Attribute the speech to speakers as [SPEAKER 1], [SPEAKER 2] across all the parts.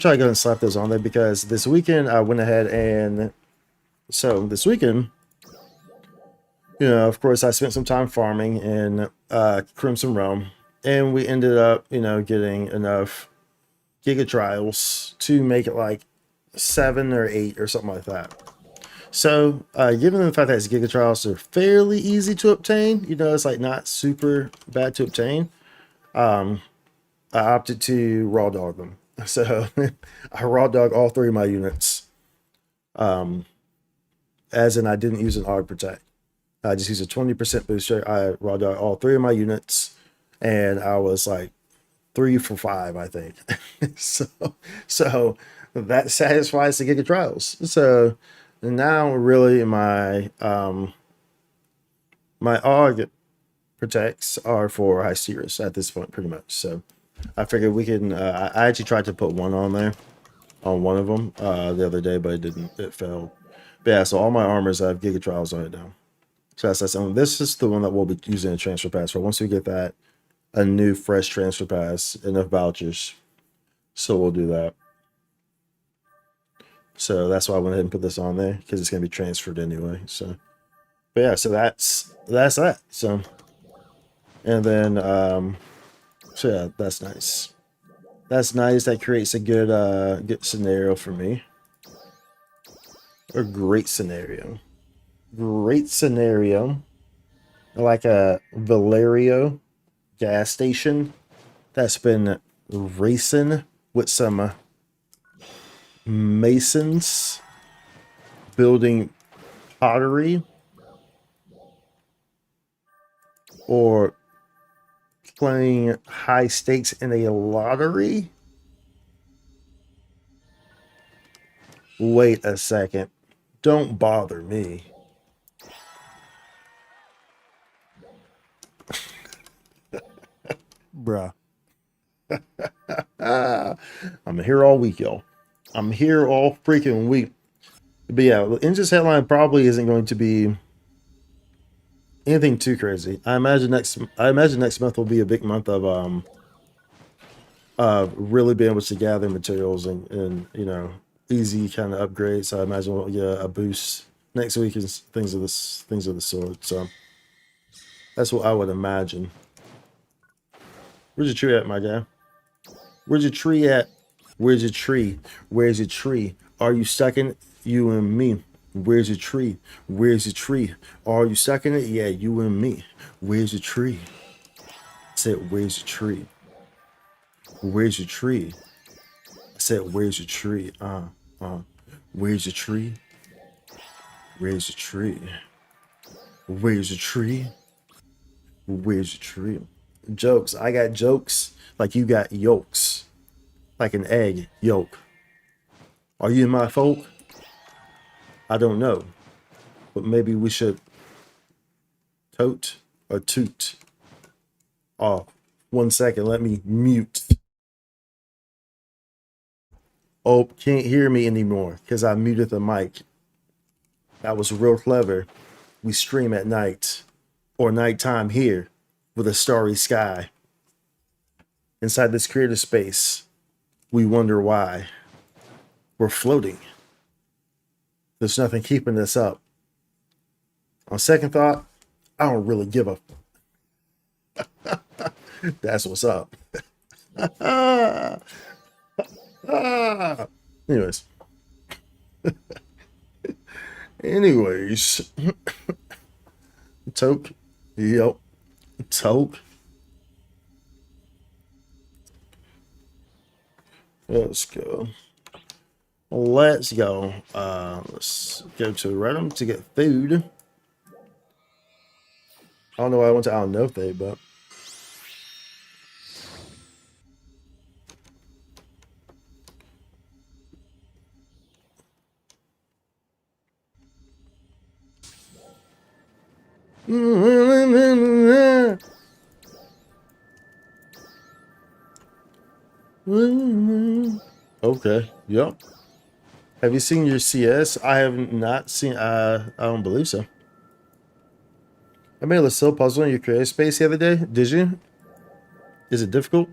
[SPEAKER 1] try to go and slap those on there because this weekend I went ahead and this weekend, of course, I spent some time farming in Crimson Realm, and we ended up, getting enough Giga Trials to make it like 7 or 8 or something like that. So, given the fact that it's Giga Trials are fairly easy to obtain, it's like not super bad to obtain. I opted to raw dog them. So I raw dog all 3 of my units. As in I didn't use an auto protect. I just used a 20% booster. I raw dog all 3 of my units, and I was like 3 for 5, I think. so that satisfies the Giga Trials. So now really my my AUG protects are for Hysteris at this point, pretty much. So I figured we can. I actually tried to put one on there, on one of them the other day, but it didn't. It failed. But yeah, so all my armors have Giga Trials on it now. So that's on. This is the one that we'll be using a transfer pass for. Once we get that, a new fresh transfer pass, enough vouchers, so we'll do that. So that's why I went ahead and put this on there because it's gonna be transferred anyway. So, but yeah, so that's that. So, and then so yeah, that's nice. That's nice. That creates a good scenario for me. A great scenario. Great scenario. Like a Valerio gas station that's been racing with some masons building pottery or playing high stakes in a lottery. Wait a second. Don't bother me. Bruh. I'm here all week, y'all. I'm here all freaking week. But yeah, the NGS headline probably isn't going to be anything too crazy. I imagine next month will be a big month of really being able to gather materials and easy kind of upgrades. I imagine we'll get a boost next week and things of the sort. So that's what I would imagine. Where's your tree at, my guy? Where's your tree at? Where's your tree? Where's your tree? Are you stuck in it? You and me. Where's your tree? Where's your tree? Are you stuck in it? Yeah, you and me. Where's your tree? I said, where's your tree? Where's your tree? I said, where's your tree? Where's your tree? Where's your tree? Where's your tree? Where's your tree? Jokes. I got jokes like you got yolks. Like an egg yolk. Are you my folk? I don't know. But maybe we should tote or toot. Oh, 1 second. Let me mute. Oh, can't hear me anymore because I muted the mic. That was real clever. We stream at night or nighttime here with a starry sky. Inside this creative space, we wonder why we're floating. There's nothing keeping us up. On second thought, I don't really give a. That's what's up. Anyways. Anyways. Toke. Yep. Toke. Let's go. Let's go. Let's go to Redum to get food. I don't know why I went to I don't know if they, but okay. Yep. Have you seen your CS? I have not seen. I don't believe so. I made a little puzzle in your creative space the other day. Did you? Is it difficult?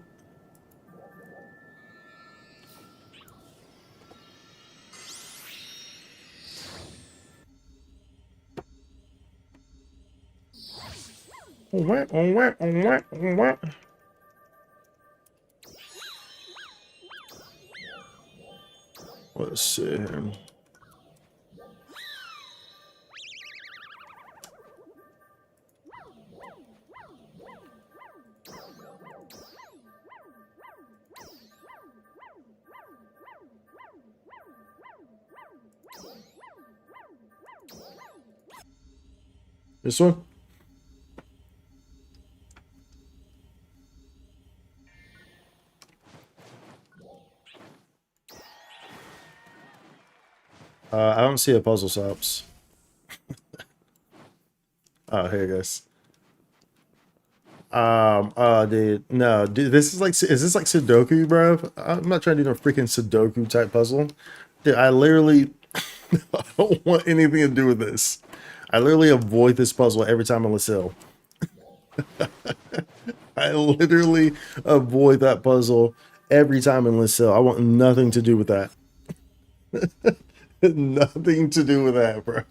[SPEAKER 1] Let's see here. This one? I don't see a puzzle stops. Oh, here it goes. Dude, no, dude, this is like, is this like Sudoku, bro? I'm not trying to do no freaking Sudoku type puzzle. Dude, I literally I don't want anything to do with this. I literally avoid this puzzle every time I'm Lucille. I literally avoid that puzzle every time in Lucille. I want nothing to do with that. Nothing to do with that, bro.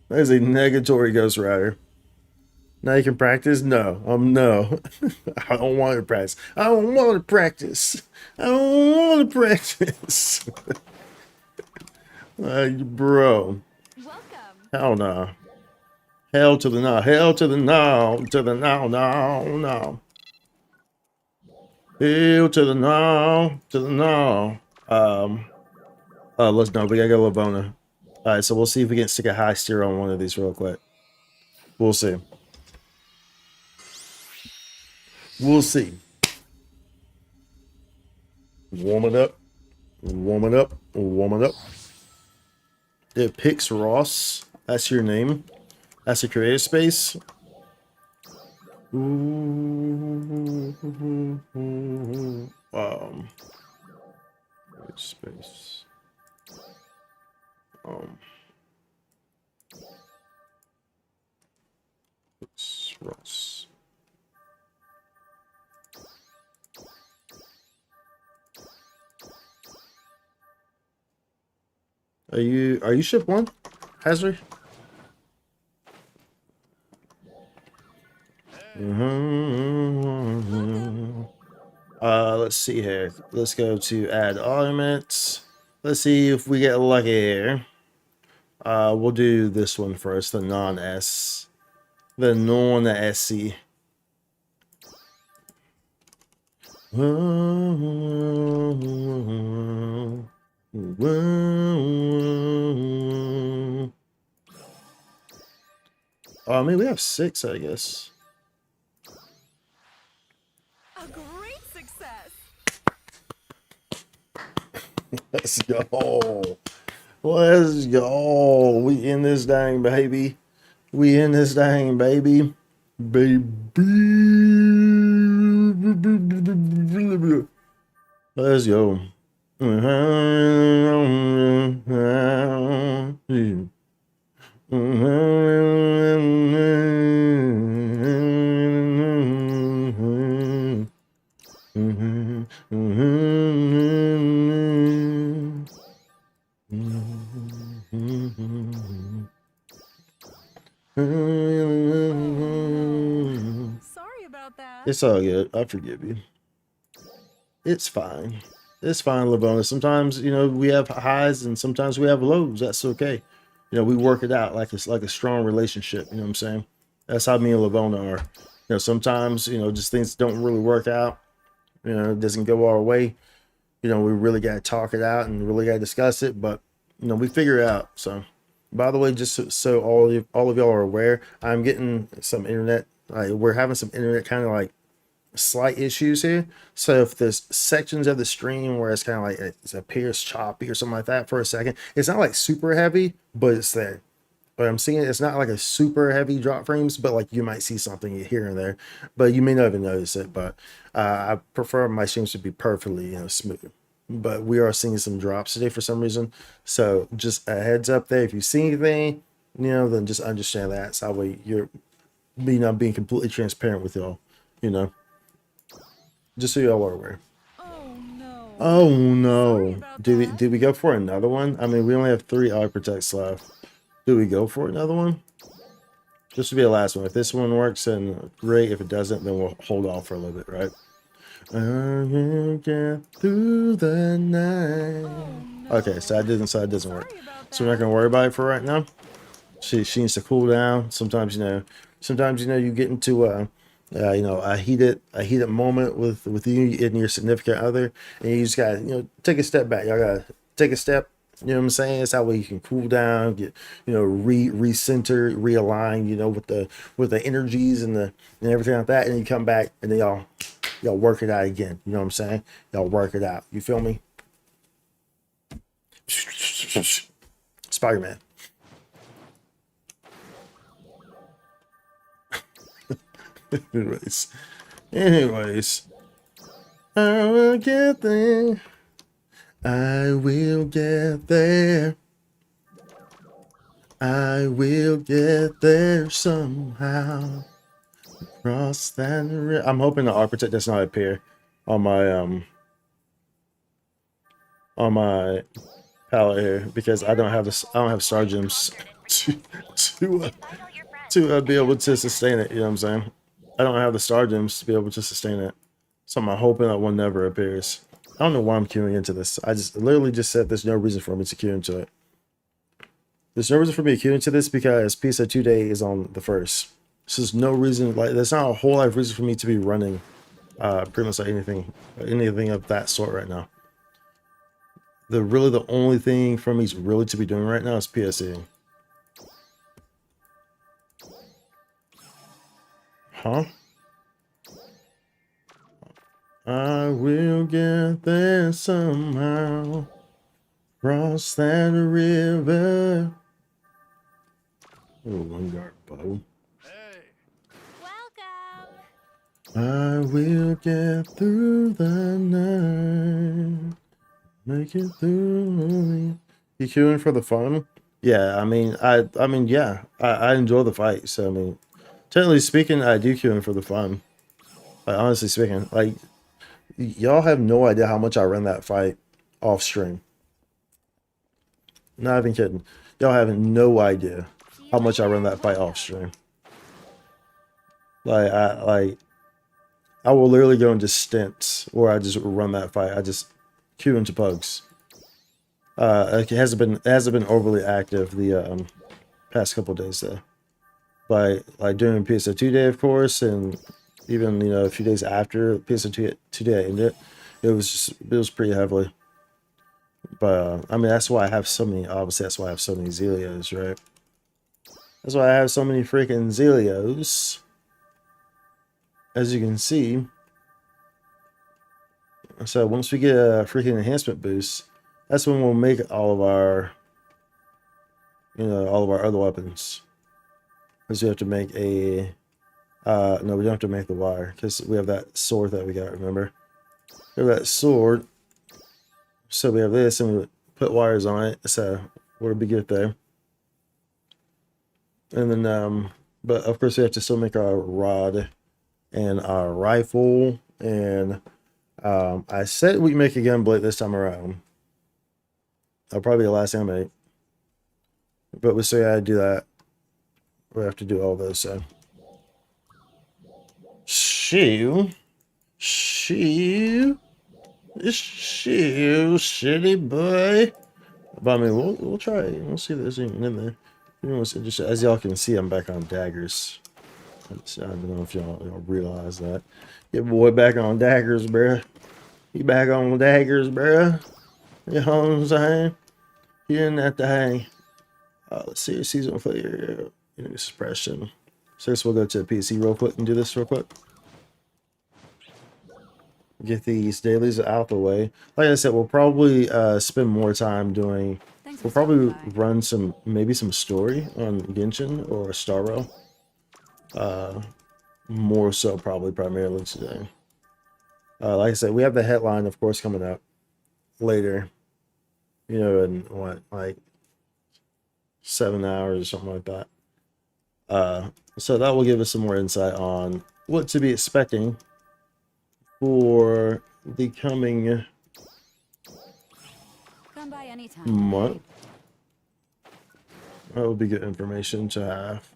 [SPEAKER 1] That is a negatory Ghost Rider. Now you can practice? No. No. I don't want to practice. I don't want to practice. I don't want to practice. Bro.
[SPEAKER 2] Welcome.
[SPEAKER 1] Hell no. Hell to the no. Hell to the no. To the no, no, no. Hell to the no. To the no. Let's no. We gotta go Lavona. Alright, so we'll see if we can stick a high steer on one of these real quick. We'll see. We'll see. Warm it up. Warm it up. Warm it up. It picks Ross. That's your name. That's a creative space. Space. It's Ross. Are you ship one? Hazard? Let's see here. Let's go to add elements. Let's see if we get lucky here. We'll do this one first, the non-S. The non-SC. I mean, we have 6, I guess.
[SPEAKER 2] A great success.
[SPEAKER 1] Let's go. Let's go. We in this dang, baby. We in this dang, baby. Baby. Let's go.
[SPEAKER 2] Sorry about that.
[SPEAKER 1] It's all good. I forgive you. It's fine. It's fine, Lavona. Sometimes, you know, we have highs and sometimes we have lows. That's okay. You know, we work it out like it's like a strong relationship. You know what I'm saying? That's how me and Lavona are. You know, sometimes, you know, just things don't really work out. You know, it doesn't go our way. You know, we really got to talk it out and really got to discuss it. But, you know, we figure it out. So, by the way, just so all of y'all are aware, I'm getting some internet. We're having some internet kind of like slight issues here. So if there's sections of the stream where it's kind of like it appears choppy or something like that for a second, it's not like super heavy, but it's there. But I'm seeing it's not like a super heavy drop frames, but like you might see something here and there, but you may not even notice it. But I prefer my streams to be perfectly, you know, smooth. But we are seeing some drops today for some reason. So just a heads up there. If you see anything, you know, then just understand that. So that way you're being completely transparent with y'all, you know. Just so y'all are aware.
[SPEAKER 2] Oh no.
[SPEAKER 1] Oh no.
[SPEAKER 2] Sorry about
[SPEAKER 1] Did we go for another one? I mean, we only have 3 eye protects left. Do we go for another one? This will be the last one. If this one works, then great. If it doesn't, then we'll hold off for a little bit, right? I will get through the night.
[SPEAKER 2] Oh no.
[SPEAKER 1] Okay, so that doesn't work.
[SPEAKER 2] Sorry about
[SPEAKER 1] So we're not
[SPEAKER 2] that.
[SPEAKER 1] gonna worry about it for right now. She needs to cool down. Sometimes you get into a heated moment with you and your significant other, and you just gotta take a step back. Y'all gotta take a step. You know what I'm saying? It's that way you can cool down, get recenter, realign. With the energies and everything like that, and you come back and then y'all work it out again. You know what I'm saying? Y'all work it out. You feel me? Spider-Man. Anyways, I will get there. I will get there. I will get there somehow. Cross that river. I'm hoping the architect does not appear on my palette here because I don't have this. I don't have star gems to uh, to be able to sustain it. You know what I'm saying? I don't have the star gems to be able to sustain it. So I'm hoping that one never appears. I don't know why I'm queuing into this. I just literally just said there's no reason for me to queue into it. There's no reason for me to queue into this because PSO2 day is on the 1st. So there's no reason, like there's not a whole lot of reason for me to be running pretty much like anything of that sort right now. The only thing for me really to be doing right now is PSE. Huh? I will get there somehow. Cross that river. Oh, one guard bow.
[SPEAKER 2] Welcome.
[SPEAKER 1] I will get through the night. Make it through. You queuing for the fun? Yeah, yeah, I enjoy the fight. So I mean, technically speaking, I do queuing for the fun. Like honestly speaking, like y'all have no idea how much I ran that fight off stream. Not even kidding. Y'all have no idea how much I ran that fight off stream. I will literally go into stints where I just run that fight. I just queue into pugs. It hasn't been overly active the past couple days though. But like during PSO2 day, of course, and even a few days after PSO2 day ended, it was pretty heavily. But I mean that's why I have so many. Obviously, that's why I have so many Zelios, right? That's why I have so many freaking Zelios. As you can see. So once we get a freaking enhancement boost, that's when we'll make all of our other weapons. Because we have to make a no, we don't have to make the wire because we have that sword that we got, remember? We have that sword. So we have this and we put wires on it, so we'll be good there. And then but of course we have to still make our rod and our rifle, and I said we make a gun blade this time around. That'll probably be the last thing I make. But we still gotta do that. We have to do all those, so. Shoo, shitty boy. But I mean, we'll try it. We'll see if there's anything in there. Just, as y'all can see, I'm back on daggers. I don't know if y'all realize that. Your boy back on daggers, bruh. He back on daggers, bruh. You know what I'm saying? He in that thing. Let's see. Seasonal failure. Enemy suppression. So we'll go to the PC real quick and do this real quick. Get these dailies out the way. Like I said, we'll probably spend more time doing. We'll probably run maybe some story on Genshin or Starro. More so probably primarily today. Like I said, we have the headline, of course, coming up later. In what, like 7 hours or something like that. So that will give us some more insight on what to be expecting for the coming
[SPEAKER 2] Come by anytime.
[SPEAKER 1] month. That would be good information to have.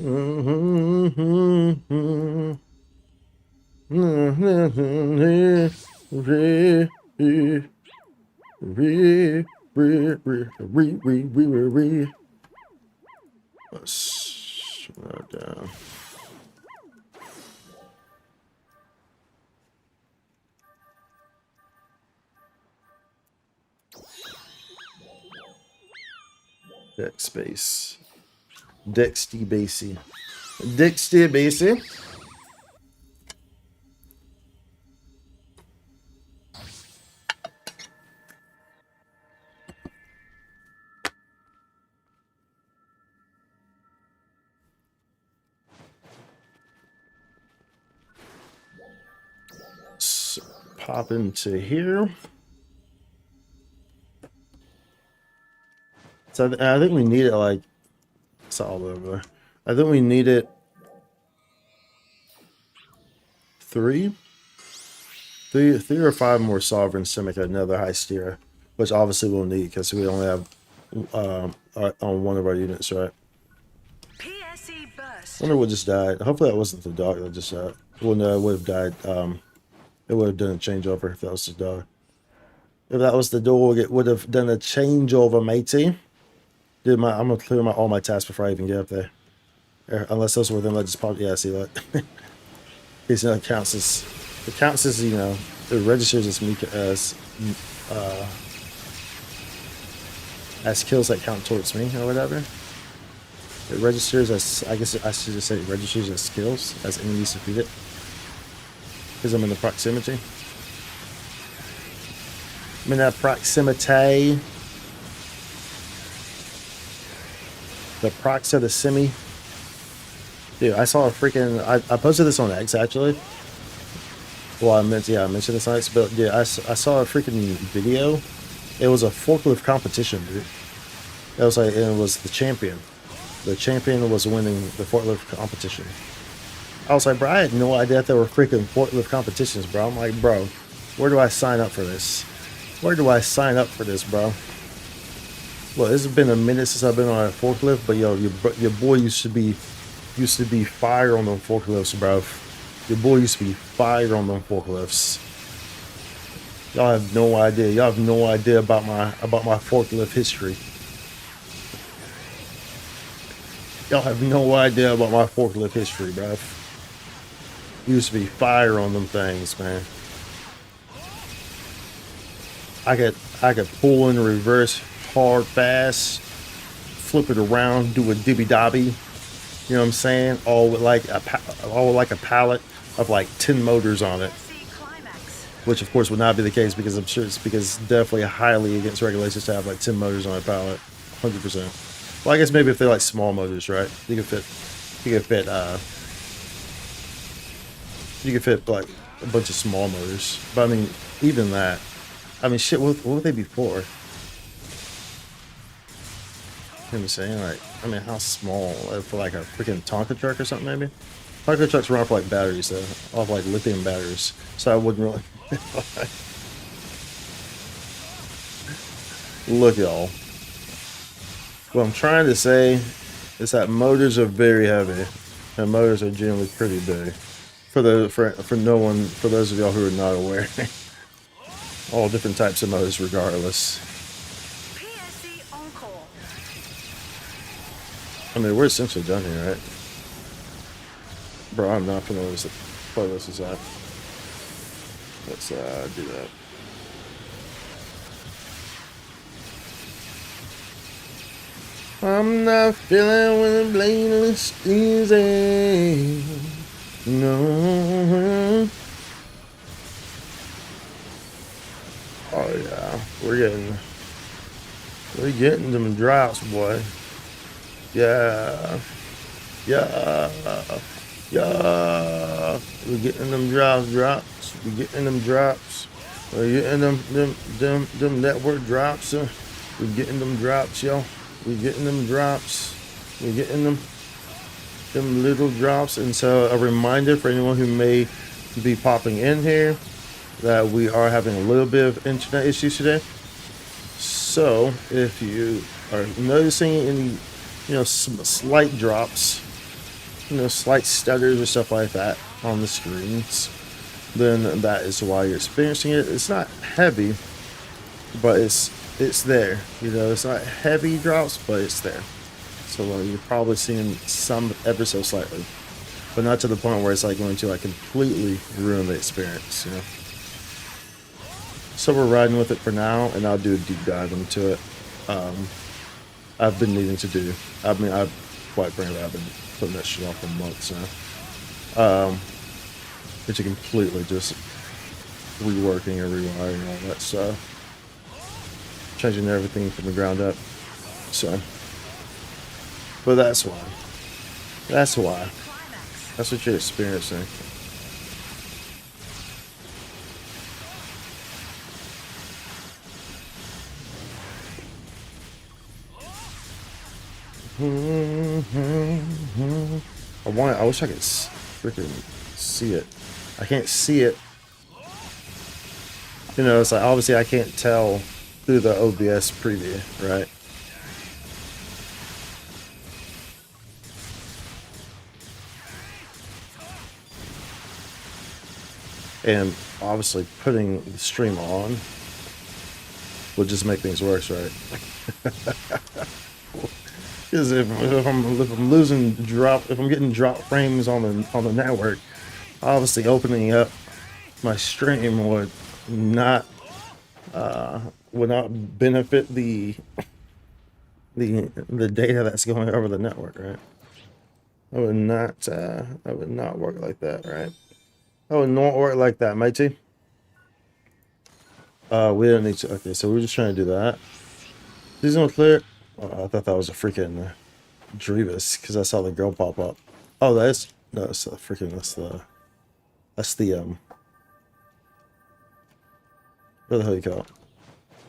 [SPEAKER 1] Let's slow that down. Deck space. Dexty Basie. Dexty Basie. So pop into here. So I think we need it like it's all over. I think we need it three or five more sovereigns to make another high steer, which obviously we'll need because we only have on one of our units, right?
[SPEAKER 3] PSE burst.
[SPEAKER 1] I wonder what just died. Hopefully that wasn't the dog that just died. Well, no, it would have died. It would have done a changeover if that was the dog. If that was the dog, it would have done a changeover, matey. I'm gonna clear all my tasks before I even get up there. Unless those were them that just popped. Yeah, see that. It counts as you know, it registers as me as kills that count towards me or whatever. It registers as, I guess I should just say it registers as skills as enemies defeated because I'm in the proximity. I'm in that proximity. The prox of the semi. Dude, I saw a freaking. I posted this on X actually. Well, I mentioned this on X, but yeah, I saw a freaking video. It was a forklift competition, dude. It was the champion. The champion was winning the forklift competition. I was like, bro, I had no idea that there were freaking forklift competitions, bro. I'm like, bro, where do I sign up for this? Where do I sign up for this, bro? Well, it's been a minute since I've been on a forklift, but yo, your boy used to be fire on them forklifts, bro. Your boy used to be fire on them forklifts. Y'all have no idea. Y'all have no idea about my forklift history. Y'all have no idea about my forklift history, bro. Used to be fire on them things, man. I could pull in reverse hard fast, flip it around, do a dibby dobby. You know what I'm saying? All with like a pallet of like 10 motors on it. Which of course would not be the case because I'm sure it's definitely highly against regulations to have like 10 motors on a pallet. 100%. Well, I guess maybe if they're like small motors, right? You could fit like a bunch of small motors. But I mean, even that, I mean, shit, what would they be for? You know what I'm saying? Like, I mean, how small? For like a freaking Tonka truck or something, maybe? Tonka trucks run off like batteries, though. Off like lithium batteries. So I wouldn't really. Look, y'all. What I'm trying to say is that motors are very heavy, and motors are generally pretty big. For those of y'all who are not aware, all different types of motors, regardless. I mean, we're essentially done here, right? Bro, I'm not gonna play this aside. Let's do that. I'm not feeling when the blade is easy. No. Oh yeah, we're getting them drops, boy. Yeah. We're getting them drops. We're getting them drops. We're getting them network drops. We're getting them drops, yo. We're getting them drops. We're getting them little drops. And so a reminder for anyone who may be popping in here that we are having a little bit of internet issues today. So if you are noticing any, slight drops, slight stutters or stuff like that on the screens, then that is why you're experiencing it. It's not heavy, but it's there. It's not heavy drops, but it's there. So you're probably seeing some ever so slightly, but not to the point where it's like going to like completely ruin the experience. So we're riding with it for now, and I'll do a deep dive into it. I've been needing to do. I mean, quite frankly, I've been putting that shit off for months now. It's completely just reworking and rewiring all that stuff, changing everything from the ground up. So, but that's why. That's why. That's what you're experiencing. I wish I could freaking see it. I can't see it. It's like obviously I can't tell through the OBS preview, right? And obviously putting the stream on would just make things worse, right? Because if I'm losing if I'm getting drop frames on the network, obviously opening up my stream would not benefit the data that's going over the network, right? That would not work like that, right? That would not work like that, matey. We don't need to. Okay, so we're just trying to do that. These don't clear. Oh, I thought that was a freaking Drevis because I saw the girl pop up. Oh, that's no, it's freaking that's the what the hell you call it?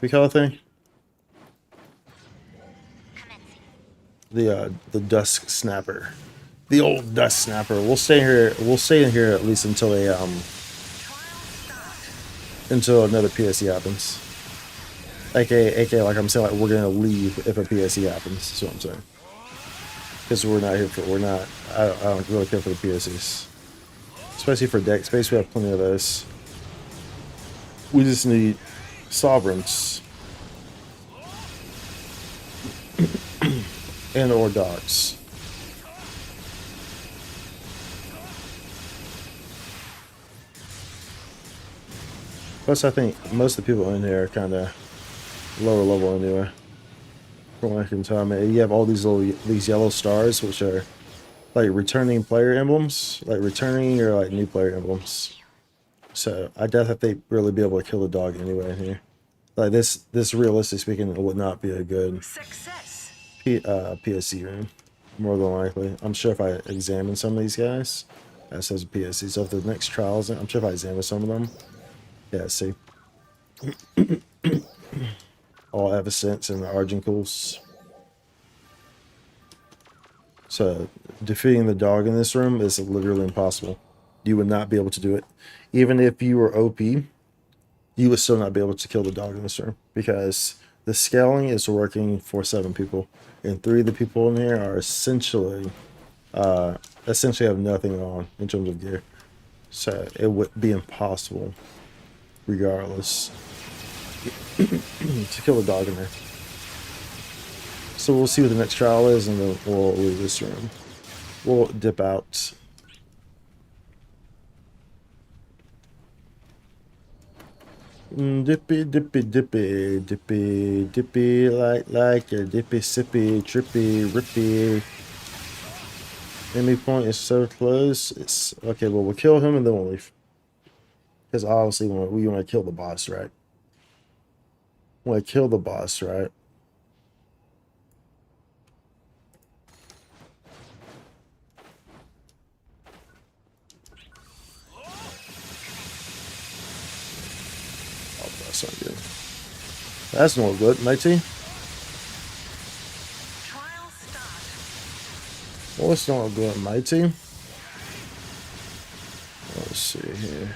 [SPEAKER 1] We call it thing? The dusk snapper, the old dusk snapper. We'll stay here. We'll stay in here at least until until another PSE happens. AKA, like I'm saying, like we're gonna leave if a PSE happens. That's what I'm saying. Because I don't really care for the PSEs, especially for deck space. We have plenty of those. We just need sovereigns and or dogs. Plus, I think most of the people in here are kind of lower level anyway. From what I can tell, I mean, you have all these yellow stars, which are like returning player emblems, like returning or like new player emblems. So I doubt that they'd really be able to kill the dog anyway in here. Like this realistically speaking, would not be a good PSC room, more than likely. I'm sure if I examine some of these guys, that says PSC. So if the next trials, I'm sure if I examine some of them, yeah, see. All Evanescence and the Argencools. So defeating the dog in this room is literally impossible. You would not be able to do it. Even if you were OP, you would still not be able to kill the dog in this room because the scaling is working for 7 people, and 3 of the people in here are essentially have nothing on in terms of gear. So it would be impossible, regardless, to kill a dog in there. So we'll see what the next trial is, and then we'll leave this room. We'll dip out. Dippy, dippy, dippy, dippy, dippy, like a dippy, sippy, trippy, rippy. Enemy point is so close. It's okay. Well, we'll kill him and then we'll leave. Because obviously we want to kill the boss, right? We want to kill the boss, right? Oh, that's not good. That's not good, matey. Well, it's not good, matey. Let's see here.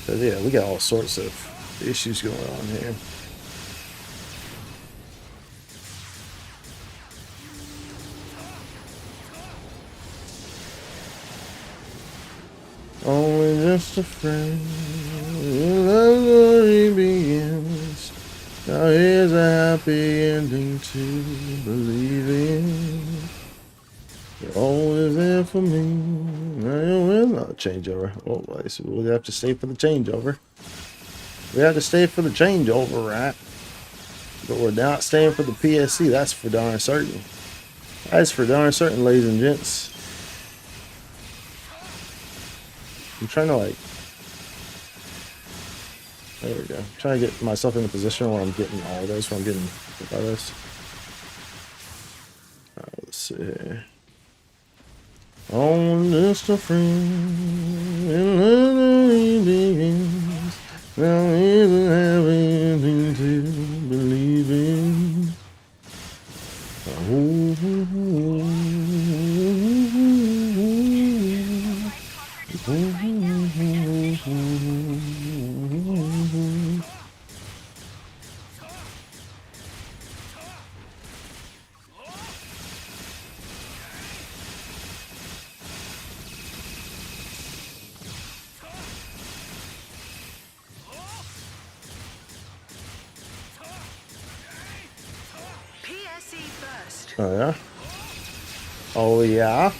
[SPEAKER 1] But yeah, we got all sorts of issues going on here. Only just a friend. Love already begins. Now here's a happy ending to believe in. You're always there for me. I will not changeover. Oh, I see. We have to stay for the changeover. We have to stay for the changeover, right? But we're not staying for the PSC. That's for darn certain. That's for darn certain, ladies and gents. I'm trying to like. There we go. I'm trying to get myself in a position where I'm getting all those. Where I'm getting by this. Alright, let's see here. Oh, just a friend. And love begins. Now isn't having to believe in.
[SPEAKER 3] PSE burst.
[SPEAKER 1] Oh yeah. Oh yeah.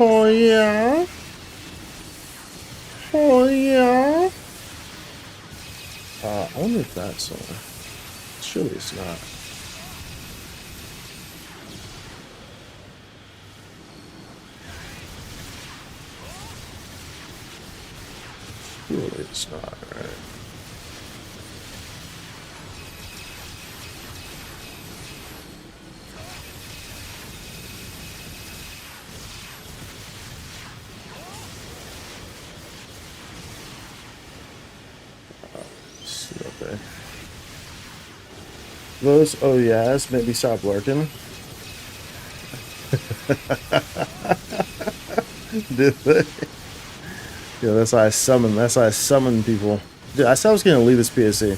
[SPEAKER 1] Oh yeah. Oh yeah. I wonder if that's surely it's not. Surely it's not, right? Okay. Those oh yes, maybe stop lurking. Did they? Yeah, that's how I summon. That's how I summon people. Dude, I said I was gonna leave this PSC.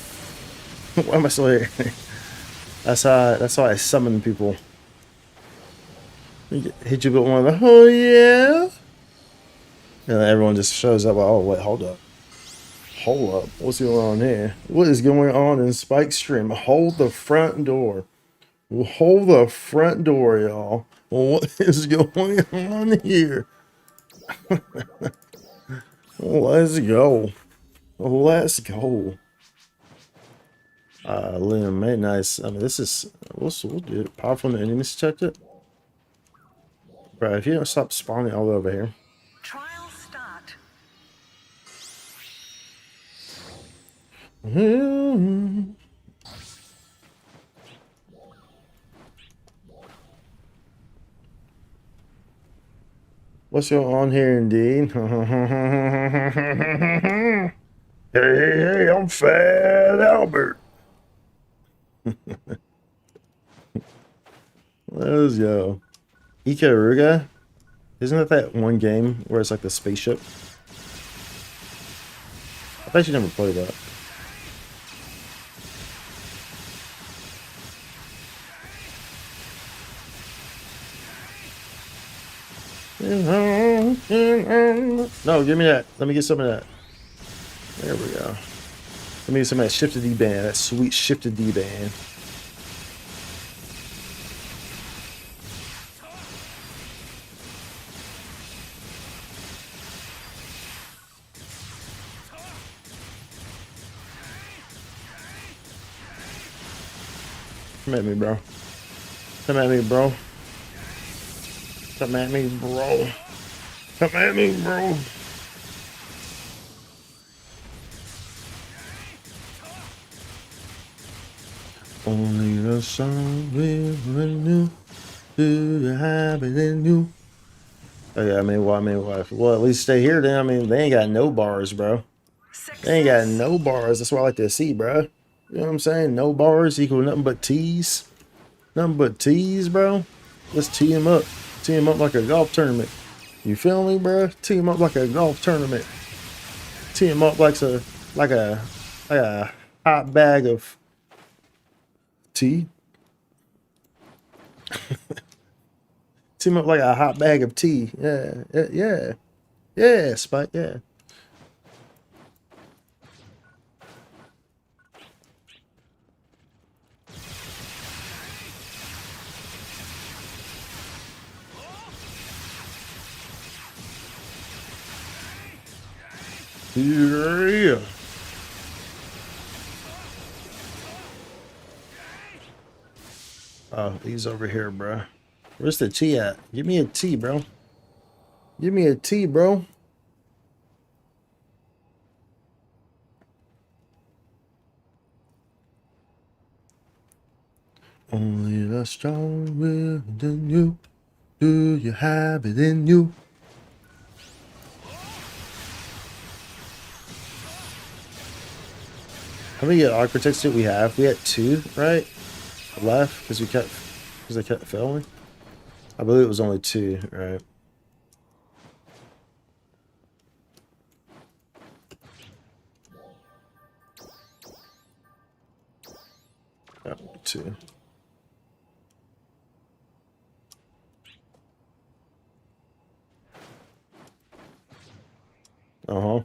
[SPEAKER 1] Why am I still here? That's how I summon people. Hit you with one of the oh yeah. And then everyone just shows up like, oh wait, hold up. Hold up. What's going on here? What is going on in Spike Stream? Hold the front door. Hold the front door, y'all. What is going on here? Let's go. Let's go. Liam, mate, nice. I mean, this is we'll do it. Powerful and enemies checked it. Bro, if you don't stop spawning all over here.
[SPEAKER 3] Trial start.
[SPEAKER 1] What's going on here, indeed? Hey, I'm Fat Albert. Let's go. Ikaruga? Isn't that one game where it's like the spaceship? I bet you never played that. No, give me that. Let me get some of that. There we go. Let me get some of that shifted D-band. That sweet shifted D-band. Come at me, bro. Come at me, bro. Come at me, bro. Come at me, bro. Only the sun will renew to the habit in you. Oh yeah, I mean, well, at least stay here then. I mean, they ain't got no bars, bro. They ain't got no bars. That's what I like to see, bro. You know what I'm saying? No bars equal nothing but tees. Nothing but tees, bro. Let's tee him up. Tee him up like a golf tournament. You feel me, bro? Tee him up like a golf tournament. Tee him up like a hot bag of tea. Team up like a hot bag of tea. Yeah, yeah, yeah, yeah, Spike. Yeah. Yeah. Oh, he's over here, bro. Where's the tea at? Give me a tea, bro. Give me a tea, bro. Only the strong will in you. Do you have it in you? How many architects did we have? We had 2, right? Left because they kept failing. I believe it was only 2, right? Yeah, 2. Uh-huh.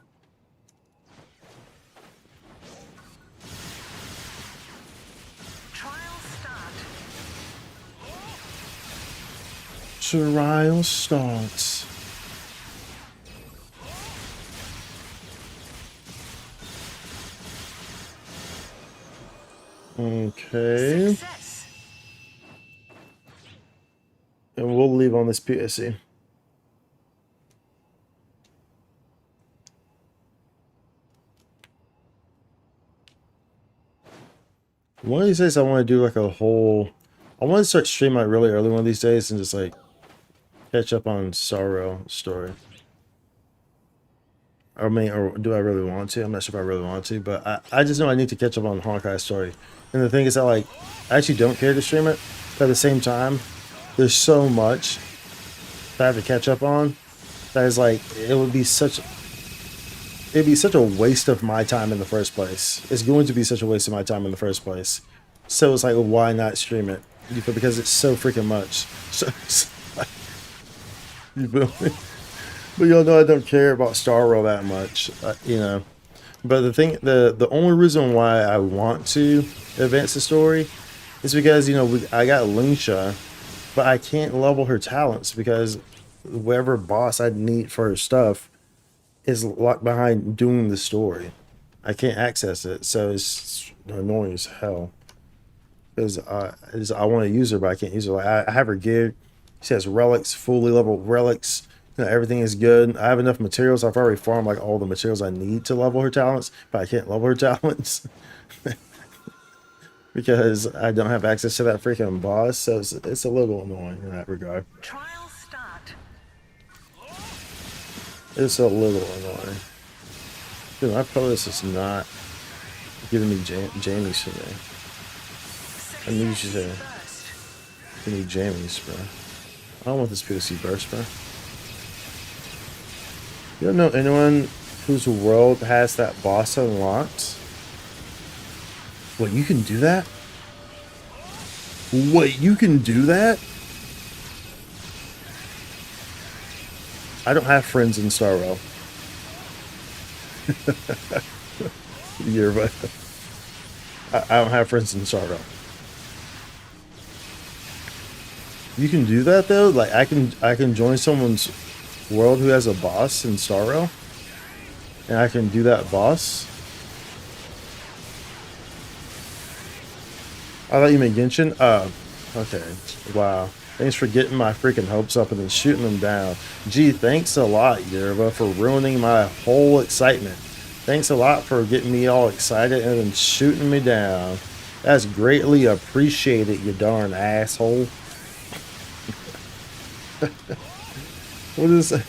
[SPEAKER 3] Trial start.
[SPEAKER 1] Trial starts. Okay.
[SPEAKER 3] Success.
[SPEAKER 1] And we'll leave on this PSC. One of these days I want to do like a whole... I want to start streaming like really early one of these days and just like catch up on Sorrow story. I mean, or do I really want to? I'm not sure if I really want to, but I just know I need to catch up on Honkai story. And the thing is that like, I actually don't care to stream it, but at the same time, there's so much that I have to catch up on that is like, it'd be such a waste of my time in the first place. It's going to be such a waste of my time in the first place. So it's like, well, why not stream it? Because it's so freaking much. So, you feel me? But y'all know I don't care about Star Rail that much, you know. But the only reason why I want to advance the story is because, you know, I got Luncia, but I can't level her talents because whatever boss I need for her stuff is locked behind doing the story. I can't access it, so it's annoying as hell. Because I want to use her, but I can't use her. Like I have her geared. She has relics, fully leveled relics. You know, everything is good. I have enough materials. I've already farmed like all the materials I need to level her talents, but I can't level her talents because I don't have access to that freaking boss. So it's a little annoying in that regard.
[SPEAKER 3] Trial start.
[SPEAKER 1] It's a little annoying. Dude, my playlist is not giving me jammies today. I need you to give me jammies, bro. I don't want this PSC burst, bro. You don't know anyone whose world has that boss unlocked? Wait, you can do that? Wait, you can do that? I don't have friends in Star Rail. You're right. I don't have friends in Star Rail. You can do that though? Like I can join someone's world who has a boss in Star Rail? And I can do that boss? I thought you meant Genshin? Oh, okay. Wow. Thanks for getting my freaking hopes up and then shooting them down. Gee, thanks a lot, Yerba, for ruining my whole excitement. Thanks a lot for getting me all excited and then shooting me down. That's greatly appreciated, you darn asshole. What is that?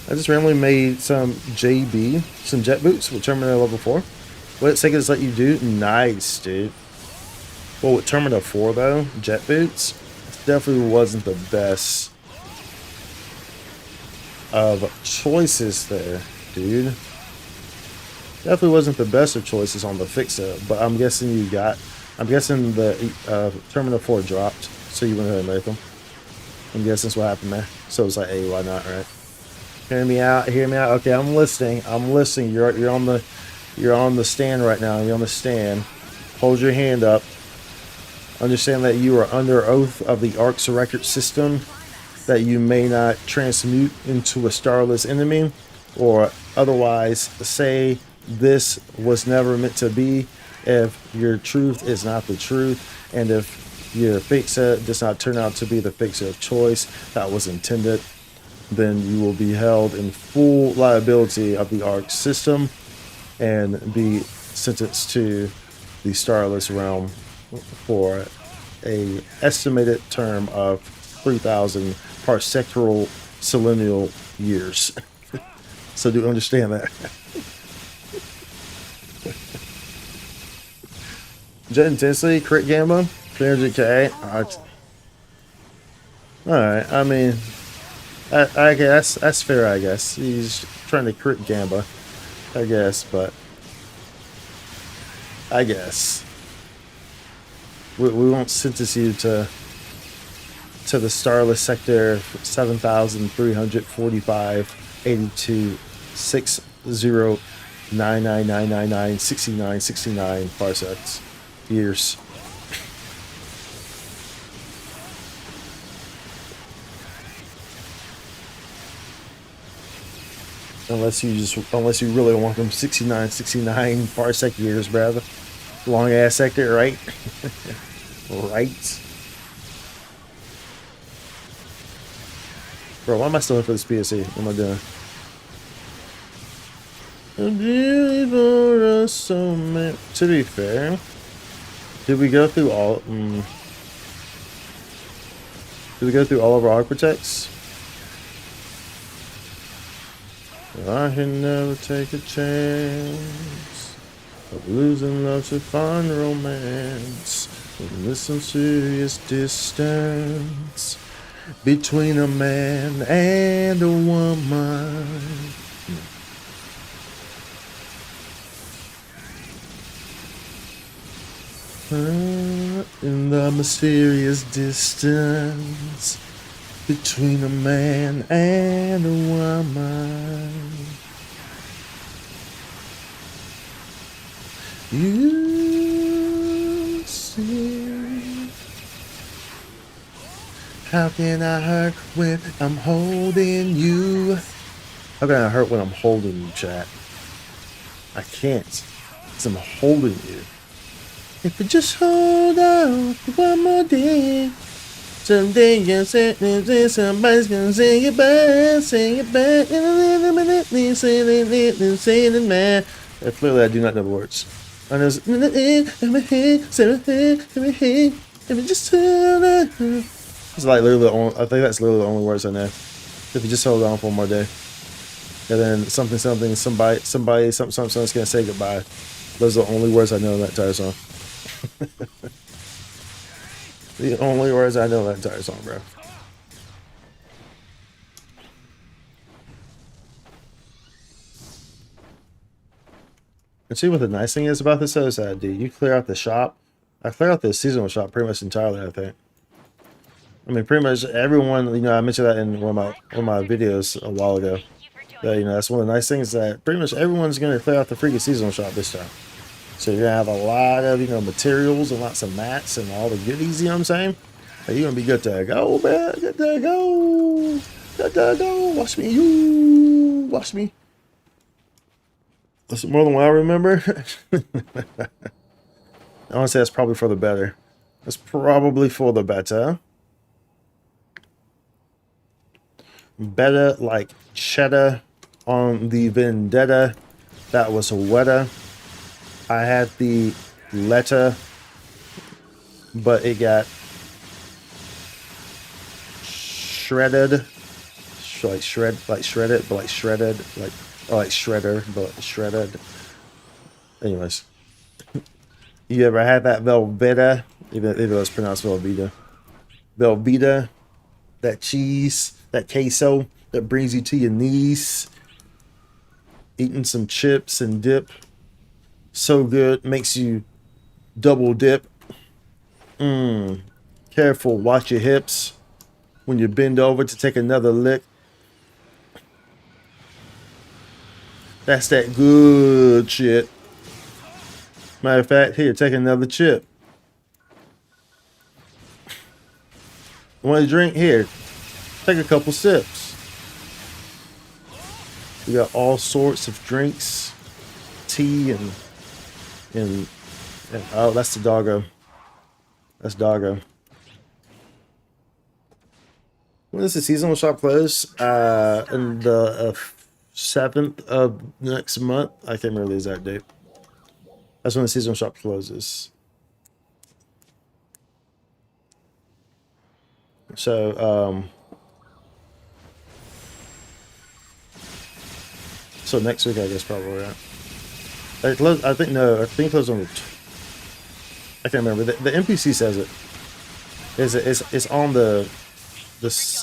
[SPEAKER 1] I just randomly made some JB, some jet boots with Terminator level 4. What second does let you do? Nice, dude. Well, with Terminator 4 though, jet boots definitely wasn't the best of choices there, dude. Definitely wasn't the best of choices on the fix-up, but I'm guessing the Terminator 4 dropped, So you went ahead and make them. I'm guessing that's what happened there. So it's like, hey, why not, right? Hear me out. Hear me out. Okay, I'm listening. I'm listening. You're on the stand right now. You're on the stand. Hold your hand up. Understand that you are under oath of the Ark's record system, that you may not transmute into a starless enemy, or otherwise say this was never meant to be if your truth is not the truth, and if your fate set does not turn out to be the fate set of choice that was intended, then you will be held in full liability of the Ark system and be sentenced to the Starless Realm for a estimated term of 3,000 parsectoral selenial years. So do you understand that? Jet intensity, crit gamma, 300k. Alright, I mean, I guess that's fair, I guess. He's trying to crit Gamba, I guess, but I guess we won't sentence you to the Starless Sector 7,345 82 60 99999 69 parsecs years. Unless you really want them 69 parsec years, brother. Long ass sector, right? Right. Bro, why am I still in for this PSC? What am I doing? To be fair, did we go through all? Did we go through all of our architects? I can never take a chance of losing love to find romance. With some serious distance between a man and a woman. In the mysterious distance between a man and a woman, you see. How can I hurt when I'm holding you? How can I hurt when I'm holding you, chat? I can't, because I'm holding you. If you just hold on for one more day, someday you'll say somebody's gonna say it back, say it back, say it, man. Clearly, I do not know the words. I know it's like literally the only, I think that's literally the only words I know. If you just hold on for one more day, and then something, something's gonna say goodbye. Those are the only words I know in that entire song. The only words I know in that entire song, bro. And see what the nice thing is about this though is that, dude, you clear out the shop. I clear out the seasonal shop pretty much entirely, I think. I mean, pretty much everyone, you know, I mentioned that in one of my videos a while ago. That, you know, that's one of the nice things, that pretty much everyone's going to clear out the freaking seasonal shop this time. So you're going to have a lot of, you know, materials and lots of mats and all the goodies, you know what I'm saying? You're going to be good to go, man. Good to go. Good to go. Watch me. You. Watch me. That's more than what I remember. I want to say that's probably for the better. That's probably for the better. Better like cheddar on the vendetta. That was wetter. I had the letter, but it got shredded. Like shredded, but like shredded, like shredder, but shredded. Anyways, you ever had that Velveeta? Even if it was pronounced Velveeta. Velveeta, that cheese, that queso that brings you to your knees. Eating some chips and dip. So good, makes you double dip. Can't Careful, watch your hips when you bend over to take another lick. That's that good shit. Matter of fact, here, take another chip. Want a drink? Here, take a couple sips. We got all sorts of drinks, tea and oh, that's the doggo. That's doggo. When does the seasonal shop close? In the 7th of next month. I can't remember the exact date. That's when the seasonal shop closes. So, so next week, I guess, probably, right? I think it closed on the... I can't remember. The NPC says it. It's on the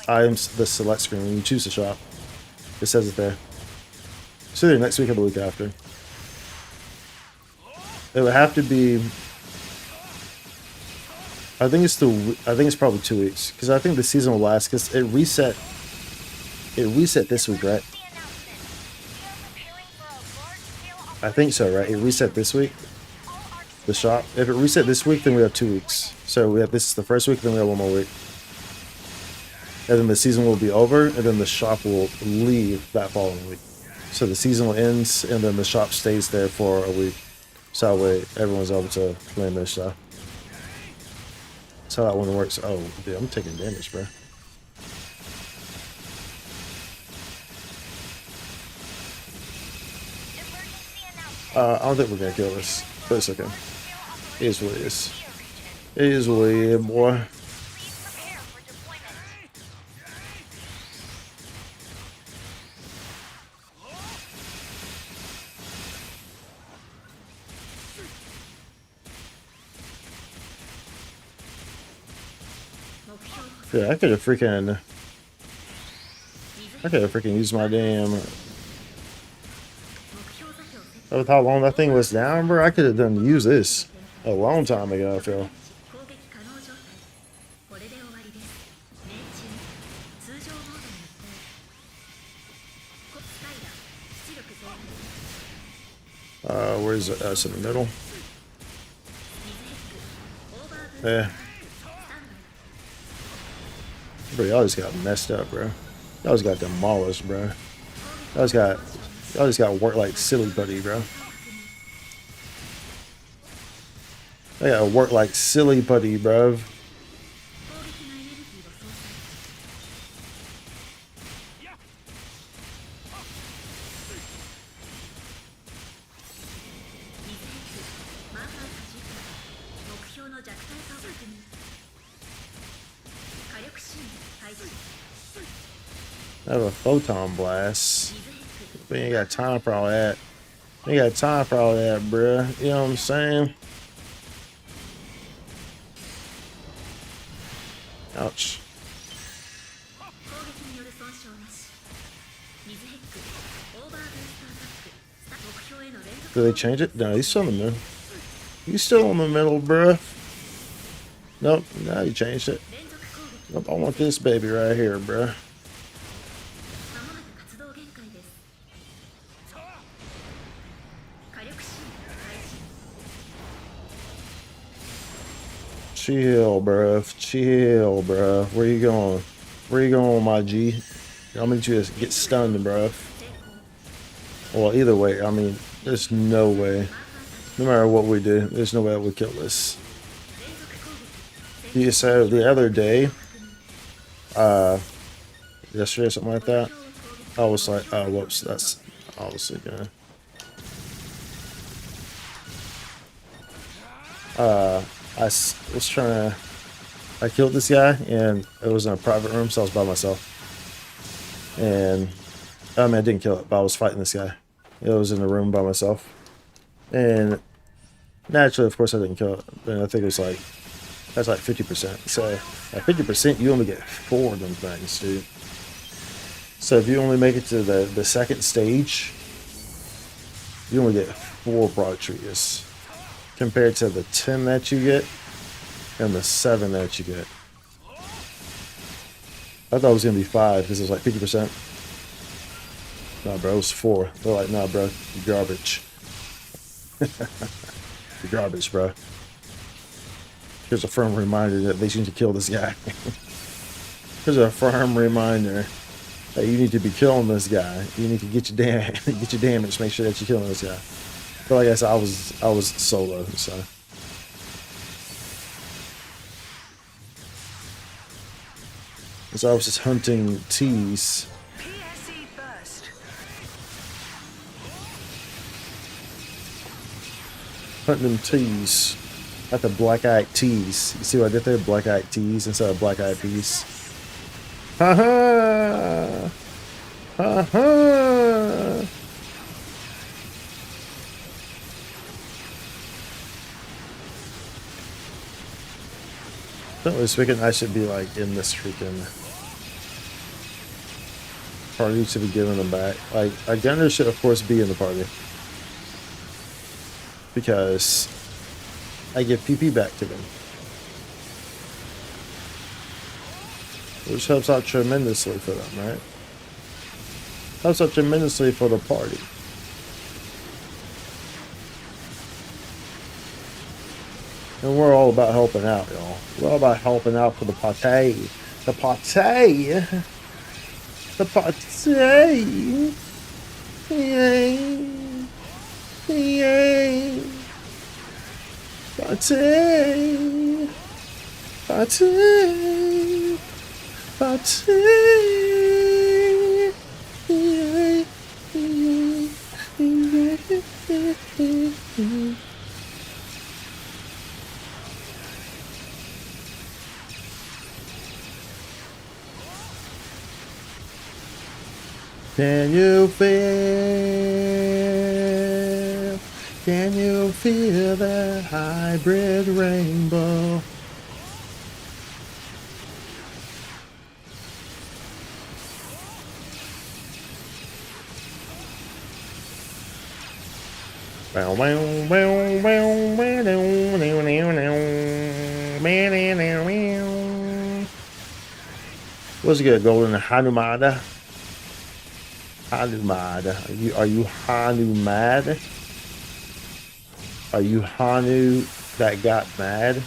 [SPEAKER 1] items, the select screen when you choose the shop. It says it there. It's either next week or the week after. It would have to be... I think it's probably 2 weeks. Because I think the season will last, because it reset this week, right? I think so, right? It reset this week. The shop. If it reset this week, then we have 2 weeks. So this is the first week, then we have 1 more week. And then the season will be over, and then the shop will leave that following week. So the season will end, and then the shop stays there for a week. So that way everyone's able to claim their stuff. That's how that one works. Oh, dude, I'm taking damage, bro. I don't think we're gonna kill this, but it's okay. It is what it is. It is what it is, boy. Yeah, I could have freaking used my damn... With how long that thing was down, bro, I could have use this a long time ago, I feel. Where's it? That's in the middle. Yeah. Bro, y'all just got messed up, bro. Y'all just got demolished, bro. Y'all just got worked like silly buddy, bro. I gotta work like silly buddy, bro. I have a photon blast. We ain't got time for all that. We ain't got time for all that, bruh. You know what I'm saying? Ouch. Did they change it? No, he's still in the middle. He's still in the middle, bruh. Nope, now he changed it. Nope, I want this baby right here, bruh. Chill, bruh. Chill, bruh. Where you going? Where you going, my G? I'm gonna just get stunned, bruh. Well, either way, I mean, there's no way. No matter what we do, there's no way I would kill this. You said the other day, yesterday or something like that, I was like, oh, whoops, that's obviously gonna. I was trying to, I killed this guy, and it was in a private room, so I was by myself. And, I mean, I didn't kill it, but I was fighting this guy. It was in a room by myself. And, naturally, of course, I didn't kill it. And I think it was like, that's like 50%. So, at 50%, you only get 4 of them things, dude. So, if you only make it to the second stage, you only get 4 broad trees. Compared to the 10 that you get and the 7 that you get. I thought it was gonna be 5 because it was like 50%. Nah, bro, it was 4. They're like, nah, bro, you're garbage. You're garbage, bro. Here's a firm reminder that they need to kill this guy. Here's a firm reminder that you need to be killing this guy. You need to get your damage. Make sure that you're killing this guy. But like I said, I was solo, so. So I was just hunting T's.
[SPEAKER 3] PSE burst.
[SPEAKER 1] Hunting them T's. Got the black-eyed T's. You see what I did there? Black-eyed T's instead of black-eyed P's. Ha ha! Ha ha! Generally speaking, I should be like in this freaking party to be giving them back. Like, a gunner should of course be in the party. Because I give PP back to them. Which helps out tremendously for them, right? Helps out tremendously for the party. And we're all about helping out, y'all. We're all about helping out for the party. The party! The party! Yay! Yay! Party! Party! Party! Yay! Yay! Yay! Can you feel that hybrid rainbow? What's good, Golden Hanumada? Hanumada. Are you Hanu mad? Are you Hanu that got mad?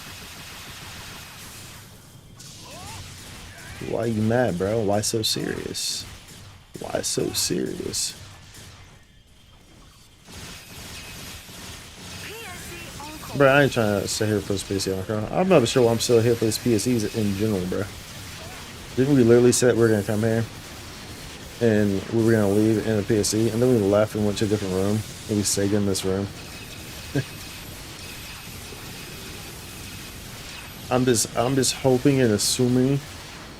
[SPEAKER 1] Why are you mad, bro? Why so serious? Why so serious? Bro, I ain't trying to stay here for this PSE encore. I'm not sure why I'm still here for this PSEs in general, bro. Didn't we literally say that we were gonna come here and we were gonna leave in a PSE, and then we left and went to a different room, and we stayed in this room? I'm just hoping and assuming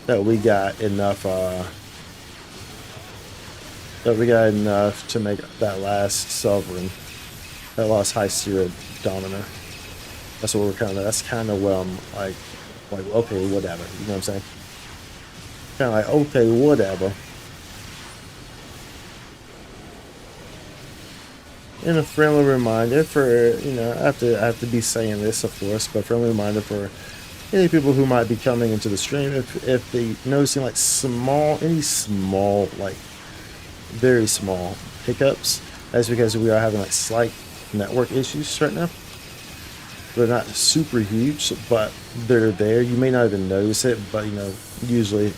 [SPEAKER 1] that we got enough to make that last sovereign, that last high spirit domino. That's what that's kind of what I'm like okay, whatever, you know what I'm saying? Kind of like, okay, whatever. And a friendly reminder for, you know, I have to be saying this, of course, but friendly reminder for any people who might be coming into the stream, if they noticing like any small, like very small hiccups, that's because we are having like slight network issues right now. They're not super huge, but they're there. You may not even notice it, but you know, usually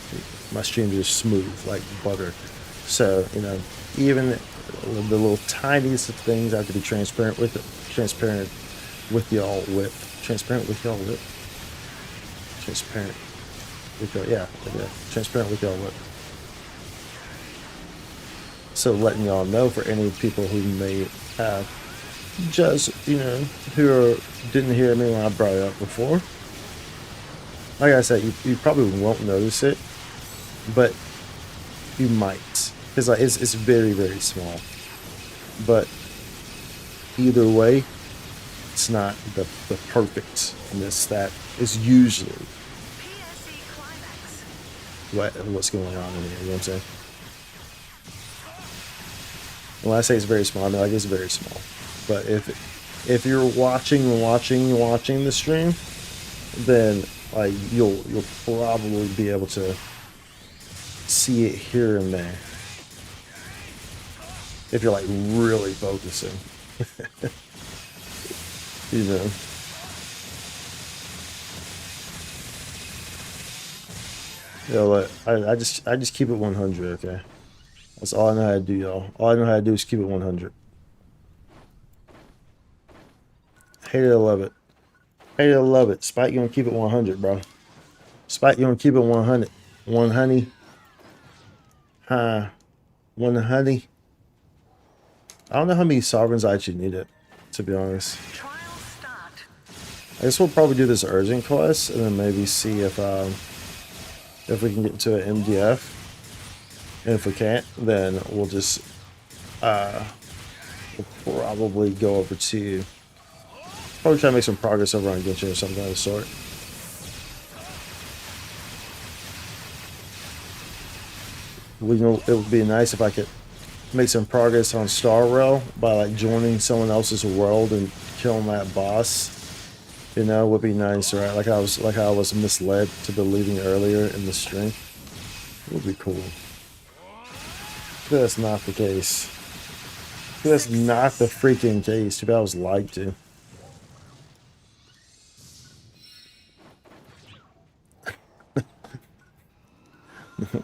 [SPEAKER 1] my streams are smooth like butter. So, you know, even the little tiniest of things I have to be transparent with y'all with. Transparent with y'all with. So letting y'all know, for any people who may have just, you know, didn't hear me when I brought it up before. Like I said, you probably won't notice it, but you might. Because like, it's very, very small. But either way, it's not the perfectness that is usually what's going on in here. You know what I'm saying? When I say it's very small, I mean like it's very small. But if you're watching the stream, then like you'll probably be able to see it here and there. If you're like really focusing. You know. Yeah, look, I just keep it 100, okay? That's all I know how to do, y'all. All I know how to do is keep it 100. Hate it or love it. Hate it or love it. Spike, you gonna keep it 100, bro. Spike, you gonna keep it 100. One honey. Huh. One honey. I don't know how many sovereigns I actually need it, to be honest.
[SPEAKER 3] Trial start.
[SPEAKER 1] I guess we'll probably do this urgent quest and then maybe see if we can get to an MDF. And if we can't, then we'll just we'll probably go over to probably try to make some progress over on Genshin or something of the sort. We know it would be nice if I could make some progress on Star Rail by like joining someone else's world and killing that boss. You know, would be nice, right? Like I was misled to believing earlier in the stream. It would be cool. But that's not the case. That's not the freaking case. Too bad I was lied to.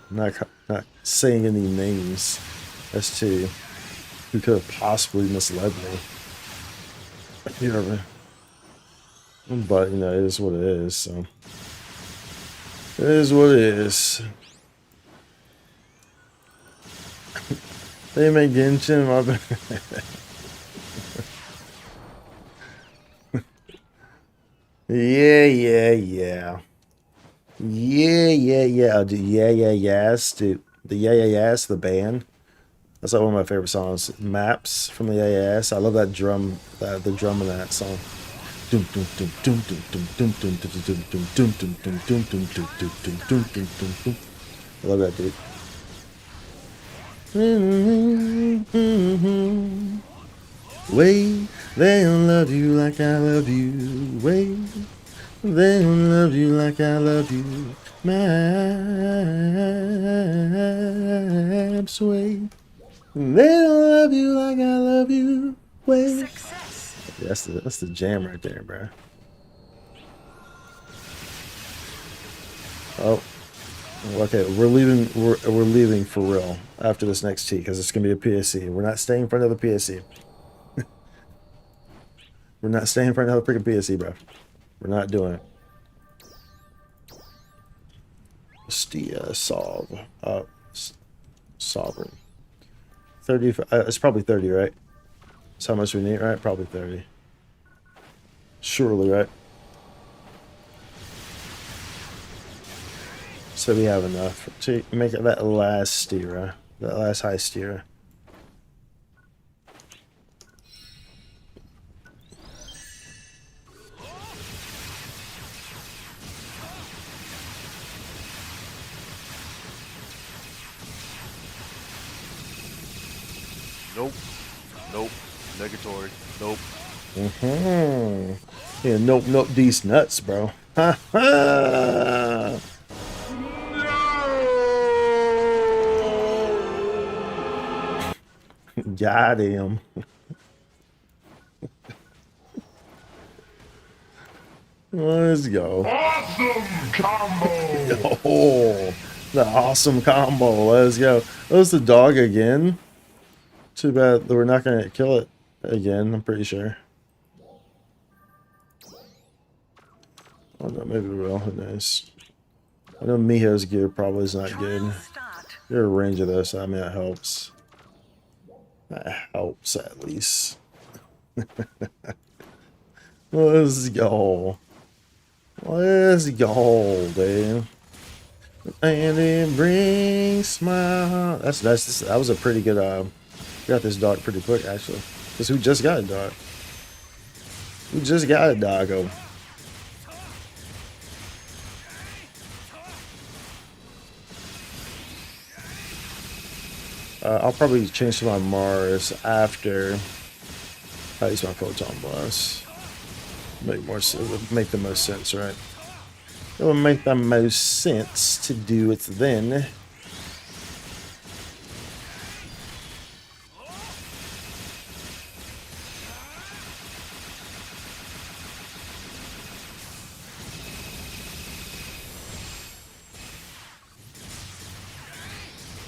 [SPEAKER 1] not saying any names as to who could have possibly misled me. You know, but you know, it is what it is. So it is what it is. They make Genshin, my bad. Yeah. Dude, yes, dude. The yes, the band. That's like one of my favorite songs. Maps from the yes. I love that drum, the drum in that song. I love that, dude. Wait, they don't love you like I love you. Wait, they don't love you like I love you. Maps, wait, they don't love you like I love you. Wait.
[SPEAKER 3] Success.
[SPEAKER 1] That's the jam right there, bro. Oh. Okay, we're leaving. We're leaving for real after this next T because it's gonna be a PSC. We're not staying in front of the PSC. We're not staying in front of the freaking PSC, bro. We're not doing it. Stia sovereign. 30. It's probably 30, right? That's how much we need, right? Probably 30. Surely, right? So we have enough to make it that last steer, that last high steer.
[SPEAKER 4] Nope. Negatory. Nope.
[SPEAKER 1] Yeah, nope, these nuts, bro. Ha ha! Got him. Let's go.
[SPEAKER 5] Awesome combo!
[SPEAKER 1] Oh, the awesome combo. Let's go. That was the dog again. Too bad that we're not going to kill it again, I'm pretty sure. Oh no, maybe we will. Who knows? I know Miho's gear probably is not good.
[SPEAKER 3] Trial start.
[SPEAKER 1] Your range of this, I mean, that helps. That helps at least. Let's go. Let's go, dude. And it brings smile. That was a pretty good. Got this dog pretty quick actually. Cause who just got a dog? Who just got a doggo? I'll probably change to my Mars after I use my photon blast. Make the most sense, right? It will make the most sense to do it then.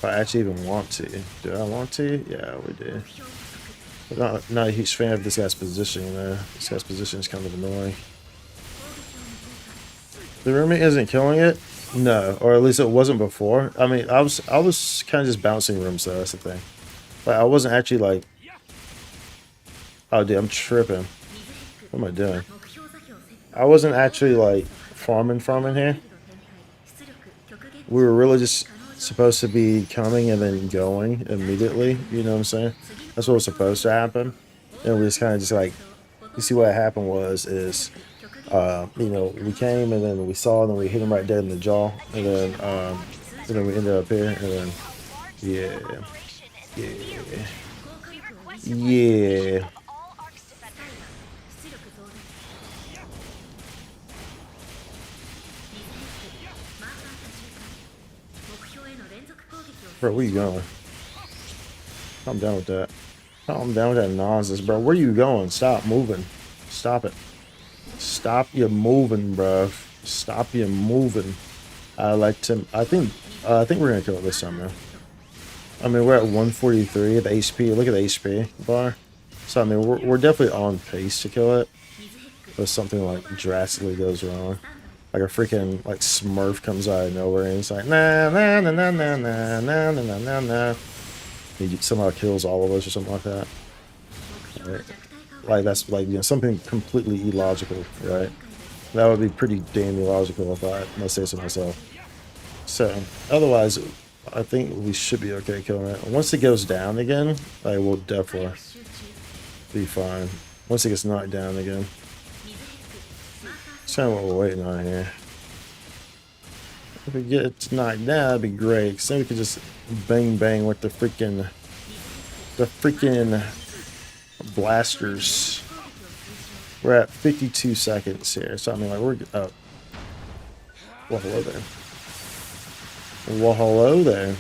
[SPEAKER 1] I actually even want to. Do I want to? Yeah, we do. But not a huge fan of this guy's positioning though. This guy's position is kind of annoying. The roommate isn't killing it? No, or at least it wasn't before. I mean, I was kind of just bouncing rooms though. That's the thing. Like I wasn't actually like. Oh, dude, I'm tripping. What am I doing? I wasn't actually like farming here. We were really just supposed to be coming and then going immediately. You know what I'm saying? That's what was supposed to happen. And we just kind of just like, you see what happened is, you know, we came and then we saw and then we hit him right dead in the jaw. And then we ended up here and then, yeah. Bro, where you going? I'm done with that. I'm down with that nonsense, bro. Where you going? Stop moving. Stop it. Stop you moving, bro. Stop you moving. I think we're gonna kill it this time, man. I mean, we're at 143 at the HP. Look at the HP bar. So I mean, we're definitely on pace to kill it. But something like drastically goes wrong. Like a freaking like Smurf comes out of nowhere and it's like nah nah nah nah nah nah nah nah nah nah nah. He somehow kills all of us or something like that. Right? Like that's like, you know, something completely illogical, right? That would be pretty damn illogical if I must say so myself. So otherwise, I think we should be okay killing it. Once it goes down again, I will definitely be fine. Once it gets knocked down again. That's kind of what we're waiting on here. If we get it knocked down, that'd be great. Because then we could just bang bang with the freaking blasters. We're at 52 seconds here. So I mean, like we're up. Well, hello there. Well, hello there.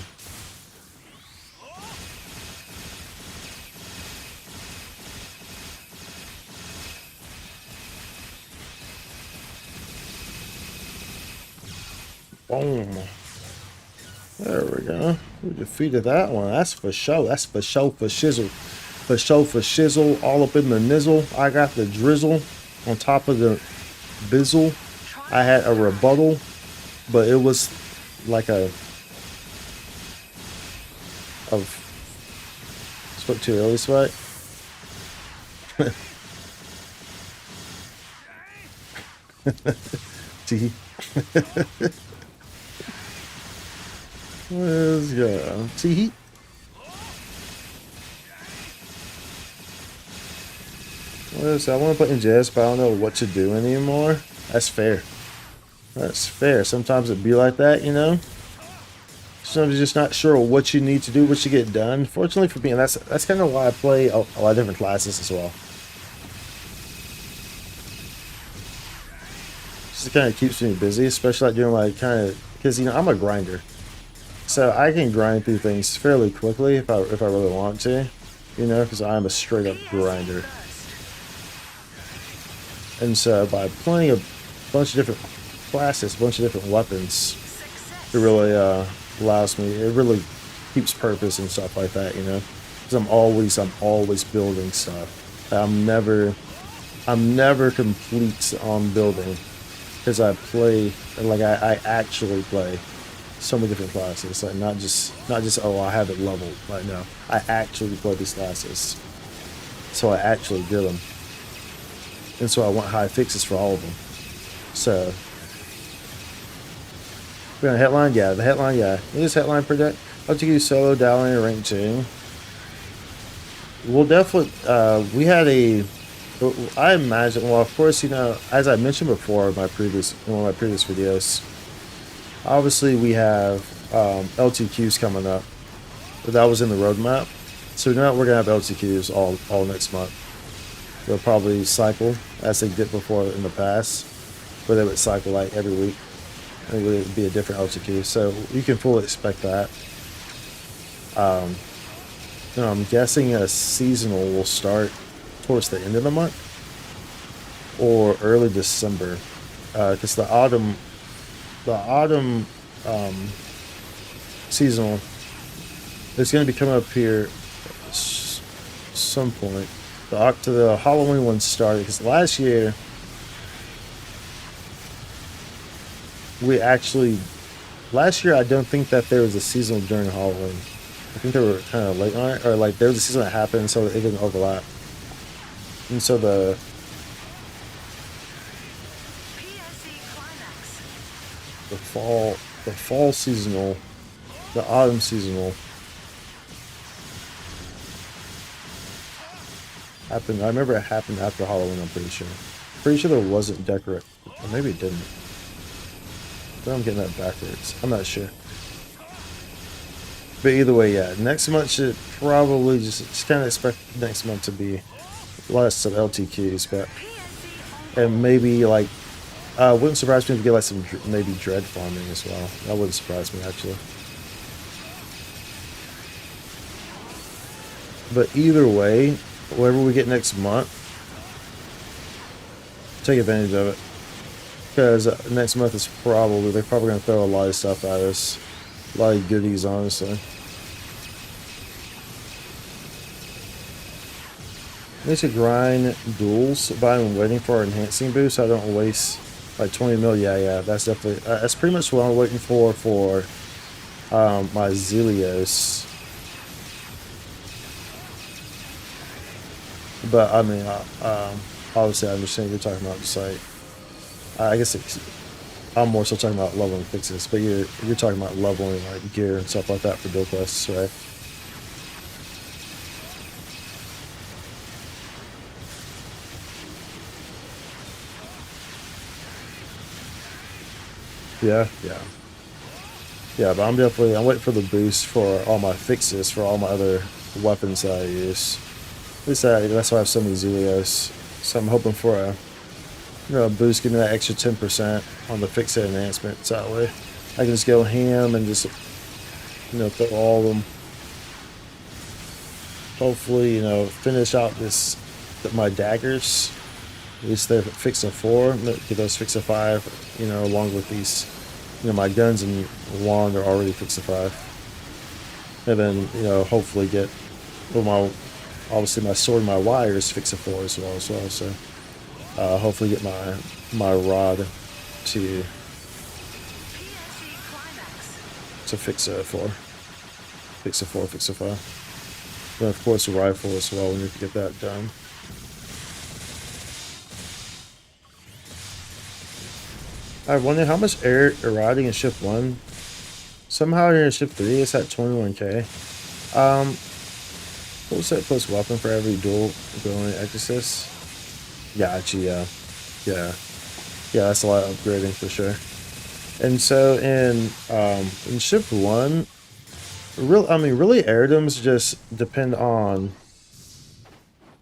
[SPEAKER 1] Boom. There we go. We defeated that one. That's for sure. That's for sure for shizzle. For sure for shizzle. All up in the nizzle. I got the drizzle on top of the bizzle. I had a rebuttal, but it was like spoke too early, Spike. Tee. Let's go. Tee. Listen, I want to put NGS, but I don't know what to do anymore. That's fair. That's fair. Sometimes it be like that, you know. Sometimes you're just not sure what you need to do, what you get done. Fortunately for me, and that's kind of why I play a lot of different classes as well. Just kind of keeps me busy, especially like doing like kind of because you know I'm a grinder, so I can grind through things fairly quickly if I really want to, you know, because I'm a straight up grinder. And so by playing a bunch of different classes, a bunch of different weapons, it really allows me. It really keeps purpose and stuff like that, you know. Because I'm always building stuff. I'm never complete on building because I play like I actually play so many different classes. Like not just oh I have it leveled. Like no, I actually play these classes, so I actually do them. And so I want high fixes for all of them. So, we're on headline? Yeah, the headline, yeah. It is headline project. I'll take you solo, dialing a rank 2. We'll definitely, we had I imagine, well, of course, you know, as I mentioned before in one of my previous videos, obviously we have LTQs coming up. But that was in the roadmap. So now we're going to have LTQs all next month. They'll probably cycle as they did before in the past, where they would cycle like every week. It would be a different LTQ, so you can fully expect that. You know, I'm guessing a seasonal will start towards the end of the month or early December, because the autumn seasonal It's going to be coming up here some point. The Halloween one started because last year I don't think that there was a season during Halloween. I think they were kind of late on it, or like there was a season that happened, so it didn't overlap. And so
[SPEAKER 3] PSE climax.
[SPEAKER 1] the fall seasonal, the autumn seasonal happened. I remember it happened after Halloween. I'm pretty sure. Pretty sure there wasn't decorate, or maybe it didn't. But I'm getting that backwards. I'm not sure. But either way, yeah. Next month should probably just kind of expect next month to be less of LTQs, but and maybe like wouldn't surprise me if we get like some maybe dread farming as well. That wouldn't surprise me actually. But either way, whatever we get next month, take advantage of it. Because next month is they're probably going to throw a lot of stuff at us. A lot of goodies, honestly. I need to grind duels, but I'm waiting for our enhancing boost so I don't waste like 20 mil. Yeah, that's definitely, that's pretty much what I'm waiting for my Zelios. But I mean, obviously I understand you're talking about the site. I guess I'm more so talking about leveling fixes, but you're talking about leveling like gear and stuff like that for dual quests, right? Yeah, but I'm waiting for the boost for all my fixes for all my other weapons that I use. At least that's why I have so many Zelios. So I'm hoping for a boost, give me that extra 10% on the fix it enhancement. So that way I can just go ham and just throw all of them. Hopefully, finish out my daggers. At least they're fix of 4. Get those fix of 5. Along with these. My guns and wand are already fix of 5. And then hopefully get obviously my sword and my wires fix of 4 as well. So hopefully get my rod to fix a 4. Fix a 4, fix a 5. Then of course a rifle as well. We need to get that done. I wonder how much air riding in shift 1. Somehow here in shift 3 it's at 21k. Full set plus weapon for every dual going exorcist. Gotcha, yeah. That's a lot of upgrading for sure. And so in shift 1, really airdoms just depend on.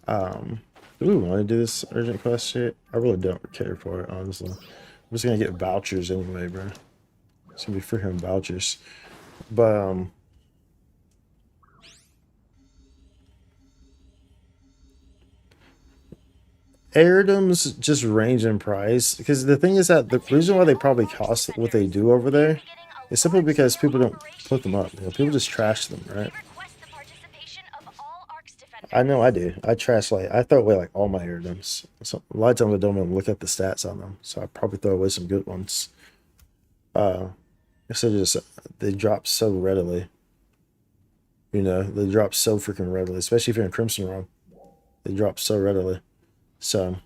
[SPEAKER 1] Do we want to do this urgent quest shit? I really don't care for it, honestly. I'm just gonna get vouchers anyway, bro. It's gonna be freaking vouchers. But airdoms just range in price because the thing is that the reason why they probably cost what they do over there is simply because people don't put them up. People just trash them, right? I know I do. I throw away like all my airdoms. So a lot of times I don't even look at the stats on them. So I probably throw away some good ones. So they drop so readily. They drop so freaking readily, especially if you're in Crimson Realm. They drop so readily. So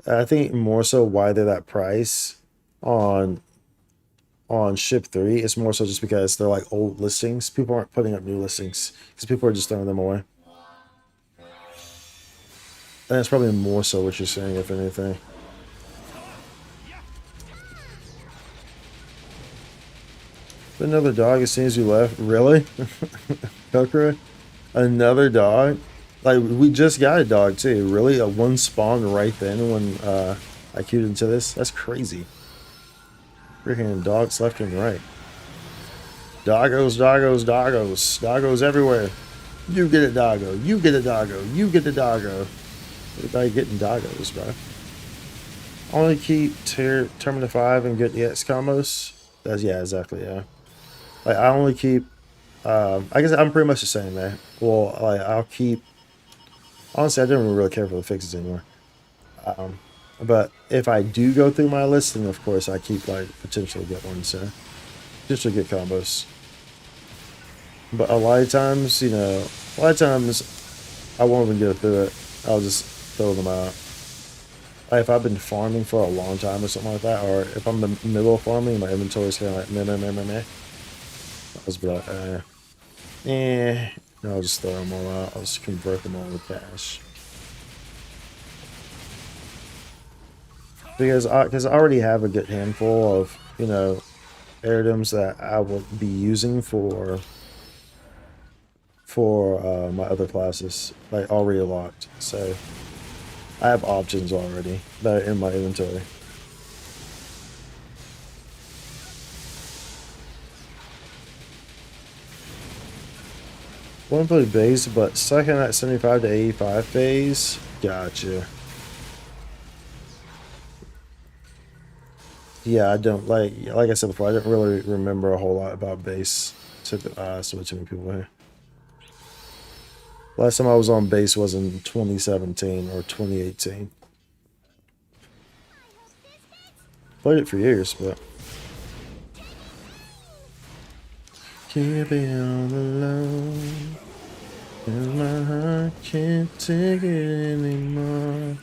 [SPEAKER 1] I think more so why they're that price on ship 3 is more so just because they're like old listings. People aren't putting up new listings because people are just throwing them away. And that's probably more so what you're saying, if anything. Another dog as soon as you left. Really? Kokra? Another dog? Like, we just got a dog, too. Really? A one spawned right then when I queued into this? That's crazy. Freaking dogs left and right. Doggos, doggos, doggos. Doggos everywhere. You get a doggo. You get a doggo. You get a doggo. Everybody getting doggos, bro. Only keep Terminator 5 and get EX combos. Yeah, exactly, yeah. Like, I only keep I guess I'm pretty much the same, man. Well, I'll keep. Honestly, I don't even really care for the fixes anymore. But if I do go through my list, then of course I keep like potentially get ones, so potentially get combos. But a lot of times, a lot of times I won't even go through it. I'll just throw them out. Like if I've been farming for a long time or something like that, or if I'm in the middle of farming, my inventory's kind of like meh. I'll just be like, no, I'll just throw them all out. I'll just convert them all to cash. Because I already have a good handful of, items that I would be using for my other classes, like already locked. So I have options already that are in my inventory. One play base, but second at 75 to 85 phase. Gotcha. Yeah, I don't like I said before, I didn't really remember a whole lot about base. So too many people here. Last time I was on base was in 2017 or 2018. Played it for years, but can't be all alone. And my heart can't take it anymore.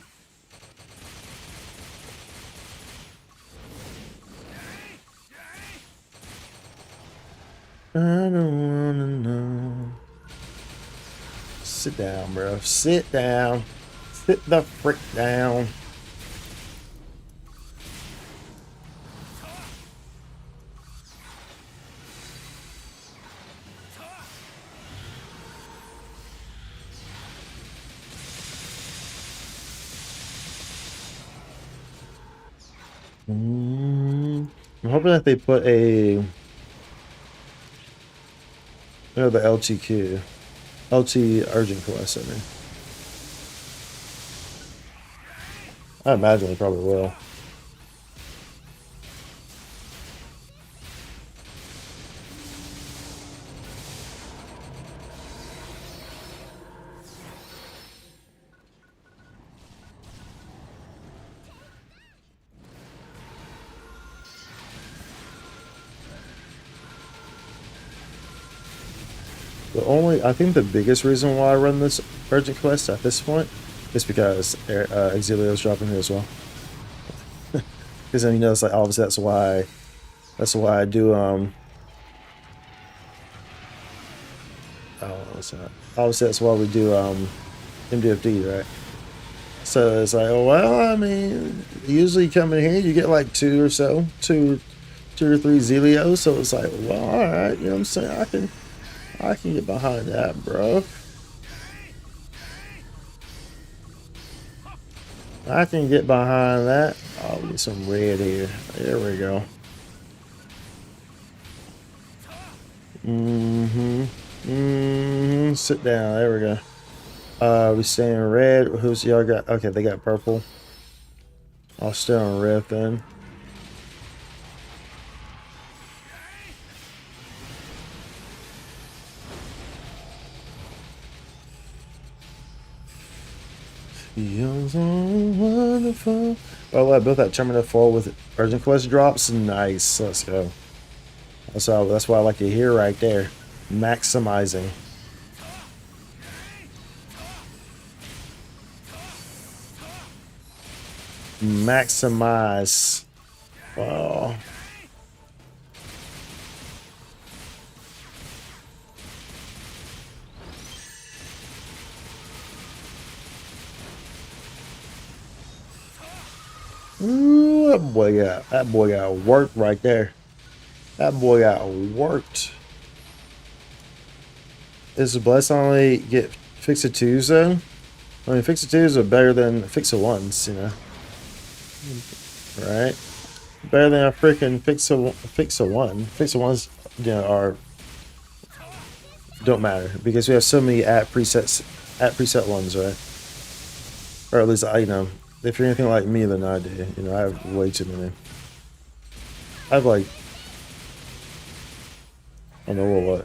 [SPEAKER 1] I don't wanna know. Sit down, bro. Sit down. Sit the frick down. I'm hoping that they put the LT urgent quest in there. I imagine they probably will. I think the biggest reason why I run this urgent quest at this point is because Exilio's dropping here as well. Because then it's like obviously that's why I do oh, what's that? Obviously that's why we do MDFD, right? So it's like, oh, well, I mean, usually you come in here, you get like two or three Zelios. So it's like, well, all right, you know what I'm saying? I can get behind that, bro. I can get behind that. I'll get some red here. There we go. Sit down. There we go. We stay in red. Who's y'all got? Okay, they got purple. I'll stay on red then. Feels so wonderful. Oh, I built that Terminator 4 with urgent quest drops. Nice. Let's go. That's what I like to hear right there. Maximizing. Maximize. Oh. Ooh, that boy got worked right there. That boy got worked. Is the bless only get fix it twos though? I mean, fix it twos are better than fix it ones, right? Better than a freaking fix a one. Fix it ones, don't matter because we have so many at preset ones, right? Or at least if you're anything like me, then I do. I have way too many. I have like, I don't know what.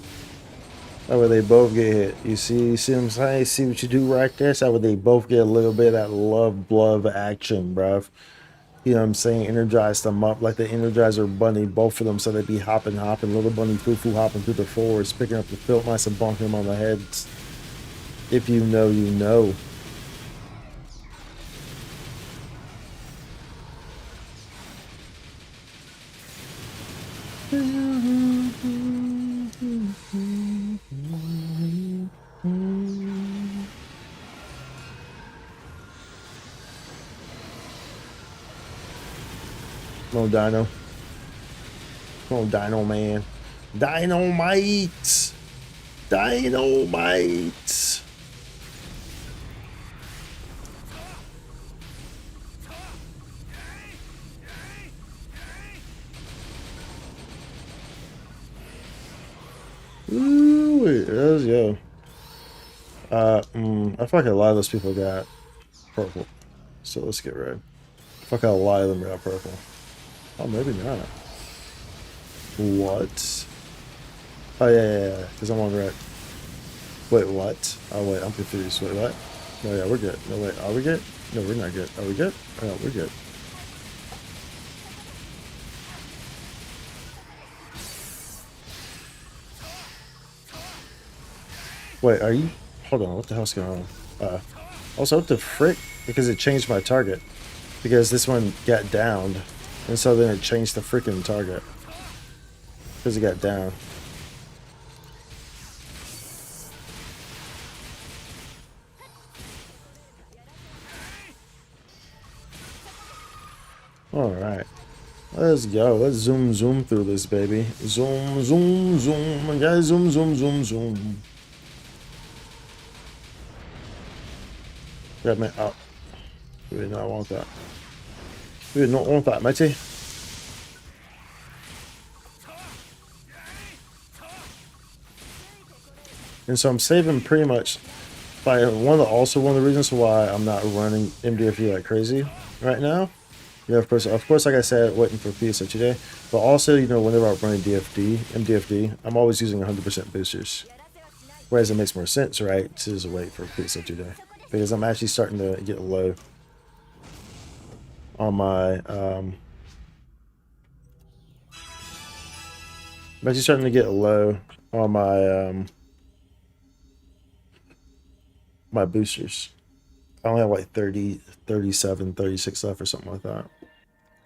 [SPEAKER 1] That way they both get hit. You see what I'm saying? See what you do right there? So that way they both get a little bit of that love action, bruv. You know what I'm saying? Energize them up like the Energizer Bunny, both of them, so they be hopping. Little bunny foo hopping through the floors, picking up the field mice and bonking them on the heads. If you know, you know. No Dino. No Dino Man. Dynamite! Dynamite! Ooh, let's go. I feel like a lot of those people got purple. So let's get red. I feel like a lot of them got purple. Oh, maybe not. What? Oh, yeah, because I'm on red. Wait, what? Oh, wait, I'm confused. Wait, what? No, yeah, we're good. No, wait, are we good? No, we're not good. Are we good? Oh, we're good. Wait, are you... Hold on, what the hell's going on? Also, what the frick? Because it changed my target. Because this one got downed. And so then it changed the freaking target. Because it got down. Alright. Let's go. Let's zoom through this, baby. Zoom. Guys, zoom. Grab me out. We did not want that. We did not want that, matey. And so I'm saving pretty much by one of the reasons why I'm not running MDFD like crazy right now. Yeah, of course, like I said, waiting for PSO today. But also, you know, whenever I'm running MDFD, I'm always using 100% boosters. Whereas it makes more sense, right, to just wait for PSO today. Because I'm actually starting to get low on my, I'm actually starting to get low on my, my boosters. I only have like 30, 37, 36 left or something like that.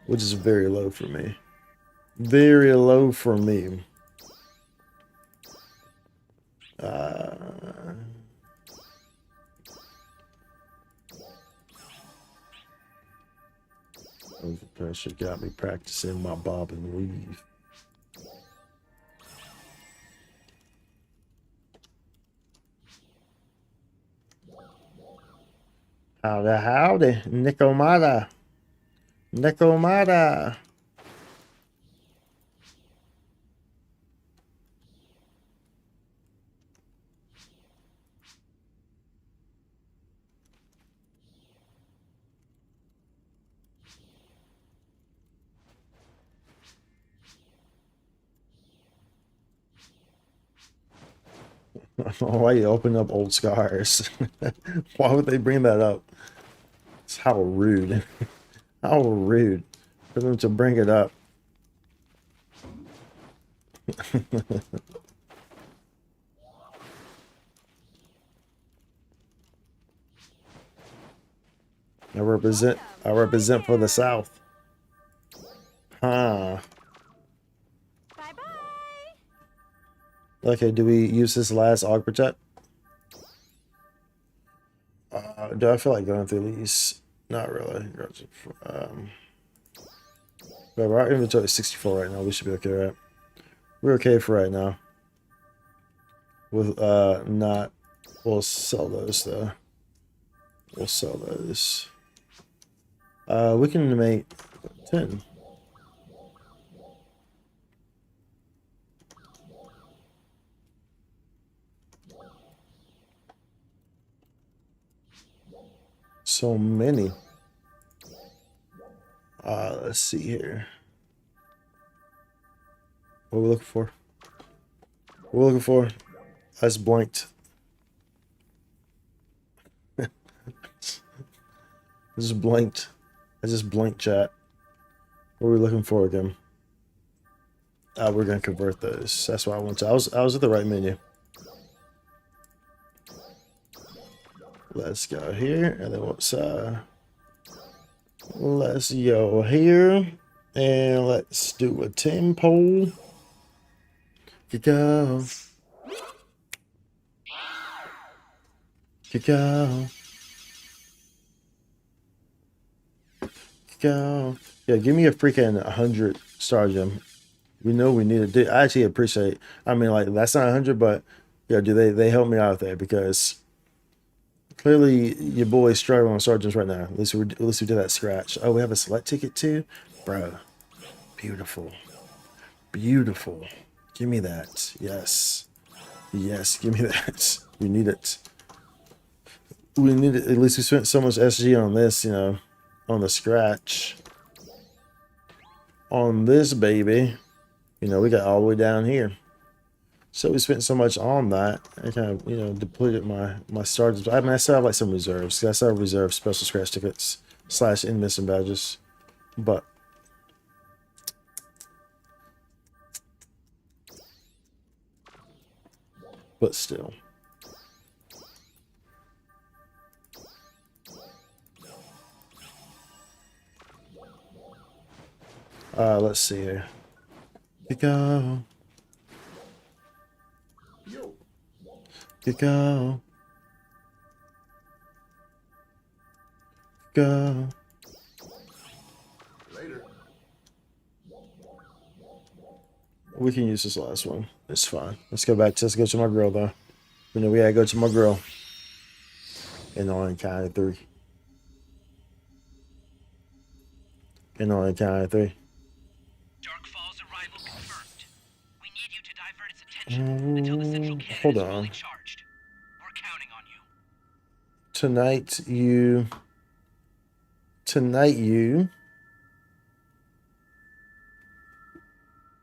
[SPEAKER 1] Which is very low for me. Very low for me. Overpressure got me practicing my bob and weave. Howdy, Nikomata. Why you open up old scars? Why would they bring that up? It's how rude. How rude for them to bring it up. I represent for the South. Huh.
[SPEAKER 2] Bye-bye.
[SPEAKER 1] Okay, do we use this last Aug Protect? Do I feel like going through these? Not really. But our inventory is 64 right now. We should be okay, right? We're okay for right now. With not, we'll sell those though. We'll sell those. We can make 10. So many. Let's see here. What are we looking for? I just blanked. I just blinked. I just blinked, chat. What are we looking for again? We're gonna convert those. That's what I want to. I was at the right menu. Let's go here, and then let's go here, and let's do a tempo. Go. Go. Yeah, give me a freaking 100 star gem. We know we need it. I actually appreciate. I mean, like that's not 100, but yeah, they help me out there because clearly your boy's struggling on star gems right now. At least we did that scratch. Oh, we have a select ticket too, bro. Beautiful, beautiful. Give me that. Yes, yes. Give me that. We need it. We need it. At least we spent so much SG on this, you know, on the scratch. On this baby, you know, we got all the way down here. So we spent so much on that. I kind of, you know, depleted my starters. I mean, I still have like some reserves. I still have reserve special scratch tickets / in missing badges, but still. Let's see here. Go. Go. Go. We can use this last one. It's fine. Let's go to my girl though. You know, we gotta go to my girl. And on count of 3. And on count of 3.
[SPEAKER 6] Dark Fall's arrival confirmed. We need you to divert its attention until the central cannon
[SPEAKER 1] Hold
[SPEAKER 6] is
[SPEAKER 1] on.
[SPEAKER 6] fully charged. We're counting on you.
[SPEAKER 1] Tonight you.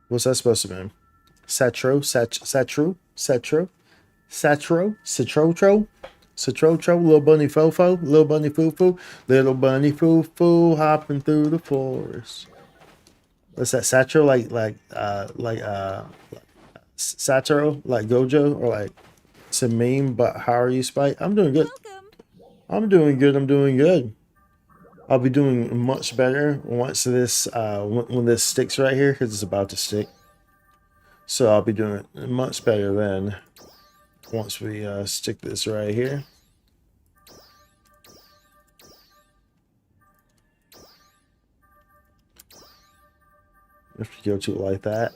[SPEAKER 1] What's that supposed to mean? Satro, little bunny fofo, little bunny foo-foo, hopping through the forest. What's that? Satro, like Satiro, like Gojo, or like it's a meme, but how are you, Spike? I'm doing good. I'm doing good. I'll be doing much better once this when this sticks right here, because it's about to stick. So I'll be doing it much better then once we stick this right here. If you go to it like that,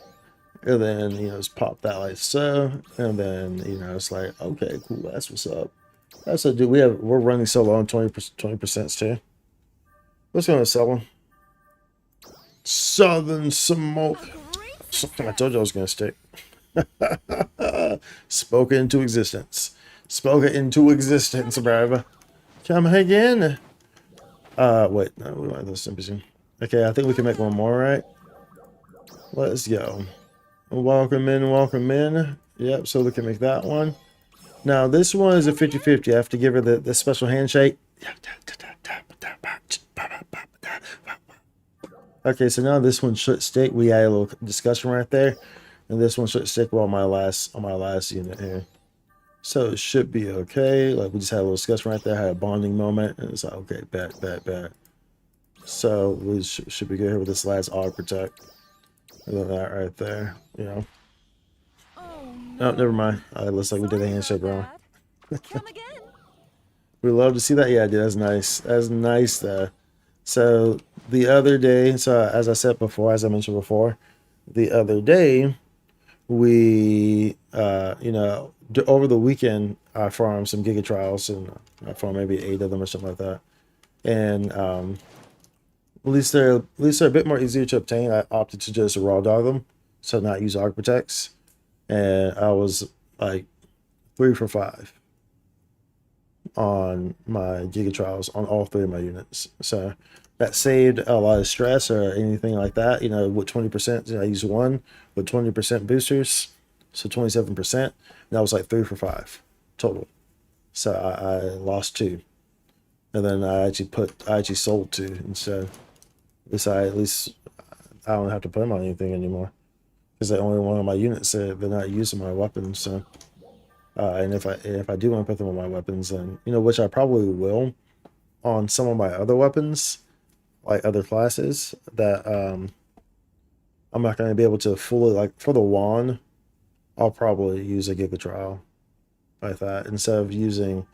[SPEAKER 1] and then you know just pop that like so, and then you know it's like okay, cool, that's what's up. That's what dude. We're running so low on 20% too. What's going to sell them? Southern Smoke. Something I told you I was going to stick. Spoke it into existence. Spoke it into existence, bruh. Come again. Wait. No, we don't have those NPC. Okay, I think we can make one more, right? Let's go. Welcome in. Yep, so we can make that one. Now, this one is a 50-50. I have to give her the special handshake. Okay, so now this one should stick. We had a little discussion right there, and this one should stick on my last unit here. So it should be okay. Like we just had a little discussion right there, had a bonding moment, and it's like okay, bet. So we should be good here with this last aug protect. And then that right there, you know. Oh, never mind. It looks like we did a handshake wrong.
[SPEAKER 2] Come again.
[SPEAKER 1] We love to see that. Yeah, dude, that's nice. That's nice though. So the other day, so as I mentioned before, the other day, we, you know, over the weekend, I farmed some Giga Trials, and I farmed maybe 8 of them or something like that. And at least they're a bit more easier to obtain. I opted to just raw dog them, so not use Arc Protects. And I was like 3 for 5 on my Giga Trials on all 3 of my units. So that saved a lot of stress or anything like that. You know, with 20%, I use 1 with 20% boosters. so 27%. That was like 3 for 5 total. So I lost 2, and then I actually sold 2 instead. At least I don't have to put them on anything anymore, because the only one of my units said they're not using my weapons. So, and if I do want to put them on my weapons, then which I probably will on some of my other weapons, like other classes that I'm not going to be able to fully, like for the wand, I'll probably use a Giga Trial like that instead of using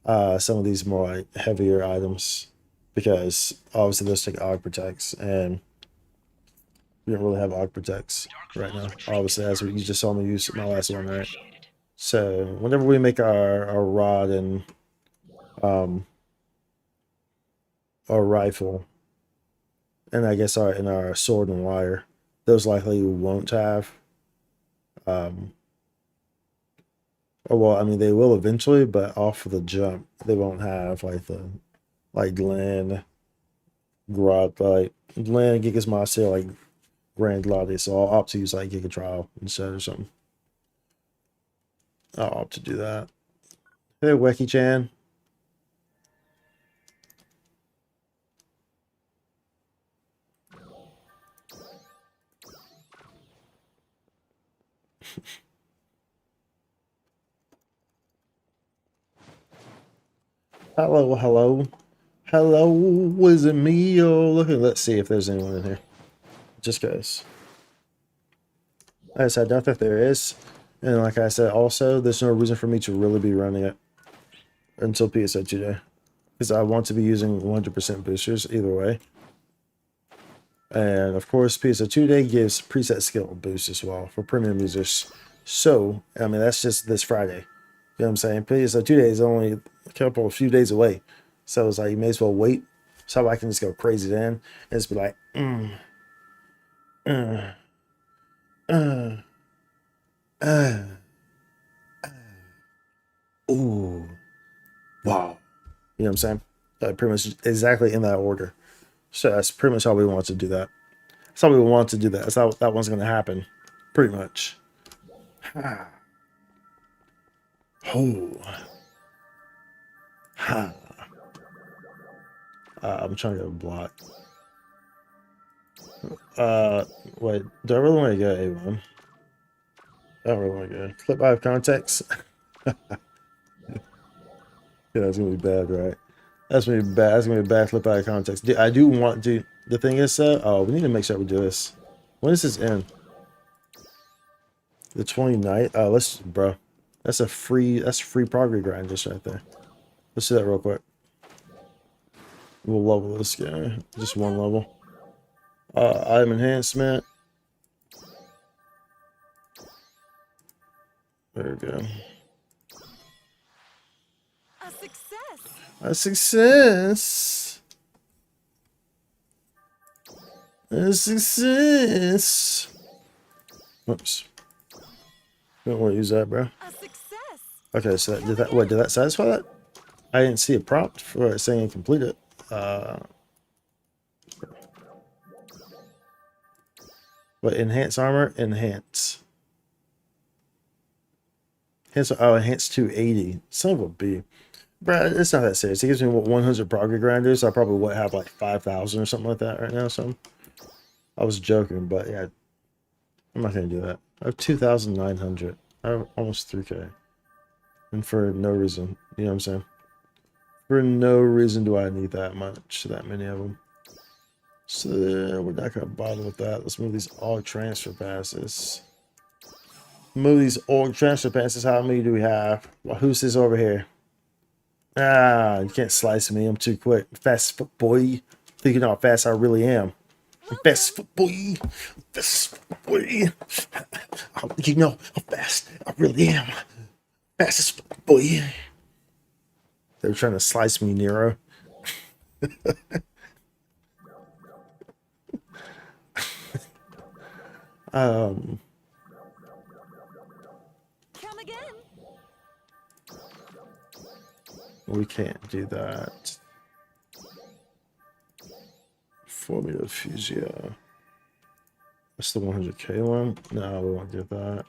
[SPEAKER 1] some of these more like heavier items, because obviously those take AUG protects, and we don't really have AUG protects right now. Obviously, as you just saw me use my last one, right? So whenever we make our rod and our rifle, and I guess our sword and wire, those likely won't have. Or well, I mean, they will eventually, but off the jump, they won't have like Glen, Gigas Master, like Grand Gladi. So I'll opt to use like Giga Trial instead or something. I'll opt to do that. Hey, Wacky Chan. Hello, is it me? Oh, let's see if there's anyone in here. Just guys. Like I said, I don't think there is. And like I said, also, there's no reason for me to really be running it until PSO2 day, because I want to be using 100% boosters either way. And of course, PSO2 day gives preset skill boost as well for premium users. So, I mean, that's just this Friday. You know what I'm saying? PSO2 day is only a few days away. So it's like, you may as well wait so I can just go crazy then and just be like, ooh, wow. You know what I'm saying? Pretty much exactly in that order. So that's pretty much how we want to do that. That's how we want to do that. That's how that one's going to happen. Pretty much. Oh. Ha. I'm trying to get a block. Wait, do I really want to get A1? I don't really want to go. Clip out of context. Yeah, that's gonna be bad, right? That's gonna be bad. That's gonna be a bad clip out of context. I do want to. The thing is, oh, we need to make sure we do this. When does this end? The 29th. Oh, bro. That's free progress grind just right there. Let's do that real quick. We'll level this guy. Just one level. Item enhancement. There we go.
[SPEAKER 3] A success.
[SPEAKER 1] A success. A success. Oops. Don't want to use that, bro.
[SPEAKER 3] A success.
[SPEAKER 1] Okay, so did that satisfy that? I didn't see a prompt for it saying complete it. But enhance armor, enhance. Enhance 280. Son of a b. Bruh, it's not that serious. It gives me 100 progress grinders. I probably would have like 5,000 or something like that right now. So I was joking, but yeah, I'm not gonna do that. I have 2,900. I have almost 3K, and for no reason. You know what I'm saying? For no reason do I need that many of them. So we're not gonna bother with that. Let's move these all transfer passes. Move these org transfer passes. How many do we have? Well, who's this over here? Ah, you can't slice me. I'm too quick. Fast foot boy. Think you know how fast I really am. Fast foot boy. Fast foot boy. You know how fast I really am. Fastest foot boy. They were trying to slice me, Nero.
[SPEAKER 3] Come again.
[SPEAKER 1] We can't do that. Formula Fusio. That's the 100K one. No, we won't get that.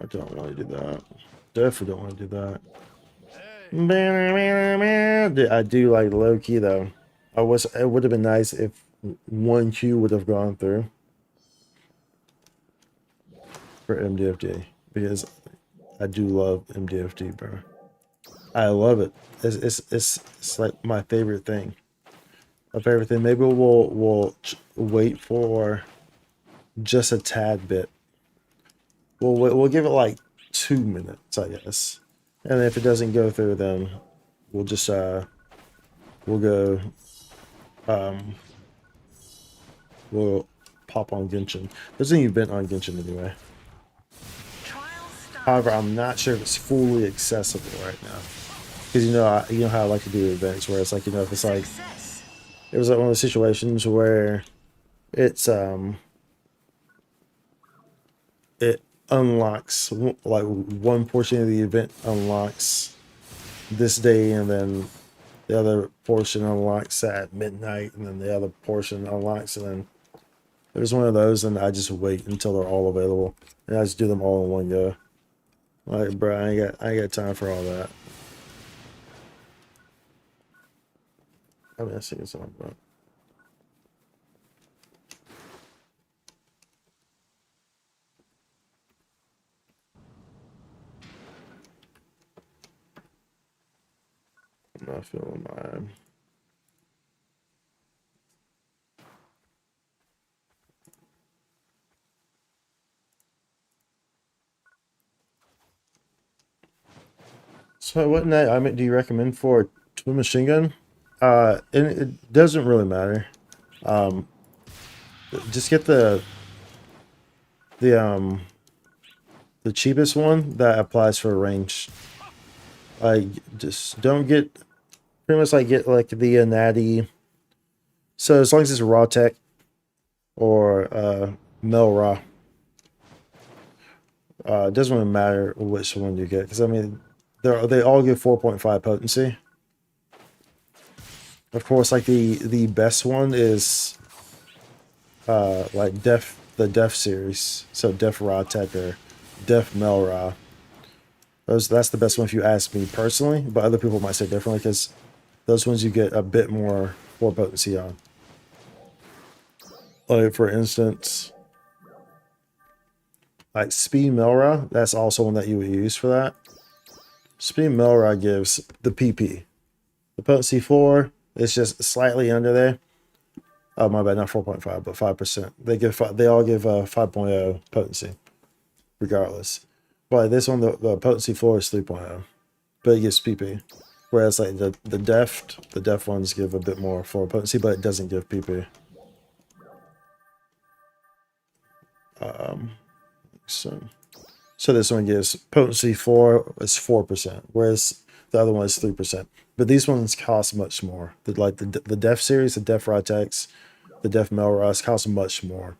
[SPEAKER 1] I don't want to do that. Definitely don't want to do that. I do like low key though. It would have been nice if one Q would have gone through for MDFD because I do love MDFD, bro. I love it. It's like my favorite thing. My favorite thing. Maybe we'll wait for just a tad bit. We'll give it like 2 minutes, I guess. And if it doesn't go through, then we'll just we'll go we'll pop on Genshin. There's an event on Genshin anyway. However, I'm not sure if it's fully accessible right now. Because you know how I like to do events where it's like, if it's like it was like one of those situations where it's it unlocks like one portion of the event unlocks this day, and then the other portion unlocks at midnight, and then the other portion unlocks, and then there's one of those, and I just wait until they're all available, and I just do them all in one go. Like, bro, I ain't got time for all that. I mean, I see it's on, bro. I'm not feeling mine. So what night do you recommend for twin machine gun? And it doesn't really matter. Just get the cheapest one that applies for range. Just don't get pretty much like get like the natty. So as long as it's raw tech or mel raw, it doesn't really matter which one you get, because I mean they all give 4.5 potency. Of course, like the best one is like the Def series, so Def Raw Tech or Def Mel Raw. That's the best one if you ask me personally, but other people might say differently because those ones you get a bit more potency on. Like for instance, like Speed Melra, that's also one that you would use for that. Speed Melra gives the PP. The potency 4 is just slightly under there. Oh, my bad, not 4.5, but 5%. They all give 5.0 potency, regardless. But this one, the potency 4 is 3.0, but it gives PP. Whereas like the def ones give a bit more for potency, but it doesn't give PP. So this one gives potency 4 is 4%, whereas the other one is 3%. But these ones cost much more. The Def series, the Def Rotex, the Def Melros cost much more.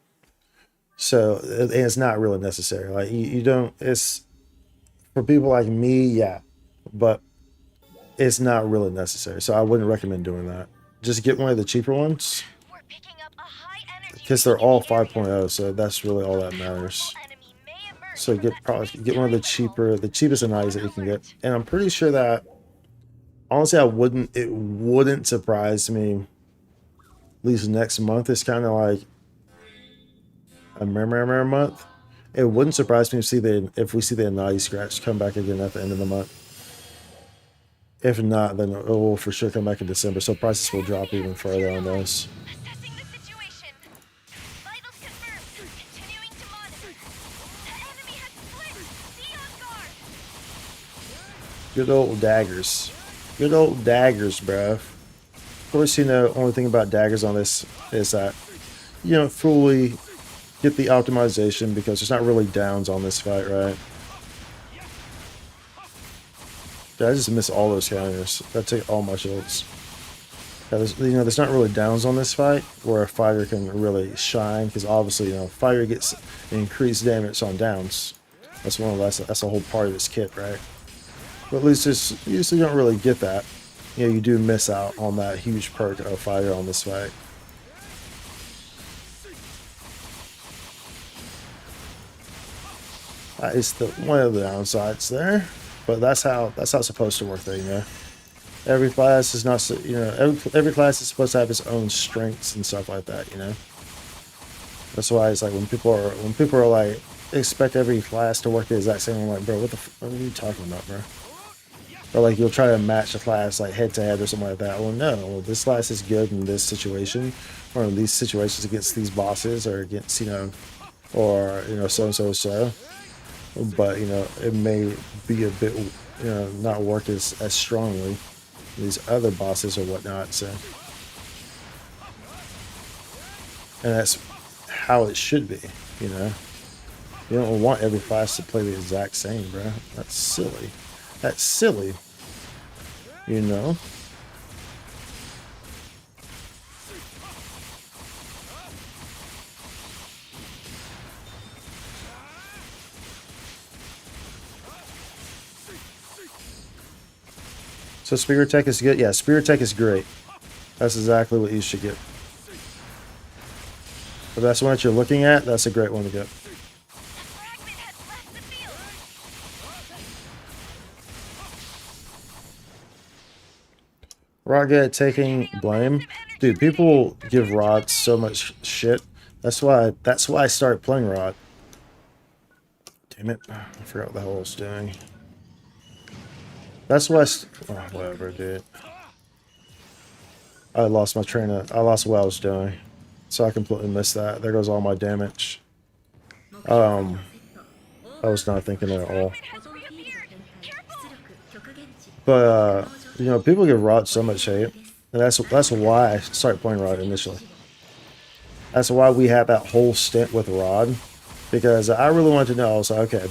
[SPEAKER 1] So it's not really necessary. Like you don't. It's for people like me, yeah, but it's not really necessary. So I wouldn't recommend doing that. Just get one of the cheaper ones, because they're all 5.0. So that's really all that matters. So get one of the cheapest NIs that you can get. And I'm pretty sure that, honestly, it wouldn't surprise me, at least next month is kind of like a mirror month. It wouldn't surprise me if we see the NI scratch come back again at the end of the month. If not, then it will for sure come back in December. So prices will drop even further on those. Good old daggers. Good old daggers, bruh. Of course, only thing about daggers on this is that you don't fully get the optimization because there's not really downs on this fight, right? I just miss all those counters. That take all my shields. There's not really downs on this fight where a fighter can really shine, because obviously, fighter gets increased damage on downs. That's the whole part of this kit, right? But at least you usually don't really get that. You do miss out on that huge perk of fighter on this fight. It's the one of the downsides there, but that's how it's supposed to work. There, you know. Every class is not, you know, every class is supposed to have its own strengths and stuff like that. You know. That's why it's like when people are like expect every class to work the exact same. I'm like, bro, what are you talking about, bro? Or like you'll try to match a class like head to head or something like that. Well, no, well, this class is good in this situation, or in these situations against these bosses, or against or so and so. But it may be a bit not work as strongly these other bosses or whatnot. So, and that's how it should be. You know, you don't want every class to play the exact same, bro. That's silly. That's silly. You know. So Spirit Tech is good. Yeah, Spirit Tech is great. That's exactly what you should get. If that's one that you're looking at, that's a great one to get.
[SPEAKER 7] Fragment has left the field.
[SPEAKER 1] Rod good at taking blame. Dude, people give Rod so much shit. That's why I started playing Rod. Damn it. I forgot what the hell I was doing. That's why whatever, dude. I lost what I was doing. So I completely missed that. There goes all my damage. I was not thinking at all. But people give Rod so much hate. And that's why I started playing Rod initially. That's why we had that whole stint with Rod. Because I really wanted to know, I was like, okay,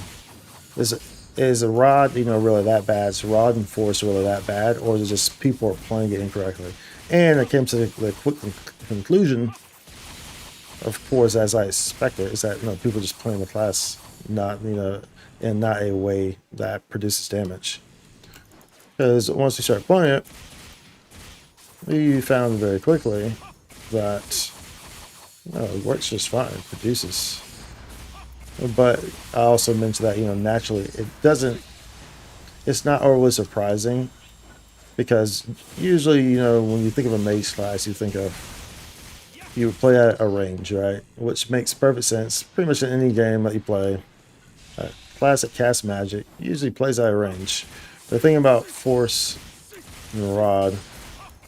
[SPEAKER 1] is a Rod, really that bad? Is Rod and Force really that bad? Or is it just people are playing it incorrectly? And I came to the quick conclusion, of course, as I expected, is that people just playing the class not in not a way that produces damage. Because once you start playing it, you found very quickly that it works just fine, it produces. But I also mentioned that naturally it's not overly surprising, because usually when you think of a mage class, you would play at a range, right? Which makes perfect sense. Pretty much in any game that you play, a class that casts magic usually plays at a range. The thing about Force and Rod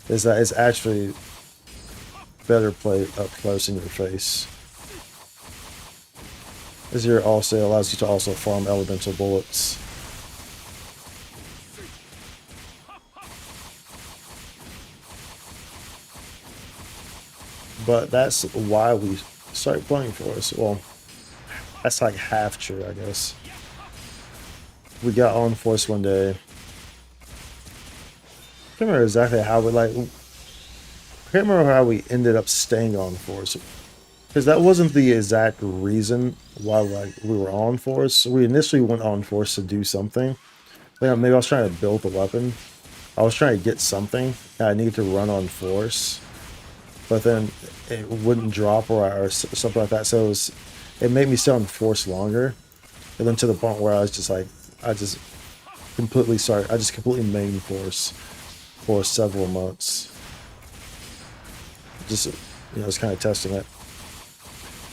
[SPEAKER 1] is that it's actually better played up close in your face. As your also allows you to also farm elemental bullets. But that's why we started playing Force. Well, that's like half true, I guess. We got on Force one day. I can't remember exactly how I can't remember how we ended up staying on Force. Because that wasn't the exact reason why we were on Force. We initially went on Force to do something. Maybe I was trying to build a weapon. I was trying to get something that I needed to run on Force. But then it wouldn't drop or something like that. So it made me stay on Force longer. And then to the point where I was just like, I just completely mained Force for several months. Just, it's kind of testing it.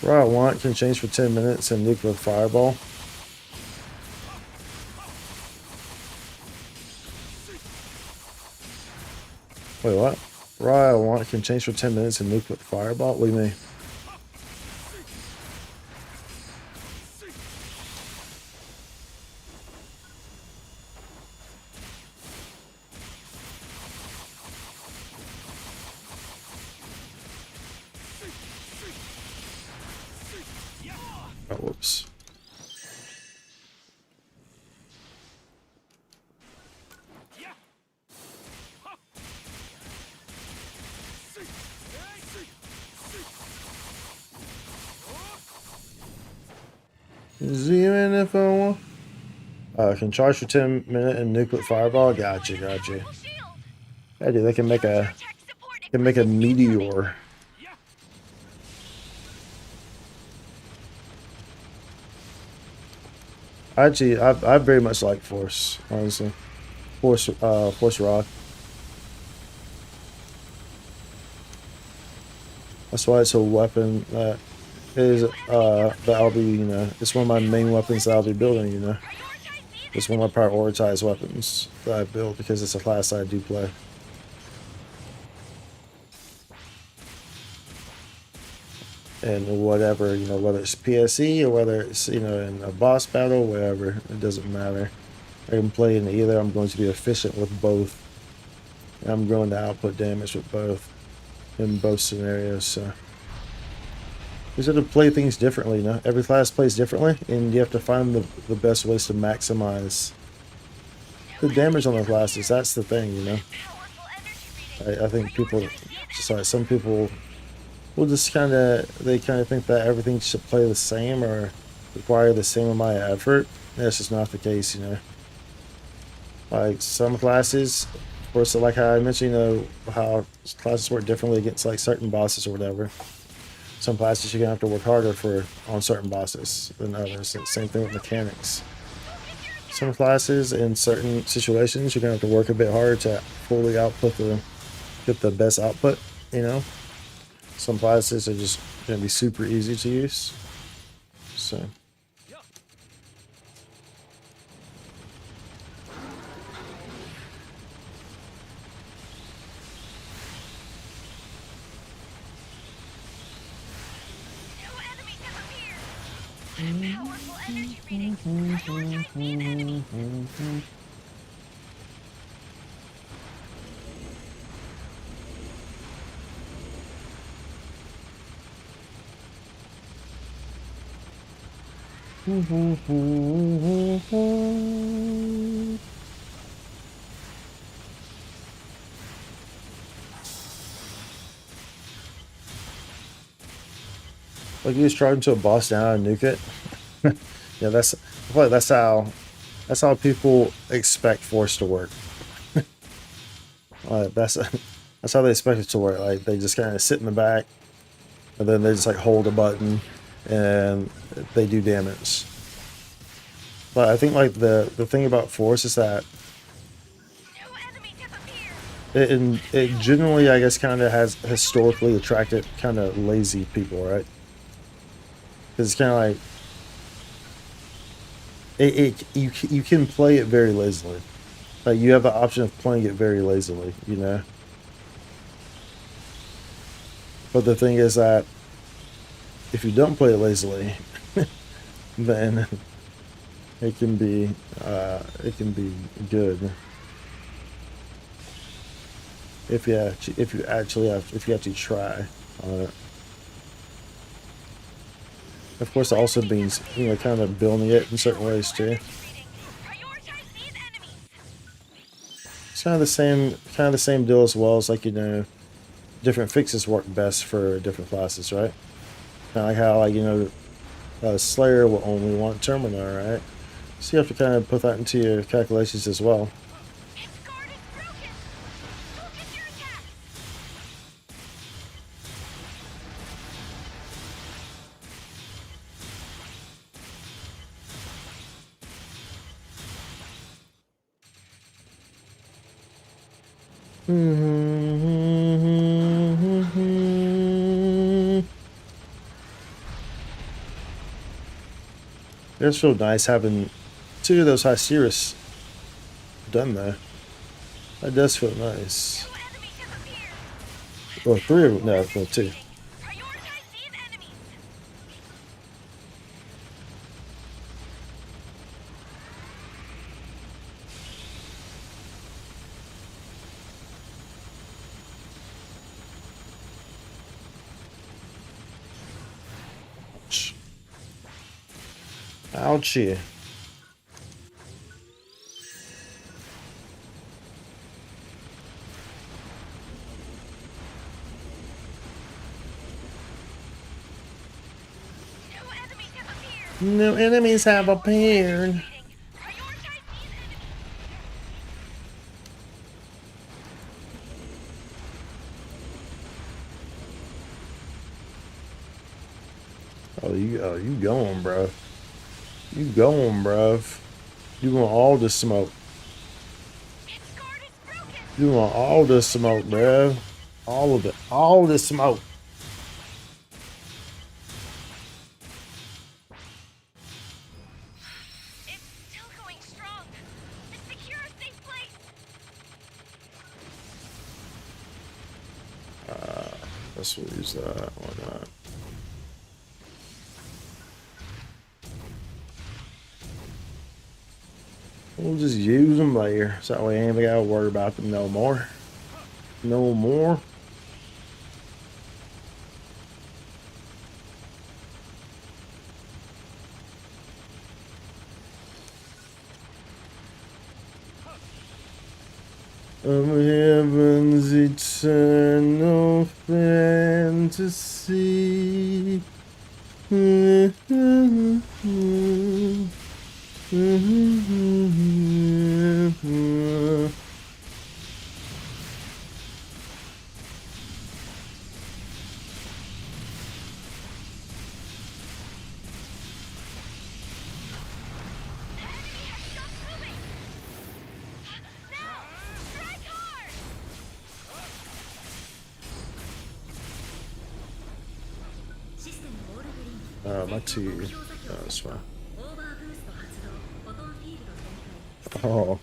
[SPEAKER 1] What I want can change for 10 minutes and nuke with Fireball. Wait, what? Raw I want can change for 10 minutes and nuke with Fireball? What do you mean? Oh, whoops. Zoom if I want. Can charge for 10 minutes and nuke with Fireball. Gotcha. Yeah, dude, they can make a meteor. I very much like Force, honestly. Force Rock. That's why it's a weapon that is that I'll be, you know, it's one of my main weapons that I'll be building, you know. It's one of my prioritized weapons that I build because it's a class I do play. And whatever, you know, whether it's PSE or whether it's, you know, in a boss battle, whatever, it doesn't matter. I can play in either. I'm going to be efficient with both. And I'm going to output damage with both in both scenarios. So you just have to play things differently, you know. Every class plays differently, and you have to find the best ways to maximize the damage on the classes. That's the thing, you know. I think people, just like some people, will just kind of think that everything should play the same or require the same amount of effort. That's just not the case, you know. Like some classes, of course, like how I mentioned, you know, how classes work differently against like certain bosses or whatever. Some classes you're gonna have to work harder on certain bosses than others. Same thing with mechanics. Some classes in certain situations you're gonna have to work a bit harder to fully get the best output, you know. Some classes are just gonna be super easy to use. So
[SPEAKER 7] Powerful energy reading. Prioritize these enemies.
[SPEAKER 1] like you just drive into a boss down and nuke it. Yeah, I feel like that's how people expect Force to work. That's how they expect it to work. Like they just kind of sit in the back, and then they just like hold a button, and they do damage. But I think like the thing about Force is that it generally, I guess, kind of has historically attracted kind of lazy people, right? Because it's kind of like you can play it very lazily. Like you have the option of playing it very lazily, you know. But the thing is that if you don't play it lazily, then it can be good if you actually try on it. Of course, it also means, you know, kind of building it in certain ways too.
[SPEAKER 7] Prioritize these enemies.
[SPEAKER 1] It's kind of the same deal as well as, like, you know, different fixes work best for different classes, right? Kind of like how, like, you know, Slayer will only want Terminator, right? So you have to kind of put that into your calculations as well.
[SPEAKER 7] Its guard is broken. Focus your attacks.
[SPEAKER 1] It's so nice having two of those Hysteris done there. That does feel nice.
[SPEAKER 7] No enemies have appeared.
[SPEAKER 1] Or three of them, no, two.
[SPEAKER 7] Prioritize these enemies.
[SPEAKER 1] Ouchie.
[SPEAKER 7] No enemies have appeared.
[SPEAKER 1] No enemies have appeared.
[SPEAKER 7] Prioritize these enemies.
[SPEAKER 1] Oh, you going, bro? You going, bruv. You want all the smoke.
[SPEAKER 7] Its guard is broken.
[SPEAKER 1] You want all the smoke, bruv. All of it. All the smoke.
[SPEAKER 7] It's still going strong. Secure a safe place.
[SPEAKER 1] Let's use that. Why not? We'll just use them later. So that way I ain't gotta worry about them no more. No more. Of heaven's eternal fantasy. My two. That's fine. Oh.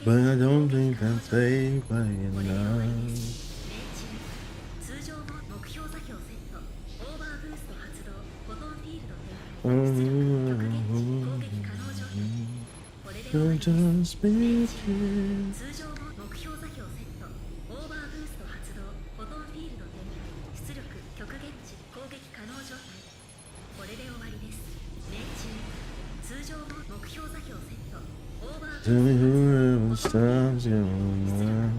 [SPEAKER 1] But I don't think that they play enough. You're just speaking. Tell me whoever stops going on.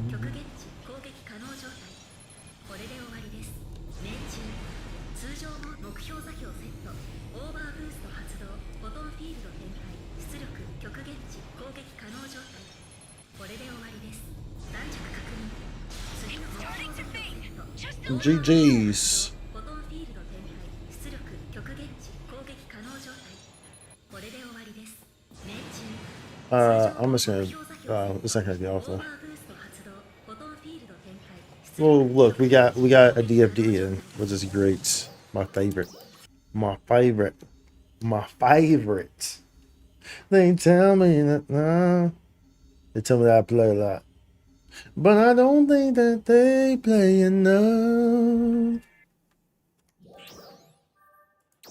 [SPEAKER 1] GG's. I'm just gonna. It's not gonna be awful. Well, look, we got a DFD in, which is great. My favorite. My favorite. My favorite. They tell me that they tell me that I play a lot, but I don't think that they play enough.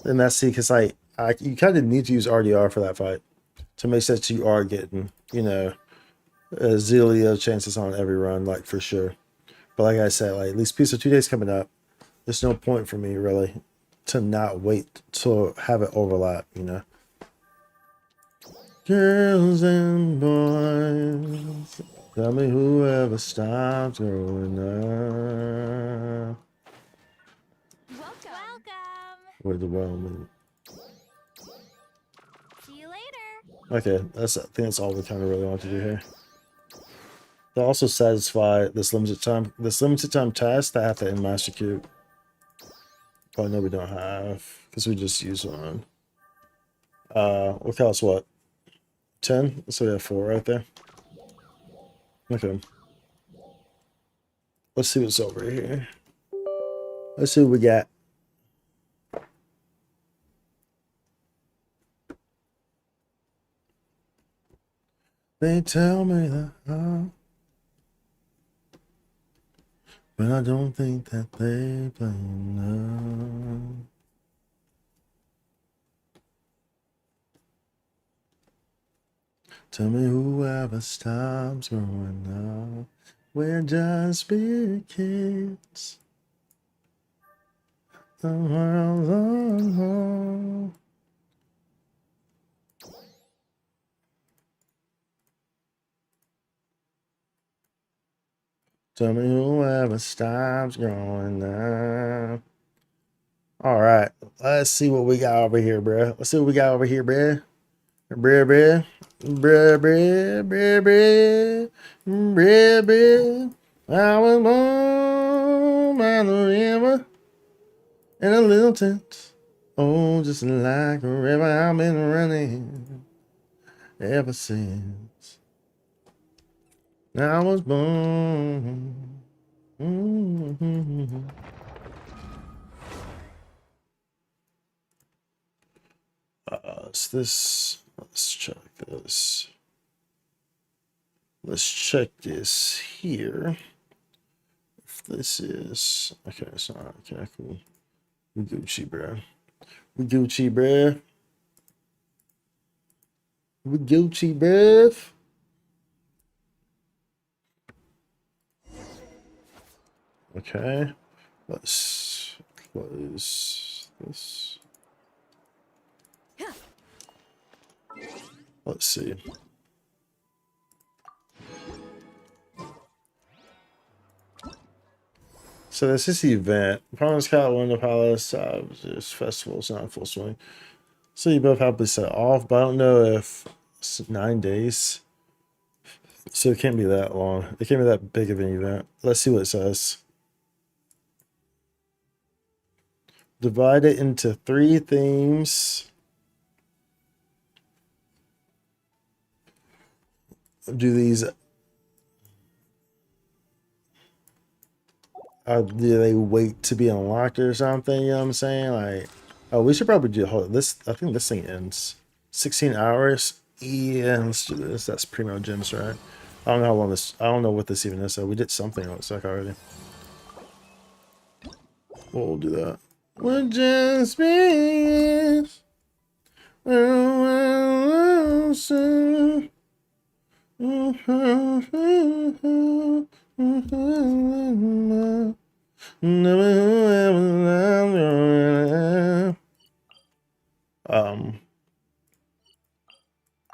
[SPEAKER 1] And that's see, because you kind of need to use RDR for that fight to make sense you are getting, a zillion chances on every run, like for sure. But like I said, like at least PSO2 days coming up, there's no point for me really to not wait to have it overlap, Girls and boys, tell me whoever stops growing up.
[SPEAKER 3] Welcome.
[SPEAKER 1] With the woman.
[SPEAKER 3] See you later.
[SPEAKER 1] Okay, I think that's all we kind of really want to do here. They'll also satisfy this limited time task that I have to end Master Cube. But I know we don't have, because we just use one. What costs what? 10? So we have 4 right there. Okay. Let's see what's over here. Let's see what we got. They tell me that but I don't think that they play enough. Tell me whoever stops growing up. We're just big kids. The world's on hold. Tell me whoever stops growing up. All right, let's see what we got over here, bruh. Let's see what we got over here, bruh. Bruh. Bruh, bruh, bruh, bruh, bruh, bruh. I was born by the river in a little tent. Oh, just like a river, I've been running ever since I was born. Mm-hmm. Is this? Let's check this. Let's check this here. If this is okay, it's not okay. Cool. We Gucci, bro. We Gucci, bro. We Gucci, bro. Okay. Let's close this. Let's see. So this is the event. Promise Cat Window Palace. This festival is not in full swing. So you both have to set off, but I don't know if it's 9 days. So it can't be that long. It can't be that big of an event. Let's see what it says. Divide it into 3 themes. Do these do they wait to be unlocked or something? You know what I'm saying? Like, oh, we should probably do hold this. I think this thing ends 16 hours. Yeah, let's do this. That's primo gems, right? I don't know how long this. I don't know what this even is. So we did something. It looks like already. We'll do that. We're just beings.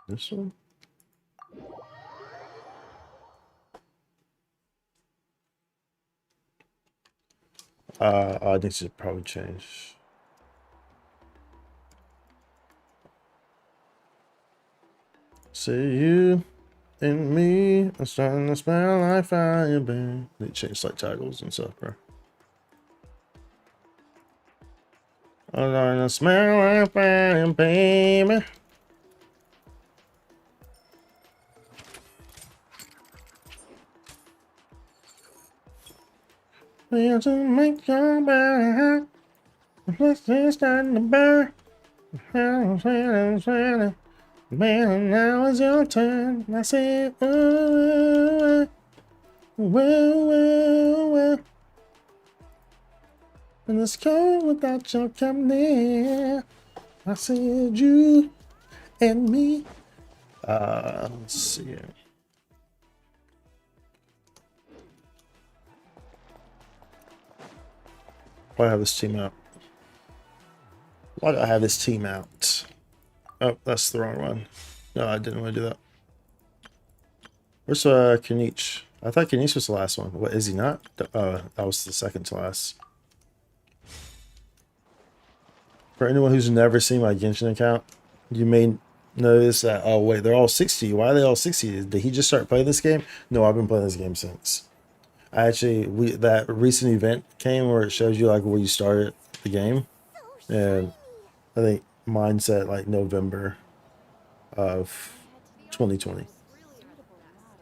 [SPEAKER 1] This one. I think should probably change. See you and me. I'm starting to smell like fire, babe. They change like titles and stuff, bro. I'm starting to smell like fire, baby. Feel to make your body hot. Let's just start to burn. I'm sweating. Man, now it's your turn. I said, oh, well. And it's cold without your company. I said, you and me. Let's see. Why do I have this team out? Why do I have this team out? Oh, that's the wrong one. No, I didn't want to do that. Where's Kanich? I thought Kanich was the last one. What, is he not? That was the second to last. For anyone who's never seen my Genshin account, you may notice that, oh wait, they're all 60. Why are they all 60? Did he just start playing this game? No, I've been playing this game since. I actually, that recent event came where it shows you like where you started the game. And I think mine said like November of 2020.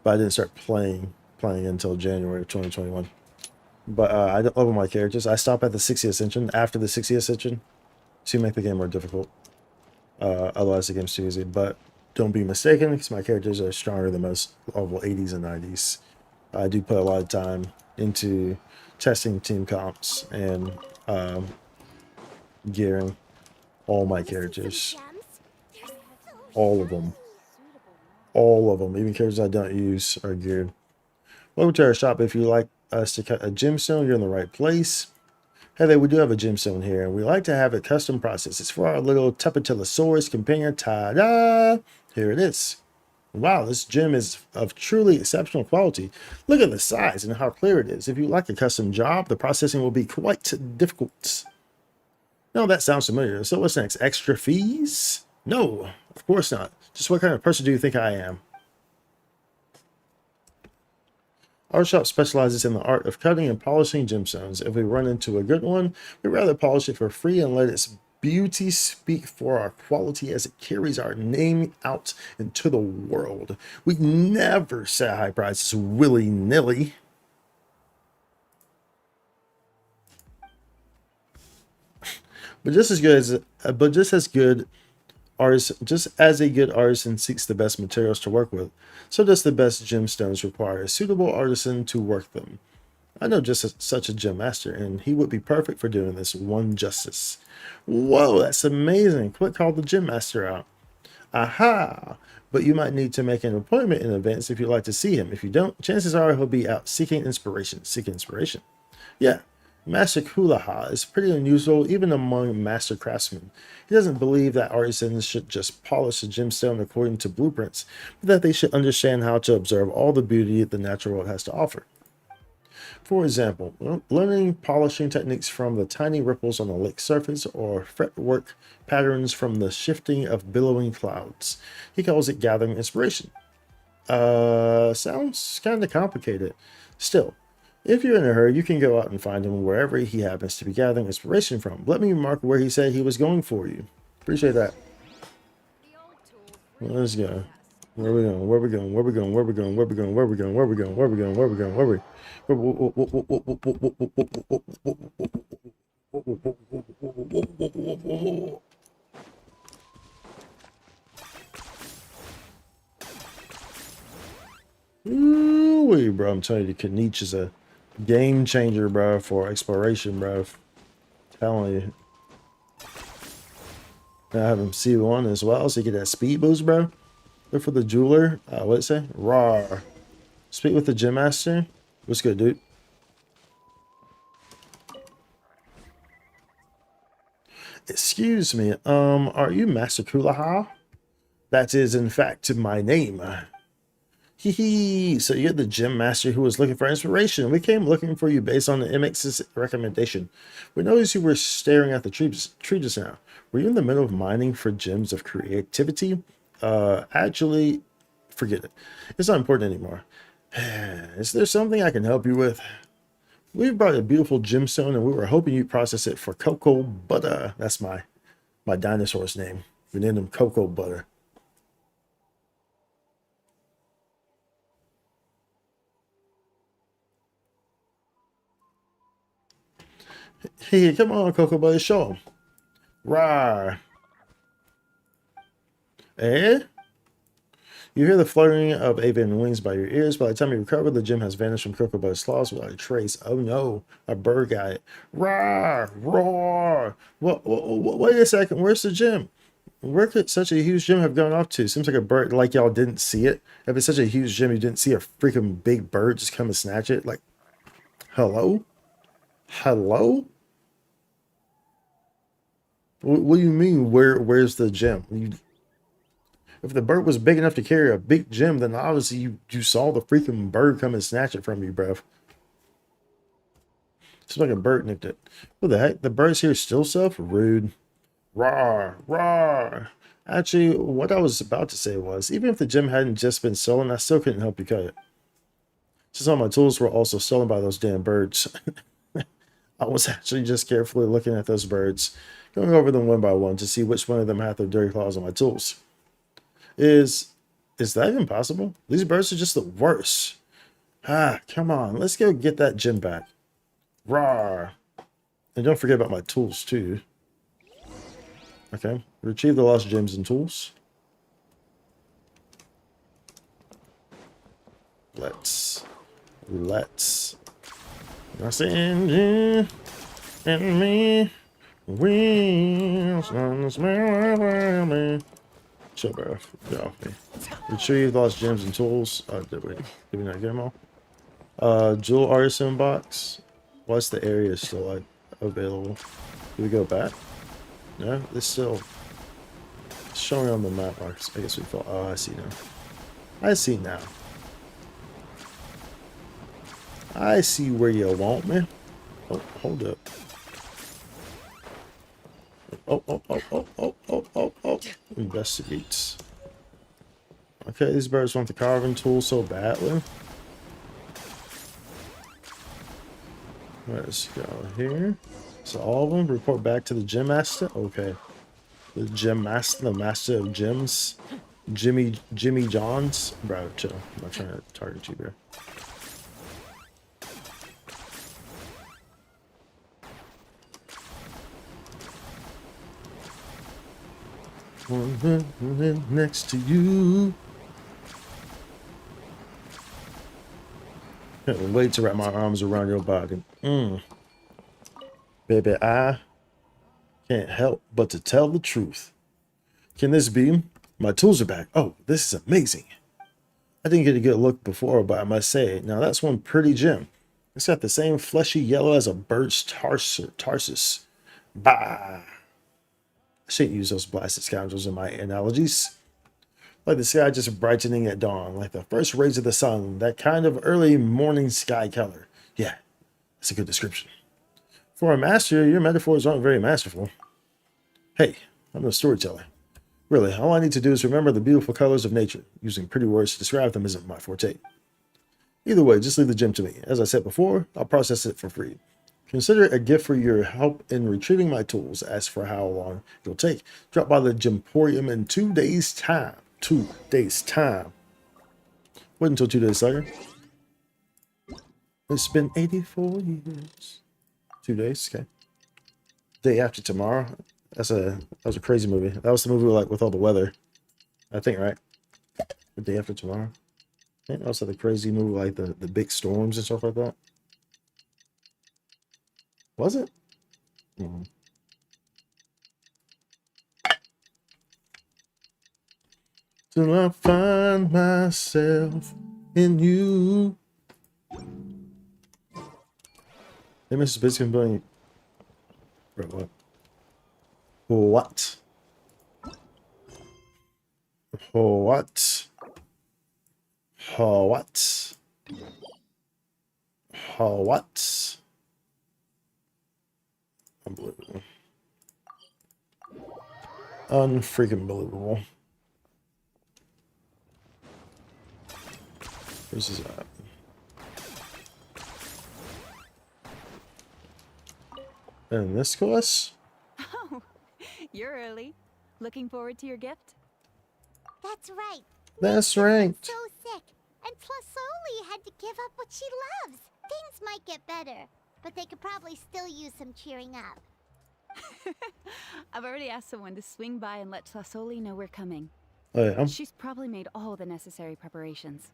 [SPEAKER 1] But I didn't start playing until January of 2021. But I don't level my characters. I stop at the 60 Ascension. After the 60 Ascension, to make the game more difficult. Otherwise, the game's too easy. But don't be mistaken, because my characters are stronger than most level 80s and 90s. I do put a lot of time into testing team comps and gearing all my characters. All of them. All of them. Even characters I don't use are geared. Welcome to our shop. If you like us to cut a gemstone, you're in the right place. Hey there, we do have a gemstone here, and we like to have it custom processed. It's for our little Tepatilosaurus companion. Ta-da! Here it is. Wow, this gem is of truly exceptional quality. Look at the size and how clear it is. If you like a custom job, the processing will be quite difficult. No, that sounds familiar. So what's next? Extra fees? No, of course not. Just what kind of person do you think I am? Our shop specializes in the art of cutting and polishing gemstones. If we run into a good one, we'd rather polish it for free and let its beauty speak for our quality as it carries our name out into the world. We never set high prices willy-nilly. But just as good as just as a good artisan seeks the best materials to work with, so does the best gemstones require a suitable artisan to work them. I know such a gem master, and he would be perfect for doing this one justice. Whoa, that's amazing. Quick, call the gem master out. Aha! But you might need to make an appointment in advance if you'd like to see him. If you don't, chances are he'll be out seeking inspiration. Seeking inspiration? Yeah. Master Kulaha is pretty unusual even among master craftsmen. He doesn't believe that artisans should just polish a gemstone according to blueprints, but that they should understand how to observe all the beauty the natural world has to offer. For example, learning polishing techniques from the tiny ripples on the lake's surface or fretwork patterns from the shifting of billowing clouds. He calls it gathering inspiration. Sounds kind of complicated. Still, if you're in a hurry, you can go out and find him wherever he happens to be gathering inspiration from. Let me mark where he said he was going for you. Appreciate that. Let's go. Where we going? Where we going? Where we going? Where we going? Where we going? Where we going? Where we going? Where we going? Where we going? Where we? Ooh, bro! I'm telling you, Kaniche is a game changer, bro, for exploration, bro. Telling you. I have him C1 as well, so you get that speed boost, bro. Look for the jeweler. What'd it say? Rawr. Speak with the gym master. What's good, dude? Excuse me. Are you Master Kulaha? That is, in fact, my name. Hee. So you're the gym master who was looking for inspiration. We came looking for you based on the MX's recommendation. We noticed you were staring at the tree just now. Were you in the middle of mining for gems of creativity? Actually, forget it. It's not important anymore. Is there something I can help you with? We've brought a beautiful gemstone and we were hoping you'd process it for cocoa butter. That's my dinosaur's name. We named him Cocoa Butter. Hey, come on, Cocoa Butter, show him. Rawr. Eh? You hear the fluttering of avian wings by your ears. By the time you recover, the gem has vanished from Cocoa Butter's claws without a trace. Oh no, a bird got it. Rawr! Roar! Wait a second, where's the gem? Where could such a huge gem have gone off to? Seems like a bird, like y'all didn't see it. If it's such a huge gem, you didn't see a freaking big bird just come and snatch it. Like, hello? Hello? What do you mean, where's the gem? If the bird was big enough to carry a big gem, then obviously you saw the freaking bird come and snatch it from you, bruv. It's like a bird nicked it. What the heck? The bird's here still stuff? Rude. Rawr, rawr. Actually, what I was about to say was, even if the gem hadn't just been stolen, I still couldn't help you cut it. Since all my tools were also stolen by those damn birds. I was actually just carefully looking at those birds, going over them one by one to see which one of them had their dirty claws on my tools. Is that even possible? These birds are just the worst. Come on. Let's go get that gem back. Rawr. And don't forget about my tools, too. Okay. Retrieve the lost gems and tools. Let's send you and me. Wheels on the smell of me. Chill, bro. Get off me. Retrieve lost gems and tools. Did we not get them all? Jewel artisan box. What's the area still like available? Do we go back? No, it's still showing on the map. I guess we thought. Oh, I see now. I see now. I see where you want me. Oh, hold up. Oh. Investigates. Okay, these birds want the carving tool so badly. Let's go here. So all of them report back to the gym master. Okay. The gym master, the master of gyms. Jimmy Johns. Bro, chill. I'm not trying to target you, bro. Next to you. Can't wait to wrap my arms around your body. Baby, I can't help but to tell the truth. Can this be? My tools are back. Oh, this is amazing. I didn't get a good look before, but I must say, now that's one pretty gem. It's got the same fleshy yellow as a bird's tarsus. Bah! I shouldn't use those blasted scoundrels in my analogies. Like the sky just brightening at dawn, like the first rays of the sun, that kind of early morning sky color. Yeah, that's a good description. For a master, your metaphors aren't very masterful. Hey, I'm a storyteller. Really, all I need to do is remember the beautiful colors of nature. Using pretty words to describe them isn't my forte. Either way, just leave the gem to me. As I said before, I'll process it for free. Consider it a gift for your help in retrieving my tools. As for how long it'll take, drop by the Gemporium in 2 days' time. 2 days' time. Wait until 2 days later. It's been 84 years. 2 days, okay. Day after tomorrow. That was a crazy movie. That was the movie with all the weather. I think, right? The day after tomorrow. I think also the crazy movie like the big storms and stuff like that. Was it? Till I find myself in you. Hey, Mrs. Biscuit Bunny. Bro, what? What? What? What? What? Unbelievable. Unfreaking believable. Where's his at? And this class?
[SPEAKER 8] Oh, you're early. Looking forward to your gift?
[SPEAKER 3] That's right.
[SPEAKER 1] That's right.
[SPEAKER 3] So sick. And Plusoli had to give up what she loves. Things might get better, but they could probably still use some cheering up.
[SPEAKER 8] I've already asked someone to swing by and let Sasoli know we're coming.
[SPEAKER 1] Oh, yeah.
[SPEAKER 8] She's probably made all the necessary preparations.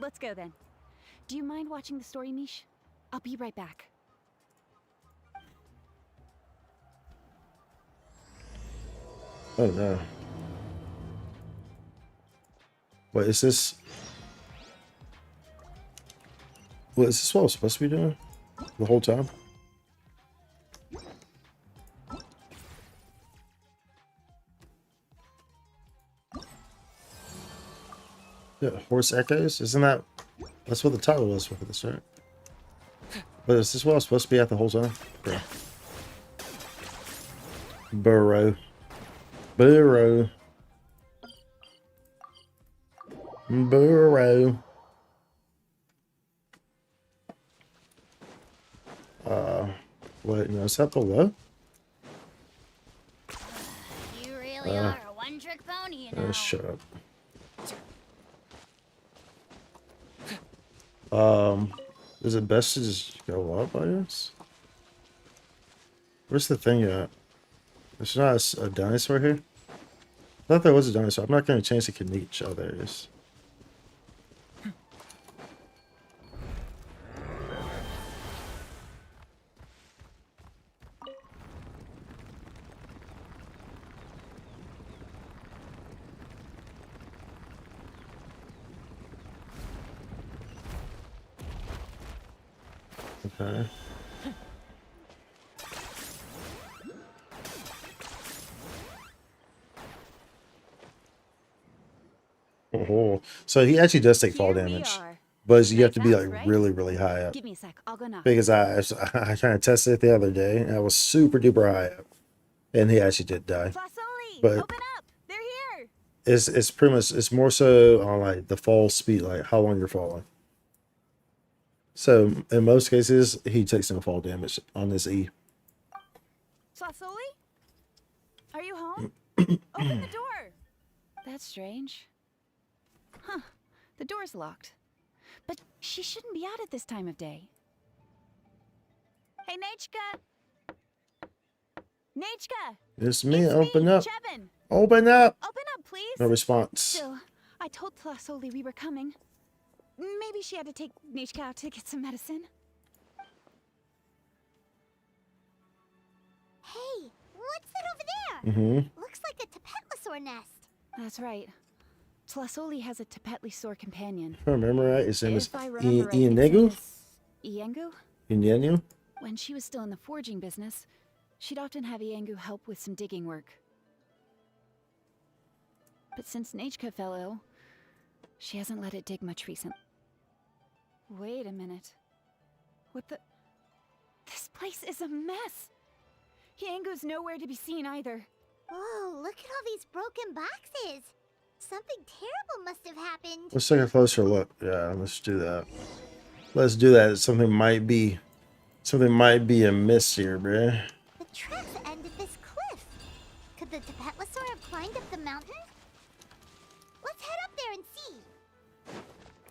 [SPEAKER 8] Let's go then. Do you mind watching the story niche? I'll be right back.
[SPEAKER 1] Oh no. Wait, is this... What, is this what I was supposed to be doing? The whole time? Yeah, Horse Echoes? Isn't that... That's what the title was for this, right? But is this what I was supposed to be at the whole time? Yeah. Burrow. Burrow. Burrow. Wait, no, is that below?
[SPEAKER 3] You really are a one-trick pony, you know.
[SPEAKER 1] Shut up. Is it best to just go up, I guess? Where's the thing at? There's not a dinosaur here? I thought there was a dinosaur. I'm not going to change the Kaniche. Oh, there it is. Okay. Oh, so he actually does take fall
[SPEAKER 8] Here we
[SPEAKER 1] damage,
[SPEAKER 8] are.
[SPEAKER 1] but you have
[SPEAKER 8] Nice
[SPEAKER 1] to be
[SPEAKER 8] house,
[SPEAKER 1] like
[SPEAKER 8] right?
[SPEAKER 1] really, really high up.
[SPEAKER 8] Give me a sec. I'll go knock.
[SPEAKER 1] Because I kind of tested it the other day, and I was super duper high up. And he actually did die.
[SPEAKER 8] Tlasoli,
[SPEAKER 1] But
[SPEAKER 8] open up! They're here!
[SPEAKER 1] it's pretty much, it's more so on like the fall speed, like how long you're falling. So in most cases, he takes no fall damage on this E.
[SPEAKER 8] Tlasoli? Are you home? Open the door! That's strange. Huh. The door's locked. But she shouldn't be out at this time of day. Hey, Nachka! Nachka!
[SPEAKER 1] It's me.
[SPEAKER 8] It's
[SPEAKER 1] Open
[SPEAKER 8] me,
[SPEAKER 1] up.
[SPEAKER 8] Chevin!
[SPEAKER 1] Open up.
[SPEAKER 8] Open up, please!
[SPEAKER 1] No response.
[SPEAKER 8] Still, I told Tlasoli we were coming. Maybe she had to take Nachka out to get some medicine.
[SPEAKER 3] Hey, what's that over there?
[SPEAKER 1] Mm-hmm.
[SPEAKER 3] Looks like a Tapetlosaur nest.
[SPEAKER 8] That's right. Tlasoli has a Tapetlosaur companion.
[SPEAKER 1] If I remember right, his name is
[SPEAKER 8] If I remember right, its
[SPEAKER 1] Ianegu?
[SPEAKER 8] name is Iengu?
[SPEAKER 1] Ianegu?
[SPEAKER 8] When she was still in the forging business, she'd often have Iengu help with some digging work. But since Nachka fell ill, she hasn't let it dig much recently. Wait a minute. What the... This place is a mess! Iengu's nowhere to be seen either.
[SPEAKER 3] Whoa, look at all these broken boxes. Something terrible must have happened.
[SPEAKER 1] Let's take a closer look. Yeah, let's do that. Let's do that. Something might be amiss here, bruh.
[SPEAKER 3] The tracks ended this cliff. Could the Tapetlosaur have climbed up the mountain? Let's head up there and see.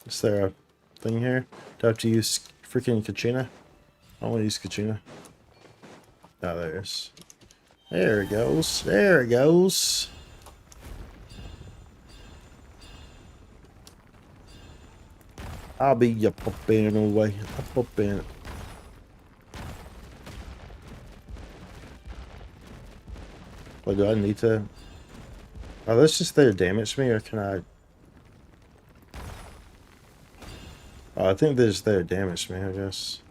[SPEAKER 1] Is there a thing here? Do I have to use freaking Kachina? I want to use Kachina. Oh, there's. There it goes. There it goes. I'll be your puppy away. A puppy. What do I need to? Oh, let's just there damage me, or can I? Oh, I think they're just there damage me, I guess.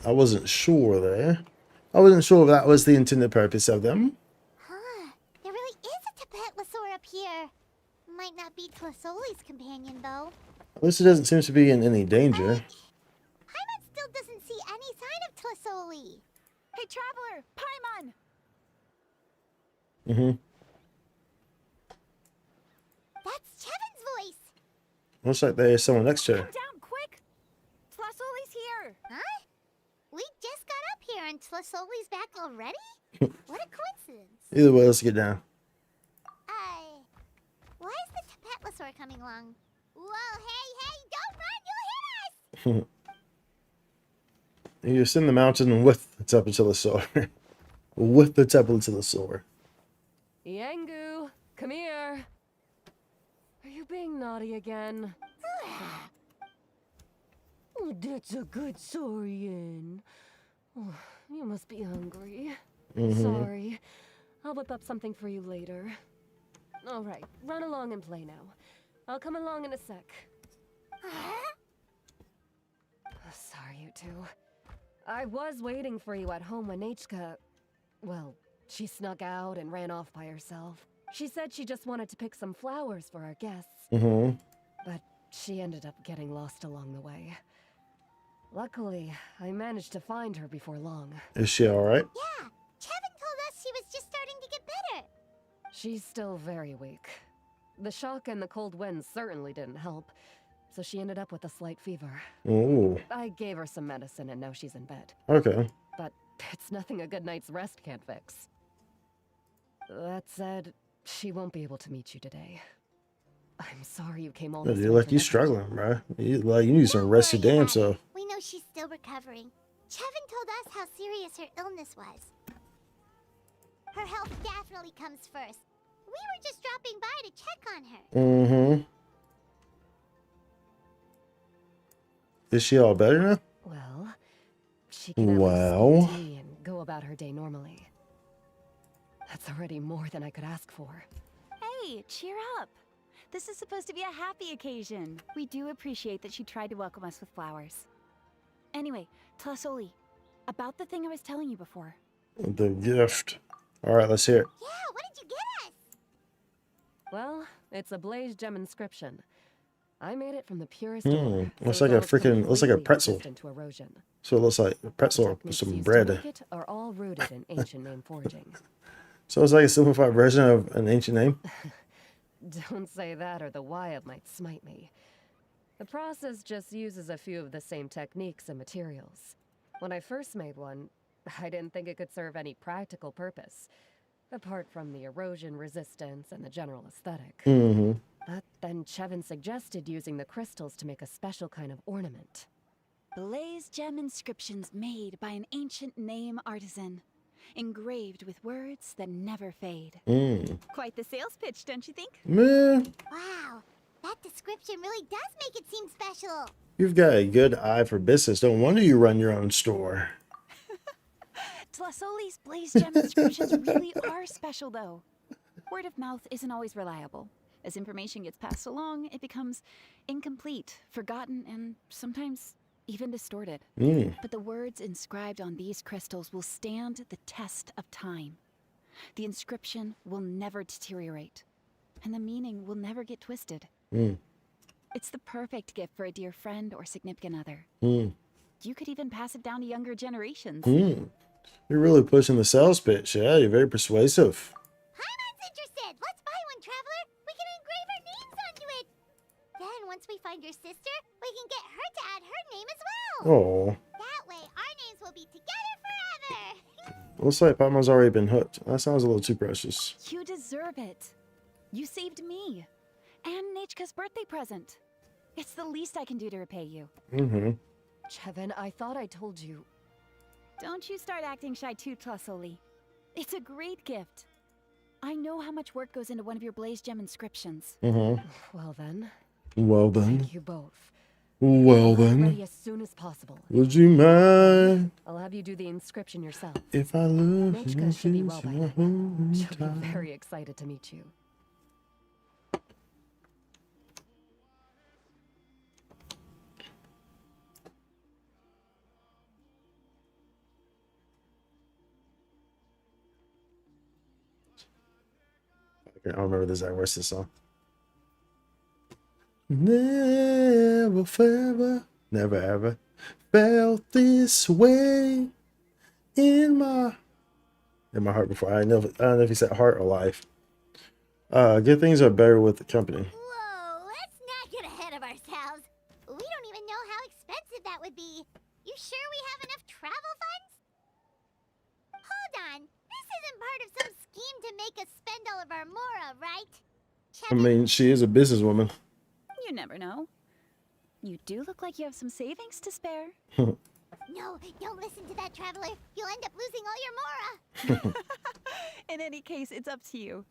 [SPEAKER 1] I wasn't sure there. I wasn't sure if that was the intended purpose of them.
[SPEAKER 3] Huh. There really is a Tapetlosaur up here. Might not be Tlasoli's companion, though.
[SPEAKER 1] At least it doesn't seem to be in any danger.
[SPEAKER 3] Paimon still doesn't see any sign of Tlasoli.
[SPEAKER 8] Hey, Traveler! Paimon!
[SPEAKER 1] Mm-hmm.
[SPEAKER 3] That's Chevin's voice.
[SPEAKER 1] Looks like there's someone next to her.
[SPEAKER 8] Come down, quick! Tlasoli's here!
[SPEAKER 3] Huh? We just got up here and Tlasoli's back already? What a coincidence.
[SPEAKER 1] Either way, let's get down.
[SPEAKER 3] Why is the Tapetlosaur coming along? Whoa, hey, don't run, you'll hit us!
[SPEAKER 1] You ascend the mountain with the Tapetlosaur. With the Tapetlosaur.
[SPEAKER 2] Iengu, come here. Are you being naughty again? Oh, that's a good saurian. Oh, you must be hungry. Sorry. I'll whip up something for you later. All right, run along and play now. I'll come along in a sec. Sorry, you two. I was waiting for you at home when Nachka... Well, she snuck out and ran off by herself. She said she just wanted to pick some flowers for our guests.
[SPEAKER 1] Mm-hmm.
[SPEAKER 2] But she ended up getting lost along the way. Luckily, I managed to find her before long.
[SPEAKER 1] Is she alright?
[SPEAKER 3] Yeah, Chevin told us she was just starting to get better.
[SPEAKER 2] She's still very weak. The shock and the cold winds certainly didn't help, so she ended up with a slight fever.
[SPEAKER 1] Oh,
[SPEAKER 2] I gave her some medicine and now she's in bed.
[SPEAKER 1] okay.
[SPEAKER 2] But it's nothing a good night's rest can't fix. That said, she won't be able to meet you today. I'm sorry you came all this way
[SPEAKER 1] Like
[SPEAKER 2] for
[SPEAKER 1] you
[SPEAKER 2] nothing.
[SPEAKER 1] struggling, bro. You need some
[SPEAKER 3] Don't
[SPEAKER 1] rest your
[SPEAKER 3] worry
[SPEAKER 1] damn
[SPEAKER 3] about it.
[SPEAKER 1] self.
[SPEAKER 3] We know she's still recovering. Chevin told us how serious her illness was. Her health definitely comes first. We were just dropping by to check on her.
[SPEAKER 1] Mm-hmm. Is she all better now?
[SPEAKER 2] Well, she can at
[SPEAKER 1] Wow.
[SPEAKER 2] least eat tea and go about her day normally. That's already more than I could ask for.
[SPEAKER 8] Hey, cheer up! This is supposed to be a happy occasion. We do appreciate that she tried to welcome us with flowers. Anyway, Tlasoli, about the thing I was telling you before.
[SPEAKER 1] The gift. Alright, let's hear it.
[SPEAKER 3] Yeah, what did you get us?
[SPEAKER 2] Well, it's a blaze gem inscription. I made it from the purest ore, so
[SPEAKER 1] Looks
[SPEAKER 2] it's
[SPEAKER 1] like a
[SPEAKER 2] all
[SPEAKER 1] freaking, looks like a
[SPEAKER 2] completely
[SPEAKER 1] pretzel.
[SPEAKER 2] resistant to erosion.
[SPEAKER 1] So it looks like a pretzel with
[SPEAKER 2] Techniques
[SPEAKER 1] some
[SPEAKER 2] used to
[SPEAKER 1] bread.
[SPEAKER 2] make it are all rooted in ancient name forging.
[SPEAKER 1] So it's like a simplified version of an ancient name.
[SPEAKER 2] Don't say that or the Wyatt might smite me. The process just uses a few of the same techniques and materials. When I first made one, I didn't think it could serve any practical purpose, apart from the erosion resistance and the general aesthetic.
[SPEAKER 1] Mm-hmm.
[SPEAKER 2] But then Chevin suggested using the crystals to make a special kind of ornament.
[SPEAKER 8] Blaze gem inscriptions made by an ancient name artisan, engraved with words that never fade. Quite the sales pitch, don't you think?
[SPEAKER 1] Man,
[SPEAKER 3] Wow, that description really does make it seem special.
[SPEAKER 1] you've got a good eye for business. Don't wonder you run your own store.
[SPEAKER 8] Tlasoli's blaze gem inscriptions really are special, though. Word of mouth isn't always reliable. As information gets passed along, it becomes incomplete, forgotten, and sometimes even distorted. But the words inscribed on these crystals will stand the test of time. The inscription will never deteriorate, and the meaning will never get twisted. It's the perfect gift for a dear friend or significant other. You could even pass it down to younger generations.
[SPEAKER 1] You're really pushing the sales pitch. Yeah, you're very persuasive.
[SPEAKER 3] Paimon's interested. Let's buy one, Traveler. We can engrave our names onto it. Then once we find your sister, we can get her to add her name as well.
[SPEAKER 1] Oh,
[SPEAKER 3] That way, our names will be together forever.
[SPEAKER 1] looks like Pama's already been hooked. That sounds a little too precious.
[SPEAKER 8] You deserve it. You saved me. And Nechka's birthday present. It's the least I can do to repay you.
[SPEAKER 2] Chevin, I thought I told you.
[SPEAKER 8] Don't you start acting shy too, Tlasoli. It's a great gift. I know how much work goes into one of your blaze gem inscriptions.
[SPEAKER 2] Well then,
[SPEAKER 1] Well then.
[SPEAKER 2] thank you both.
[SPEAKER 1] Well
[SPEAKER 2] I'll have it
[SPEAKER 1] then.
[SPEAKER 2] ready as soon as possible.
[SPEAKER 1] Would you mind
[SPEAKER 2] I'll have you do the inscription yourself.
[SPEAKER 1] if I love you
[SPEAKER 2] Nechka should be well
[SPEAKER 1] since
[SPEAKER 2] by
[SPEAKER 1] your
[SPEAKER 2] then.
[SPEAKER 1] whole
[SPEAKER 2] She'll be
[SPEAKER 1] time?
[SPEAKER 2] very excited to meet you.
[SPEAKER 1] I don't remember the exact words of the song. Never, ever, never ever felt this way in my heart before. I don't know if he said heart or life. Good things are better with the company.
[SPEAKER 3] Whoa, let's not get ahead of ourselves. We don't even know how expensive that would be. You sure we have enough travel funds? Hold on. This isn't part of some scheme to make us spend all of our mora, right?
[SPEAKER 1] I mean, she is a businesswoman.
[SPEAKER 8] You never know. You do look like you have some savings to spare.
[SPEAKER 3] No, don't listen to that, Traveler. You'll end up losing all your mora.
[SPEAKER 8] In any case, it's up to you.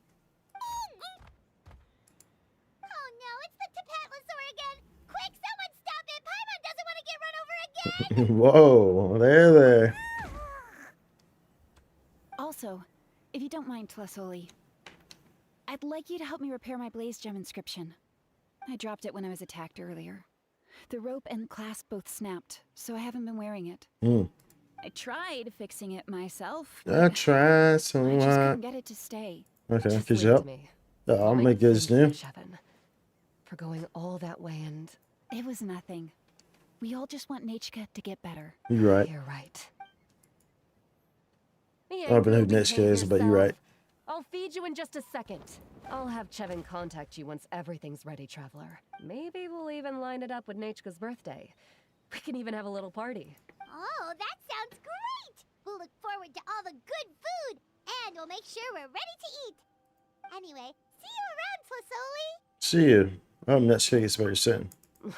[SPEAKER 3] Oh no, it's the Tapatlosaur again! Quick, someone stop it! Paimon doesn't want to get run over again!
[SPEAKER 1] Whoa, there.
[SPEAKER 8] Also, if you don't mind, Tlasoli, I'd like you to help me repair my blaze gem inscription. I dropped it when I was attacked earlier. The rope and clasp both snapped, so I haven't been wearing it. I tried fixing it myself.
[SPEAKER 1] I tried so
[SPEAKER 8] I just couldn't
[SPEAKER 1] hard.
[SPEAKER 8] get it to stay.
[SPEAKER 1] Okay,
[SPEAKER 2] Just
[SPEAKER 1] could
[SPEAKER 2] leave
[SPEAKER 1] you
[SPEAKER 2] it to
[SPEAKER 1] help?
[SPEAKER 2] me.
[SPEAKER 1] Yeah, I'll
[SPEAKER 2] Like,
[SPEAKER 1] make good as
[SPEAKER 2] thank you,
[SPEAKER 1] new.
[SPEAKER 2] Chevin, for going all that way and...
[SPEAKER 8] It was nothing. We all just want Nechka to get better.
[SPEAKER 1] You're right.
[SPEAKER 2] You're right.
[SPEAKER 1] I don't know who Nechka is, but you're right.
[SPEAKER 2] I'll feed you in just a second. I'll have Chevin contact you once everything's ready, Traveler. Maybe we'll even line it up with Nechka's birthday. We can even have a little party.
[SPEAKER 3] Oh, that sounds great! We'll look forward to all the good food, and we'll make sure we're ready to eat. Anyway, see you around, Tlasoli.
[SPEAKER 1] See you. I hope Nechka gets better soon.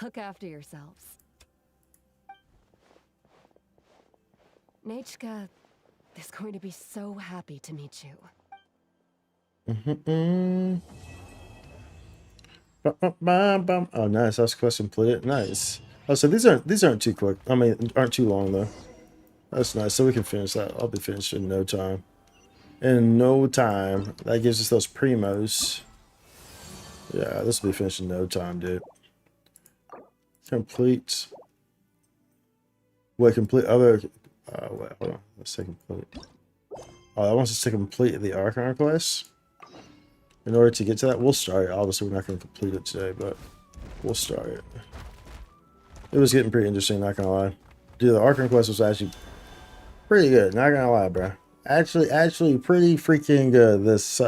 [SPEAKER 2] Look after yourselves. Nechka is going to be so happy to meet you.
[SPEAKER 1] Oh, nice. That's quest completed. Nice. Oh, so these aren't too quick. I mean, aren't too long though. That's nice. So we can finish that. I'll be finished in no time. In no time. That gives us those primos. Yeah, this will be finished in no time, dude. Complete. Wait, complete other. Wait, hold on. Let's say complete. Oh, that wants us to complete the Archon quest. In order to get to that, we'll start. Obviously, we're not going to complete it today, but We'll start it. It was getting pretty interesting, not gonna lie. Dude, the Arkham quest was actually pretty good, not gonna lie, bro. Actually pretty freaking good. This, you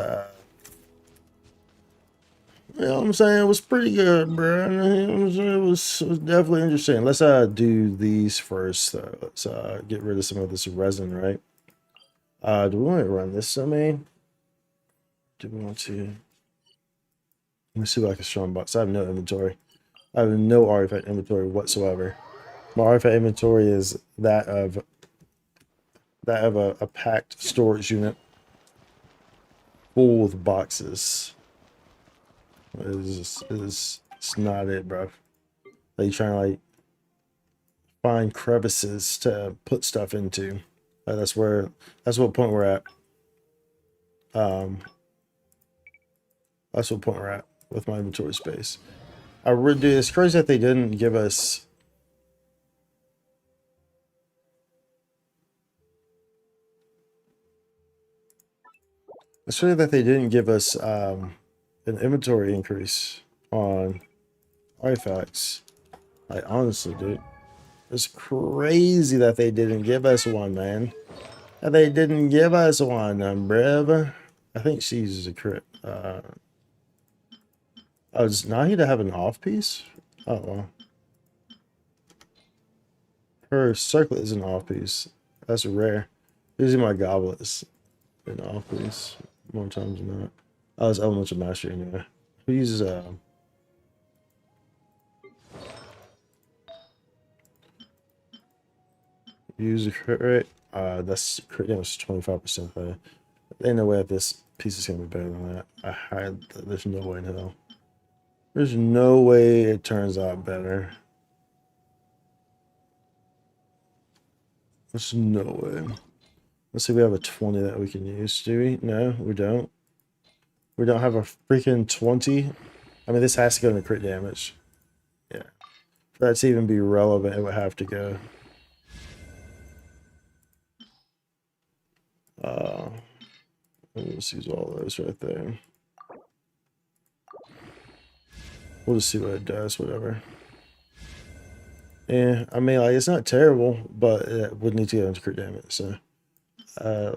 [SPEAKER 1] know what I'm saying? It was pretty good, bro. It was definitely interesting. Let's do these first, though. Let's get rid of some of this resin, right? Do we want to run this? I mean, do we want to? Let me see like a strong box. I have no inventory. I have no artifact inventory whatsoever. My artifact inventory is that of a packed storage unit full with boxes. It's not it, bro. Like, you trying to like find crevices to put stuff into. That's what point we're at. That's what point we're at with my inventory space. I really do. It's crazy that they didn't give us. It's crazy that they didn't give us an inventory increase on artifacts. Like, honestly, dude, it's crazy that they didn't give us one, man. That they didn't give us one, bruv. I think she uses a crit. Oh, does Nahida have an off piece? Oh, well. Her circlet is an off piece. That's rare. Usually my goblet is an off piece. More times than not. Oh, it's elemental mastery anyway. Who uses use a crit rate? That's crit damage 25% better. Ain't no way that this piece is gonna be better than that. There's no way in hell. There's no way it turns out better. There's no way. Let's see, we have a 20 that we can use, do we? No, we don't. We don't have a freaking 20. I mean, this has to go into crit damage. Yeah. For that to even be relevant, it would have to go. Let's use all those right there. We'll just see what it does, whatever. Yeah, I mean, like, it's not terrible, but it would need to go into crit damage, so.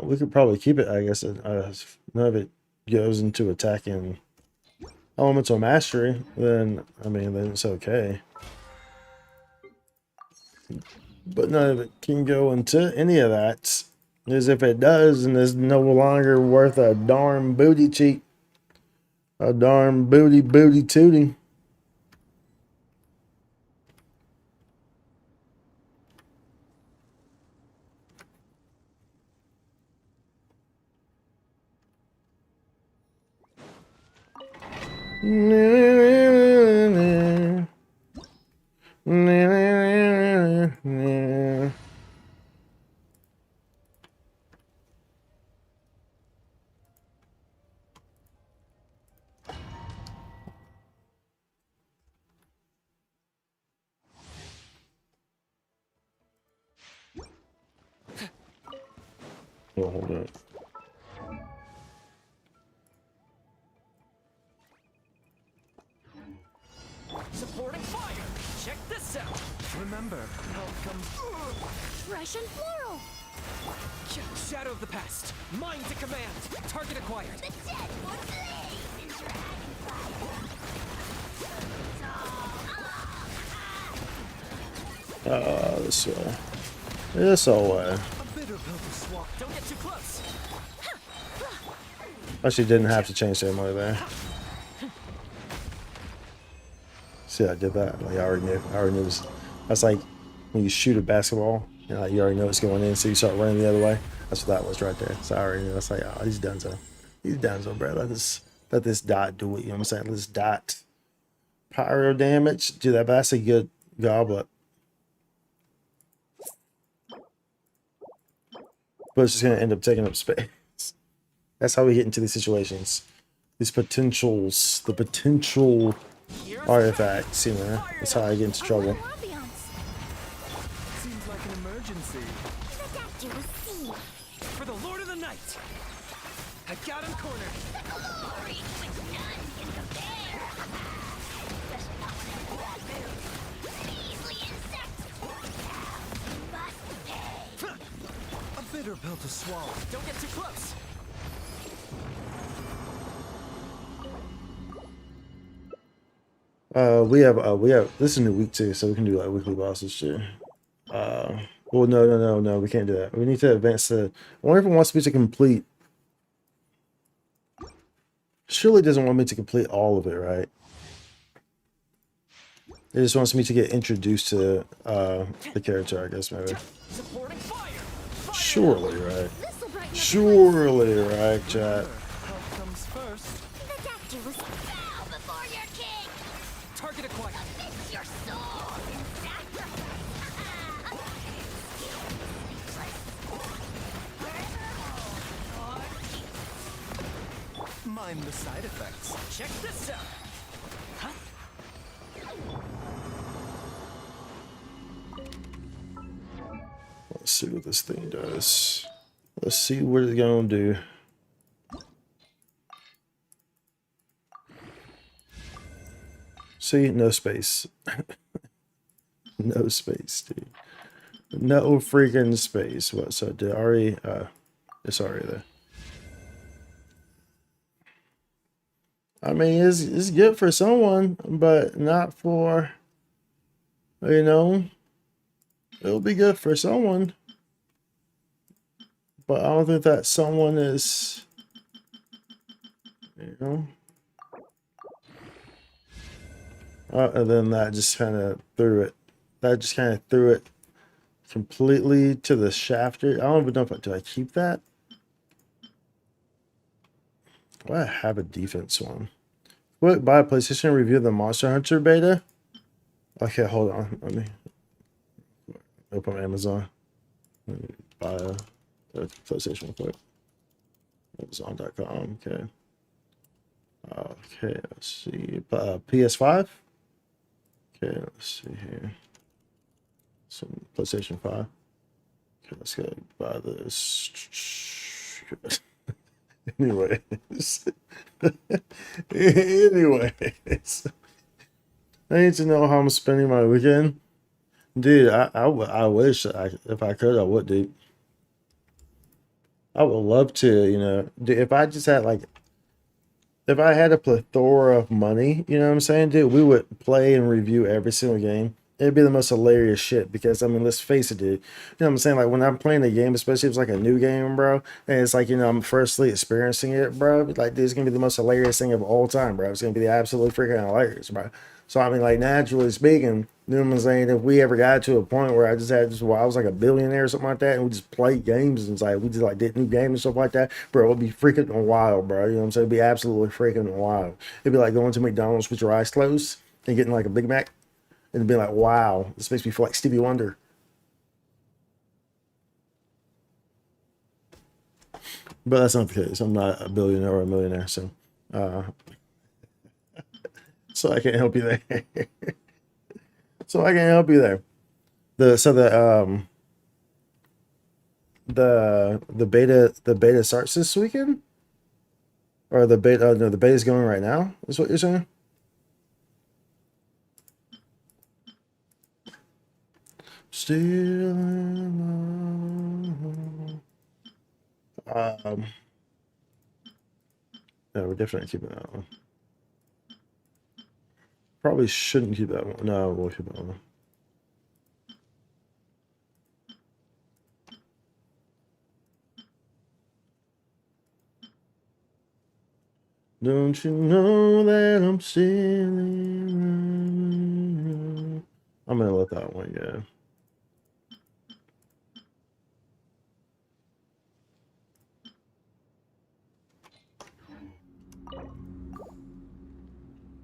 [SPEAKER 1] We could probably keep it, I guess. None of it goes into attacking elemental mastery, then, I mean, then it's okay. But none of it can go into any of that. As if it does, and it's no longer worth a darn booty cheek. A darn booty tootie. Oh, hold up.
[SPEAKER 6] Supporting fire! Check this out! Remember, help comes...
[SPEAKER 3] Fresh and floral.
[SPEAKER 6] Shadow of the past. Mind to command. Target acquired.
[SPEAKER 3] The dead would blaze in dragonfire.
[SPEAKER 1] This way. This way.
[SPEAKER 6] A bitter pill to swallow. Don't get too close.
[SPEAKER 1] Actually, didn't have to change the ammo there. See, I did that. Like, I already knew. I already knew this. That's like when you shoot a basketball, you know, like, you already know it's going in, so you start running the other way. That's what that was right there. So I already knew. That's like, oh, he's donezo. He's donezo, bro. Let this dot do it. You know what I'm saying? Let this dot. Pyro damage. Dude, that's a good goblet. But it's just going to end up taking up space. That's how we get into these situations. These potentials. The potential artifacts, you know. That's how I get into trouble.
[SPEAKER 6] Seems like an emergency.
[SPEAKER 3] That you will see.
[SPEAKER 6] For the Lord of the Night. I got him cornered.
[SPEAKER 3] The glory which none can compare. Especially not when
[SPEAKER 9] bitter pill to swallow. Don't get too close.
[SPEAKER 1] We have this is a new week too, so we can do like weekly bosses too. Well, no, we can't do that. We need to advance the. I wonder if it wants me to complete. Surely it doesn't want me to complete all of it, right? It just wants me to get introduced to the character, I guess, maybe.
[SPEAKER 9] Supporting fire.
[SPEAKER 1] Surely, right?
[SPEAKER 3] This'll brighten up your life.
[SPEAKER 1] Surely, right, chat?
[SPEAKER 9] Health comes first.
[SPEAKER 3] The doctor was bow before your king.
[SPEAKER 9] Target acquired.
[SPEAKER 3] Mix your soul in sacrifice.
[SPEAKER 9] Mind the side effects. Check this out. Huh?
[SPEAKER 1] Let's see what this thing does. Let's see what it's gonna do. See, no space. No space, dude. No freaking space. What? So did I already? It's already there. I mean, it's good for someone, but not for. You know, it'll be good for someone, but I don't think that someone is. You know. And then that just kind of threw it. That just kind of threw it completely to the shafter. I don't even know if do I keep that. Do I have a defense one? What, buy a PlayStation, review the Monster Hunter beta? Okay, hold on. Let me open Amazon. Let me buy a PlayStation real quick. Amazon.com. Okay. Okay, let's see. PS5? Okay, let's see here. Some PlayStation 5. Okay, let's go buy this. Anyways. Anyways. I need to know how I'm spending my weekend. Dude, I wish if I could, I would, dude. I would love to, you know. Dude, if I just had like if I had a plethora of money, you know what I'm saying, dude, we would play and review every single game. It'd be the most hilarious shit because, I mean, let's face it, dude. You know what I'm saying? Like, when I'm playing a game, especially if it's like a new game, bro, and it's like, you know, I'm firstly experiencing it, bro. Like, dude, it's going to be the most hilarious thing of all time, bro. It's going to be the absolute freaking hilarious, bro. So, I mean, like, naturally speaking, you know what I'm saying? If we ever got to a point where I was like a billionaire or something like that, and we just played games and it's like, we just like did new games and stuff like that, bro, it would be freaking wild, bro. You know what I'm saying? It'd be absolutely freaking wild. It'd be like going to McDonald's with your eyes closed and getting like a Big Mac. And be like, wow, this makes me feel like Stevie Wonder. But that's not the case. I'm not a billionaire or a millionaire, so so I can't help you there. So I can't help you there. The beta starts this weekend? Or the beta no, the beta's going right now, is what you're saying? Still in love. No, we're definitely keeping that one. Probably shouldn't keep that one. No, we'll keep that one. Don't you know that I'm still in love? I'm gonna let that one go.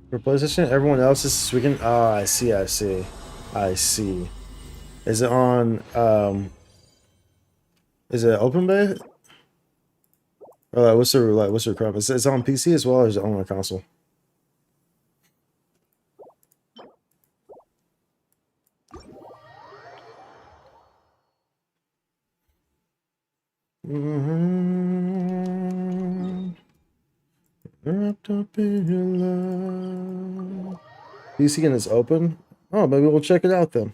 [SPEAKER 1] For PlayStation, everyone else is weekend. Oh, I see. Is it on? Is it open beta? Or like, what's the crap? It's on PC as well, or is it on a console? Wrapped up in your love. PC and it's open. Oh, maybe we'll check it out then.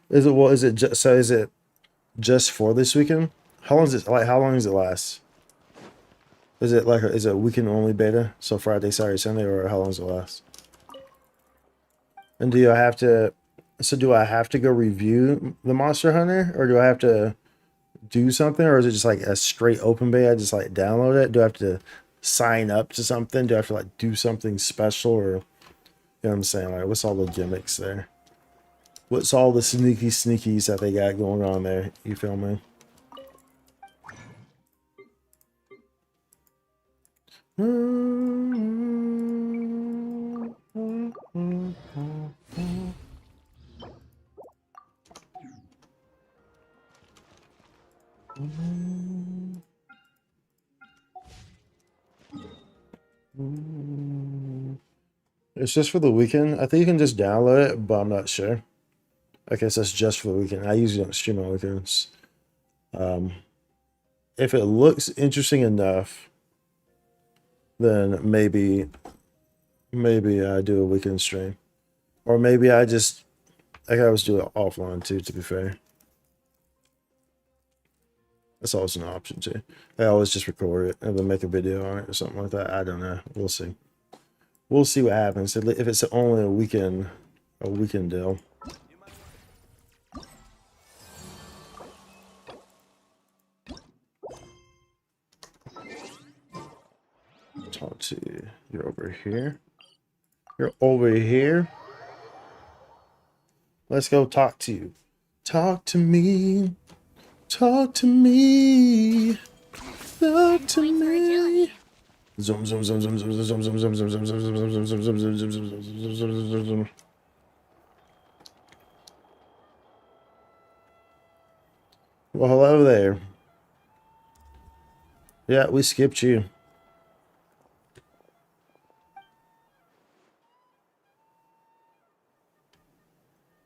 [SPEAKER 1] Is it just for this weekend? How long is it? Like, how long does it last? Is it like is it a weekend only beta? So Friday, Saturday, Sunday, or how long does it last? And do I have to? So do I have to go review the Monster Hunter, or do I have to do something, or is it just like a straight open beta? I just like download it. Do I have to sign up to something? Do I have to like do something special, or you know what I'm saying? Like, what's all the gimmicks there? What's all the sneakies that they got going on there? You feel me? It's just for the weekend. I think you can just download it, but I'm not sure. I guess that's just for the weekend. I usually don't stream on weekends. If it looks interesting enough, then maybe I do a weekend stream, or maybe I can always do it offline too. To be fair, that's always an option too. I always just record it and then make a video on it or something like that. I don't know. We'll see. We'll see what happens. If it's only a weekend deal. Talk to you. You're over here. You're over here. Let's go talk to you. Talk to me. Talk to me. Talk to me. Zoom zoom zoom zoom zoom zoom zoom zoom zoom zoom zoom zoom zoom zoom zoom zoom zoom zoom zoom. Well, hello there. Yeah, we skipped you.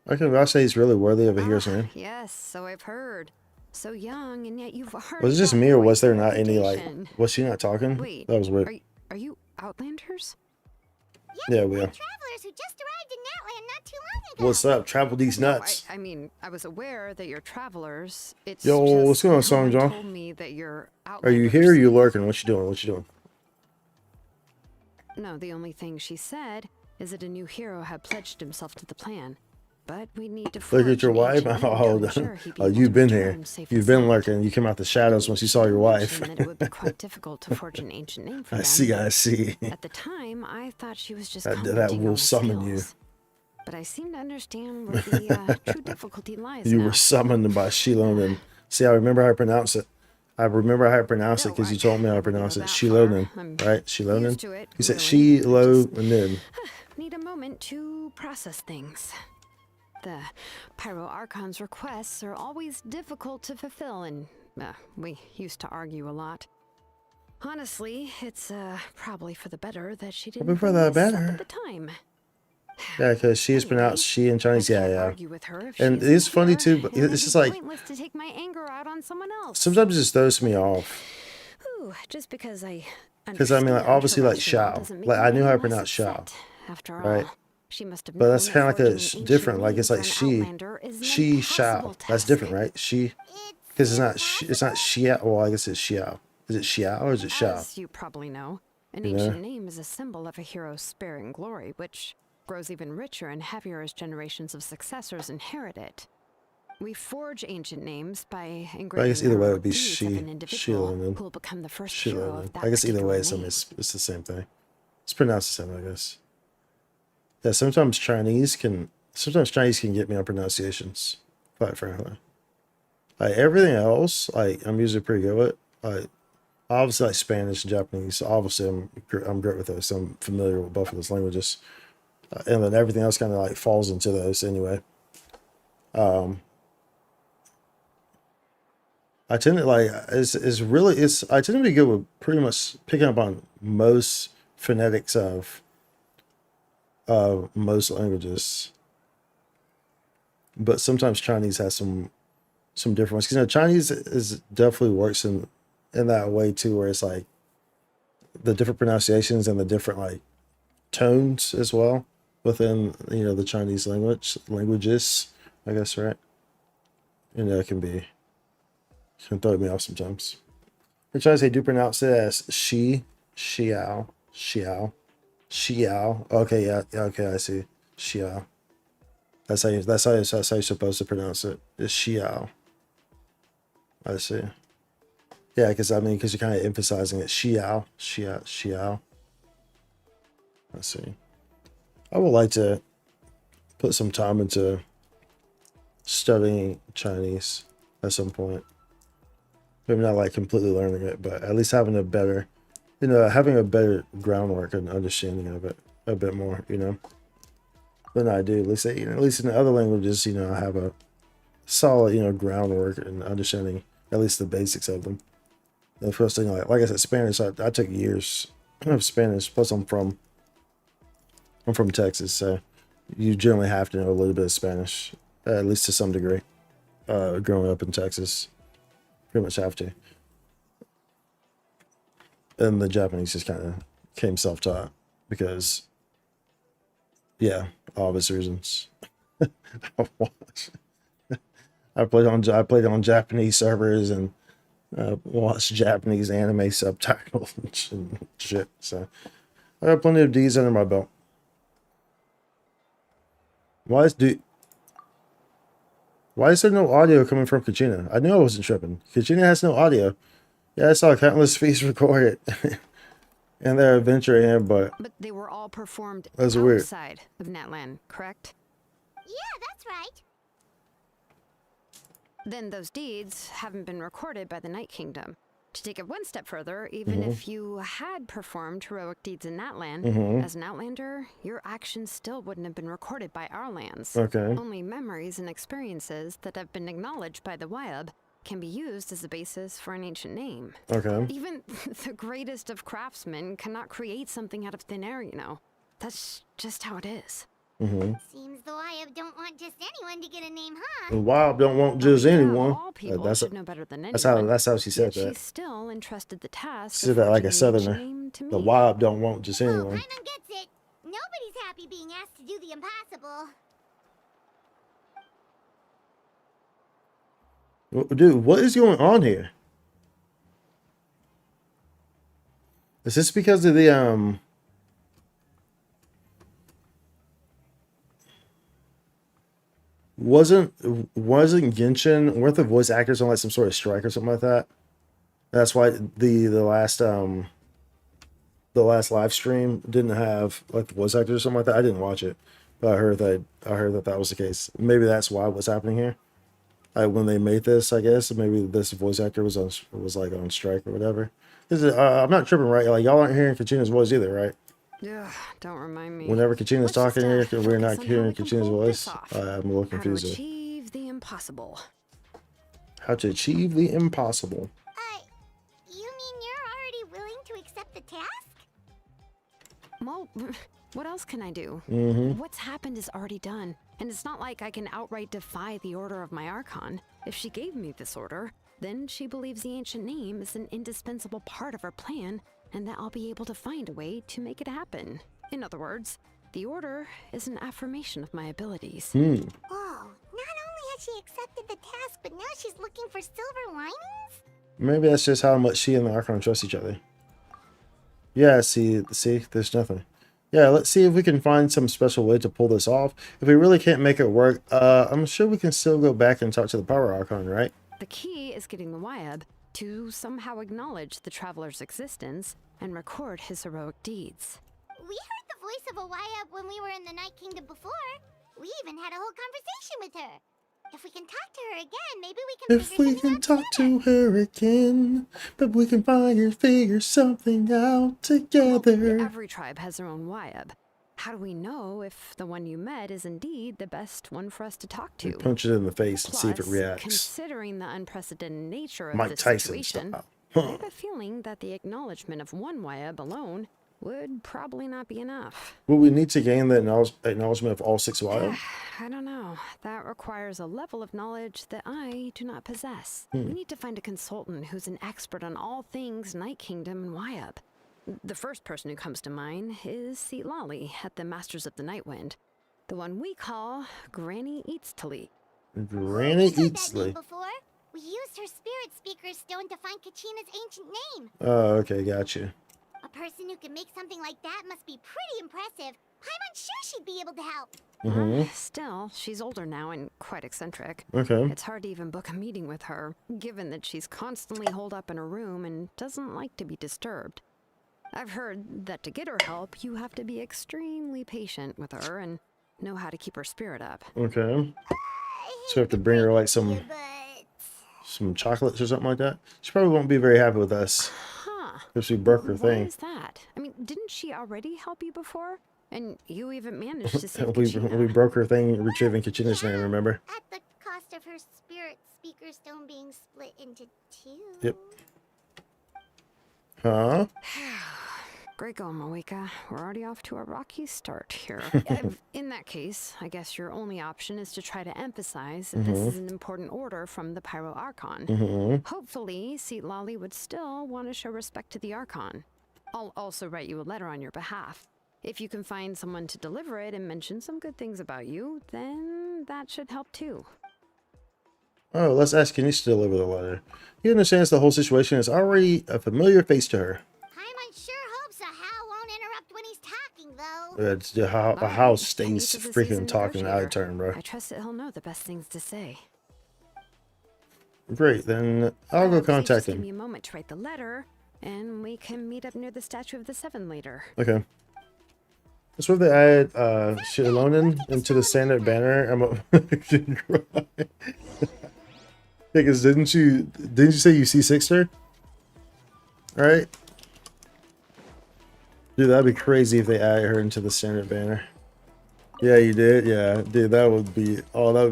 [SPEAKER 1] I'll say he's really worthy of a hero's name.
[SPEAKER 2] Yes, so I've heard. So young, and yet you've already.
[SPEAKER 1] Was it just
[SPEAKER 2] got
[SPEAKER 1] me, or
[SPEAKER 2] quite
[SPEAKER 1] was there
[SPEAKER 2] the
[SPEAKER 1] not any like?
[SPEAKER 2] reputation.
[SPEAKER 1] Was she not talking?
[SPEAKER 2] Wait,
[SPEAKER 1] That was weird.
[SPEAKER 2] are you Outlanders?
[SPEAKER 1] Yeah, we are.
[SPEAKER 3] Travelers who just arrived in Natland not too long ago.
[SPEAKER 1] What's up? Travel these nuts.
[SPEAKER 2] I mean, I was aware that you're travelers. It's
[SPEAKER 1] Yo,
[SPEAKER 2] just
[SPEAKER 1] what's going on,
[SPEAKER 2] no
[SPEAKER 1] Song
[SPEAKER 2] one
[SPEAKER 1] John?
[SPEAKER 2] told me that you're
[SPEAKER 1] Are you here or are you lurking? What you doing? What you doing?
[SPEAKER 2] No, the only thing she said is that a new hero had pledged himself to the plan. But we need to
[SPEAKER 1] Look at
[SPEAKER 2] forge
[SPEAKER 1] your
[SPEAKER 2] an
[SPEAKER 1] wife.
[SPEAKER 2] ancient name to
[SPEAKER 1] Oh,
[SPEAKER 2] ensure he'd be
[SPEAKER 1] oh,
[SPEAKER 2] able
[SPEAKER 1] you've
[SPEAKER 2] to
[SPEAKER 1] been here.
[SPEAKER 2] return safe and
[SPEAKER 1] You've been
[SPEAKER 2] sound.
[SPEAKER 1] lurking. You came out the shadows once you saw your wife.
[SPEAKER 2] Mentioned that it would be quite difficult to forge an ancient name for
[SPEAKER 1] I
[SPEAKER 2] them.
[SPEAKER 1] see. I see.
[SPEAKER 2] At the time, I thought she was just
[SPEAKER 1] That
[SPEAKER 2] commenting
[SPEAKER 1] will
[SPEAKER 2] on
[SPEAKER 1] summon you.
[SPEAKER 2] skills. But I seem to understand where the true difficulty lies
[SPEAKER 1] You
[SPEAKER 2] now.
[SPEAKER 1] were summoned by Shilonen. See, I remember how I pronounce it. I remember how I pronounce it because you told me how I pronounce it. Shilonen, right? Shilonen.
[SPEAKER 2] Used to it,
[SPEAKER 1] You said
[SPEAKER 2] really.
[SPEAKER 1] Shilonen.
[SPEAKER 2] Need a moment to process things. The Pyro Archon's requests are always difficult to fulfill, and we used to argue a lot. Honestly, it's probably for the better that she didn't
[SPEAKER 1] Probably for
[SPEAKER 2] bring
[SPEAKER 1] the
[SPEAKER 2] this up
[SPEAKER 1] better.
[SPEAKER 2] at the time.
[SPEAKER 1] Yeah, because she is
[SPEAKER 2] Anyway,
[SPEAKER 1] pronounced she in Chinese.
[SPEAKER 2] I
[SPEAKER 1] Yeah,
[SPEAKER 2] can't
[SPEAKER 1] yeah.
[SPEAKER 2] argue with her if she
[SPEAKER 1] And
[SPEAKER 2] isn't
[SPEAKER 1] it's funny
[SPEAKER 2] here,
[SPEAKER 1] too, but
[SPEAKER 2] and
[SPEAKER 1] it's
[SPEAKER 2] it'd
[SPEAKER 1] just
[SPEAKER 2] be
[SPEAKER 1] like
[SPEAKER 2] pointless to take my anger out on someone else.
[SPEAKER 1] sometimes it just throws me off.
[SPEAKER 2] Ooh, just because I
[SPEAKER 1] Because I mean, like,
[SPEAKER 2] understand
[SPEAKER 1] obviously,
[SPEAKER 2] her
[SPEAKER 1] like
[SPEAKER 2] rationale
[SPEAKER 1] Shao.
[SPEAKER 2] doesn't make
[SPEAKER 1] Like
[SPEAKER 2] me
[SPEAKER 1] I knew how
[SPEAKER 2] any
[SPEAKER 1] to
[SPEAKER 2] less
[SPEAKER 1] pronounce Shao,
[SPEAKER 2] upset. After
[SPEAKER 1] right?
[SPEAKER 2] all, she must have
[SPEAKER 1] But that's
[SPEAKER 2] known
[SPEAKER 1] kind of
[SPEAKER 2] that
[SPEAKER 1] like
[SPEAKER 2] forging an
[SPEAKER 1] different.
[SPEAKER 2] ancient
[SPEAKER 1] Like
[SPEAKER 2] name
[SPEAKER 1] it's
[SPEAKER 2] for
[SPEAKER 1] like
[SPEAKER 2] an
[SPEAKER 1] she,
[SPEAKER 2] Outlander is an
[SPEAKER 1] she Shao.
[SPEAKER 2] impossible
[SPEAKER 1] That's
[SPEAKER 2] task.
[SPEAKER 1] different, right? She, because it's not Xiao. Well, I guess it's Xiao. Is it Xiao or is it Shao?
[SPEAKER 2] As you probably know, an
[SPEAKER 1] You know?
[SPEAKER 2] ancient name is a symbol of a hero's sparing glory, which grows even richer and heavier as generations of successors inherit it. We forge ancient names by engraving
[SPEAKER 1] I guess either way it
[SPEAKER 2] heroic
[SPEAKER 1] would be
[SPEAKER 2] deeds of an individual
[SPEAKER 1] Shilonen.
[SPEAKER 2] who will become the first hero of
[SPEAKER 1] Shilonen.
[SPEAKER 2] that
[SPEAKER 1] I guess either way,
[SPEAKER 2] particular
[SPEAKER 1] it's
[SPEAKER 2] name.
[SPEAKER 1] the same thing. It's pronounced the same, I guess. Yeah, sometimes Chinese can get me on pronunciations. Quite frankly, like everything else, like I'm usually pretty good with. Like obviously, like Spanish and Japanese. Obviously, I'm great with those. So I'm familiar with both of those languages, and then everything else kind of like falls into those anyway. I tend to like I tend to be good with pretty much picking up on most phonetics of most languages, but sometimes Chinese has some different ones. Because Chinese is definitely works in that way too, where it's like the different pronunciations and the different like tones as well within the Chinese languages, I guess, right? It Can throw me off sometimes. They're trying to say, do pronounce it as Xiao. Okay, yeah, okay, I see. Xiao. That's how you're supposed to pronounce it. It's Xiao. I see. Yeah, because you're kind of emphasizing it. Xiao. I see. I would like to put some time into studying Chinese at some point. Maybe not like completely learning it, but at least having a better, having a better groundwork and understanding of it a bit more, than I do. At least in the other languages, I have a solid, groundwork and understanding at least the basics of them. The first thing, like I said, Spanish. I took years of Spanish. Plus, I'm from Texas, so you generally have to know a little bit of Spanish, at least to some degree. Growing up in Texas, pretty much have to. And the Japanese just kind of came self-taught because, yeah, obvious reasons. I played on Japanese servers and watched Japanese anime subtitles and shit. So I got plenty of D's under my belt. Why is there no audio coming from Kachina? I knew I wasn't tripping. Kachina has no audio. Yeah, I saw countless fees recorded in their adventure in, but
[SPEAKER 10] they were all performed
[SPEAKER 1] that's weird.
[SPEAKER 10] Outside of Natlan, correct?
[SPEAKER 3] Yeah, that's right.
[SPEAKER 10] Then those deeds haven't been recorded by the Night Kingdom. To take it one step further, even if you had performed heroic deeds in Natlan, as an Outlander, your actions still wouldn't have been recorded by our lands.
[SPEAKER 1] Okay.
[SPEAKER 10] Only memories and experiences that have been acknowledged by the Wyab can be used as a basis for an ancient name.
[SPEAKER 1] Okay.
[SPEAKER 10] Even the greatest of craftsmen cannot create something out of thin air, That's just how it is.
[SPEAKER 3] Seems the Wyab don't want just anyone to get a name, huh?
[SPEAKER 1] The Wild don't want just anyone.
[SPEAKER 10] All people should know better than anyone.
[SPEAKER 1] That's how she said
[SPEAKER 10] Yet
[SPEAKER 1] that.
[SPEAKER 10] She still entrusted the task.
[SPEAKER 1] She said that like a southerner.
[SPEAKER 10] To
[SPEAKER 1] The
[SPEAKER 10] me.
[SPEAKER 1] Wild don't want just anyone.
[SPEAKER 3] Paimon gets it. Nobody's happy being asked to do the impossible.
[SPEAKER 1] Dude, what is going on here? Is this because of the wasn't Genshin, weren't the voice actors on like some sort of strike or something like that? That's why the last live stream didn't have like the voice actors or something like that. I didn't watch it, but I heard that was the case. Maybe that's why what's happening here. When they made this, I guess maybe this voice actor was on strike or whatever. I'm not tripping, right? Like y'all aren't hearing Kachina's voice either, right?
[SPEAKER 10] Yeah, don't remind me.
[SPEAKER 1] Whenever Kachina's
[SPEAKER 10] Let's
[SPEAKER 1] talking here,
[SPEAKER 10] just,
[SPEAKER 1] we're
[SPEAKER 10] focus
[SPEAKER 1] not
[SPEAKER 10] on
[SPEAKER 1] hearing
[SPEAKER 10] how we can
[SPEAKER 1] Kachina's
[SPEAKER 10] pull
[SPEAKER 1] voice.
[SPEAKER 10] this off.
[SPEAKER 1] I'm a little
[SPEAKER 10] How to
[SPEAKER 1] confused.
[SPEAKER 10] achieve the impossible.
[SPEAKER 1] How to achieve the impossible.
[SPEAKER 3] You mean you're already willing to accept the task?
[SPEAKER 10] Well, what else can I do? What's happened is already done, and it's not like I can outright defy the order of my Archon. If she gave me this order, then she believes the ancient name is an indispensable part of her plan, and that I'll be able to find a way to make it happen. In other words, the order is an affirmation of my abilities.
[SPEAKER 3] Whoa, not only has she accepted the task, but now she's looking for silver linings?
[SPEAKER 1] Maybe that's just how much she and the Archon trust each other. Yeah, see, there's nothing. Yeah, let's see if we can find some special way to pull this off. If we really can't make it work, I'm sure we can still go back and talk to the Power Archon, right?
[SPEAKER 10] The key is getting the Wyab to somehow acknowledge the traveler's existence and record his heroic deeds.
[SPEAKER 3] We heard the voice of a Wyab when we were in the Night Kingdom before. We even had a whole conversation with her. If we can talk to her again, maybe we can
[SPEAKER 1] If we can talk to her again, but we can figure something out together.
[SPEAKER 10] Well, every tribe has their own Wyab. How do we know if the one you met is indeed the best one for us to talk to?
[SPEAKER 1] Punch it in the face and see if it
[SPEAKER 10] Plus,
[SPEAKER 1] reacts.
[SPEAKER 10] Considering the unprecedented nature of
[SPEAKER 1] Mike
[SPEAKER 10] this
[SPEAKER 1] Tyson
[SPEAKER 10] situation,
[SPEAKER 1] style.
[SPEAKER 10] I have a feeling that the acknowledgement of one Wyab alone would probably not be enough.
[SPEAKER 1] Will we need to gain the acknowledgement of all 6 wild?
[SPEAKER 10] I don't know. That requires a level of knowledge that I do not possess. We need to find a consultant who's an expert on all things Night Kingdom and Wyab. The first person who comes to mind is Seat Lolly at the Masters of the Nightwind, the one we call Granny Eatstally.
[SPEAKER 1] Granny
[SPEAKER 3] Heard that name
[SPEAKER 1] Eatsley.
[SPEAKER 3] before. We used her spirit speaker stone to find Kachina's ancient name.
[SPEAKER 1] Oh, okay, gotcha.
[SPEAKER 3] A person who can make something like that must be pretty impressive. I'm unsure she'd be able to help.
[SPEAKER 10] Still, she's older now and quite eccentric.
[SPEAKER 1] Okay.
[SPEAKER 10] It's hard to even book a meeting with her, given that she's constantly holed up in her room and doesn't like to be disturbed. I've heard that to get her help, you have to be extremely patient with her and know how to keep her spirit up.
[SPEAKER 1] Okay. So you have to bring her like some chocolates or something like that. She probably won't be very happy with us
[SPEAKER 10] Huh.
[SPEAKER 1] if we broke her
[SPEAKER 10] Why
[SPEAKER 1] thing.
[SPEAKER 10] is that? I mean, didn't she already help you before? And you even managed to save
[SPEAKER 1] we
[SPEAKER 10] Kachina.
[SPEAKER 1] broke her thing retrieving Kachina's name, remember?
[SPEAKER 3] At the cost of her spirit speaker stone being split into two.
[SPEAKER 1] Yep. Huh?
[SPEAKER 10] Great going, Moeka. We're already off to a rocky start here. In that case, I guess your only option is to try to emphasize that this is an important order from the Pyro Archon. Hopefully, Seat Lolly would still want to show respect to the Archon. I'll also write you a letter on your behalf. If you can find someone to deliver it and mention some good things about you, then that should help too.
[SPEAKER 1] Oh, let's ask Kanish to deliver the letter. He understands the whole situation is already a familiar face to her.
[SPEAKER 3] Paimon sure hopes a Hal won't interrupt when he's talking, though.
[SPEAKER 1] It's a house stays freaking talking out of turn, bro.
[SPEAKER 10] I trust that he'll know the best things to say.
[SPEAKER 1] Great, then I'll go
[SPEAKER 10] Just
[SPEAKER 1] contact
[SPEAKER 10] give me
[SPEAKER 1] him.
[SPEAKER 10] a moment to write the letter, and we can meet up near the Statue of the Seven later.
[SPEAKER 1] Okay. That's where they added Shilonen into the standard banner. I'm a because didn't you say you C6'd her? Right? Dude, that'd be crazy if they added her into the standard banner. Yeah, you did? Yeah, dude, that would be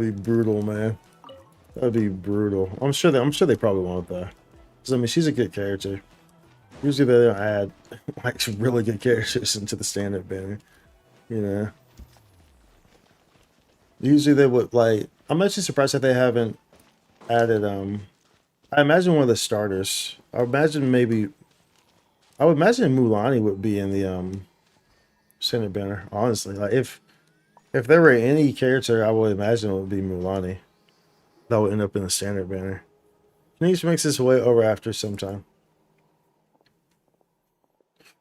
[SPEAKER 1] brutal, man. That would be brutal. I'm sure they probably won't though. 'Cause I mean she's a good character. Usually they don't add like really good characters into the standard banner. You know. Usually they would like I'm actually surprised that they haven't added I imagine one of the starters. I would imagine Mulani would be in the standard banner, honestly. Like if there were any character I would imagine it would be Mulani. That would end up in the standard banner. Kanish makes his way over after some time.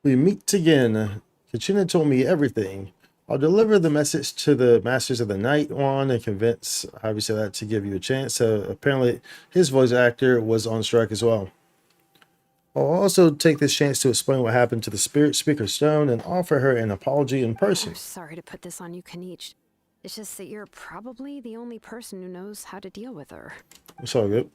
[SPEAKER 1] We meet again. Kachina told me everything. I'll deliver the message to the Masters of the Night Wand and convince, obviously, that to give you a chance. So apparently his voice actor was on strike as well. I'll also take this chance to explain what happened to the Spirit Speaker Stone and offer her an apology in person.
[SPEAKER 10] I'm sorry to put this on you, Kanish. It's just that you're probably the only person who knows how to deal with her.
[SPEAKER 1] It's all good.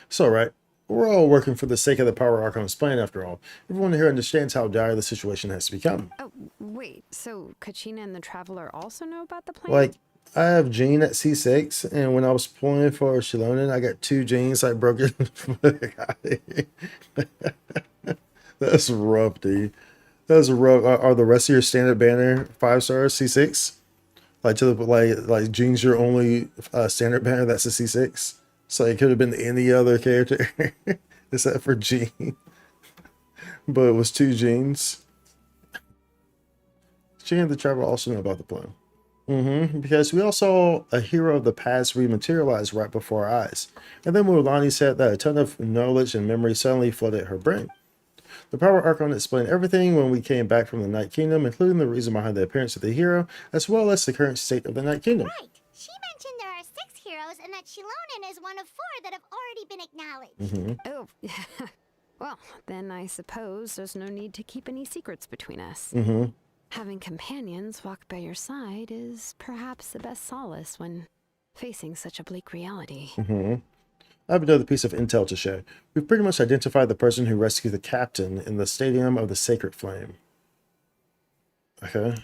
[SPEAKER 1] It's all right. We're all working for the sake of the Power Archon's plan, after all. Everyone here understands how dire the situation has become.
[SPEAKER 10] Oh, wait. So Kachina and the Traveler also know about the plan?
[SPEAKER 1] Like, I have Jean at C6, and when I was pulling for Shilonen, I got 2 Jeans like broken. That's rough, dude. That's rough. Are the rest of your standard banner 5 stars C6? Like to the like Jean's your only standard banner that's a C6. So it could have been any other character except for Jean. But it was 2 Jeans. Jean and the Traveler also know about the plan. Because we all saw a hero of the past rematerialize right before our eyes. And then Mulani said that a ton of knowledge and memory suddenly flooded her brain. The Power Archon explained everything when we came back from the Night Kingdom, including the reason behind the appearance of the hero, as well as the current state of the Night Kingdom.
[SPEAKER 3] Right. She mentioned there are 6 heroes and that Shilonen is one of 4 that have already been acknowledged.
[SPEAKER 10] Oh, well, then I suppose there's no need to keep any secrets between us. Having companions walk by your side is perhaps the best solace when facing such a bleak reality.
[SPEAKER 1] I have another piece of intel to share. We've pretty much identified the person who rescued the captain in the Stadium of the Sacred Flame. Okay.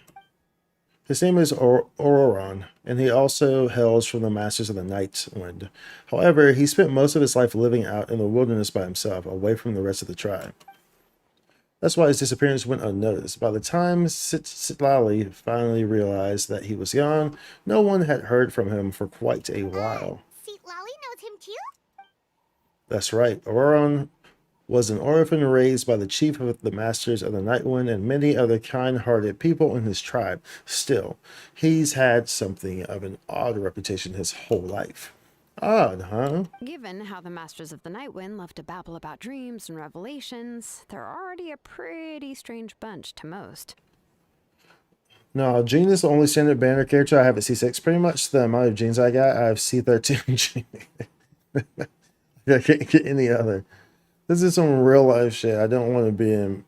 [SPEAKER 1] His name is Auroron, and he also hails from the Masters of the Night Wind. However, he spent most of his life living out in the wilderness by himself, away from the rest of the tribe. That's why his disappearance went unnoticed. By the time Sitlali finally realized that he was gone, no one had heard from him for quite a while.
[SPEAKER 3] Lolly knows him too?
[SPEAKER 1] That's right. Auroron was an orphan raised by the chief of the Masters of the Nightwind and many other kind-hearted people in his tribe. Still, he's had something of an odd reputation his whole life. Odd, huh?
[SPEAKER 10] Given how the Masters of the Nightwind love to babble about dreams and revelations, they're already a pretty strange bunch to most.
[SPEAKER 1] No, Jean is the only standard banner character I have at C6. Pretty much the amount of Jeans I got, I have C13 Jean. I can't get any other. This is some real life shit. I don't want to be in.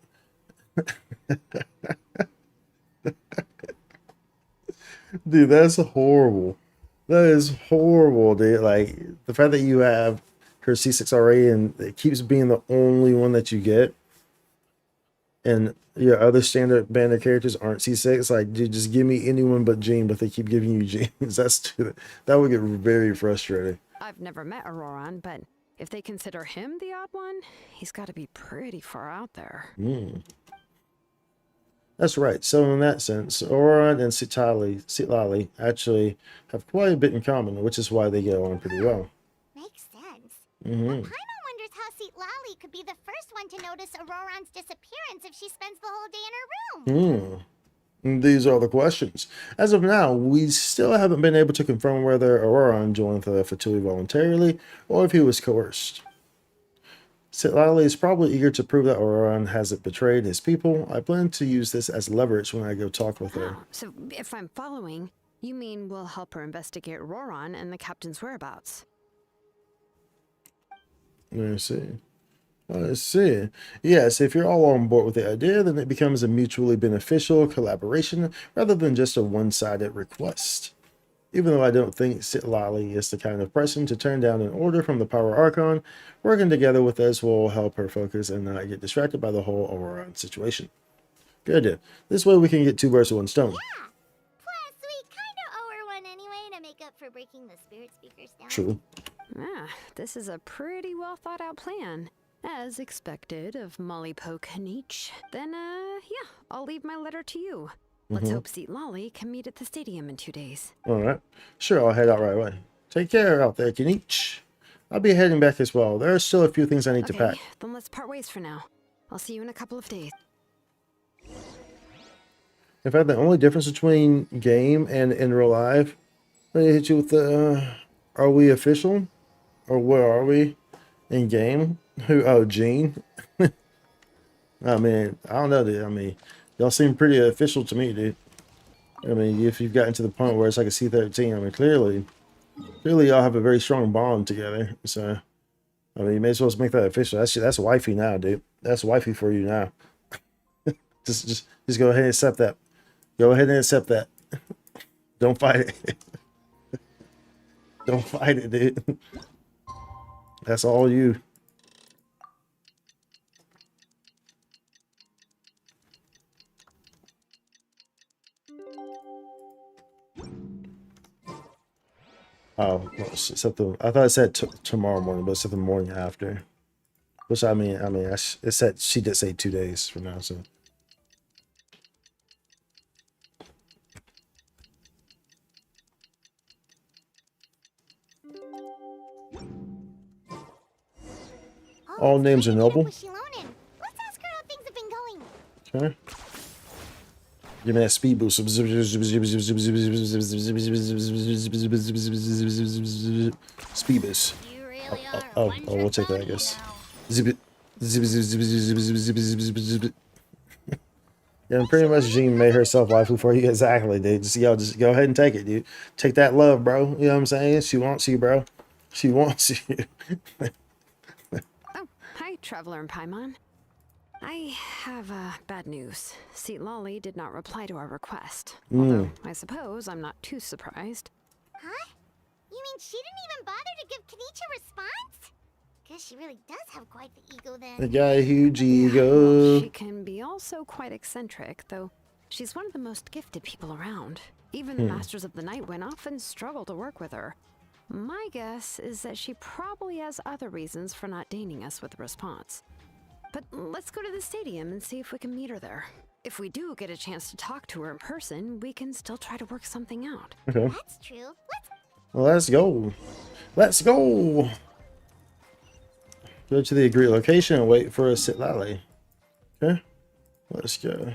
[SPEAKER 1] Dude, that's horrible. That is horrible, dude. Like, the fact that you have her C6 already and it keeps being the only one that you get, and your other standard banner characters aren't C6. Like, dude, just give me anyone but Jean, but they keep giving you Jeans. That would get very frustrating.
[SPEAKER 10] I've never met Auroran, but if they consider him the odd one, he's got to be pretty far out there.
[SPEAKER 1] That's right. So in that sense, Auroran and Citlali actually have quite a bit in common, which is why they get along pretty well.
[SPEAKER 3] Makes sense.
[SPEAKER 1] Mm-hmm.
[SPEAKER 3] But Paimon wonders how Citlali could be the first one to notice Auroran's disappearance if she spends the whole day in her room.
[SPEAKER 1] These are the questions. As of now, we still haven't been able to confirm whether Auroran joined the Fatui voluntarily or if he was coerced. Citlali is probably eager to prove that Auroran hasn't betrayed his people. I plan to use this as leverage when I go talk with her.
[SPEAKER 10] So, if I'm following, you mean we'll help her investigate Auroran and the captain's whereabouts?
[SPEAKER 1] I see. Yes, if you're all on board with the idea, then it becomes a mutually beneficial collaboration rather than just a one-sided request. Even though I don't think Citlali is the kind of person to turn down an order from the Power Archon, working together with us will help her focus and not get distracted by the whole Auroran situation. Good idea. This way we can get two birds with one stone.
[SPEAKER 3] Yeah. Plus, we kind of owe her one anyway to make up for breaking the spirit speakers down.
[SPEAKER 1] True.
[SPEAKER 10] This is a pretty well thought out plan. As expected of Molly Poke Nietzsche. Then, yeah, I'll leave my letter to you. Let's hope Citlali can meet at the stadium in 2 days.
[SPEAKER 1] Alright. Sure, I'll head out right away. Take care out there, Kinich. I'll be heading back as well. There are still a few things I need to pack.
[SPEAKER 10] Then let's part ways for now. I'll see you in a couple of days.
[SPEAKER 1] In fact, the only difference between game and in real life, let me hit you with the, are we official? Or where are we in game? Oh, Gene. I mean, I don't know, dude. I mean, y'all seem pretty official to me, dude. I mean, if you've gotten to the point where it's like a C13, I mean, clearly y'all have a very strong bond together. So, I mean, you may as well make that official. That's wifey now, dude. That's wifey for you now. just go ahead and accept that. Go ahead and accept that. Don't fight it. Don't fight it, dude. That's all you. Oh, well, I thought it said tomorrow morning, but it's the morning after. Which it said she did say 2 days from now. So all names are noble.
[SPEAKER 3] Let's ask her how things have been going.
[SPEAKER 1] Okay. Give me that speed boost. Speed boost.
[SPEAKER 3] You really are.
[SPEAKER 1] Oh, we'll take that, I guess. Yeah, and pretty much Jean made herself waifu for you. Exactly, dude. Just go ahead and take it, dude. Take that love, bro. You know what I'm saying? She wants you, bro. She wants you.
[SPEAKER 10] Oh, hi, Traveler and Paimon. I have bad news. Citlali did not reply to our request. Although, I suppose I'm not too surprised.
[SPEAKER 3] Huh? You mean she didn't even bother to give Kanichi a response? Guess she really does have quite the ego then.
[SPEAKER 1] The guy huge ego.
[SPEAKER 10] Well, she can be also quite eccentric, though she's one of the most gifted people around. Even the Masters of the Nightwind often struggle to work with her. My guess is that she probably has other reasons for not deigning us with a response. But let's go to the stadium and see if we can meet her there. If we do get a chance to talk to her in person, we can still try to work something out.
[SPEAKER 1] Okay.
[SPEAKER 3] That's true.
[SPEAKER 1] Let's go. Let's go. Go to the agreed location and wait for a Citlali. Okay. Let's go.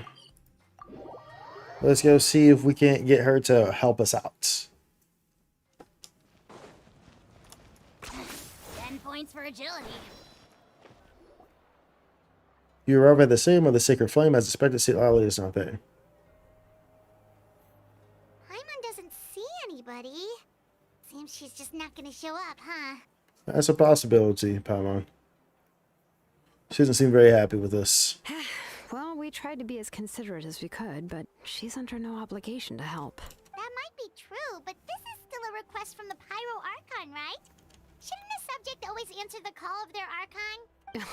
[SPEAKER 1] Let's go see if we can't get her to help us out.
[SPEAKER 3] points for agility.
[SPEAKER 1] You arrive at the same of the sacred flame as expected. See, Lolly is not there.
[SPEAKER 3] Paimon doesn't see anybody. Seems she's just not gonna show up, huh?
[SPEAKER 1] That's a possibility, Paimon. She doesn't seem very happy with us.
[SPEAKER 10] Well, we tried to be as considerate as we could, but she's under no obligation to help.
[SPEAKER 3] That might be true, but this is still a request from the Pyro Archon, right? Shouldn't a subject always answer the call of their Archon?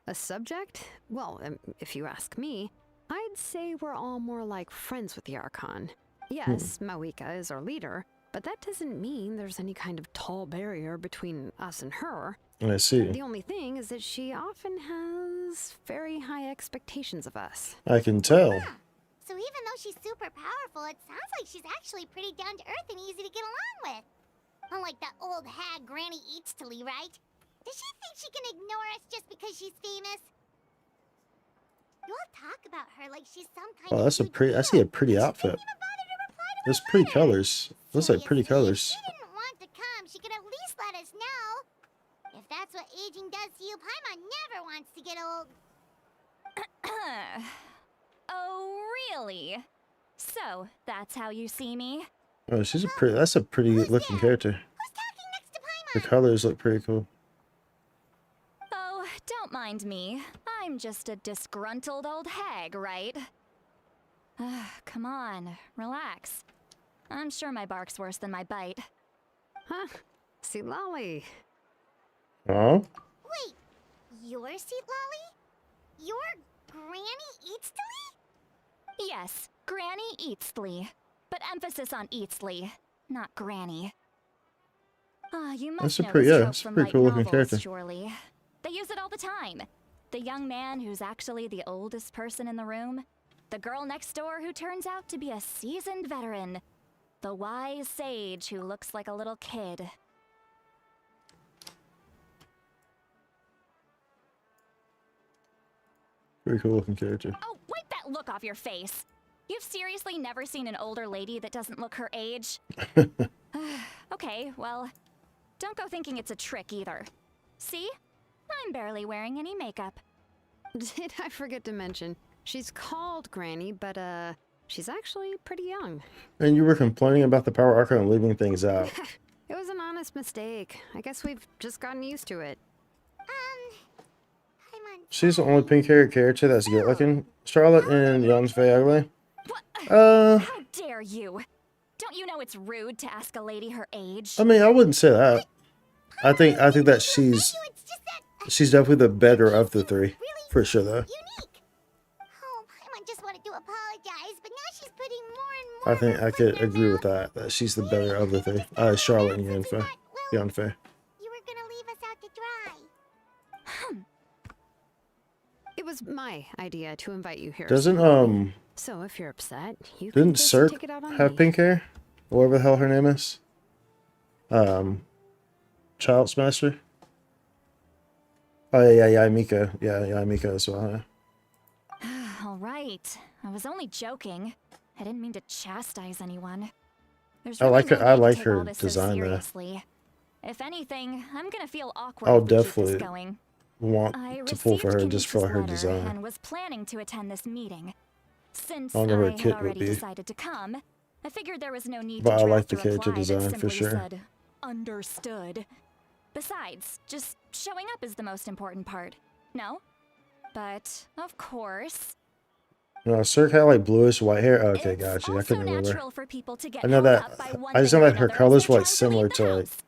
[SPEAKER 10] A subject? Well, if you ask me, I'd say we're all more like friends with the Archon. Yes, Mawika is our leader, but that doesn't mean there's any kind of tall barrier between us and her.
[SPEAKER 1] I see.
[SPEAKER 10] The only thing is that she often has very high expectations of us.
[SPEAKER 1] I can tell.
[SPEAKER 3] Huh. So even though she's super powerful, it sounds like she's actually pretty down to earth and easy to get along with. Unlike that old hag Granny Eatstily, right? Does she think she can ignore us just because she's famous? You all talk about her like she's some kind
[SPEAKER 1] Oh,
[SPEAKER 3] of
[SPEAKER 1] that's a
[SPEAKER 3] huge
[SPEAKER 1] pretty. I
[SPEAKER 3] deal.
[SPEAKER 1] see a pretty
[SPEAKER 3] She
[SPEAKER 1] outfit.
[SPEAKER 3] didn't even bother to reply to
[SPEAKER 1] There's
[SPEAKER 3] our
[SPEAKER 1] pretty
[SPEAKER 3] letter.
[SPEAKER 1] colors. Looks like pretty
[SPEAKER 3] Seriously,
[SPEAKER 1] colors.
[SPEAKER 3] If she didn't want to come, she could at least let us know. If that's what aging does to you, Paimon never wants to get old.
[SPEAKER 7] Oh, really? So, that's how you see me?
[SPEAKER 1] Oh, she's a pretty. That's a pretty looking character.
[SPEAKER 3] Who's talking next to
[SPEAKER 1] The
[SPEAKER 3] Paimon?
[SPEAKER 1] colors look pretty cool.
[SPEAKER 7] Oh, don't mind me. I'm just a disgruntled old hag, right? Come on, relax. I'm sure my bark's worse than my bite.
[SPEAKER 10] Huh? See, Lolly.
[SPEAKER 1] Oh,
[SPEAKER 3] Wait, your seat, Lolly? Your Granny Eatstily?
[SPEAKER 7] Yes, Granny Eatsley. But emphasis on Eatsley, not Granny. Ah, you must
[SPEAKER 1] That's a
[SPEAKER 7] know
[SPEAKER 1] pretty-
[SPEAKER 7] this
[SPEAKER 1] yeah,
[SPEAKER 7] trope
[SPEAKER 1] it's a
[SPEAKER 7] from
[SPEAKER 1] pretty
[SPEAKER 7] light
[SPEAKER 1] cool looking
[SPEAKER 7] novels,
[SPEAKER 1] character.
[SPEAKER 7] surely. They use it all the time. The young man who's actually the oldest person in the room. The girl next door who turns out to be a seasoned veteran. The wise sage who looks like a little kid.
[SPEAKER 1] pretty cool looking character.
[SPEAKER 7] Oh, wipe that look off your face! You've seriously never seen an older lady that doesn't look her age? Okay, well, don't go thinking it's a trick either. See? I'm barely wearing any makeup.
[SPEAKER 10] Did I forget to mention? She's called Granny, but she's actually pretty young.
[SPEAKER 1] And you were complaining about the Power Archon leaving things out.
[SPEAKER 10] It was an honest mistake. I guess we've just gotten used to it.
[SPEAKER 3] Paimon.
[SPEAKER 1] She's the only pink haired character that's good looking. Charlotte and Youngsfei ugly.
[SPEAKER 7] How dare you? Don't you know it's rude to ask a lady her age?
[SPEAKER 1] I mean, I wouldn't say that. I think that she's
[SPEAKER 3] It's just that
[SPEAKER 1] she's definitely the better of the three,
[SPEAKER 3] really
[SPEAKER 1] for sure though.
[SPEAKER 3] unique. Oh, Paimon just wanted to apologize, but now she's putting more and more.
[SPEAKER 1] I think
[SPEAKER 3] of her
[SPEAKER 1] I
[SPEAKER 3] foot
[SPEAKER 1] could
[SPEAKER 3] in her
[SPEAKER 1] agree with
[SPEAKER 3] mouth.
[SPEAKER 1] that. That she's the better of the three. Charlotte and Youngsfei.
[SPEAKER 3] Well,
[SPEAKER 1] Youngsfei.
[SPEAKER 3] you were gonna leave us out to dry.
[SPEAKER 10] It was my idea to invite you here.
[SPEAKER 1] Doesn't
[SPEAKER 10] So if you're upset, you
[SPEAKER 1] didn't
[SPEAKER 10] can place
[SPEAKER 1] Cirque
[SPEAKER 10] your ticket out on
[SPEAKER 1] have
[SPEAKER 10] me.
[SPEAKER 1] pink hair? Whatever the hell her name is. Child Smaster. Oh yeah, Mika. Yeah, Mika as well. Yeah.
[SPEAKER 7] All right. I was only joking. I didn't mean to chastise anyone. There's
[SPEAKER 1] I
[SPEAKER 7] really
[SPEAKER 1] like her-
[SPEAKER 7] no
[SPEAKER 1] I
[SPEAKER 7] need to
[SPEAKER 1] like
[SPEAKER 7] take
[SPEAKER 1] her
[SPEAKER 7] all this so
[SPEAKER 1] design, though.
[SPEAKER 7] seriously. If anything, I'm gonna feel awkward
[SPEAKER 1] I'll
[SPEAKER 7] if we keep
[SPEAKER 1] definitely
[SPEAKER 7] this going.
[SPEAKER 1] Want
[SPEAKER 7] I
[SPEAKER 1] to pull for her
[SPEAKER 7] received
[SPEAKER 1] just for
[SPEAKER 7] Kenichi's
[SPEAKER 1] her
[SPEAKER 7] letter
[SPEAKER 1] design.
[SPEAKER 7] and was planning to attend this meeting. Since
[SPEAKER 1] I
[SPEAKER 7] I
[SPEAKER 1] wonder what
[SPEAKER 7] had
[SPEAKER 1] kit would
[SPEAKER 7] already
[SPEAKER 1] be.
[SPEAKER 7] decided to come, I figured there was no need
[SPEAKER 1] But
[SPEAKER 7] to
[SPEAKER 1] I
[SPEAKER 7] draft
[SPEAKER 1] like the
[SPEAKER 7] a
[SPEAKER 1] character
[SPEAKER 7] reply
[SPEAKER 1] design
[SPEAKER 7] that
[SPEAKER 1] for
[SPEAKER 7] simply
[SPEAKER 1] sure.
[SPEAKER 7] said, "Understood." Besides, just showing up is the most important part. No? But, of course,
[SPEAKER 1] No, Cirque had like bluish white hair. Okay,
[SPEAKER 7] it's
[SPEAKER 1] gotcha. I
[SPEAKER 7] also
[SPEAKER 1] couldn't remember.
[SPEAKER 7] natural for people to get
[SPEAKER 1] I know
[SPEAKER 7] held
[SPEAKER 1] that.
[SPEAKER 7] up by one
[SPEAKER 1] I just
[SPEAKER 7] thing
[SPEAKER 1] know
[SPEAKER 7] or
[SPEAKER 1] that her
[SPEAKER 7] another as
[SPEAKER 1] colors
[SPEAKER 7] they're
[SPEAKER 1] were like
[SPEAKER 7] trying
[SPEAKER 1] similar
[SPEAKER 7] leave
[SPEAKER 1] to
[SPEAKER 7] the
[SPEAKER 1] like
[SPEAKER 7] house.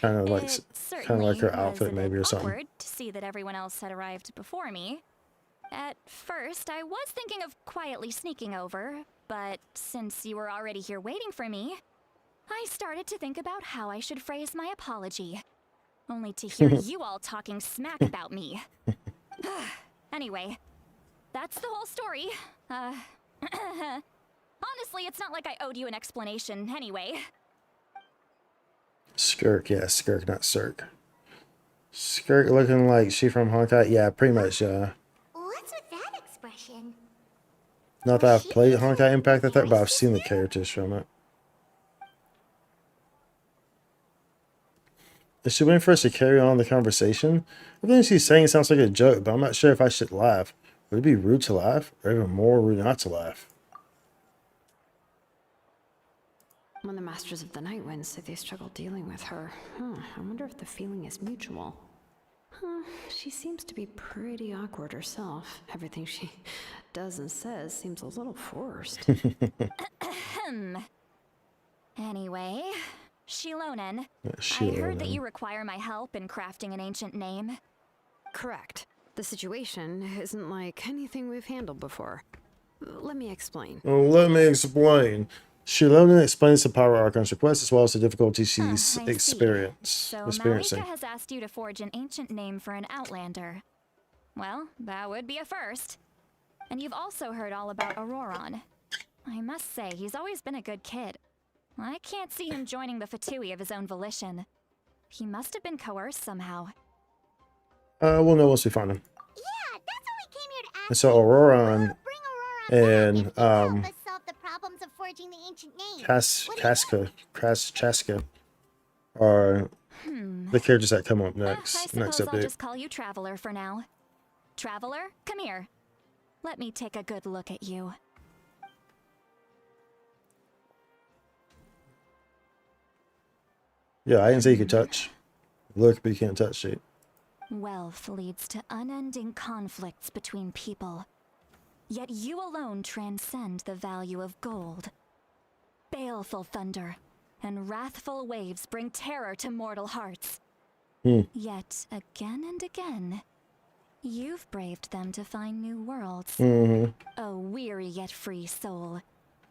[SPEAKER 1] kind of like
[SPEAKER 7] It
[SPEAKER 1] kind of like her
[SPEAKER 7] certainly
[SPEAKER 1] outfit
[SPEAKER 7] was a
[SPEAKER 1] maybe or
[SPEAKER 7] bit
[SPEAKER 1] something.
[SPEAKER 7] awkward to see that everyone else had arrived before me. At first, I was thinking of quietly sneaking over, but since you were already here waiting for me, I started to think about how I should phrase my apology. Only to hear you all talking smack about me. Anyway, that's the whole story. Honestly, it's not like I owed you an explanation anyway.
[SPEAKER 1] Skirk, yeah, Skirk, not Cirque. Skirk looking like she from Honkai. Yeah, pretty much.
[SPEAKER 3] What's with that expression?
[SPEAKER 1] Not that I've played Honkai Impact that, but I've seen the characters from it. Is she waiting for us to carry on the conversation? Everything she's saying sounds like a joke, but I'm not sure if I should laugh. Would it be rude to laugh, or even more rude not to laugh?
[SPEAKER 10] When the Masters of the Night Wind say they struggle dealing with her, I wonder if the feeling is mutual. She seems to be pretty awkward herself. Everything she does and says seems a little forced.
[SPEAKER 7] Anyway, Shilonen,
[SPEAKER 1] Shilonen.
[SPEAKER 7] I heard that you require my help in crafting an ancient name.
[SPEAKER 10] Correct. The situation isn't like anything we've handled before. Let me explain.
[SPEAKER 1] Well, let me explain. Shilonen explains the power Archon's request as well as the difficulty she's
[SPEAKER 7] I see. So
[SPEAKER 1] experiencing.
[SPEAKER 7] Malika has asked you to forge an ancient name for an Outlander. Well, that would be a first. And you've also heard all about Auroron. I must say, he's always been a good kid. I can't see him joining the Fatui of his own volition. He must have been coerced somehow.
[SPEAKER 1] We'll know once we find him.
[SPEAKER 3] Yeah, that's what we came here to ask.
[SPEAKER 1] And so Auroron
[SPEAKER 3] Bring Auroron
[SPEAKER 1] and
[SPEAKER 3] back and help us solve the problems of forging the ancient name.
[SPEAKER 1] Chaska are the characters that come up next.
[SPEAKER 7] I
[SPEAKER 1] Next
[SPEAKER 7] suppose I'll
[SPEAKER 1] update.
[SPEAKER 7] just call you Traveler for now. Traveler, come here. Let me take a good look at you.
[SPEAKER 1] Yeah, I didn't say you could touch. Look, but you can't touch it.
[SPEAKER 7] Wealth leads to unending conflicts between people. Yet you alone transcend the value of gold. Baleful thunder and wrathful waves bring terror to mortal hearts. Yet again and again, you've braved them to find new worlds. A weary yet free soul.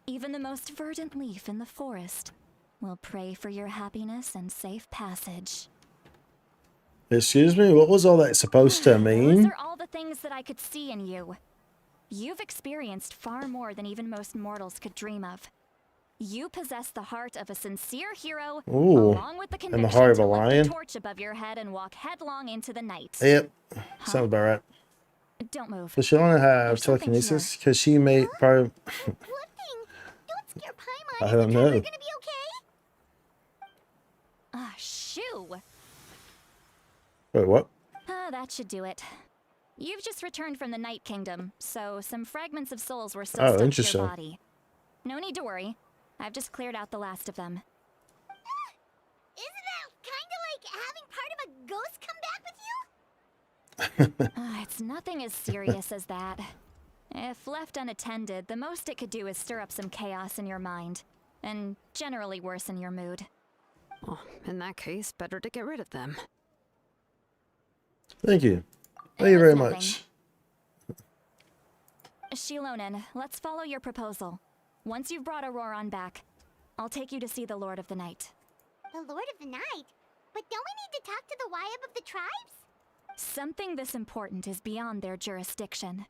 [SPEAKER 7] Even the most verdant leaf in the forest will pray for your happiness and safe passage.
[SPEAKER 1] Excuse me, what was all that supposed to
[SPEAKER 7] Those
[SPEAKER 1] mean?
[SPEAKER 7] are all the things that I could see in you. You've experienced far more than even most mortals could dream of. You possess the heart of a sincere hero,
[SPEAKER 1] Ooh,
[SPEAKER 7] along with the
[SPEAKER 1] and
[SPEAKER 7] conviction
[SPEAKER 1] the heart of
[SPEAKER 7] to
[SPEAKER 1] a
[SPEAKER 7] lift
[SPEAKER 1] lion?
[SPEAKER 7] a torch above your head and walk headlong into the night.
[SPEAKER 1] Yep, sounds about right.
[SPEAKER 7] Don't move.
[SPEAKER 1] Does she only have
[SPEAKER 7] There's something
[SPEAKER 1] telekinesis? Because she may probably...
[SPEAKER 3] What thing? Don't scare Paimon.
[SPEAKER 1] I don't
[SPEAKER 3] Is the
[SPEAKER 1] know.
[SPEAKER 3] traveler gonna be okay?
[SPEAKER 7] Ah, shoo!
[SPEAKER 1] Wait, what?
[SPEAKER 7] That should do it. You've just returned from the Night Kingdom, so some fragments of souls were still
[SPEAKER 1] Oh,
[SPEAKER 7] stuck to
[SPEAKER 1] interesting.
[SPEAKER 7] your body. No need to worry. I've just cleared out the last of them.
[SPEAKER 3] Isn't that kinda like having part of a ghost come back with you?
[SPEAKER 7] It's nothing as serious as that. If left unattended, the most it could do is stir up some chaos in your mind, and generally worsen your mood.
[SPEAKER 10] Well, in that case, better to get rid of them.
[SPEAKER 1] Thank you. Thank you
[SPEAKER 7] It's
[SPEAKER 1] very
[SPEAKER 7] nothing.
[SPEAKER 1] much.
[SPEAKER 7] Shilonen, let's follow your proposal. Once you've brought Auroron back, I'll take you to see the Lord of the Night.
[SPEAKER 3] The Lord of the Night? But don't we need to talk to the Wyab of the tribes?
[SPEAKER 7] Something this important is beyond their jurisdiction.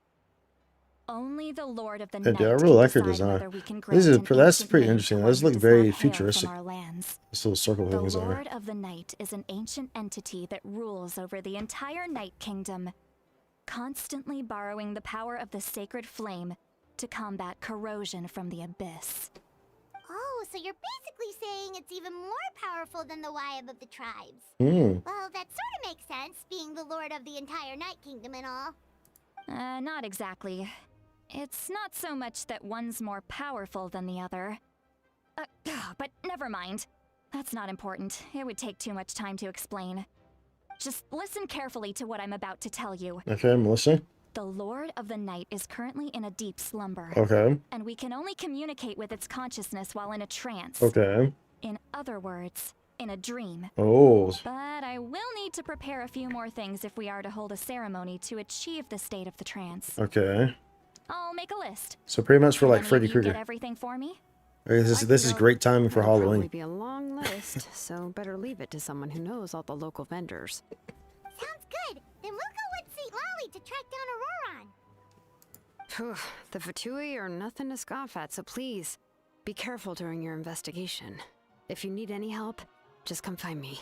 [SPEAKER 7] Only the Lord of the
[SPEAKER 1] Yeah,
[SPEAKER 7] Night
[SPEAKER 1] dude, I
[SPEAKER 7] can
[SPEAKER 1] really like her
[SPEAKER 7] decide
[SPEAKER 1] design.
[SPEAKER 7] whether we can
[SPEAKER 1] This is
[SPEAKER 7] grant an
[SPEAKER 1] that's
[SPEAKER 7] ancient
[SPEAKER 1] pretty
[SPEAKER 7] name
[SPEAKER 1] interesting.
[SPEAKER 7] to
[SPEAKER 1] Those
[SPEAKER 7] one
[SPEAKER 1] look
[SPEAKER 7] who does
[SPEAKER 1] very
[SPEAKER 7] not hail
[SPEAKER 1] futuristic.
[SPEAKER 7] from our lands.
[SPEAKER 1] This little circle
[SPEAKER 7] The
[SPEAKER 1] things are.
[SPEAKER 7] Lord of the Night is an ancient entity that rules over the entire Night Kingdom, constantly borrowing the power of the sacred flame to combat corrosion from the abyss.
[SPEAKER 3] Oh, so you're basically saying it's even more powerful than the Wyab of the tribes. Well, that sort of makes sense, being the lord of the entire Night Kingdom and all.
[SPEAKER 7] Not exactly. It's not so much that one's more powerful than the other. But never mind. That's not important. It would take too much time to explain. Just listen carefully to what I'm about to tell you.
[SPEAKER 1] Okay, I'm listening.
[SPEAKER 7] The Lord of the Night is currently in a deep slumber.
[SPEAKER 1] Okay.
[SPEAKER 7] And we can only communicate with its consciousness while in a trance.
[SPEAKER 1] Okay.
[SPEAKER 7] In other words, in a dream.
[SPEAKER 1] Oh.
[SPEAKER 7] But I will need to prepare a few more things if we are to hold a ceremony to achieve the state of the trance.
[SPEAKER 1] Okay.
[SPEAKER 7] I'll make a list.
[SPEAKER 1] So pretty much for like
[SPEAKER 7] Can any
[SPEAKER 1] Freddy
[SPEAKER 7] of you get
[SPEAKER 1] Krueger.
[SPEAKER 7] everything for me?
[SPEAKER 1] This is great timing for
[SPEAKER 10] That'll
[SPEAKER 1] Halloween.
[SPEAKER 10] probably be a long list, so better leave it to someone who knows all the local vendors.
[SPEAKER 3] Sounds good. Then we'll go with St. Lolly to track down Auroron.
[SPEAKER 10] Phew, the Fatui are nothing to scoff at, so please, be careful during your investigation. If you need any help, just come find me.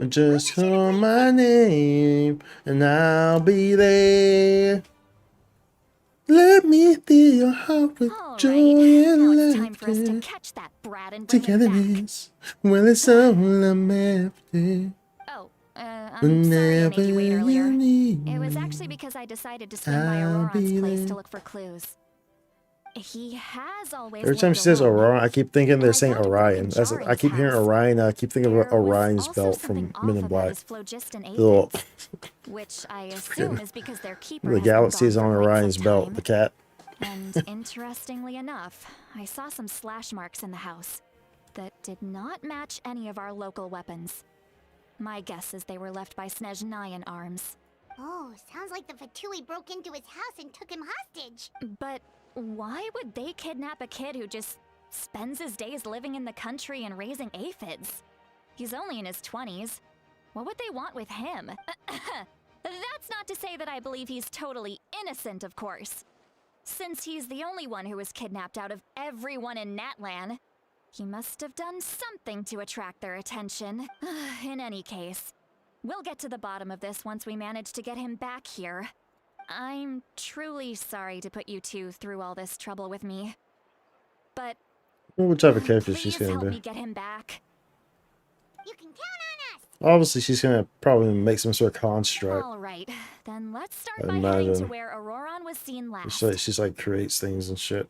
[SPEAKER 1] Just call my name and I'll be there. Let me fill your heart with
[SPEAKER 7] All
[SPEAKER 1] joy
[SPEAKER 7] right, now
[SPEAKER 1] and
[SPEAKER 7] it's time for us to
[SPEAKER 1] laughter.
[SPEAKER 7] catch that brat and bring him back.
[SPEAKER 1] Togetherness, well, it's all I'm after.
[SPEAKER 7] Oh, I'm sorry I made you wait earlier. It was actually because I decided to swing by Auroran's place to look for clues. He has always
[SPEAKER 1] Every time
[SPEAKER 7] lived
[SPEAKER 1] she says
[SPEAKER 7] alone,
[SPEAKER 1] Aurora, I keep thinking
[SPEAKER 7] and
[SPEAKER 1] they're
[SPEAKER 7] I
[SPEAKER 1] saying
[SPEAKER 7] found a broken
[SPEAKER 1] Orion.
[SPEAKER 7] jar in
[SPEAKER 1] I
[SPEAKER 7] his
[SPEAKER 1] keep hearing
[SPEAKER 7] house.
[SPEAKER 1] Orion. I keep thinking of
[SPEAKER 7] There was
[SPEAKER 1] Orion's
[SPEAKER 7] also
[SPEAKER 1] belt
[SPEAKER 7] something
[SPEAKER 1] from Men
[SPEAKER 7] off
[SPEAKER 1] in
[SPEAKER 7] about
[SPEAKER 1] Black.
[SPEAKER 7] his phlogiston
[SPEAKER 1] The little,
[SPEAKER 7] aphids, which I assume is because their keeper
[SPEAKER 1] the
[SPEAKER 7] has been
[SPEAKER 1] galaxy
[SPEAKER 7] gone
[SPEAKER 1] is
[SPEAKER 7] for
[SPEAKER 1] on
[SPEAKER 7] quite
[SPEAKER 1] Orion's
[SPEAKER 7] some
[SPEAKER 1] belt.
[SPEAKER 7] time.
[SPEAKER 1] The cat.
[SPEAKER 7] And interestingly enough, I saw some slash marks in the house that did not match any of our local weapons. My guess is they were left by Snezhnayan arms.
[SPEAKER 3] Oh, sounds like the Fatui broke into his house and took him hostage.
[SPEAKER 7] But why would they kidnap a kid who just spends his days living in the country and raising aphids? He's only in his 20s. What would they want with him? That's not to say that I believe he's totally innocent, of course. Since he's the only one who was kidnapped out of everyone in Natlan, he must have done something to attract their attention. In any case, we'll get to the bottom of this once we manage to get him back here. I'm truly sorry to put you two through all this trouble with me. But
[SPEAKER 1] What type of character
[SPEAKER 7] please
[SPEAKER 1] she's gonna
[SPEAKER 7] help
[SPEAKER 1] be?
[SPEAKER 7] me get him back.
[SPEAKER 3] You can count on us.
[SPEAKER 1] Obviously, she's gonna probably make some sort of construct.
[SPEAKER 7] All right, then let's start
[SPEAKER 1] I
[SPEAKER 7] by heading to
[SPEAKER 1] imagine.
[SPEAKER 7] where Auroran was seen last.
[SPEAKER 1] She's like creates things and shit.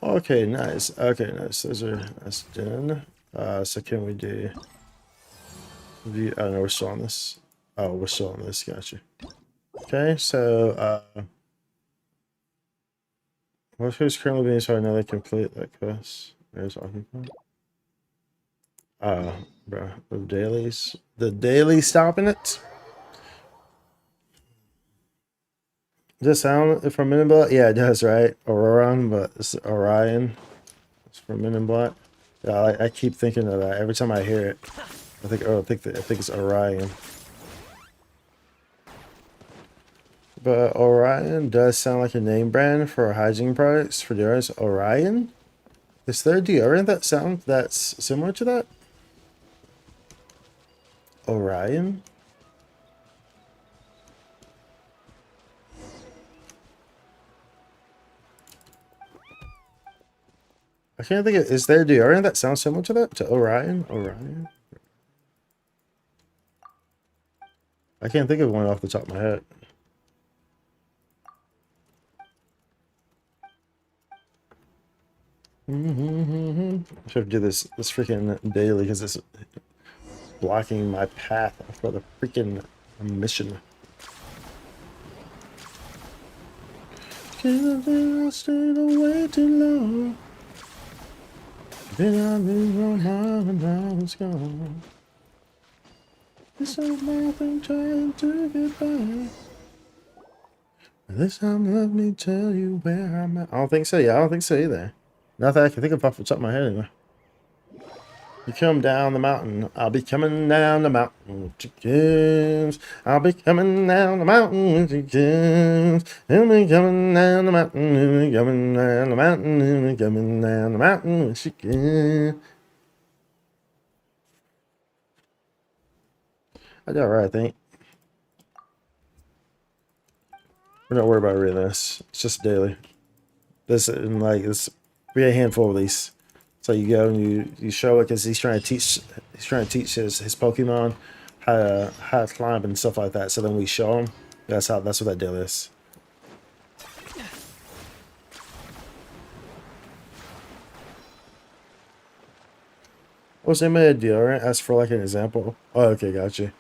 [SPEAKER 1] Okay, nice. Okay, nice. That's done. So can we do view? Oh no, we're still on this. Oh, we're still on this. Gotcha. Okay, so what who's currently being so I know they complete that quest? There's occupant. Bro, the dailies stopping it. Does it sound from Men in Black? Yeah, it does, right? Auroran, but it's Orion. It's from Men in Black. Yeah, I keep thinking of that every time I hear it. I think it's Orion. But Orion does sound like a name brand for hygiene products for deodorants. Orion? Is there a deodorant that's similar to that? Orion? I can't think of, is there a deodorant that sounds similar to that? To Orion? Orion? I can't think of one off the top of my head. I should do this freaking daily because it's blocking my path for the freaking mission. Can't I stayed away too long? Then I've been wrong, and now it's gone. This old nothing trying to get by. This time let me tell you where I'm at. I don't think so. Yeah, I don't think so either. Nothing I can think of off the top of my head anyway. You come down the mountain, I'll be coming down the mountain with chickens. I'll be coming down the mountain with chickens. I'll be coming down the mountain, I'll be coming down the mountain, I'll be coming down the mountain with chickens. I did alright, I think. We're not worried about reading this. It's just daily. This and like this. We get a handful of these. So you go and you show it because he's trying to teach his Pokemon how to climb and stuff like that. So then we show him. That's what that deal is. Was there a deodorant? Ask for like an example. Oh, okay, gotcha.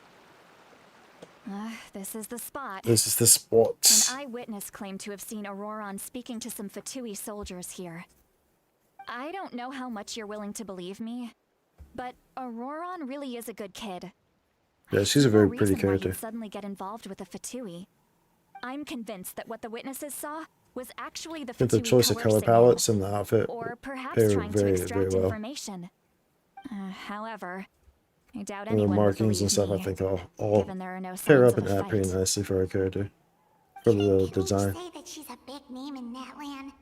[SPEAKER 7] This is the spot.
[SPEAKER 1] This is the spot.
[SPEAKER 7] An eyewitness claimed to have seen Auroran speaking to some Fatui soldiers here. I don't know how much you're willing to believe me, but Auroran really is a good kid.
[SPEAKER 1] Yeah, she's a very pretty character.
[SPEAKER 7] Suddenly get involved with the Fatui. I'm convinced that what the witnesses saw was actually the Fatui
[SPEAKER 1] The choice of color
[SPEAKER 7] coercing
[SPEAKER 1] palettes
[SPEAKER 7] him,
[SPEAKER 1] and the outfit
[SPEAKER 7] or perhaps
[SPEAKER 1] pair
[SPEAKER 7] trying to
[SPEAKER 1] very
[SPEAKER 7] extract
[SPEAKER 1] well.
[SPEAKER 7] information. However, I doubt
[SPEAKER 1] And the
[SPEAKER 7] anyone would
[SPEAKER 1] markings and
[SPEAKER 7] believe
[SPEAKER 1] stuff, I
[SPEAKER 7] me,
[SPEAKER 1] think, all
[SPEAKER 7] given there are no
[SPEAKER 1] pair
[SPEAKER 7] signs
[SPEAKER 1] up
[SPEAKER 7] of
[SPEAKER 1] and
[SPEAKER 7] a
[SPEAKER 1] add pretty
[SPEAKER 7] fight.
[SPEAKER 1] nicely for our character. For the design.
[SPEAKER 3] Can you say that she's a big name in Natlan?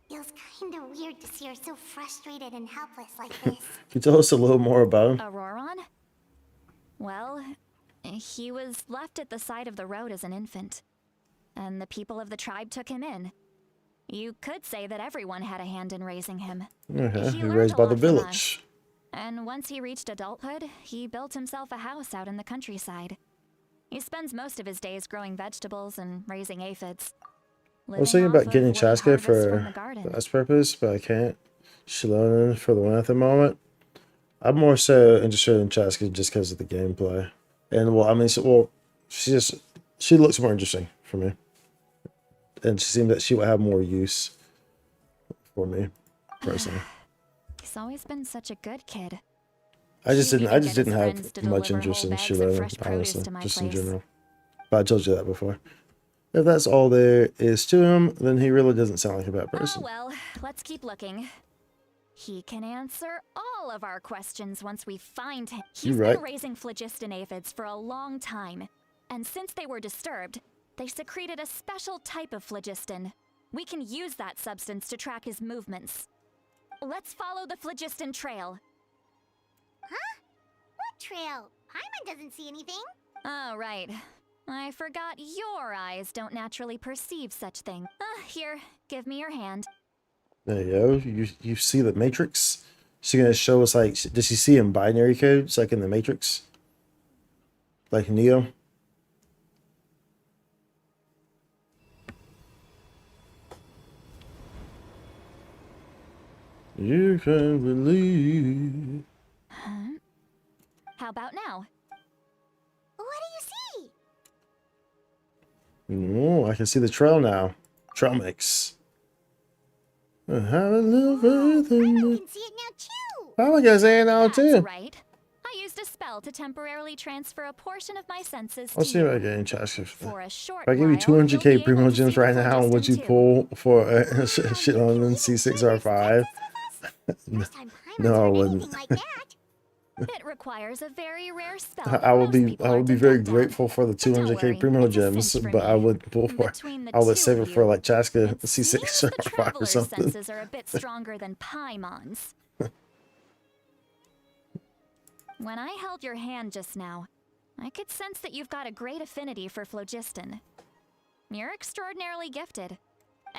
[SPEAKER 3] Feels kinda weird to see her so frustrated and helpless like this.
[SPEAKER 1] Can you tell us a little more about him?
[SPEAKER 7] Auroran? Well, he was left at the side of the road as an infant, and the people of the tribe took him in. You could say that everyone had a hand in raising him.
[SPEAKER 1] Okay,
[SPEAKER 7] He
[SPEAKER 1] he
[SPEAKER 7] learned
[SPEAKER 1] raised
[SPEAKER 7] a
[SPEAKER 1] by the
[SPEAKER 7] lot from
[SPEAKER 1] village.
[SPEAKER 7] And once he reached adulthood, he built himself a house out in the countryside. He spends most of his days growing vegetables and raising aphids.
[SPEAKER 1] I was thinking about getting Chaska
[SPEAKER 7] from the
[SPEAKER 1] for
[SPEAKER 7] garden.
[SPEAKER 1] this purpose, but I can't. She's learning for the win at the moment. I'm more so interested in Chaska just because of the gameplay. And well, I mean, she looks more interesting for me. And she seemed that she would have more use for me, personally.
[SPEAKER 7] He's always been such a good kid.
[SPEAKER 1] I just
[SPEAKER 7] He'd
[SPEAKER 1] didn't
[SPEAKER 7] even get his
[SPEAKER 1] have
[SPEAKER 7] friends to
[SPEAKER 1] much
[SPEAKER 7] deliver
[SPEAKER 1] interest
[SPEAKER 7] whole
[SPEAKER 1] in
[SPEAKER 7] bags of
[SPEAKER 1] Shirley,
[SPEAKER 7] fresh produce
[SPEAKER 1] honestly,
[SPEAKER 7] to my
[SPEAKER 1] just in
[SPEAKER 7] place.
[SPEAKER 1] general. But I told you that before. If that's all there is to him, then he really doesn't sound like a bad
[SPEAKER 7] Oh
[SPEAKER 1] person.
[SPEAKER 7] well, let's keep looking. He can answer all of our questions once we find him. He's
[SPEAKER 1] right.
[SPEAKER 7] been raising phlogiston aphids for a long time, and since they were disturbed, they secreted a special type of phlogiston. We can use that substance to track his movements. Let's follow the phlogiston trail.
[SPEAKER 3] Huh? What trail? Paimon doesn't see anything.
[SPEAKER 7] Oh, right. I forgot your eyes don't naturally perceive such things. Here, give me your hand.
[SPEAKER 1] There you go. You see the Matrix? She's gonna show us, like, does she see in binary codes like in the Matrix? Like Neo? You can believe.
[SPEAKER 7] Huh? How about now?
[SPEAKER 3] What do you see?
[SPEAKER 1] Oh, I can see the trail now. Trail mix. I have a little faith in
[SPEAKER 3] Paimon
[SPEAKER 1] me.
[SPEAKER 3] can see it now too.
[SPEAKER 1] Oh, I can see it now
[SPEAKER 7] That's
[SPEAKER 1] too.
[SPEAKER 7] right. I used a spell to temporarily transfer a portion of my senses
[SPEAKER 1] I'll
[SPEAKER 7] to
[SPEAKER 1] see
[SPEAKER 7] you.
[SPEAKER 1] about getting Chaska for that.
[SPEAKER 7] For a short
[SPEAKER 1] If I give you
[SPEAKER 7] while, you'll
[SPEAKER 1] 200k
[SPEAKER 7] be
[SPEAKER 1] primo
[SPEAKER 7] able to
[SPEAKER 1] gems
[SPEAKER 7] see
[SPEAKER 1] right
[SPEAKER 7] the
[SPEAKER 1] now, would
[SPEAKER 7] phlogiston
[SPEAKER 1] you
[SPEAKER 7] too.
[SPEAKER 1] pull for a
[SPEAKER 3] Wow,
[SPEAKER 1] shit
[SPEAKER 3] you
[SPEAKER 1] on
[SPEAKER 3] can even
[SPEAKER 1] C6
[SPEAKER 3] share
[SPEAKER 1] or
[SPEAKER 3] your
[SPEAKER 1] 5?
[SPEAKER 3] senses with us? First time Paimon's
[SPEAKER 1] No, I
[SPEAKER 3] heard
[SPEAKER 1] wouldn't.
[SPEAKER 3] anything like that.
[SPEAKER 7] It requires a very rare spell.
[SPEAKER 1] I
[SPEAKER 7] that
[SPEAKER 1] would
[SPEAKER 7] most
[SPEAKER 1] be
[SPEAKER 7] people
[SPEAKER 1] I
[SPEAKER 7] aren't
[SPEAKER 1] would be very
[SPEAKER 7] adept at.
[SPEAKER 1] grateful for the
[SPEAKER 7] But don't
[SPEAKER 1] 200k
[SPEAKER 7] worry,
[SPEAKER 1] primo
[SPEAKER 7] it's a
[SPEAKER 1] gems,
[SPEAKER 7] cinch for
[SPEAKER 1] but I
[SPEAKER 7] me.
[SPEAKER 1] would pull for
[SPEAKER 7] Between the
[SPEAKER 1] I would
[SPEAKER 7] two
[SPEAKER 1] save
[SPEAKER 7] of
[SPEAKER 1] it for
[SPEAKER 7] you,
[SPEAKER 1] like Chaska
[SPEAKER 7] it
[SPEAKER 1] C6
[SPEAKER 7] seems
[SPEAKER 1] or
[SPEAKER 7] the
[SPEAKER 1] 5 or
[SPEAKER 7] traveler's
[SPEAKER 1] something.
[SPEAKER 7] senses are a bit stronger than Paimon's. When I held your hand just now, I could sense that you've got a great affinity for phlogiston. You're extraordinarily gifted.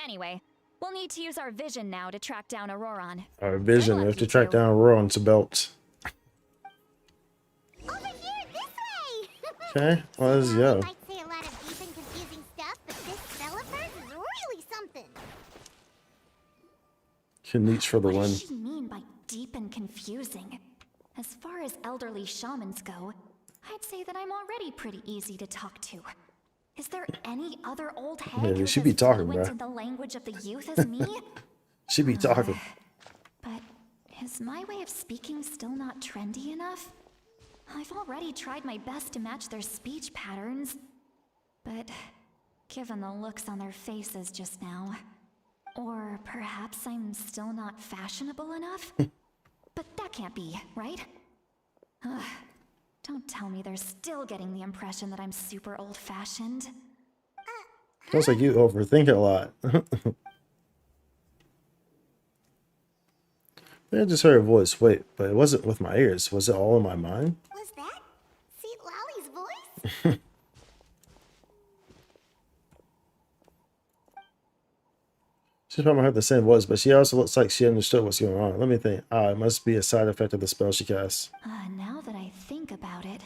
[SPEAKER 7] Anyway, we'll need to use our vision now to track down Auroron.
[SPEAKER 1] Our vision,
[SPEAKER 7] Good
[SPEAKER 1] we
[SPEAKER 7] luck,
[SPEAKER 1] have to
[SPEAKER 7] you
[SPEAKER 1] track
[SPEAKER 7] two.
[SPEAKER 1] down Rowan's belt.
[SPEAKER 3] Over here, this way.
[SPEAKER 1] Okay, let's
[SPEAKER 3] Well,
[SPEAKER 1] go.
[SPEAKER 3] we might say a lot of deep and confusing stuff, but this spell of hers is really something.
[SPEAKER 1] Can reach for the
[SPEAKER 7] What
[SPEAKER 1] win.
[SPEAKER 7] does she mean by deep and confusing? As far as elderly shamans go, I'd say that I'm already pretty easy to talk to. Is there any other old hag
[SPEAKER 1] Yeah,
[SPEAKER 7] who's
[SPEAKER 1] she
[SPEAKER 7] as
[SPEAKER 1] be talking,
[SPEAKER 7] fluent
[SPEAKER 1] bruh.
[SPEAKER 7] in the language of the youth as me?
[SPEAKER 1] She be talking.
[SPEAKER 7] But is my way of speaking still not trendy enough? I've already tried my best to match their speech patterns. But given the looks on their faces just now, or perhaps I'm still not fashionable enough? But that can't be, right? Ugh, don't tell me they're still getting the impression that I'm super old-fashioned.
[SPEAKER 1] Sounds like you overthink it a lot. I just heard a voice. Wait, but it wasn't with my ears. Was it all in my mind?
[SPEAKER 3] Was that Seat Lolly's voice?
[SPEAKER 1] She probably heard the same voice, but she also looks like she understood what's going on. Let me think. Ah, it must be a side effect of the spell she casts.
[SPEAKER 7] Now that I think about it,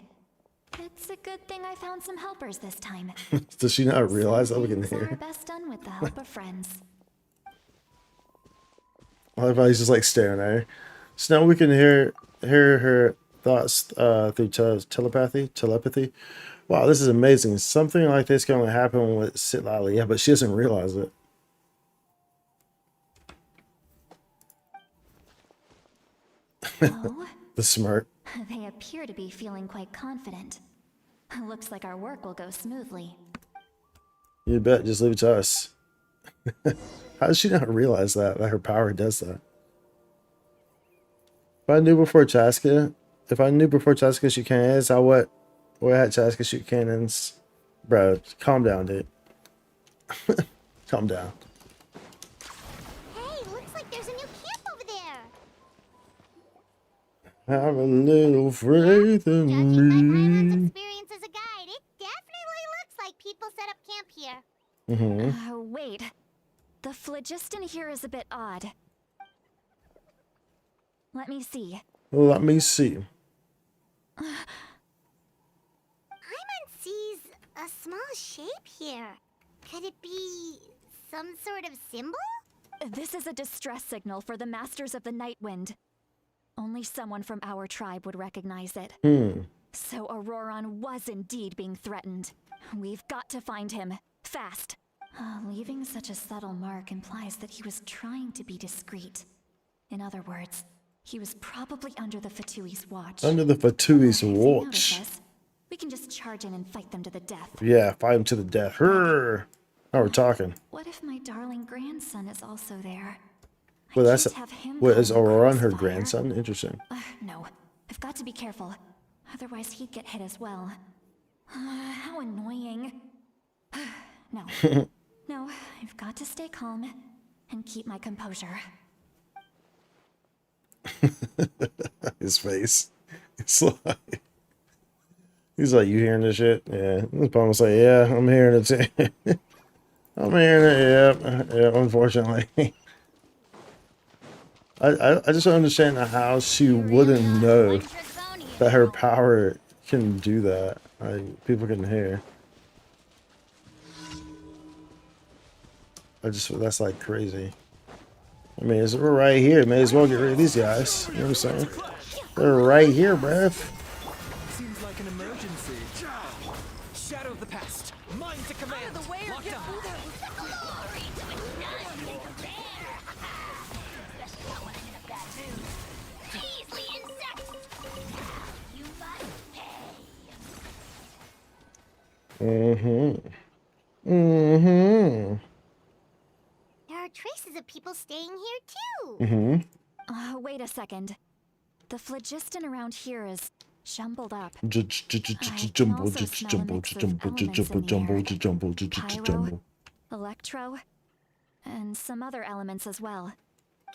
[SPEAKER 7] it's a good thing I found some helpers this time.
[SPEAKER 1] Does she not realize that we can
[SPEAKER 7] Things are
[SPEAKER 1] hear?
[SPEAKER 7] best done with the help of friends.
[SPEAKER 1] I love how he's just like staring at her. So now we can hear her thoughts through telepathy. Wow, this is amazing. Something like this can only happen with Sitlali. Yeah, but she doesn't realize it.
[SPEAKER 7] Oh,
[SPEAKER 1] The smirk.
[SPEAKER 7] they appear to be feeling quite confident. Looks like our work will go smoothly.
[SPEAKER 1] You bet. Just leave it to us. How does she not realize that her power does that? If I knew before Chaska shoot cannons, I would have Chaska shoot cannons. Bro, calm down, dude. Calm down.
[SPEAKER 3] Hey, looks like there's a new camp over there.
[SPEAKER 1] Have a little faith in
[SPEAKER 3] Judging by Paimon's
[SPEAKER 1] me.
[SPEAKER 3] experience as a guide, it definitely looks like people set up camp here.
[SPEAKER 7] Wait. The phlogiston here is a bit odd. Let me see.
[SPEAKER 1] Let me see.
[SPEAKER 3] Paimon sees a small shape here. Could it be some sort of symbol?
[SPEAKER 7] This is a distress signal for the Masters of the Night Wind. Only someone from our tribe would recognize it. So Auroron was indeed being threatened. We've got to find him. Fast. Leaving such a subtle mark implies that he was trying to be discreet. In other words, he was probably under the Fatui's watch.
[SPEAKER 1] Under the Fatui's
[SPEAKER 7] If they
[SPEAKER 1] watch.
[SPEAKER 7] notice us, we can just charge in and fight them to the death.
[SPEAKER 1] Yeah, fight him to the death. Now we're talking.
[SPEAKER 7] What if my darling grandson is also there?
[SPEAKER 1] Well, that's
[SPEAKER 7] can't have him
[SPEAKER 1] what is
[SPEAKER 7] caught in the
[SPEAKER 1] Auroron her
[SPEAKER 7] crossfire.
[SPEAKER 1] grandson? Interesting.
[SPEAKER 7] No, I've got to be careful. Otherwise, he'd get hit as well. How annoying. No. No, I've got to stay calm and keep my composure.
[SPEAKER 1] His face. He's like, you hearing this shit? Yeah. His palm say, yeah, I'm hearing it too. I'm hearing it, yeah, unfortunately. I just don't understand how she wouldn't know that her power can do that. Like, people can hear. That's like crazy. I mean, we're right here. May as well get rid of these guys. You know what I'm saying? They're right here, bruv.
[SPEAKER 9] Seems like an emergency. Shadow of the past. Mind to command. Out of the way or get through there.
[SPEAKER 3] There are traces of people staying here too.
[SPEAKER 7] Wait a second. The phlogiston around here is jumbled up. Pyro, electro, and some other elements as well.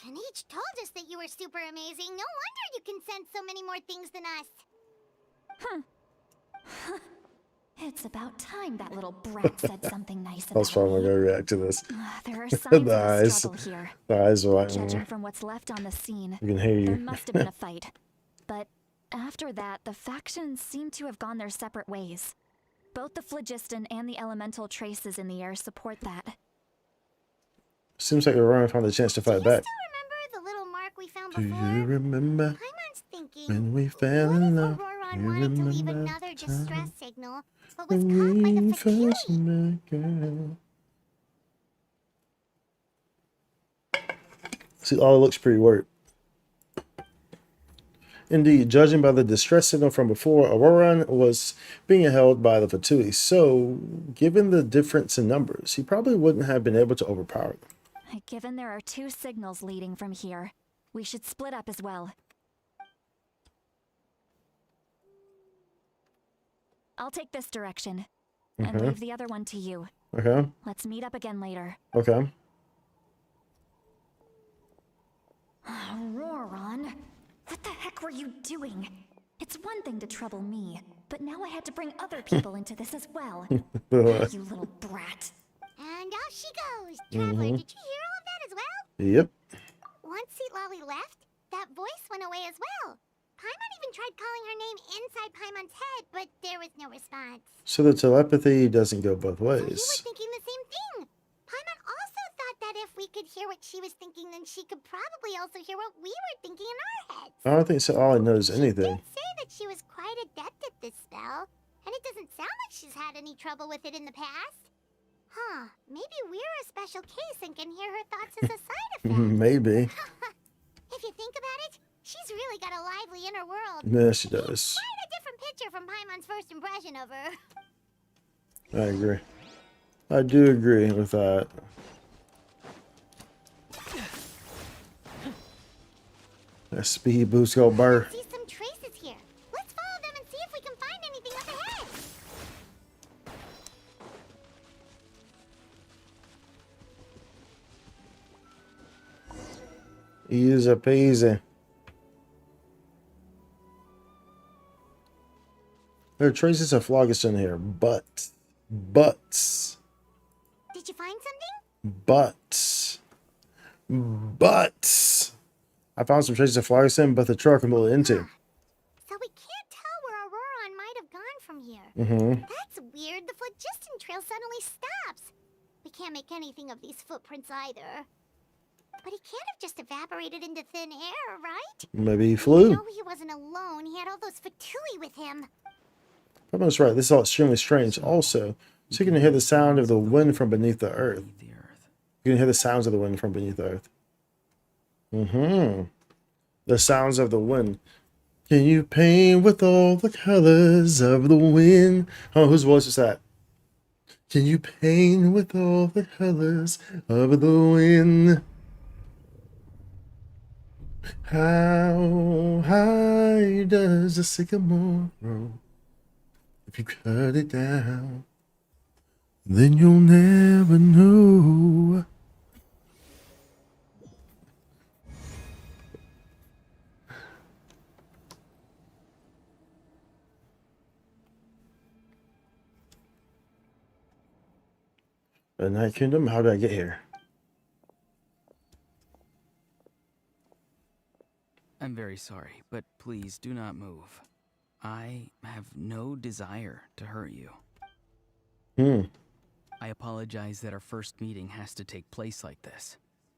[SPEAKER 3] Kanich told us that you were super amazing. No wonder you can sense so many more things than us.
[SPEAKER 7] It's about time that little brat said something nice
[SPEAKER 1] I was
[SPEAKER 7] about
[SPEAKER 1] probably
[SPEAKER 7] me.
[SPEAKER 1] gonna react to this.
[SPEAKER 7] There are signs of a
[SPEAKER 1] eyes.
[SPEAKER 7] struggle here.
[SPEAKER 1] The eyes are like,
[SPEAKER 7] Judging from what's left on the scene,
[SPEAKER 1] you can hear
[SPEAKER 7] there
[SPEAKER 1] you.
[SPEAKER 7] must have been a fight. But after that, the factions seem to have gone their separate ways. Both the phlogiston and the elemental traces in the air support that.
[SPEAKER 1] Seems like Auroron found a chance to fight back.
[SPEAKER 3] Still remember the little mark we found
[SPEAKER 1] Do
[SPEAKER 3] before?
[SPEAKER 1] you remember
[SPEAKER 3] Paimon's thinking,
[SPEAKER 1] when we fell
[SPEAKER 3] what if
[SPEAKER 1] in love?
[SPEAKER 3] Auroron
[SPEAKER 1] You
[SPEAKER 3] wanted to leave
[SPEAKER 1] remember
[SPEAKER 3] another
[SPEAKER 1] the time
[SPEAKER 3] distress signal, but was
[SPEAKER 1] when
[SPEAKER 3] caught by
[SPEAKER 1] we
[SPEAKER 3] the Fatui?
[SPEAKER 1] first met, girl? See, all it looks pretty work. Indeed, judging by the distress signal from before, Auroron was being held by the Fatui. So, given the difference in numbers, he probably wouldn't have been able to overpower them.
[SPEAKER 7] Given there are two signals leading from here, we should split up as well. I'll take this direction and leave the other one to you.
[SPEAKER 1] Okay.
[SPEAKER 7] Let's meet up again later.
[SPEAKER 1] Okay.
[SPEAKER 7] Auroron, what the heck were you doing? It's one thing to trouble me, but now I had to bring other people into this as well. You little brat.
[SPEAKER 3] And off she goes. Traveler, did you hear all of that as well?
[SPEAKER 1] Yep.
[SPEAKER 3] Once Seat Lolly left, that voice went away as well. Paimon even tried calling her name inside Paimon's head, but there was no response.
[SPEAKER 1] So the telepathy doesn't go both
[SPEAKER 3] So you were
[SPEAKER 1] ways.
[SPEAKER 3] thinking the same thing. Paimon also thought that if we could hear what she was thinking, then she could probably also hear what we were thinking in our heads.
[SPEAKER 1] I don't think so. All I know is anything.
[SPEAKER 3] She did say that she was quite adept at this spell, and it doesn't sound like she's had any trouble with it in the past. Huh, maybe we're a special case and can hear her thoughts as a side effect.
[SPEAKER 1] Maybe.
[SPEAKER 3] If you think about it, she's really got a lively inner world.
[SPEAKER 1] Yeah, she does.
[SPEAKER 3] Quite a different picture from Paimon's first impression of her.
[SPEAKER 1] I agree. I do agree with that. That speed boost go burr.
[SPEAKER 3] See some traces here. Let's follow them and see if we can find anything up ahead.
[SPEAKER 1] Easy peasy. There are traces of phlogiston here, but
[SPEAKER 3] Did you find something?
[SPEAKER 1] I found some traces of Flagson, but the truck completely empty.
[SPEAKER 3] So we can't tell where Auroron might have gone from here.
[SPEAKER 1] Mm-hmm.
[SPEAKER 3] That's weird. The phlogiston trail suddenly stops. We can't make anything of these footprints either. But he can't have just evaporated into thin air, right?
[SPEAKER 1] Maybe he flew.
[SPEAKER 3] No, he wasn't alone. He had all those Fatui with him.
[SPEAKER 1] Pablo's right. This is all extremely strange. Also, so you can hear the sound of the wind from beneath the earth. You can hear the sounds of the wind from beneath the earth. Mm-hmm. The sounds of the wind. Can you paint with all the colors of the wind? Oh, whose voice is that? Can you paint with all the colors of the wind? How high does the sycamore grow? If you cut it down, then you'll never know. The Night Kingdom? How did I get here?
[SPEAKER 11] I'm very sorry, but please do not move. I have no desire to hurt you. I apologize that our first meeting has to take place like this.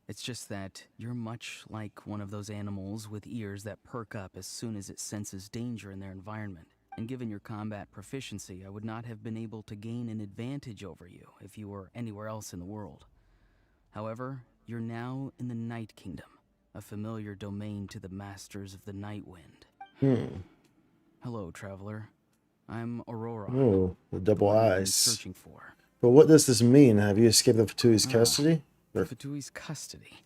[SPEAKER 11] It's just that you're much like one of those animals with ears that perk up as soon as it senses danger in their environment. And given your combat proficiency, I would not have been able to gain an advantage over you if you were anywhere else in the world. However, you're now in the Night Kingdom, a familiar domain to the masters of the Night Wind. Hello, traveler. I'm Aurora.
[SPEAKER 1] Oh, the double eyes.
[SPEAKER 11] Searching for.
[SPEAKER 1] But what does this mean? Have you escaped the Fatui's custody?
[SPEAKER 11] Fatui's custody.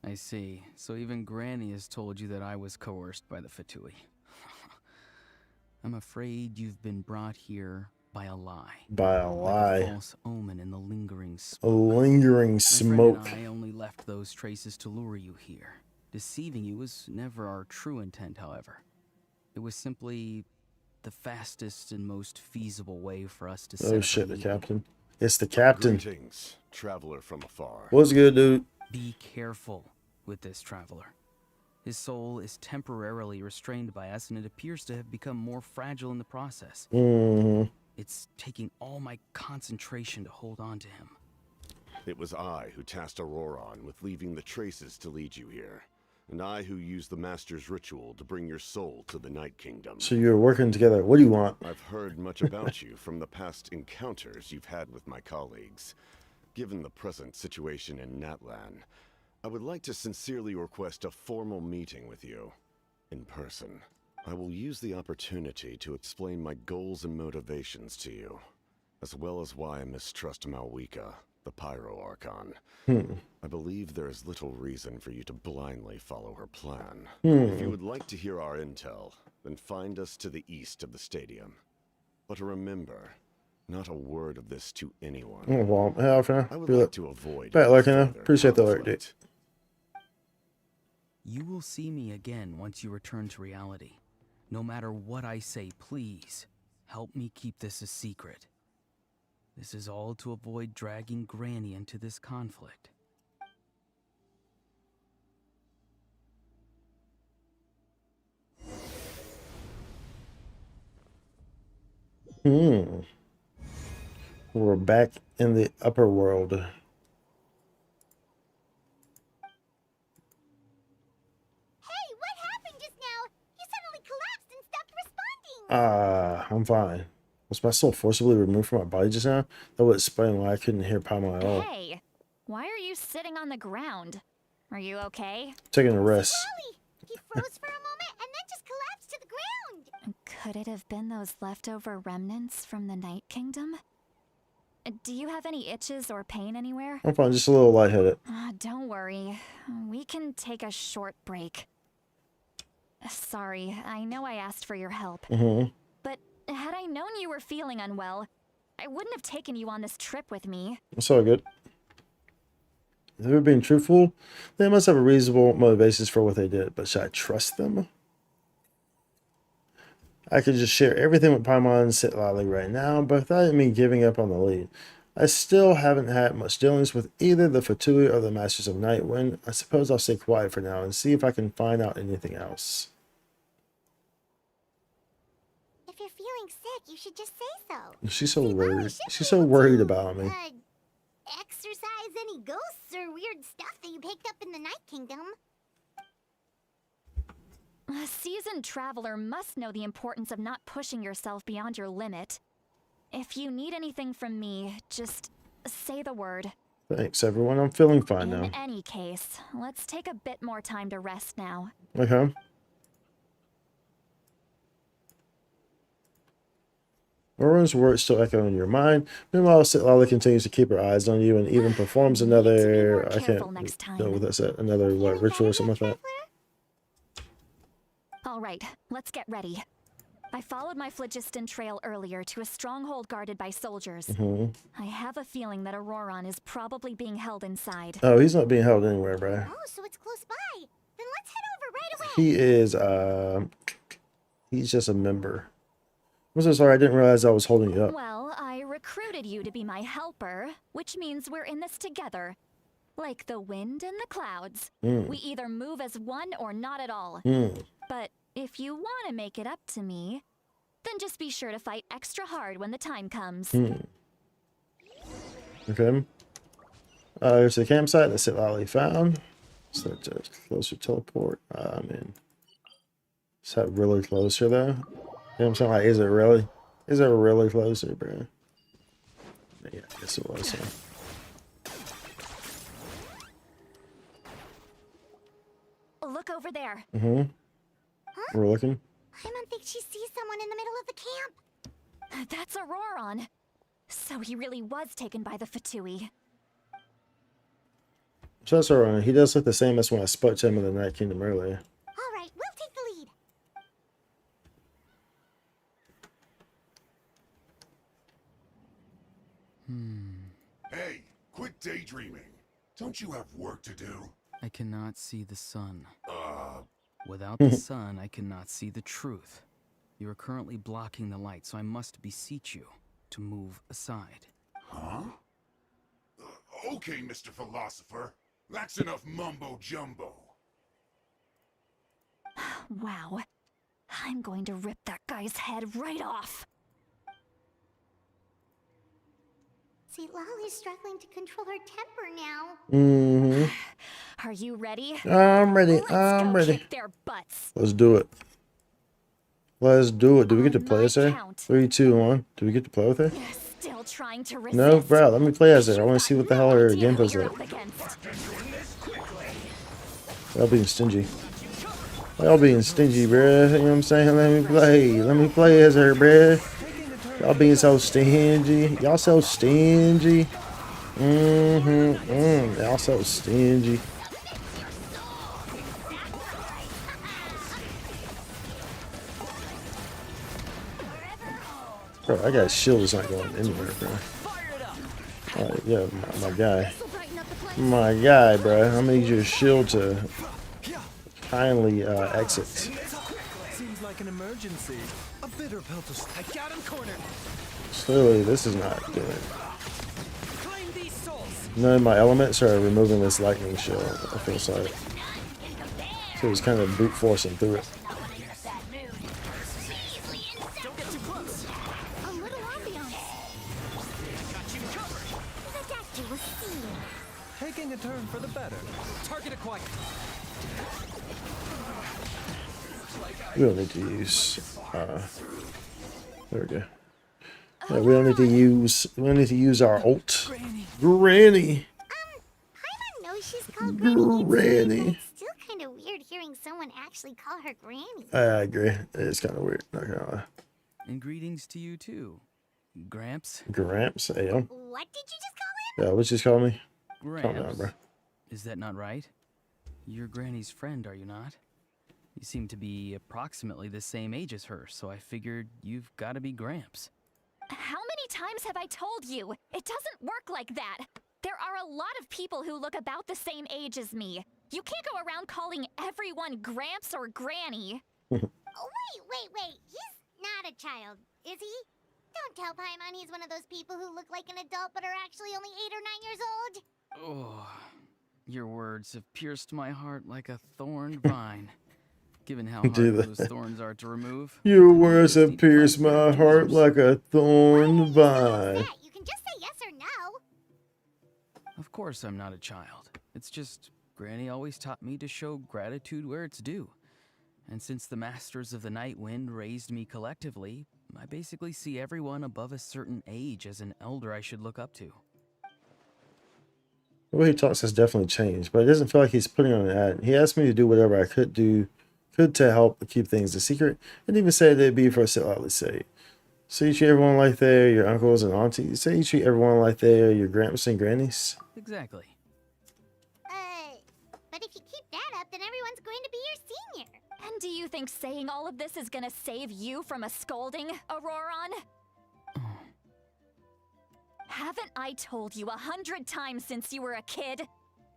[SPEAKER 11] I see. So even Granny has told you that I was coerced by the Fatui. I'm afraid you've been brought here by a lie.
[SPEAKER 1] By a lie.
[SPEAKER 11] Like a false omen in the lingering smoke.
[SPEAKER 1] A lingering smoke.
[SPEAKER 11] My friend and I only left those traces to lure you here. Deceiving you was never our true intent, however. It was simply the fastest and most feasible way for us to set
[SPEAKER 1] Oh
[SPEAKER 11] up
[SPEAKER 1] shit,
[SPEAKER 11] a
[SPEAKER 1] the
[SPEAKER 11] meeting.
[SPEAKER 1] captain. It's the captain.
[SPEAKER 12] Greetings, traveler from afar.
[SPEAKER 1] What's good, dude?
[SPEAKER 11] Be careful with this traveler. His soul is temporarily restrained by us, and it appears to have become more fragile in the process. It's taking all my concentration to hold on to him.
[SPEAKER 12] It was I who tasked Auroron with leaving the traces to lead you here, and I who used the Master's ritual to bring your soul to the Night Kingdom.
[SPEAKER 1] So you're working together. What do you want?
[SPEAKER 12] I've heard much about you from the past encounters you've had with my colleagues. Given the present situation in Natlan, I would like to sincerely request a formal meeting with you, in person. I will use the opportunity to explain my goals and motivations to you, as well as why I mistrust Malwika, the Pyro Archon. I believe there is little reason for you to blindly follow her plan. If you would like to hear our intel, then find us to the east of the stadium. But remember, not a word of this to anyone.
[SPEAKER 1] Oh, well, yeah,
[SPEAKER 12] I would like to avoid
[SPEAKER 1] Bad luck,
[SPEAKER 12] further
[SPEAKER 1] appreciate the alert, dude.
[SPEAKER 12] conflict.
[SPEAKER 11] You will see me again once you return to reality. No matter what I say, please, help me keep this a secret. This is all to avoid dragging Granny into this conflict.
[SPEAKER 1] We're back in the upper world.
[SPEAKER 3] Hey, what happened just now? You suddenly collapsed and stopped responding.
[SPEAKER 1] I'm fine. Was my soul forcibly removed from my body just now? That would explain why I couldn't hear Paimon at all.
[SPEAKER 7] Hey, why are you sitting on the ground? Are you okay?
[SPEAKER 1] Taking a rest.
[SPEAKER 3] Golly, he froze for a moment and then just collapsed to the ground.
[SPEAKER 7] Could it have been those leftover remnants from the Night Kingdom? Do you have any itches or pain anywhere?
[SPEAKER 1] I'm fine, just a little lightheaded.
[SPEAKER 7] Don't worry. We can take a short break. Sorry, I know I asked for your help. But had I known you were feeling unwell, I wouldn't have taken you on this trip with me.
[SPEAKER 1] It's all good. If they were being truthful, they must have a reasonable motivations for what they did, but should I trust them? I could just share everything with Paimon and sit loudly right now, but without me giving up on the lead. I still haven't had much dealings with either the Fatui or the Masters of Nightwind. I suppose I'll stay quiet for now and see if I can find out anything else.
[SPEAKER 3] If you're feeling sick, you should just say so.
[SPEAKER 1] She's so
[SPEAKER 3] See, Lolly
[SPEAKER 1] worried.
[SPEAKER 3] should
[SPEAKER 1] She's
[SPEAKER 3] be
[SPEAKER 1] so
[SPEAKER 3] able
[SPEAKER 1] worried
[SPEAKER 3] to,
[SPEAKER 1] about me.
[SPEAKER 3] Exercise any ghosts or weird stuff that you picked up in the Night Kingdom.
[SPEAKER 7] A seasoned traveler must know the importance of not pushing yourself beyond your limit. If you need anything from me, just say the word.
[SPEAKER 1] Thanks, everyone. I'm feeling fine now.
[SPEAKER 7] In any case, let's take a bit more time to rest now.
[SPEAKER 1] Okay. Aurora's words still echo in your mind. Meanwhile, Lolly continues to keep her eyes on you and even performs another. I can't know what that's at. Another what, ritual or something like that.
[SPEAKER 7] All right, let's get ready. I followed my phlogiston trail earlier to a stronghold guarded by soldiers. I have a feeling that Auroran is probably being held inside.
[SPEAKER 1] Oh, he's not being held anywhere, bro.
[SPEAKER 3] Oh, so it's close by. Then let's head over right away.
[SPEAKER 1] He is, he's just a member. I'm so sorry, I didn't realize I was holding you up.
[SPEAKER 7] Well, I recruited you to be my helper, which means we're in this together. Like the wind and the clouds. We either move as one or not at all. But if you want to make it up to me, then just be sure to fight extra hard when the time comes.
[SPEAKER 1] Okay. There's the campsite that Lolly found. So that's closer teleport. I mean, is that really closer though? You know what I'm saying? Like, is it really? Is it really closer, bro? Yeah, I guess it was. So.
[SPEAKER 7] Look over there.
[SPEAKER 3] Huh?
[SPEAKER 1] We're looking.
[SPEAKER 3] I don't think she sees someone in the middle of the camp.
[SPEAKER 7] That's Auroran. So he really was taken by the Fatui.
[SPEAKER 1] So that's alright. He does look the same as when I spoke to him in the Night Kingdom earlier.
[SPEAKER 3] All right, we'll take the lead.
[SPEAKER 5] Hey, quit daydreaming. Don't you have work to do?
[SPEAKER 11] I cannot see the sun. Without the sun, I cannot see the truth. You are currently blocking the light, so I must beseech you to move aside.
[SPEAKER 5] Huh? Okay, Mr. Philosopher. That's enough mumbo-jumbo.
[SPEAKER 7] Wow. I'm going to rip that guy's head right off.
[SPEAKER 3] See, Lolly's struggling to control her temper now.
[SPEAKER 7] Are you ready?
[SPEAKER 1] I'm ready.
[SPEAKER 7] Let's
[SPEAKER 1] I'm
[SPEAKER 7] go
[SPEAKER 1] ready.
[SPEAKER 7] kick their butts.
[SPEAKER 1] Let's do it. Let's do it. Do we get to
[SPEAKER 7] On
[SPEAKER 1] play
[SPEAKER 7] my
[SPEAKER 1] as her?
[SPEAKER 7] count.
[SPEAKER 1] 3, 2, 1. Do we get to play with her?
[SPEAKER 7] Still trying to resist.
[SPEAKER 1] No, bro. Let me play as her. I want to see what the hell her gameplay's
[SPEAKER 7] You're
[SPEAKER 1] like.
[SPEAKER 7] up against.
[SPEAKER 1] Y'all being stingy. Y'all being stingy, bruh. You know what I'm saying? Let me play. Let me play as her, bruh. Y'all being so stingy. Y'all so stingy. Y'all so stingy. Bro, I got shields not going anywhere, bro. Alright, yeah, my guy. My guy, bro. I'm gonna need your shield to kindly exit.
[SPEAKER 9] Seems like an emergency. A bitter pill to I got him cornered.
[SPEAKER 1] Clearly, this is not good.
[SPEAKER 9] Claim these souls.
[SPEAKER 1] None of my elements are removing this lightning shield. I feel sorry. So he's kind of brute forcing through it.
[SPEAKER 9] Don't get too close.
[SPEAKER 3] A little ambiance.
[SPEAKER 9] Got you covered.
[SPEAKER 3] The doctor was seen.
[SPEAKER 9] Taking a turn for the better. Target acquired.
[SPEAKER 1] We don't need to use. There we go. Yeah, we don't need to use. We don't need to use our ult. Granny.
[SPEAKER 3] Paimon knows she's called Granny.
[SPEAKER 1] Granny.
[SPEAKER 3] It's still kind of weird hearing someone actually call her Granny.
[SPEAKER 1] I agree. It's kind of weird. Not gonna lie.
[SPEAKER 11] And greetings to you too, Gramps.
[SPEAKER 1] Gramps. Hey,
[SPEAKER 3] What did you just call him?
[SPEAKER 1] yeah, what you call me?
[SPEAKER 11] Gramps.
[SPEAKER 1] Calm down, bro.
[SPEAKER 11] Is that not right? You're Granny's friend, are you not? You seem to be approximately the same age as her, so I figured you've got to be Gramps.
[SPEAKER 7] How many times have I told you? It doesn't work like that. There are a lot of people who look about the same age as me. You can't go around calling everyone Gramps or Granny.
[SPEAKER 3] Oh, wait. He's not a child, is he? Don't tell Paimon he's one of those people who look like an adult but are actually only 8 or 9 years old.
[SPEAKER 11] Oh, your words have pierced my heart like a thorned vine. Given how hard
[SPEAKER 1] Do
[SPEAKER 11] those
[SPEAKER 1] that.
[SPEAKER 11] thorns are to remove.
[SPEAKER 1] Your
[SPEAKER 11] I
[SPEAKER 1] words
[SPEAKER 11] just
[SPEAKER 1] have
[SPEAKER 11] need to find
[SPEAKER 1] pierced
[SPEAKER 11] a pair
[SPEAKER 1] my
[SPEAKER 11] of
[SPEAKER 1] heart
[SPEAKER 11] tweezers.
[SPEAKER 1] like a thorn vine.
[SPEAKER 3] You can just say yes or no.
[SPEAKER 11] Of course I'm not a child. It's just Granny always taught me to show gratitude where it's due. And since the Masters of the Night Wind raised me collectively, I basically see everyone above a certain age as an elder I should look up to.
[SPEAKER 1] The way he talks has definitely changed, but it doesn't feel like he's putting on an ad. He asked me to do whatever I could to help keep things a secret, and even said it'd be for Sitlali's sake. So you treat everyone like they're your uncles and aunties. Say you treat everyone like they're your grandpas and grannies.
[SPEAKER 11] Exactly.
[SPEAKER 3] But if you keep that up, then everyone's going to be your senior.
[SPEAKER 7] And do you think saying all of this is gonna save you from a scolding, Auroron? Haven't I told you 100 times since you were a kid?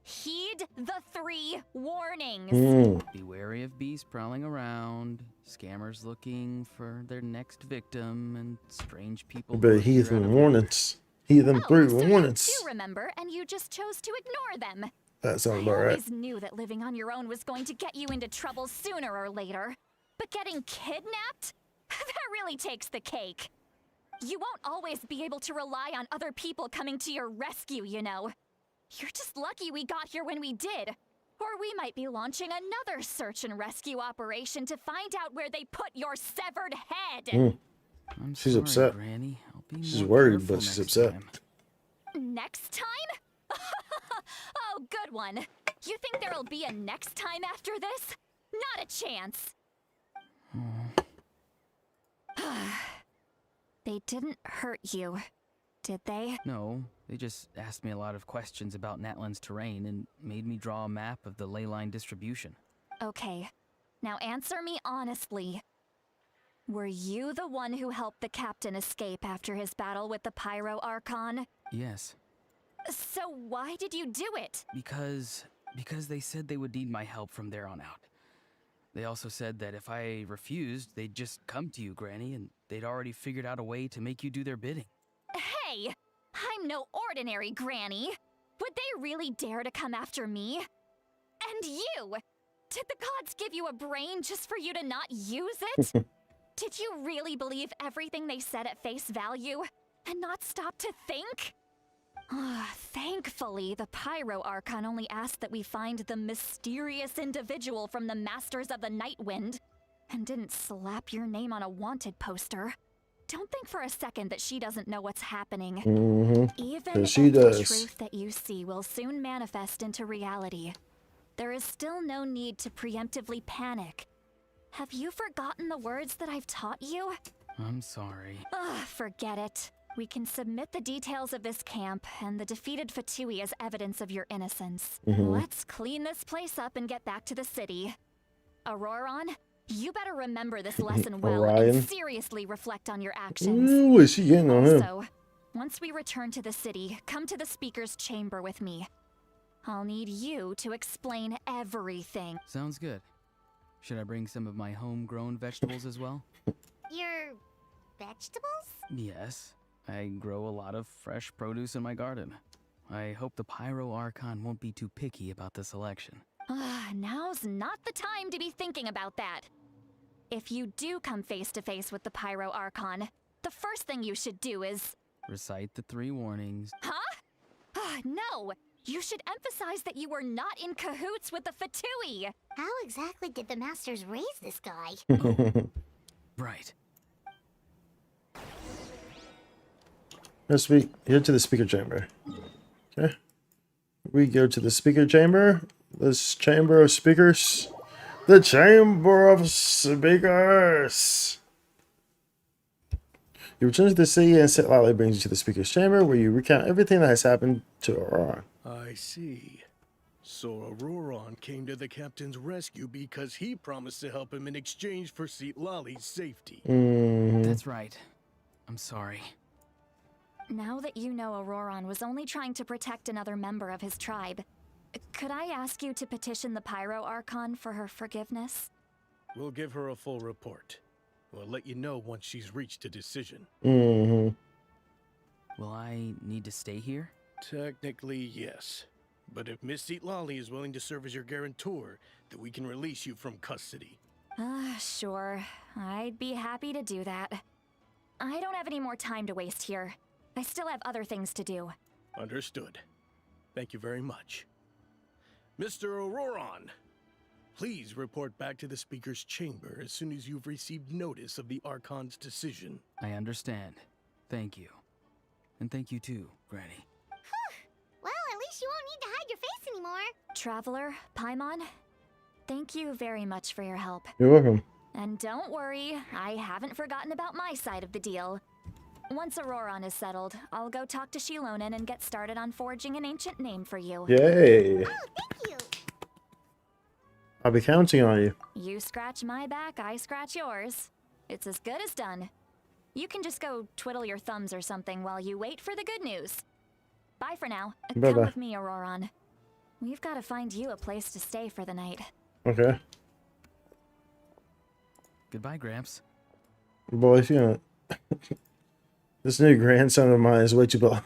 [SPEAKER 7] Heed the 3 warnings.
[SPEAKER 11] Be wary of beasts prowling around, scammers looking for their next victim, and strange people.
[SPEAKER 1] But heed them warnings. Heed them 3 warnings.
[SPEAKER 7] So you do remember, and you just chose to ignore them.
[SPEAKER 1] That sounds
[SPEAKER 7] I
[SPEAKER 1] about right.
[SPEAKER 7] always knew that living on your own was going to get you into trouble sooner or later. But getting kidnapped? That really takes the cake. You won't always be able to rely on other people coming to your rescue, you know. You're just lucky we got here when we did. Or we might be launching another search and rescue operation to find out where they put your severed head.
[SPEAKER 11] I'm
[SPEAKER 1] She's
[SPEAKER 11] sorry,
[SPEAKER 1] upset.
[SPEAKER 11] Granny. I'll be
[SPEAKER 1] She's
[SPEAKER 11] more
[SPEAKER 1] worried,
[SPEAKER 11] careful
[SPEAKER 1] but she's
[SPEAKER 11] next
[SPEAKER 1] upset.
[SPEAKER 11] time.
[SPEAKER 7] Next time? Oh, good one. You think there'll be a next time after this? Not a chance. They didn't hurt you, did they?
[SPEAKER 11] No, they just asked me a lot of questions about Natlan's terrain and made me draw a map of the ley line distribution.
[SPEAKER 7] Okay, now answer me honestly. Were you the one who helped the captain escape after his battle with the Pyro Archon?
[SPEAKER 11] Yes.
[SPEAKER 7] So why did you do it?
[SPEAKER 11] Because they said they would need my help from there on out. They also said that if I refused, they'd just come to you, Granny, and they'd already figured out a way to make you do their bidding.
[SPEAKER 7] Hey, I'm no ordinary Granny. Would they really dare to come after me? And you? Did the gods give you a brain just for you to not use it? Did you really believe everything they said at face value and not stop to think? Thankfully, the Pyro Archon only asked that we find the mysterious individual from the Masters of the Night Wind and didn't slap your name on a wanted poster. Don't think for a second that she doesn't know what's happening. Even if
[SPEAKER 1] she
[SPEAKER 7] the
[SPEAKER 1] does.
[SPEAKER 7] truth that you see will soon manifest into reality, there is still no need to preemptively panic. Have you forgotten the words that I've taught you?
[SPEAKER 11] I'm sorry.
[SPEAKER 7] Forget it. We can submit the details of this camp and the defeated Fatui as evidence of your innocence. Let's clean this place up and get back to the city. Auroron, you better remember this lesson well and seriously reflect on your actions.
[SPEAKER 1] Ooh, is she getting on him?
[SPEAKER 7] Also, once we return to the city, come to the speaker's chamber with me. I'll need you to explain everything.
[SPEAKER 11] Sounds good. Should I bring some of my homegrown vegetables as well?
[SPEAKER 3] Your vegetables?
[SPEAKER 11] Yes. I grow a lot of fresh produce in my garden. I hope the Pyro Archon won't be too picky about the selection.
[SPEAKER 7] Now's not the time to be thinking about that. If you do come face to face with the Pyro Archon, the first thing you should do is...
[SPEAKER 11] Recite the 3 warnings.
[SPEAKER 7] Huh? No! You should emphasize that you were not in cahoots with the Fatui!
[SPEAKER 3] How exactly did the Masters raise this guy?
[SPEAKER 11] Right.
[SPEAKER 1] Let's go to the speaker chamber. Okay. We go to the speaker chamber. This chamber of speakers. The chamber of speakers. You return to the city and Sitlali brings you to the speaker's chamber where you recount everything that has happened to Auroron.
[SPEAKER 13] I see. So Auroron came to the captain's rescue because he promised to help him in exchange for Sitlali's safety.
[SPEAKER 11] That's right. I'm sorry.
[SPEAKER 7] Now that you know Auroron was only trying to protect another member of his tribe, could I ask you to petition the Pyro Archon for her forgiveness?
[SPEAKER 13] We'll give her a full report. We'll let you know once she's reached a decision.
[SPEAKER 1] Mm-hmm.
[SPEAKER 11] Will I need to stay here?
[SPEAKER 13] Technically, yes. But if Miss Lolly is willing to serve as your guarantor, then we can release you from custody.
[SPEAKER 7] Sure. I'd be happy to do that. I don't have any more time to waste here. I still have other things to do.
[SPEAKER 13] Understood. Thank you very much. Mr. Auroron, please report back to the Speaker's chamber as soon as you've received notice of the Archon's decision.
[SPEAKER 11] I understand. Thank you. And thank you too, Granny.
[SPEAKER 3] Well, at least you won't need to hide your face anymore.
[SPEAKER 7] Traveler, Paimon, thank you very much for your help.
[SPEAKER 1] You're welcome.
[SPEAKER 7] And don't worry, I haven't forgotten about my side of the deal. Once Auroron is settled, I'll go talk to Shilonen and get started on forging an ancient name for you.
[SPEAKER 1] Yay.
[SPEAKER 3] Oh, thank you.
[SPEAKER 1] I'll be counting on you.
[SPEAKER 7] You scratch my back, I scratch yours. It's as good as done. You can just go twiddle your thumbs or something while you wait for the good news. Bye for now.
[SPEAKER 1] Bye-bye.
[SPEAKER 7] Come with me, Auroron. We've got to find you a place to stay for the night.
[SPEAKER 1] Okay.
[SPEAKER 11] Goodbye, Gramps.
[SPEAKER 1] Boy, if you know, this new grandson of mine is way too blind.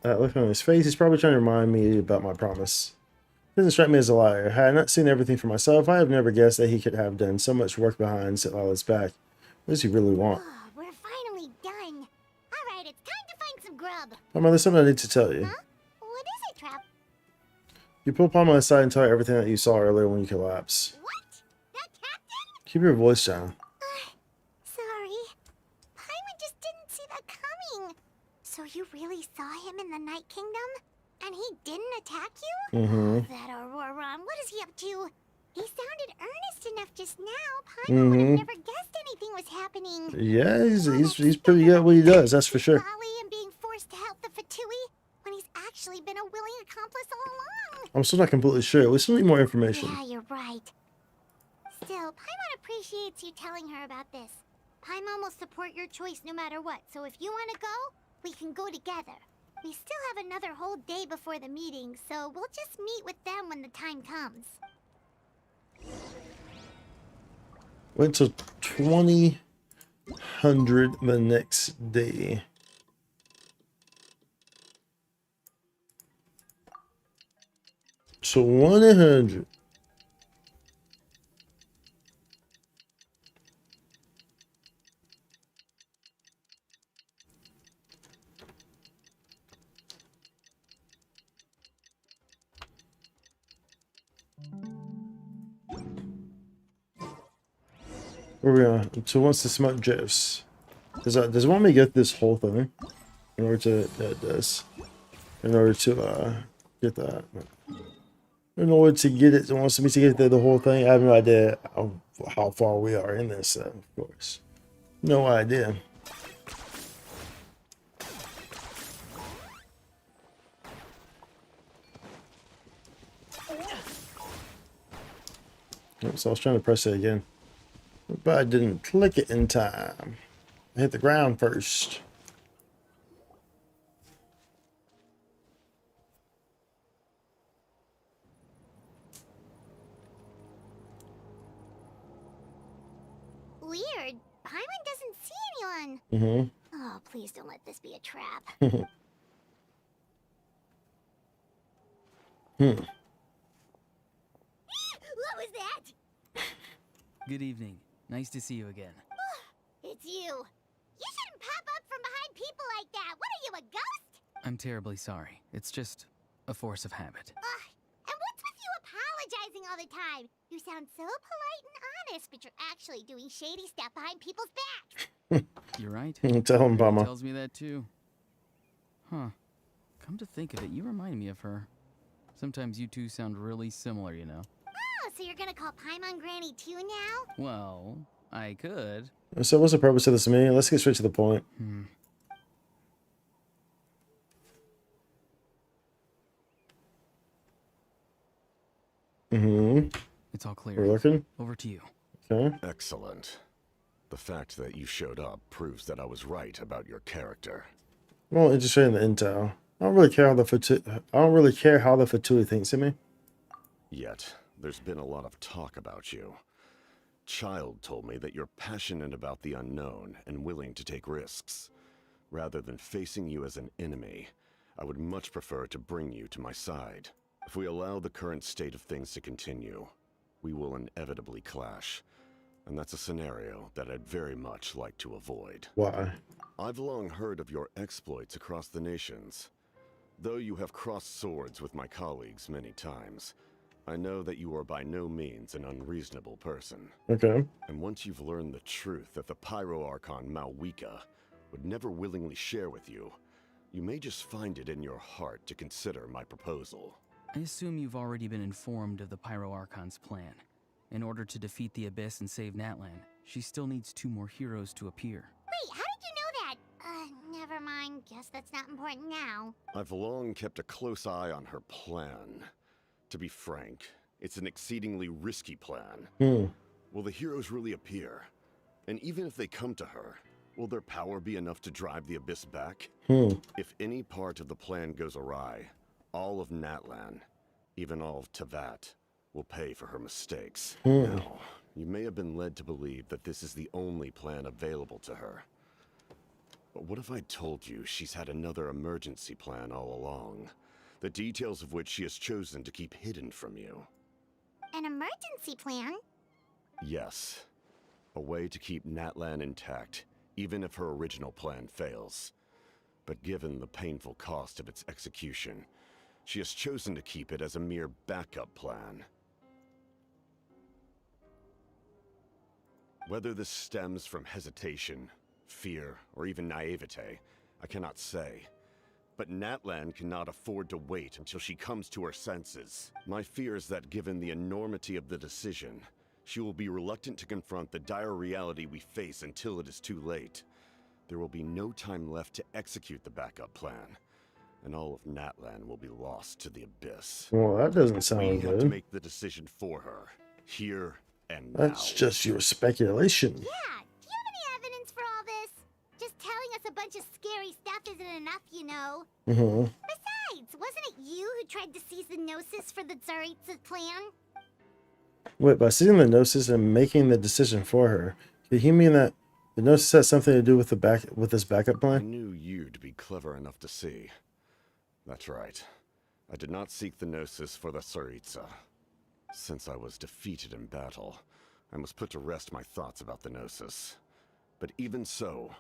[SPEAKER 1] Look on his face, he's probably trying to remind me about my promise. Doesn't strike me as a liar. Had I not seen everything for myself, I have never guessed that he could have done so much work behind Sitlala's back. What does he really want?
[SPEAKER 3] Oh, we're finally done. All right, it's time to find some grub.
[SPEAKER 1] Palma, there's something I need to tell you.
[SPEAKER 3] Huh? What is it, Trap?
[SPEAKER 1] You pull Palma aside and tell her everything that you saw earlier when you collapsed.
[SPEAKER 3] What? That captain?
[SPEAKER 1] Keep your voice down.
[SPEAKER 3] Sorry. Paimon just didn't see that coming. So you really saw him in the Night Kingdom? And he didn't attack you?
[SPEAKER 1] Mm-hmm.
[SPEAKER 3] That Auroron, what is he up to? He sounded earnest enough just now. Paimon would have never guessed anything was happening.
[SPEAKER 1] Yeah, he's pretty good at what he does, that's for sure.
[SPEAKER 3] Lolly and being forced to help the Fatui when he's actually been a willing accomplice all along.
[SPEAKER 1] I'm still not completely sure. We still need more information.
[SPEAKER 3] Yeah, you're right. Still, Paimon appreciates you telling her about this. Paimon will support your choice no matter what, so if you want to go, we can go together. We still have another whole day before the meeting, so we'll just meet with them when the time comes.
[SPEAKER 1] Wait till 2000 the next day. So 100. Where we are? So once the smoke drifts, does it want me to get this whole thing in order to in order to get that? In order to get it, it wants me to get the whole thing. I have no idea how far we are in this. Of course, no idea. So I was trying to press it again, but I didn't click it in time. I hit the ground first.
[SPEAKER 3] Weird. Paimon doesn't see anyone.
[SPEAKER 1] Mm-hmm.
[SPEAKER 3] Oh, please don't let this be a trap. What was that?
[SPEAKER 11] Good evening. Nice to see you again.
[SPEAKER 3] It's you. You shouldn't pop up from behind people like that. What are you, a ghost?
[SPEAKER 11] I'm terribly sorry. It's just a force of habit.
[SPEAKER 3] And what's with you apologizing all the time? You sound so polite and honest, but you're actually doing shady stuff behind people's backs.
[SPEAKER 11] You're right.
[SPEAKER 1] Tell him, Mama.
[SPEAKER 11] Tells me that too. Huh. Come to think of it, you remind me of her. Sometimes you two sound really similar, you know.
[SPEAKER 3] Oh, so you're gonna call Paimon Granny too now?
[SPEAKER 11] Well, I could.
[SPEAKER 1] So what's the purpose of this meeting? Let's get straight to the point.
[SPEAKER 11] It's all clear.
[SPEAKER 1] We're looking.
[SPEAKER 11] Over to you.
[SPEAKER 1] Okay.
[SPEAKER 12] Excellent. The fact that you showed up proves that I was right about your character.
[SPEAKER 1] Well, interested in the intel. I don't really care how the Fatui thinks of me.
[SPEAKER 12] Yet, there's been a lot of talk about you. Child told me that you're passionate about the unknown and willing to take risks. Rather than facing you as an enemy, I would much prefer to bring you to my side. If we allow the current state of things to continue, we will inevitably clash. And that's a scenario that I'd very much like to avoid.
[SPEAKER 1] Why?
[SPEAKER 12] I've long heard of your exploits across the nations. Though you have crossed swords with my colleagues many times, I know that you are by no means an unreasonable person.
[SPEAKER 1] Okay.
[SPEAKER 12] And once you've learned the truth that the Pyro Archon Malwika would never willingly share with you, you may just find it in your heart to consider my proposal.
[SPEAKER 11] I assume you've already been informed of the Pyro Archon's plan. In order to defeat the Abyss and save Natlan, she still needs 2 more heroes to appear.
[SPEAKER 3] Wait, how did you know that? Never mind. Guess that's not important now.
[SPEAKER 12] I've long kept a close eye on her plan. To be frank, it's an exceedingly risky plan. Will the heroes really appear? And even if they come to her, will their power be enough to drive the Abyss back? If any part of the plan goes awry, all of Natlan, even all of Tevat, will pay for her mistakes. Now, you may have been led to believe that this is the only plan available to her. But what if I told you she's had another emergency plan all along, the details of which she has chosen to keep hidden from you?
[SPEAKER 3] An emergency plan?
[SPEAKER 12] Yes. A way to keep Natlan intact, even if her original plan fails. But given the painful cost of its execution, she has chosen to keep it as a mere backup plan. Whether this stems from hesitation, fear, or even naivete, I cannot say. But Natlan cannot afford to wait until she comes to her senses. My fear is that given the enormity of the decision, she will be reluctant to confront the dire reality we face until it is too late. There will be no time left to execute the backup plan, and all of Natlan will be lost to the Abyss.
[SPEAKER 1] Well, that doesn't sound
[SPEAKER 12] We have to
[SPEAKER 1] good.
[SPEAKER 12] make the decision for her, here and
[SPEAKER 1] That's
[SPEAKER 12] now.
[SPEAKER 1] just your speculation.
[SPEAKER 3] Yeah, do you have any evidence for all this? Just telling us a bunch of scary stuff isn't enough, you know. Besides, wasn't it you who tried to seize the Gnosis for the Tsaritsa plan?
[SPEAKER 1] Wait, by seeing the Gnosis and making the decision for her, did he mean that the Gnosis has something to do with this backup
[SPEAKER 12] I
[SPEAKER 1] plan?
[SPEAKER 12] knew you to be clever enough to see. That's right. I did not seek the Gnosis for the Tsaritsa. Since I was defeated in battle, I must put to rest my thoughts about the Gnosis. But even so,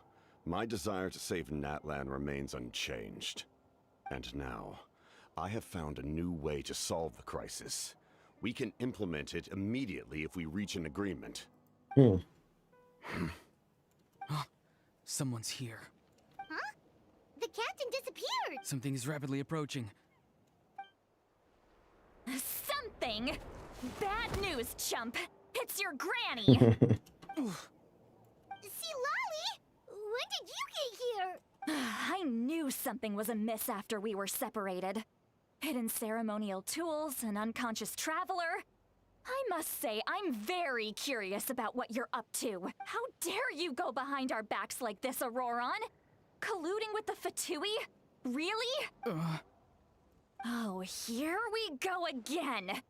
[SPEAKER 12] my desire to save Natlan remains unchanged. And now, I have found a new way to solve the crisis. We can implement it immediately if we reach an agreement.
[SPEAKER 11] Someone's here.
[SPEAKER 3] Huh? The captain disappeared!
[SPEAKER 11] Something is rapidly approaching.
[SPEAKER 7] Something? Bad news, chump. It's your granny.
[SPEAKER 3] See, Lolly? When did you get here?
[SPEAKER 7] I knew something was amiss after we were separated. Hidden ceremonial tools, an unconscious traveler. I must say, I'm very curious about what you're up to. How dare you go behind our backs like this, Auroron? Colluding with the Fatui? Really? Oh, here we go again.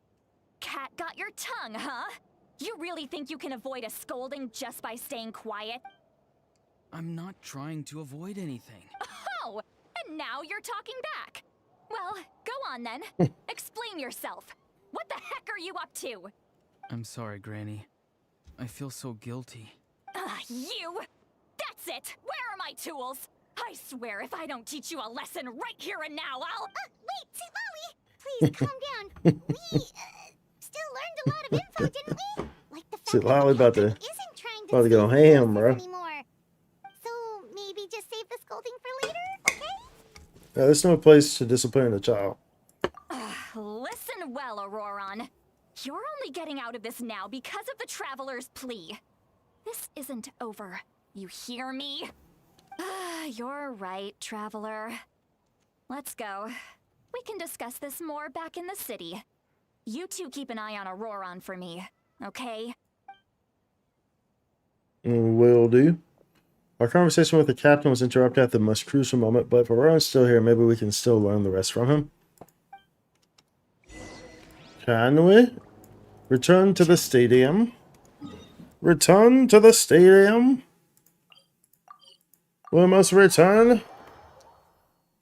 [SPEAKER 7] Cat got your tongue, huh? You really think you can avoid a scolding just by staying quiet?
[SPEAKER 11] I'm not trying to avoid anything.
[SPEAKER 7] Oh, and now you're talking back. Well, go on then. Explain yourself. What the heck are you up to?
[SPEAKER 11] I'm sorry, Granny. I feel so guilty.
[SPEAKER 7] You! That's it! Where are my tools? I swear if I don't teach you a lesson right here and now, I'll...
[SPEAKER 3] Wait, see, Lolly! Please, calm down. We, still learned a lot of info, didn't we? Like the fact
[SPEAKER 1] See,
[SPEAKER 3] that
[SPEAKER 1] Lolly
[SPEAKER 3] the
[SPEAKER 1] about
[SPEAKER 3] captain
[SPEAKER 1] to
[SPEAKER 3] isn't trying
[SPEAKER 1] go
[SPEAKER 3] seize the
[SPEAKER 1] ham,
[SPEAKER 3] Gnosis
[SPEAKER 1] bro.
[SPEAKER 3] anymore. So, maybe just save the scolding for later, okay?
[SPEAKER 1] Yeah, there's no place to discipline a child.
[SPEAKER 7] Listen well, Auroron. You're only getting out of this now because of the Traveler's plea. This isn't over. You hear me? You're right, Traveler. Let's go. We can discuss this more back in the city. You two keep an eye on Auroron for me, okay?
[SPEAKER 1] Will do. Our conversation with the captain was interrupted at the most crucial moment, but if Aurora's still here, maybe we can still learn the rest from him. Can we? Return to the stadium. Return to the stadium. We must return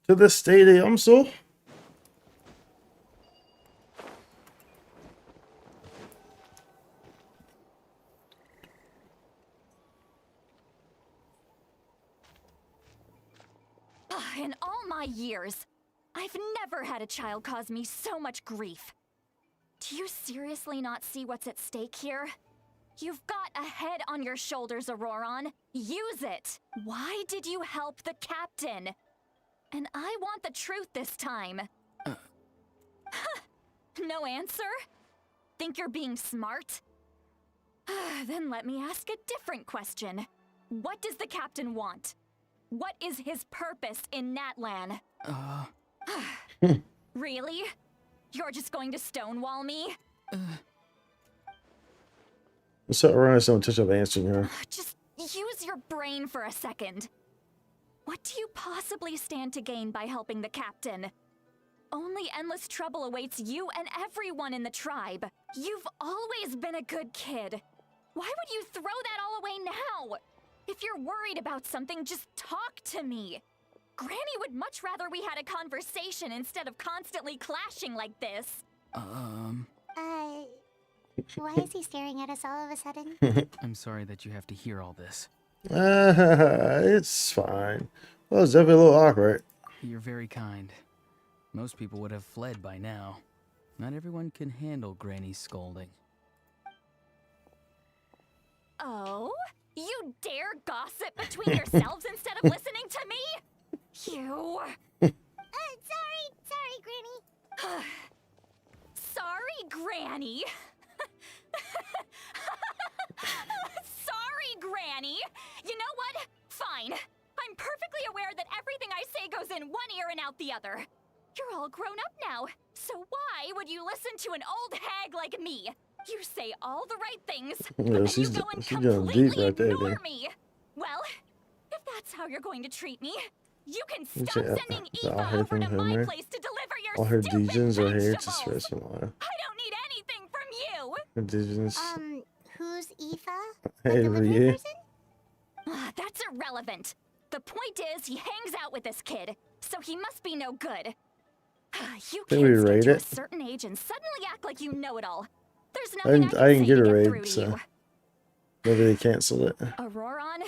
[SPEAKER 1] to the stadium, so.
[SPEAKER 7] In all my years, I've never had a child cause me so much grief. Do you seriously not see what's at stake here? You've got a head on your shoulders, Auroron. Use it! Why did you help the captain? And I want the truth this time. No answer? Think you're being smart? Then let me ask a different question. What does the captain want? What is his purpose in Natlan? Really? You're just going to stonewall me?
[SPEAKER 1] So Aurora's don't touch up answering her.
[SPEAKER 7] Just use your brain for a second. What do you possibly stand to gain by helping the captain? Only endless trouble awaits you and everyone in the tribe. You've always been a good kid. Why would you throw that all away now? If you're worried about something, just talk to me. Granny would much rather we had a conversation instead of constantly clashing like this.
[SPEAKER 3] Why is he staring at us all of a sudden?
[SPEAKER 11] I'm sorry that you have to hear all this.
[SPEAKER 1] It's fine. Well, it's definitely a little awkward.
[SPEAKER 11] You're very kind. Most people would have fled by now. Not everyone can handle Granny's scolding.
[SPEAKER 7] Oh? You dare gossip between yourselves instead of listening to me? You...
[SPEAKER 3] Sorry, Granny.
[SPEAKER 7] Sorry, Granny. Sorry, Granny. You know what? Fine. I'm perfectly aware that everything I say goes in one ear and out the other. You're all grown up now, so why would you listen to an old hag like me? You say all the right things, but then you go and completely ignore me. Well, if that's how you're going to treat me, you can stop sending Eva over to my place to deliver your
[SPEAKER 1] all her
[SPEAKER 7] stupid
[SPEAKER 1] degens are here to
[SPEAKER 7] vegetables.
[SPEAKER 1] stress a lot.
[SPEAKER 7] I don't need anything from you.
[SPEAKER 1] Her degens.
[SPEAKER 3] Who's Aoife?
[SPEAKER 1] Hey, Rhea.
[SPEAKER 7] That's irrelevant. The point is, he hangs out with this kid, so he must be no good. You
[SPEAKER 1] Think we
[SPEAKER 7] kids get
[SPEAKER 1] rate
[SPEAKER 7] to a
[SPEAKER 1] it?
[SPEAKER 7] certain age and suddenly act like you know it all. There's nothing
[SPEAKER 1] I didn't get a
[SPEAKER 7] through
[SPEAKER 1] raid,
[SPEAKER 7] to
[SPEAKER 1] so
[SPEAKER 7] you.
[SPEAKER 1] maybe they canceled it.
[SPEAKER 7] Auroron,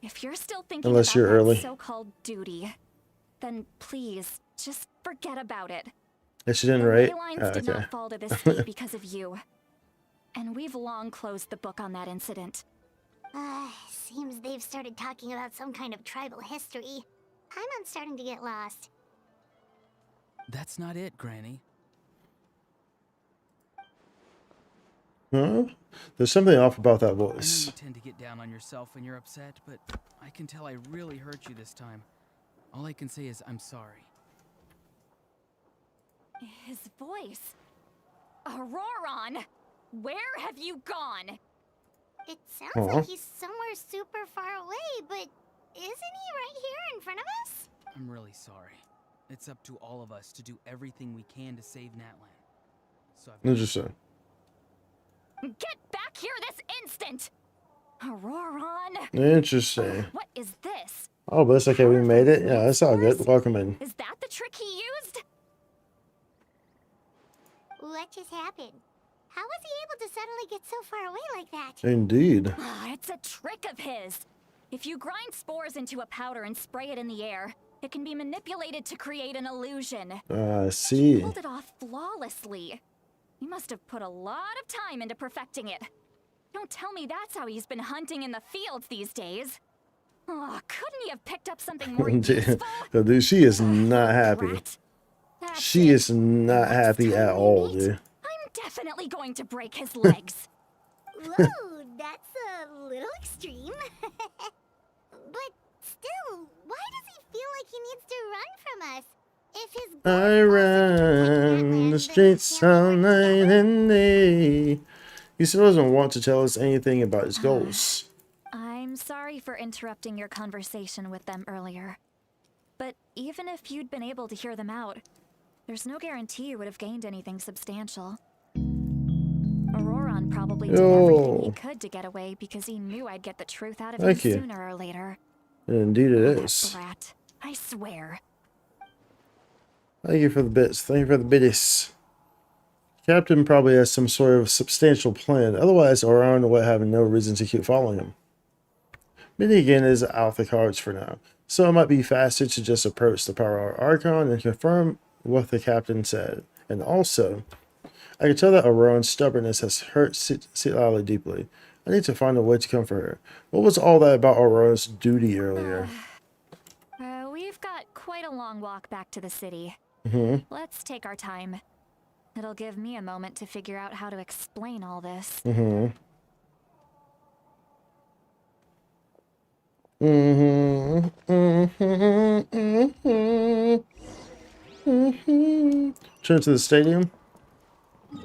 [SPEAKER 7] if you're still thinking
[SPEAKER 1] Unless
[SPEAKER 7] about
[SPEAKER 1] you're
[SPEAKER 7] that
[SPEAKER 1] early.
[SPEAKER 7] so-called duty, then please, just forget about it.
[SPEAKER 1] Yeah, she didn't
[SPEAKER 7] The
[SPEAKER 1] rate.
[SPEAKER 7] ley lines
[SPEAKER 1] Oh,
[SPEAKER 7] did
[SPEAKER 1] okay.
[SPEAKER 7] not fall to this state because of you. And we've long closed the book on that incident.
[SPEAKER 3] Seems they've started talking about some kind of tribal history. I'm starting to get lost.
[SPEAKER 11] That's not it, Granny.
[SPEAKER 1] Huh? There's something off about that
[SPEAKER 11] I know
[SPEAKER 1] voice.
[SPEAKER 11] you tend to get down on yourself when you're upset, but I can tell I really hurt you this time. All I can say is I'm sorry.
[SPEAKER 7] His voice. Auroron, where have you gone?
[SPEAKER 3] It sounds like he's somewhere super far away, but isn't he right here in front of us?
[SPEAKER 11] I'm really sorry. It's up to all of us to do everything we can to save Natlan. So
[SPEAKER 1] Interesting.
[SPEAKER 7] Get back here this instant! Auroron!
[SPEAKER 1] Interesting.
[SPEAKER 7] What is this?
[SPEAKER 1] Oh, but it's okay. We made it. Yeah, that's all good. Welcome in.
[SPEAKER 7] Is that the trick he used?
[SPEAKER 3] What just happened? How was he able to suddenly get so far away like that?
[SPEAKER 1] Indeed.
[SPEAKER 7] It's a trick of his. If you grind spores into a powder and spray it in the air, it can be manipulated to create an illusion.
[SPEAKER 1] I see.
[SPEAKER 7] He pulled it off flawlessly. He must have put a lot of time into perfecting it. Don't tell me that's how he's been hunting in the fields these days. Oh, couldn't he have picked up something more useful?
[SPEAKER 1] Dude, she is not happy.
[SPEAKER 7] Brat. That's
[SPEAKER 1] She
[SPEAKER 7] it.
[SPEAKER 1] is not happy at all, dude.
[SPEAKER 7] I'm definitely going to break his legs.
[SPEAKER 3] Whoa, that's a little extreme. But still, why does he feel like he needs to run from us? If his
[SPEAKER 1] I ran the streets all night and day. He still doesn't want to tell us anything about his goals.
[SPEAKER 7] I I'm sorry for interrupting your conversation with them earlier. But even if you'd been able to hear them out, there's no guarantee you would have gained anything substantial. Auroron probably did everything he could to get away because he knew I'd get the truth out of him sooner or later.
[SPEAKER 1] Indeed it
[SPEAKER 7] That
[SPEAKER 1] is.
[SPEAKER 7] brat. I swear.
[SPEAKER 1] Thank you for the bits. Thank you for the biddies. Captain probably has some sort of substantial plan. Otherwise, Auroron would have no reason to keep following him. Minigan is out the cards for now, so it might be faster to just approach the Power Archon and confirm what the captain said. And also, I can tell that Auroron's stubbornness has hurt Citlali deeply. I need to find a way to comfort her. What was all that about Auroron's duty earlier?
[SPEAKER 7] We've got quite a long walk back to the city. Let's take our time. It'll give me a moment to figure out how to explain all this. Turn to the stadium.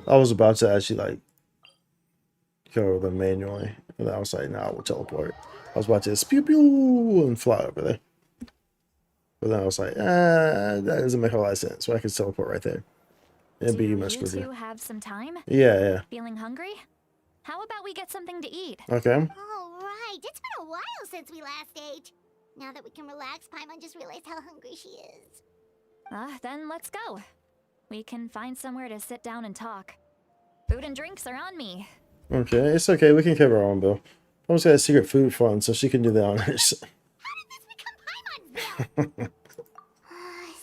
[SPEAKER 7] I was about to actually like go over them manually, and I was like, "Nah, we'll teleport." I was about to just pew pew and fly over there, but then I was like, that doesn't make a lot of sense. So I could teleport right there. It'd be much quicker. Do you two have some time?
[SPEAKER 1] Yeah.
[SPEAKER 7] Feeling hungry? How about we get something to eat?
[SPEAKER 1] Okay.
[SPEAKER 3] All right. It's been a while since we last ate. Now that we can relax, Paimon just realized how hungry she is.
[SPEAKER 7] Then let's go. We can find somewhere to sit down and talk. Food and drinks are on me.
[SPEAKER 1] Okay, it's okay. We can cover our own bill. Almost got a secret food fund, so she can do the honors.
[SPEAKER 3] How did this become Paimon's bill?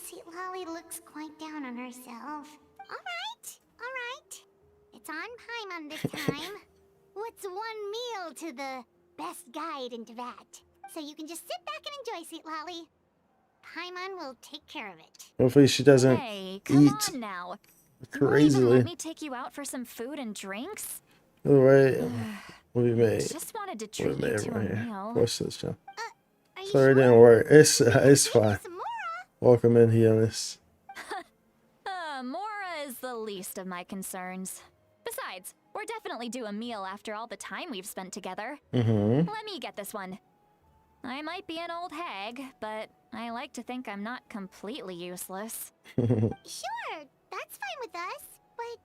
[SPEAKER 3] Citlali looks quite down on herself. All right. It's on Paimon this time. What's one meal to the best guide into that? So you can just sit back and enjoy, Citlali. Paimon will take care of it.
[SPEAKER 1] Hopefully she doesn't
[SPEAKER 7] come
[SPEAKER 1] eat
[SPEAKER 7] on now.
[SPEAKER 1] crazily.
[SPEAKER 7] Let me take you out for some food and drinks?
[SPEAKER 1] All right. What do you made?
[SPEAKER 7] Just wanted to
[SPEAKER 1] What
[SPEAKER 7] treat
[SPEAKER 1] do
[SPEAKER 7] you
[SPEAKER 1] you
[SPEAKER 7] to a
[SPEAKER 1] made right here?
[SPEAKER 7] meal.
[SPEAKER 1] What's this, John?
[SPEAKER 3] Are you
[SPEAKER 1] Sorry, it didn't work. It's fine. Welcome in, Hionis.
[SPEAKER 7] Mora is the least of my concerns. Besides, we're definitely due a meal after all the time we've spent together. Let me get this one. I might be an old hag, but I like to think I'm not completely useless.
[SPEAKER 3] Sure, that's fine with us. But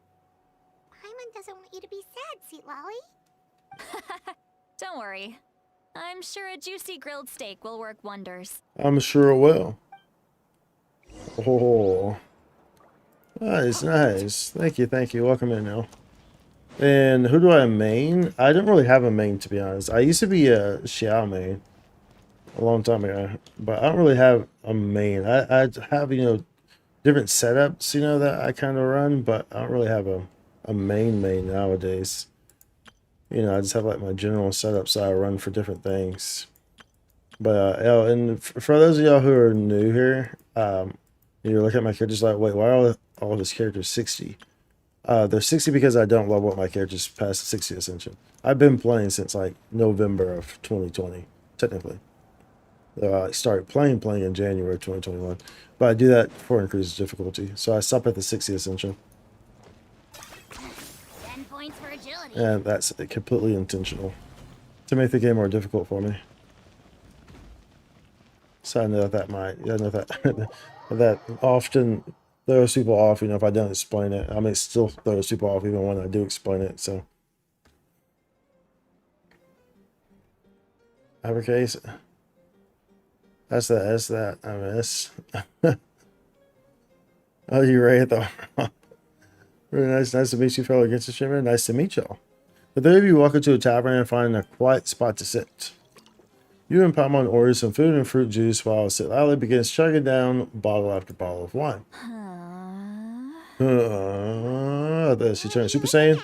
[SPEAKER 3] Paimon doesn't want you to be sad, Citlali.
[SPEAKER 7] Don't worry. I'm sure a juicy grilled steak will work wonders.
[SPEAKER 1] I'm sure it will. Oh. Nice. Thank you. Welcome in now. And who do I main? I don't really have a main, to be honest. I used to be a Xiao main a long time ago, but I don't really have a main. I have, different setups, that I kind of run, but I don't really have a main nowadays. I just have like my general setups that I run for different things. But and for those of y'all who are new here, you're looking at my characters like, wait, why are all of his characters 60? They're 60 because I don't level up my characters past the 60 ascension. I've been playing since like November of 2020, technically. I started playing in January 2021, but I do that for increased difficulty. So I stop at the 60 ascension.
[SPEAKER 3] 10 points for agility.
[SPEAKER 1] And that's completely intentional to make the game more difficult for me. So I know that that often throws people off, if I don't explain it. I mean, it still throws people off even when I do explain it, so. Uppercase. That's that. I mean, that's... Oh, you right though. Really nice to meet you, fellow Genshin streamer. Nice to meet y'all. The three of you walk into a tavern and find a quiet spot to sit. You and Paimon order some food and fruit juice while Citlali begins chugging down bottle after bottle of wine. She turns Super Saiyan.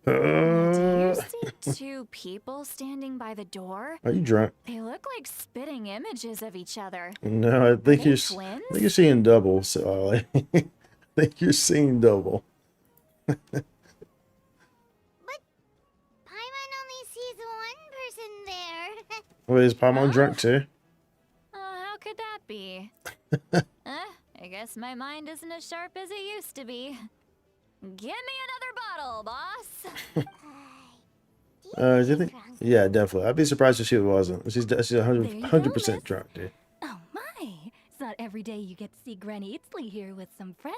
[SPEAKER 7] Do you see two people standing by the door?
[SPEAKER 1] Are you drunk?
[SPEAKER 7] They look like spitting images of each other.
[SPEAKER 1] No, I think you're seeing double, Citlali. I think you're seeing double.
[SPEAKER 3] But Paimon only sees one person there.
[SPEAKER 1] Well, is Paimon drunk too?
[SPEAKER 7] How could that be? I guess my mind isn't as sharp as it used to be. Give me another bottle, boss.
[SPEAKER 3] Do you
[SPEAKER 1] Do you think? Yeah, definitely. I'd be surprised if she wasn't. She's 100% drunk, dude.
[SPEAKER 2] Oh my! It's not every day you get to see Granny Itzley here with some friends.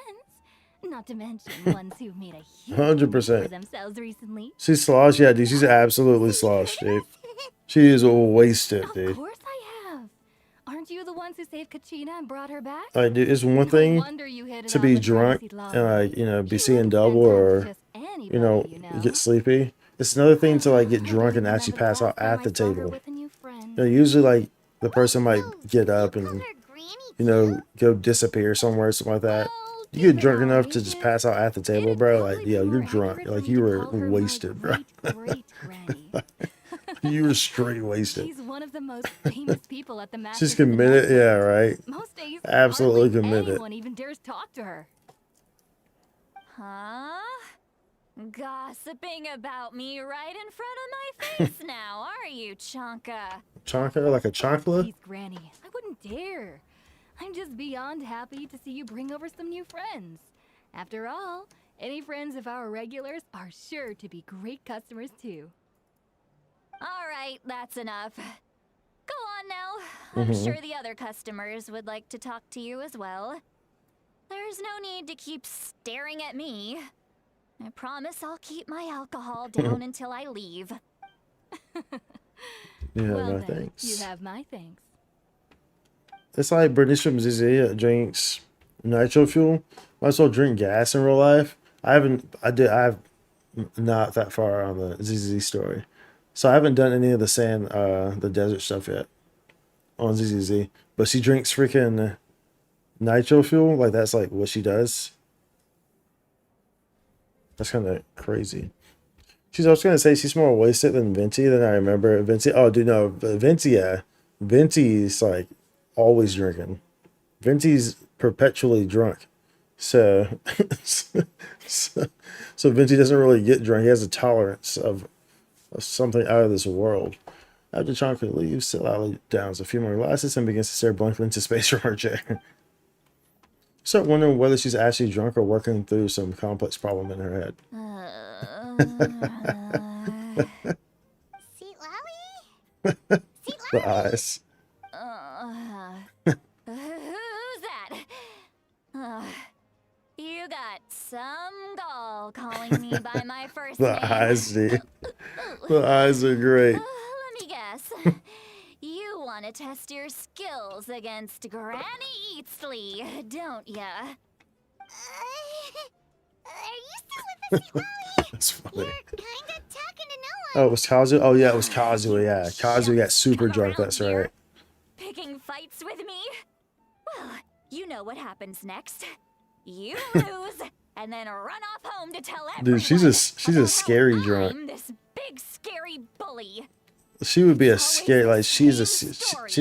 [SPEAKER 2] Not to mention ones who've made a huge name for
[SPEAKER 1] 100%.
[SPEAKER 2] themselves recently.
[SPEAKER 1] She's sloshed, yeah, dude. She's absolutely sloshed, dude. She is wasted, dude.
[SPEAKER 2] Of course I have. Aren't you the ones who saved Kachina and brought her back?
[SPEAKER 1] Like, dude, it's one
[SPEAKER 2] No
[SPEAKER 1] thing
[SPEAKER 2] wonder you hit it
[SPEAKER 1] to
[SPEAKER 2] off
[SPEAKER 1] be
[SPEAKER 2] with
[SPEAKER 1] drunk
[SPEAKER 2] Fantasy
[SPEAKER 1] and,
[SPEAKER 2] Lottery.
[SPEAKER 1] like, you know, be
[SPEAKER 2] She
[SPEAKER 1] seeing
[SPEAKER 2] wouldn't
[SPEAKER 1] double
[SPEAKER 2] stand
[SPEAKER 1] or,
[SPEAKER 2] just anybody,
[SPEAKER 1] you know, get sleepy. It's another thing to, like, get drunk and actually pass out at the table. You know, usually, like, the person might get up and, you know, go disappear somewhere, something like that. You get drunk enough to just pass out at the table, bro. Like, yo, you're drunk. Like, you were wasted, bro. You were straight wasted.
[SPEAKER 2] She's one of the most famous people at the Masters
[SPEAKER 1] She's
[SPEAKER 2] of the
[SPEAKER 1] committed,
[SPEAKER 2] Night.
[SPEAKER 1] yeah, right.
[SPEAKER 2] Most days,
[SPEAKER 1] Absolutely
[SPEAKER 2] hardly
[SPEAKER 1] committed.
[SPEAKER 2] anyone even dares talk to her.
[SPEAKER 7] Huh? Gossiping about me right in front of my face now, are you, Chonka?
[SPEAKER 1] Chonka, like a chonkla?
[SPEAKER 2] Please, Granny, I wouldn't dare. I'm just beyond happy to see you bring over some new friends. After all, any friends of our regulars are sure to be great customers too.
[SPEAKER 7] All right, that's enough. Go on now. I'm sure the other customers would like to talk to you as well. There's no need to keep staring at me. I promise I'll keep my alcohol down until I leave.
[SPEAKER 1] Yeah,
[SPEAKER 2] Well
[SPEAKER 1] no
[SPEAKER 2] then,
[SPEAKER 1] thanks.
[SPEAKER 2] you have my thanks.
[SPEAKER 1] It's like British from ZZ drinks nitro fuel. Might as well drink gas in real life. I'm not that far on the ZZ story. So I haven't done any of the desert stuff yet on ZZZ. But she drinks freaking nitro fuel. Like, that's like what she does. That's kind of crazy. I was gonna say she's more wasted than Venti than I remember. Venti, oh dude, no, Venti, yeah, Venti's like always drinking. Venti's perpetually drunk. So, so Venti doesn't really get drunk. He has a tolerance of something out of this world. After Chonka leaves, Lally downs a few more glasses and begins to stare blankly into space from her chair. Start wondering whether she's actually drunk or working through some complex problem in her head.
[SPEAKER 3] See, Lally?
[SPEAKER 1] The eyes.
[SPEAKER 7] Who's that? You got some gall calling me by my first name.
[SPEAKER 1] The eyes, dude. The eyes are great.
[SPEAKER 7] Let me guess. You want to test your skills against Granny Eatsley, don't ya?
[SPEAKER 3] Are you still with us, Lally?
[SPEAKER 1] That's funny.
[SPEAKER 3] You're kinda talking to no one.
[SPEAKER 1] Oh, it was Kazu? Oh, yeah, it was Kazu. Yeah, Kazu got super drunk. That's right.
[SPEAKER 7] Picking fights with me? Well, you know what happens next. You lose, and then run off home to tell everyone.
[SPEAKER 1] Dude, she's a scary drunk.
[SPEAKER 7] I'm this big scary bully.
[SPEAKER 1] She would be a scary, like, she's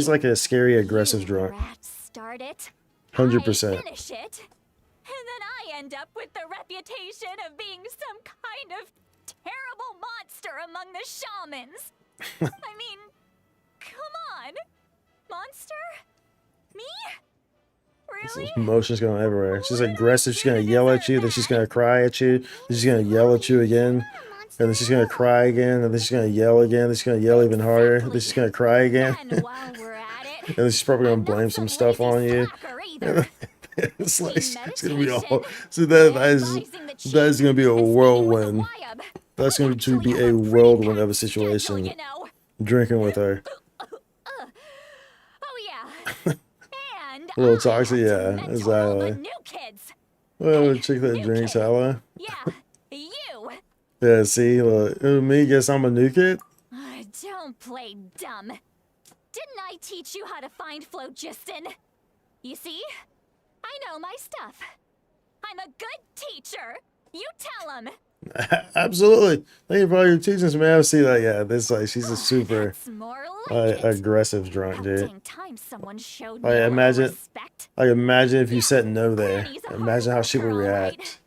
[SPEAKER 1] like a scary, aggressive drunk.
[SPEAKER 7] Rats start it.
[SPEAKER 1] 100%.
[SPEAKER 7] I finish it. And then I end up with the reputation of being some kind of terrible monster among the shamans. I mean, come on. Monster? Me? Really?
[SPEAKER 1] Emotions going everywhere. She's aggressive. She's gonna yell at you. Then she's gonna cry at you. Then she's gonna yell at you again. And then she's gonna cry again. And then she's gonna yell again. Then she's gonna yell even harder. Then she's gonna cry again.
[SPEAKER 7] And while we're at it,
[SPEAKER 1] And then she's probably gonna blame some stuff on you. It's like it's gonna be all. So that is gonna be a whirlwind. That's going to be a whirlwind of a situation. Drinking with her.
[SPEAKER 7] Oh yeah. And
[SPEAKER 1] A little toxic, yeah, exactly. Well, chick that drinks hella.
[SPEAKER 7] Yeah, you.
[SPEAKER 1] Yeah, see, look, me, guess I'm a new kid?
[SPEAKER 7] Don't play dumb. Didn't I teach you how to find phlogiston? You see? I know my stuff. I'm a good teacher. You tell him.
[SPEAKER 1] Absolutely. Thank you for all your teachings, man. I see that, yeah, this, like, she's a super aggressive drunk, dude. Imagine if you said no there. Imagine how she would react.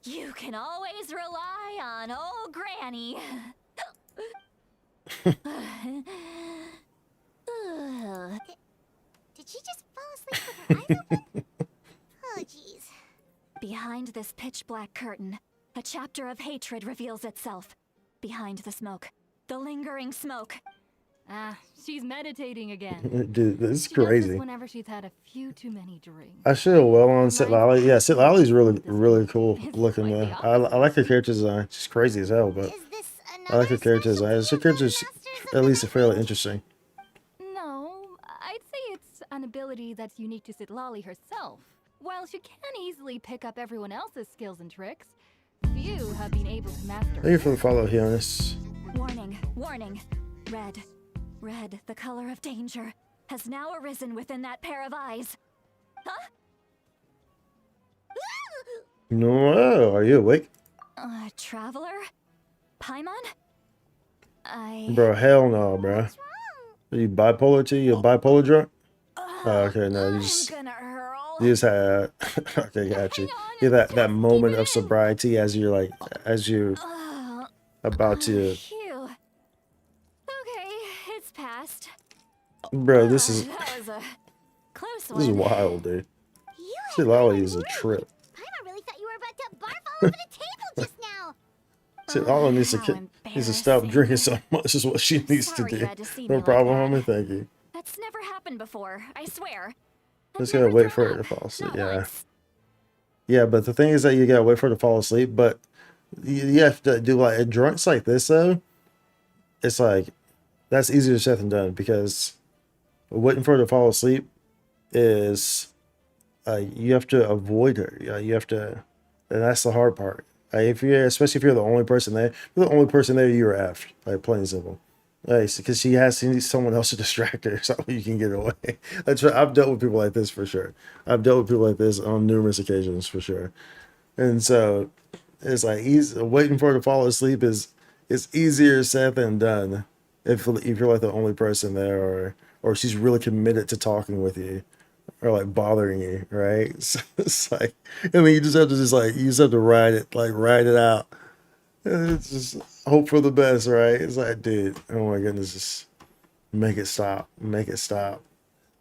[SPEAKER 7] You can always rely on old Granny.
[SPEAKER 3] Did she just fall asleep with her eyes open? Oh, jeez.
[SPEAKER 7] Behind this pitch black curtain, a chapter of hatred reveals itself. Behind the smoke, The lingering smoke.
[SPEAKER 2] Ah, she's meditating again.
[SPEAKER 1] Dude, this is
[SPEAKER 2] She does this
[SPEAKER 1] crazy.
[SPEAKER 2] whenever she's had a few too many drinks.
[SPEAKER 1] I should have well on Sit Lally. Yeah, Sit Lally's really cool
[SPEAKER 2] It's
[SPEAKER 1] looking
[SPEAKER 2] quite
[SPEAKER 1] though.
[SPEAKER 2] the
[SPEAKER 1] I like her character design. She's crazy as hell, but
[SPEAKER 3] Is this
[SPEAKER 1] I like her
[SPEAKER 3] another
[SPEAKER 1] character design. Her
[SPEAKER 3] specialty of
[SPEAKER 1] character's
[SPEAKER 3] Masters of
[SPEAKER 1] at
[SPEAKER 3] the
[SPEAKER 1] least
[SPEAKER 3] Night?
[SPEAKER 1] fairly interesting.
[SPEAKER 2] No, I'd say it's an ability that's unique to Sitlali herself. While she can easily pick up everyone else's skills and tricks, few have been able to master
[SPEAKER 1] Thank you for the follow, Hionis.
[SPEAKER 7] Warning, warning. Red. Red, the color of danger, has now arisen within that pair of eyes. Huh?
[SPEAKER 1] No, are you awake?
[SPEAKER 7] Traveler? Paimon?
[SPEAKER 1] Bro, hell no, bro. Are you bipolar too? You a bipolar drunk? Oh, okay, no, you just had okay, got you. Yeah, that moment of sobriety as you're like about to.
[SPEAKER 7] Phew. Okay, it's past.
[SPEAKER 1] Bro, this is
[SPEAKER 7] That was a close
[SPEAKER 1] this is
[SPEAKER 7] one.
[SPEAKER 1] wild, dude. See, Lolly is a trip.
[SPEAKER 3] Paimon really thought you were about to barf all over the table just now.
[SPEAKER 1] See, Lolly needs
[SPEAKER 7] how
[SPEAKER 1] to stop drinking so much. Is what she needs
[SPEAKER 7] Sorry
[SPEAKER 1] to
[SPEAKER 7] you
[SPEAKER 1] do.
[SPEAKER 7] had to see me
[SPEAKER 1] No
[SPEAKER 7] like
[SPEAKER 1] problem,
[SPEAKER 7] that.
[SPEAKER 1] homie. Thank you.
[SPEAKER 7] That's never happened before, I swear.
[SPEAKER 1] Just gotta wait for it to fall asleep. Yeah. Yeah, but the thing is that you gotta wait for it to fall asleep. But you have to do like drunks like this though. It's like that's easier said than done because waiting for her to fall asleep is you have to avoid her. You have to, and that's the hard part. If you're, especially if you're the only person there, if you're the only person there, you're effed. Like plain and simple. Because she needs someone else to distract her so you can get away. I've dealt with people like this for sure. I've dealt with people like this on numerous occasions for sure. And so it's like waiting for her to fall asleep is easier said than done. If you're like the only person there, or she's really committed to talking with you, or like bothering you, right? So it's like, I mean, you just have to ride it out. It's just hope for the best, right? It's like, dude, oh my goodness, just make it stop. Make it stop.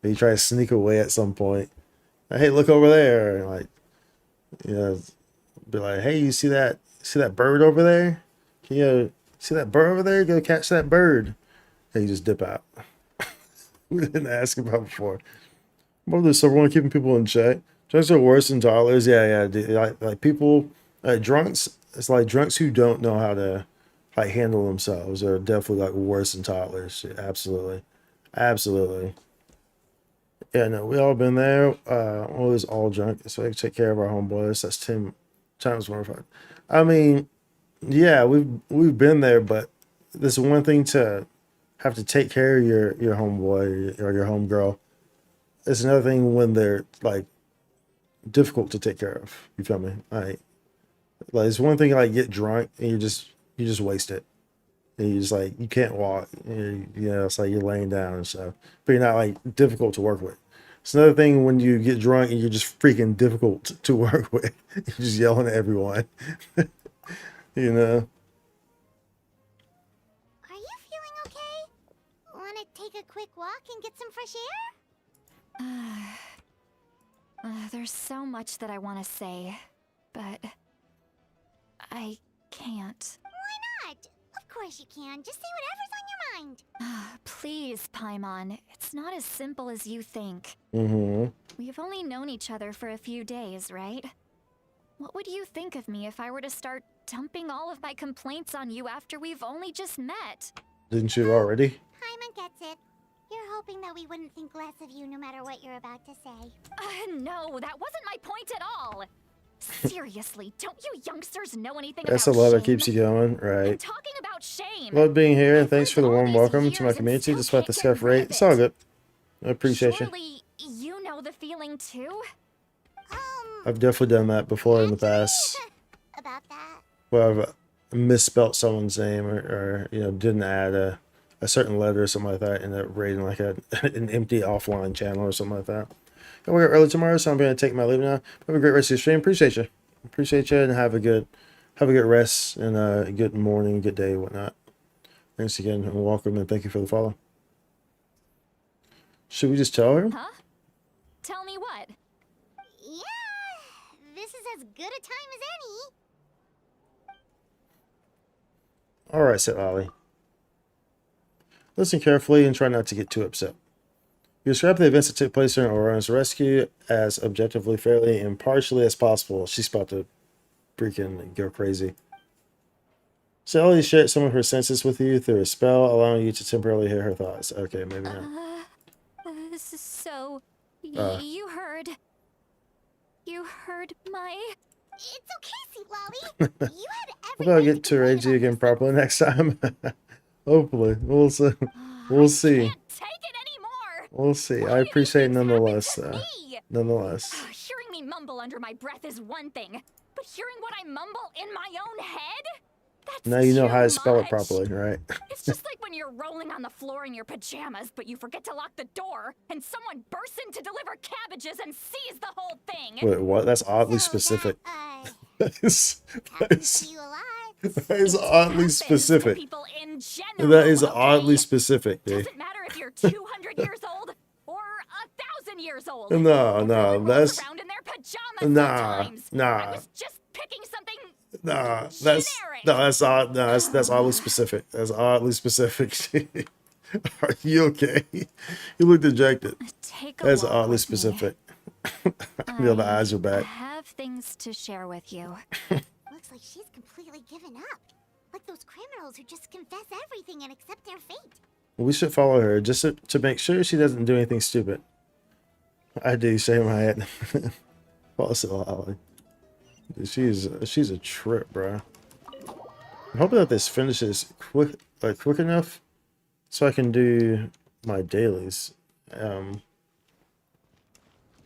[SPEAKER 1] And you try to sneak away at some point. Like, hey, look over there. And like, you know, be like, hey, you see that bird over there? Can you see that bird over there? Go catch that bird. And you just dip out. We didn't ask about before. What this? So we're keeping people in check. Drunks are worse than toddlers. Yeah, dude. Like people, drunks. It's like drunks who don't know how to like handle themselves are definitely like worse than toddlers. Yeah, absolutely. Yeah, no, we all been there. Always all drunk, so we take care of our homeboys. That's 10 times more fun. I mean, yeah, we've been there, but there's one thing to have to take care of your homeboy or your homegirl. It's another thing when they're like difficult to take care of. You feel me? Like it's one thing like get drunk and you just waste it. And you just like you can't walk. You know, it's like you're laying down and stuff. But you're not like difficult to work with. It's another thing when you get drunk and you're just freaking difficult to work with. You're just yelling at everyone. You know.
[SPEAKER 3] Are you feeling okay? Want to take a quick walk and get some fresh air?
[SPEAKER 7] There's so much that I want to say, but I can't.
[SPEAKER 3] Why not? Of course you can. Just say whatever's on your mind.
[SPEAKER 7] Please, Paimon. It's not as simple as you think.
[SPEAKER 1] Mm-hmm.
[SPEAKER 7] We've only known each other for a few days, right? What would you think of me if I were to start dumping all of my complaints on you after we've only just met?
[SPEAKER 1] Didn't you already?
[SPEAKER 3] Paimon gets it. You're hoping that we wouldn't think less of you no matter what you're about to say.
[SPEAKER 7] No, that wasn't my point at all. Seriously, don't you youngsters know anything
[SPEAKER 1] That's
[SPEAKER 7] about
[SPEAKER 1] a love that
[SPEAKER 7] shame?
[SPEAKER 1] keeps you going, right?
[SPEAKER 7] I'm talking about shame.
[SPEAKER 1] Love being here, and thanks for the
[SPEAKER 7] I've lived all
[SPEAKER 1] warm
[SPEAKER 7] these
[SPEAKER 1] welcome to my
[SPEAKER 7] years and
[SPEAKER 1] community
[SPEAKER 7] still
[SPEAKER 1] despite the
[SPEAKER 7] can't get
[SPEAKER 1] scuff
[SPEAKER 7] rid
[SPEAKER 1] rate.
[SPEAKER 7] of
[SPEAKER 1] It's all
[SPEAKER 7] it.
[SPEAKER 1] good. I appreciate you.
[SPEAKER 7] Surely you know the feeling too?
[SPEAKER 1] I've definitely done that before in the past.
[SPEAKER 3] About that?
[SPEAKER 1] Where I've misspelt someone's name or you know, didn't add a certain letter or something like that, and it rating like an empty offline channel or something like that. I wake up early tomorrow, so I'm going to take my leave now. Have a great rest of your stream. Appreciate you, and have a good rest and a good morning, good day, whatnot. Thanks again, and welcome, and thank you for the follow. Should we just tell her?
[SPEAKER 7] Huh? Tell me what?
[SPEAKER 3] Yeah, this is as good a time as any.
[SPEAKER 1] All right, said Ollie. Listen carefully and try not to get too upset. You describe the events that took place during Aurora's rescue as objectively, fairly, and impartially as possible. She's about to freaking go crazy. Sally shared some of her senses with you through a spell, allowing you to temporarily hear her thoughts. Okay, maybe not.
[SPEAKER 7] So, you heard my...
[SPEAKER 3] It's okay, Lolly. You had
[SPEAKER 1] Maybe I'll get to raid you again properly next time. Hopefully. We'll see. We'll see.
[SPEAKER 7] Can't take it anymore.
[SPEAKER 1] We'll see. I appreciate it nonetheless. Nonetheless.
[SPEAKER 7] Hearing me mumble under my breath is one thing, but hearing what I mumble in my own head? That's
[SPEAKER 1] Now you know how to
[SPEAKER 7] too
[SPEAKER 1] spell it
[SPEAKER 7] much.
[SPEAKER 1] properly, right?
[SPEAKER 7] It's just like when you're rolling on the floor in your pajamas, but you forget to lock the door, and someone bursts in to deliver cabbages and sees the whole thing.
[SPEAKER 1] Wait, what? That's oddly specific. That is oddly specific. That is oddly specific, dude.
[SPEAKER 7] Doesn't matter if you're 200 years old or 1,000 years old.
[SPEAKER 1] No, that's
[SPEAKER 7] around in their pajamas
[SPEAKER 1] nah.
[SPEAKER 7] I was just picking something.
[SPEAKER 1] That's oddly specific. That's oddly specific. Are you okay? You look dejected. That's oddly specific. I feel the eyes are back.
[SPEAKER 7] I have things to share with you.
[SPEAKER 3] Looks like she's completely given up. Like those criminals who just confess everything and accept their fate.
[SPEAKER 1] We should follow her just to make sure she doesn't do anything stupid. I do, shake my head. Follow Lolly. She's a trip, bro. I'm hoping that this finishes quick enough so I can do my dailies. And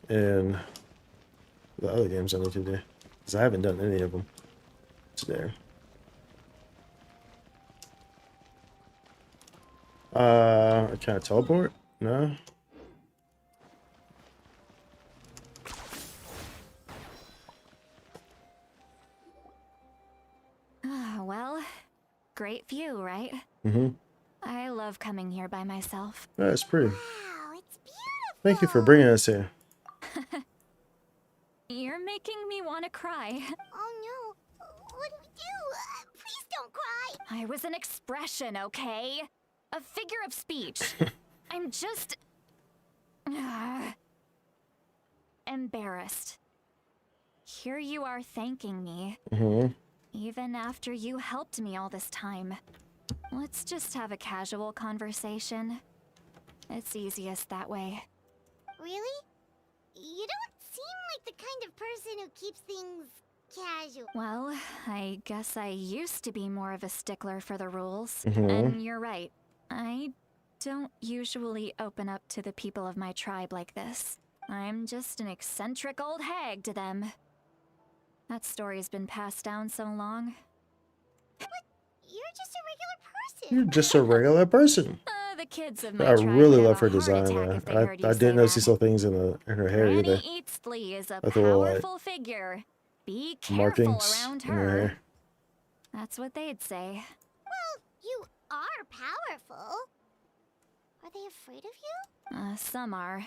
[SPEAKER 1] the other games I need to do, because I haven't done any of them today. Can I teleport? No.
[SPEAKER 7] Well, great view, right?
[SPEAKER 1] Mm-hmm.
[SPEAKER 7] I love coming here by myself.
[SPEAKER 1] That's pretty.
[SPEAKER 3] Wow, it's beautiful.
[SPEAKER 1] Thank you for bringing us here.
[SPEAKER 7] You're making me want to cry.
[SPEAKER 3] Oh no, what do we do? Please don't cry.
[SPEAKER 7] I was an expression, okay? A figure of speech. I'm just... embarrassed. Here you are thanking me.
[SPEAKER 1] Mm-hmm.
[SPEAKER 7] Even after you helped me all this time. Let's just have a casual conversation. It's easiest that way.
[SPEAKER 3] Really? You don't seem like the kind of person who keeps things casual.
[SPEAKER 7] Well, I guess I used to be more of a stickler for the rules.
[SPEAKER 1] Mm-hmm.
[SPEAKER 7] And you're right. I don't usually open up to the people of my tribe like this. I'm just an eccentric old hag to them. That story's been passed down so long.
[SPEAKER 3] But you're just a regular person.
[SPEAKER 1] You're just a regular person.
[SPEAKER 7] The kids of my
[SPEAKER 1] I
[SPEAKER 7] tribe
[SPEAKER 1] really
[SPEAKER 7] would
[SPEAKER 1] love her
[SPEAKER 7] have a heart
[SPEAKER 1] design.
[SPEAKER 7] attack if they
[SPEAKER 1] I
[SPEAKER 7] heard you
[SPEAKER 1] didn't
[SPEAKER 7] say
[SPEAKER 1] notice these
[SPEAKER 7] that.
[SPEAKER 1] little things in her hair either.
[SPEAKER 7] Granny Eatsley is a
[SPEAKER 1] Like the little,
[SPEAKER 7] powerful figure. Be careful
[SPEAKER 1] markings
[SPEAKER 7] around
[SPEAKER 1] in her
[SPEAKER 7] her.
[SPEAKER 1] hair.
[SPEAKER 7] That's what they'd say.
[SPEAKER 3] Well, you are powerful. Are they afraid of you?
[SPEAKER 7] Some are.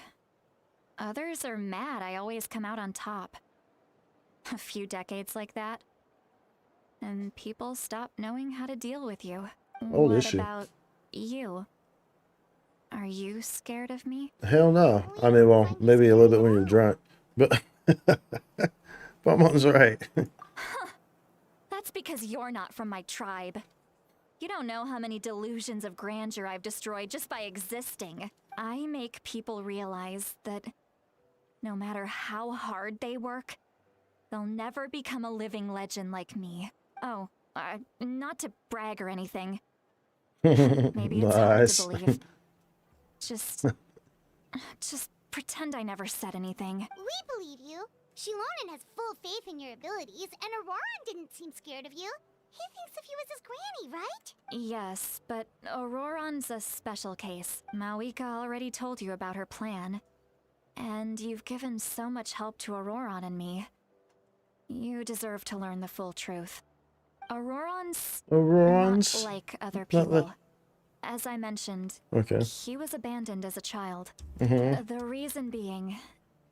[SPEAKER 7] Others are mad I always come out on top. A few decades like that. And people stop knowing how to deal with you.
[SPEAKER 1] old
[SPEAKER 7] What
[SPEAKER 1] is she?
[SPEAKER 7] about you? Are you scared of me?
[SPEAKER 1] Hell no. I mean, well, maybe a little bit when you're drunk, but Pomon's right.
[SPEAKER 7] That's because you're not from my tribe. You don't know how many delusions of grandeur I've destroyed just by existing. I make people realize that no matter how hard they work, they'll never become a living legend like me. Oh, not to brag or anything. Maybe it's hard
[SPEAKER 1] Nice.
[SPEAKER 7] to believe. Just pretend I never said anything.
[SPEAKER 3] We believe you. Shilonen has full faith in your abilities, and Auroran didn't seem scared of you. He thinks of you as his granny, right?
[SPEAKER 7] Yes, but Auroran's a special case. Mawika already told you about her plan. And you've given so much help to Auroran and me. You deserve to learn the full truth. Auroran's not like other people. As I mentioned, he was abandoned as a child. The reason being,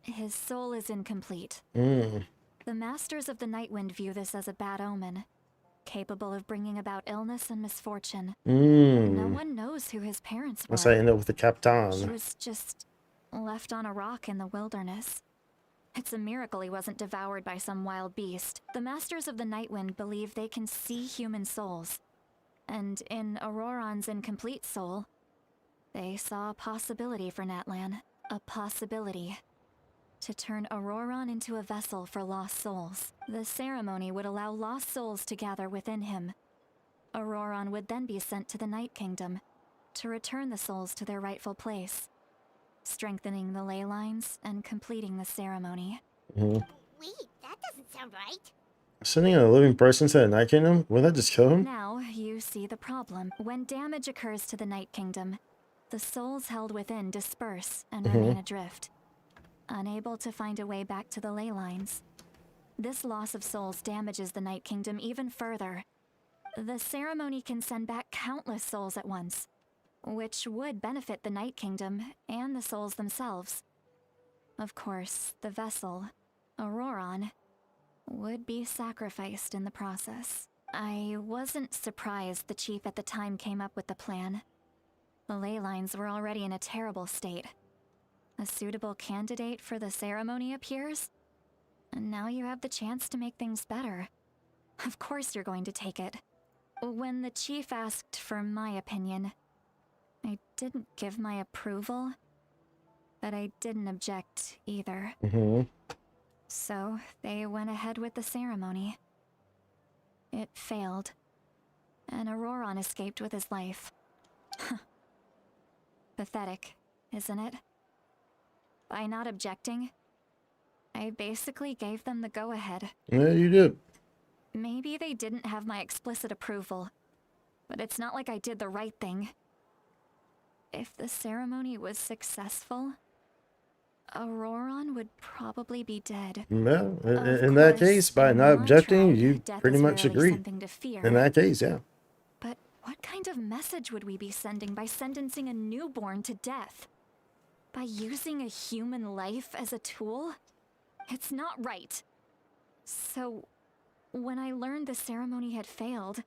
[SPEAKER 7] his soul is incomplete. The Masters of the Nightwind view this as a bad omen. capable of bringing about illness and misfortune. No
[SPEAKER 1] Mm.
[SPEAKER 7] one knows who his parents were.
[SPEAKER 1] That's how I end up with the
[SPEAKER 7] He
[SPEAKER 1] Captain.
[SPEAKER 7] was just left on a rock in the wilderness. It's a miracle he wasn't devoured by some wild beast. The Masters of the Nightwind believe they can see human souls. And in Auroron's incomplete soul, they saw a possibility for Natlan. A possibility to turn Auroron into a vessel for lost souls. The ceremony would allow lost souls to gather within him. Auroron would then be sent to the Night Kingdom to return the souls to their rightful place, strengthening the ley lines and completing the ceremony.
[SPEAKER 3] Wait, that doesn't sound right.
[SPEAKER 1] Sending a living person to the Night Kingdom? Wouldn't that just kill him?
[SPEAKER 7] Now you see the problem. When damage occurs to the Night Kingdom, the souls held within disperse and remain adrift, unable to find a way back to the ley lines. This loss of souls damages the Night Kingdom even further. The ceremony can send back countless souls at once, which would benefit the Night Kingdom and the souls themselves. Of course, the vessel, Auroron, would be sacrificed in the process. I wasn't surprised the chief at the time came up with the plan. The ley lines were already in a terrible state. A suitable candidate for the ceremony appears, and now you have the chance to make things better. Of course you're going to take it. When the chief asked for my opinion, I didn't give my approval, but I didn't object either. So they went ahead with the ceremony. It failed, and Auroron escaped with his life. Pathetic, isn't it? By not objecting, I basically gave them the go-ahead.
[SPEAKER 1] Yeah, you did.
[SPEAKER 7] Maybe they didn't have my explicit approval, but it's not like I did the right thing. If the ceremony was successful, Auroron would probably be dead.
[SPEAKER 1] Well, in that case, by not objecting, you pretty much agree. In that case, yeah.
[SPEAKER 7] But what kind of message would we be sending by sentencing a newborn to death? By using a human life as a tool? It's not right. So, when I learned the ceremony had failed,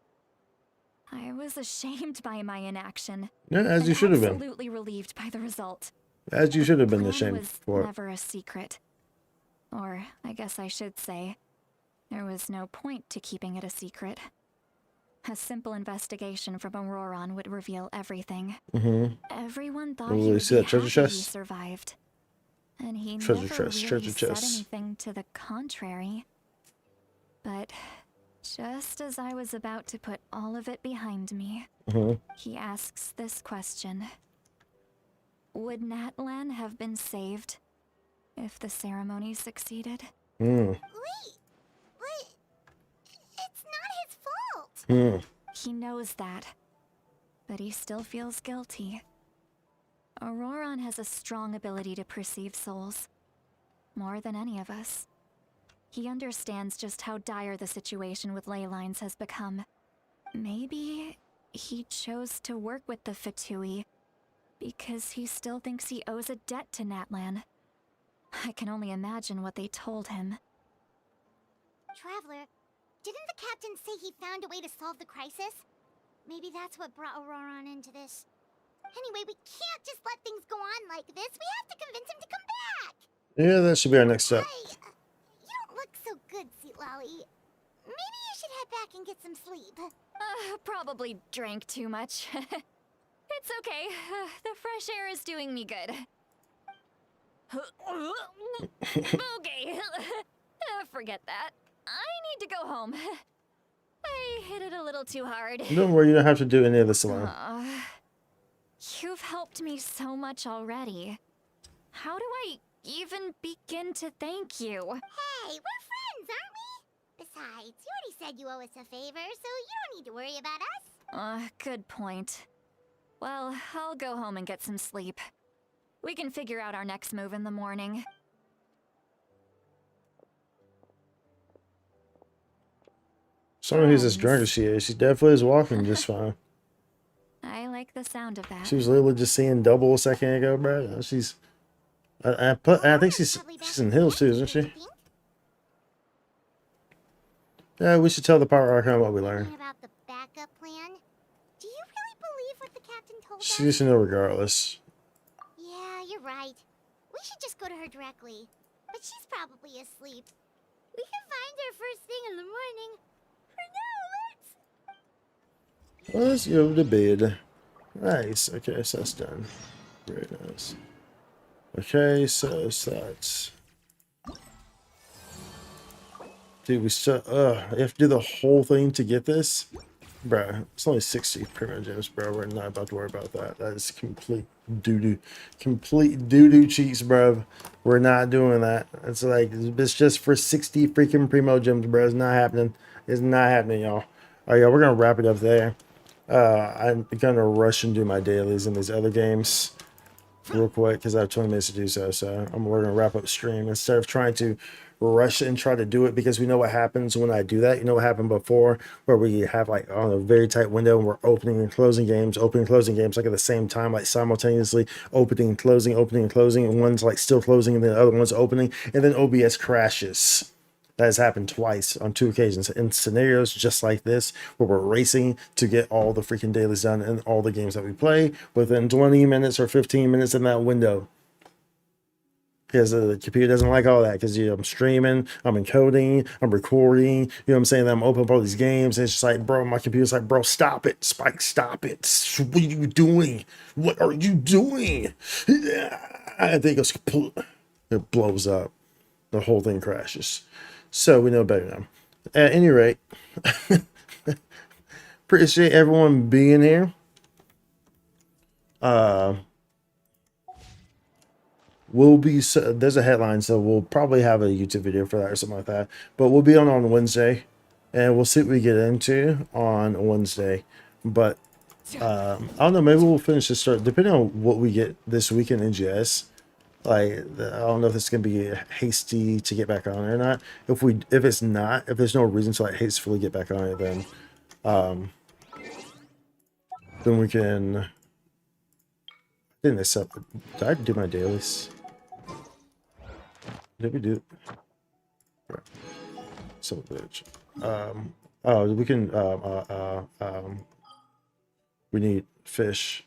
[SPEAKER 7] I was ashamed by my inaction.
[SPEAKER 1] Yeah, as you should have been.
[SPEAKER 7] Absolutely relieved by the result.
[SPEAKER 1] As you should have been
[SPEAKER 7] The
[SPEAKER 1] ashamed
[SPEAKER 7] was
[SPEAKER 1] for it.
[SPEAKER 7] never a secret. Or, I guess I should say, there was no point to keeping it a secret. A simple investigation from Auroron would reveal everything. Everyone thought he would
[SPEAKER 1] see
[SPEAKER 7] be
[SPEAKER 1] that treasure
[SPEAKER 7] happy he
[SPEAKER 1] chest?
[SPEAKER 7] survived. And he
[SPEAKER 1] Treasure
[SPEAKER 7] never
[SPEAKER 1] chest,
[SPEAKER 7] really
[SPEAKER 1] treasure
[SPEAKER 7] said
[SPEAKER 1] chest.
[SPEAKER 7] anything to the contrary. But just as I was about to put all of it behind me, he asks this question. Would Natlan have been saved if the ceremony succeeded?
[SPEAKER 3] Wait, but it's not his fault.
[SPEAKER 7] He knows that, but he still feels guilty. Auroron has a strong ability to perceive souls, more than any of us. He understands just how dire the situation with ley lines has become. Maybe he chose to work with the Fatui because he still thinks he owes a debt to Natlan. I can only imagine what they told him.
[SPEAKER 3] Traveler, didn't the captain say he found a way to solve the crisis? Maybe that's what brought Auroron into this. Anyway, we can't just let things go on like this. We have to convince him to come back.
[SPEAKER 1] Yeah, that should be our next step.
[SPEAKER 3] You don't look so good, Sweet Lolly. Maybe you should head back and get some sleep.
[SPEAKER 7] Probably drank too much. It's okay. The fresh air is doing me good. Okay. Forget that. I need to go home. I hit it a little too hard.
[SPEAKER 1] Don't worry, you don't have to do any of this alone.
[SPEAKER 7] You've helped me so much already. How do I even begin to thank you?
[SPEAKER 3] Hey, we're friends, aren't we? Besides, you already said you owe us a favor, so you don't need to worry about us.
[SPEAKER 7] Good point. Well, I'll go home and get some sleep. We can figure out our next move in the morning.
[SPEAKER 1] Someone who's as drunk as she is, she definitely is walking just fine.
[SPEAKER 7] I like the sound of that.
[SPEAKER 1] She was literally just seeing double a second ago, bro. She's, I think she's in heels too, isn't she? Yeah, we should tell the Power Archon what we learned.
[SPEAKER 3] About the backup plan? Do you really believe what the captain told us?
[SPEAKER 1] She needs to know regardless.
[SPEAKER 3] Yeah, you're right. We should just go to her directly. But she's probably asleep. We can find her first thing in the morning. For now,
[SPEAKER 1] Let's go to bed. Nice. Okay, so that's done. Very nice. Okay, so that's. Dude, we still. You have to do the whole thing to get this? Bro, it's only 60 primo gems, bro. We're not about to worry about that. That is complete doo-doo. Complete doo-doo cheats, bro. We're not doing that. It's like, it's just for 60 freaking primo gems, bro. It's not happening. It's not happening, y'all. All right, y'all, we're going to wrap it up there. I'm going to rush and do my dailies in these other games real quick because I have 20 minutes to do so. So we're going to wrap up stream instead of trying to rush and try to do it, because we know what happens when I do that. You know what happened before, where we have like on a very tight window and we're opening and closing games like at the same time, like simultaneously opening and closing, and one's like still closing and the other one's opening, and then OBS crashes. That has happened twice on 2 occasions in scenarios just like this, where we're racing to get all the freaking dailies done in all the games that we play within 20 minutes or 15 minutes in that window. Because the computer doesn't like all that, because I'm streaming, I'm encoding, I'm recording, you know what I'm saying, I'm opening up all these games, and it's just like, bro, my computer's like, bro, stop it, Spike, stop it, what are you doing, what are you doing? I think it blows up, the whole thing crashes. So we know better now. At any rate, appreciate everyone being here. We'll be, there's a headline, so we'll probably have a YouTube video for that or something like that. But we'll be on Wednesday, and we'll see what we get into on Wednesday. But I don't know, maybe we'll finish this start depending on what we get this week in NGS. Like, I don't know if it's gonna be hasty to get back on it or not. If it's not, if there's no reason to like hastily get back on it, then we can. I think this up. Did I do my dailies? Did we do? So bitch. Oh, we can. We need fish,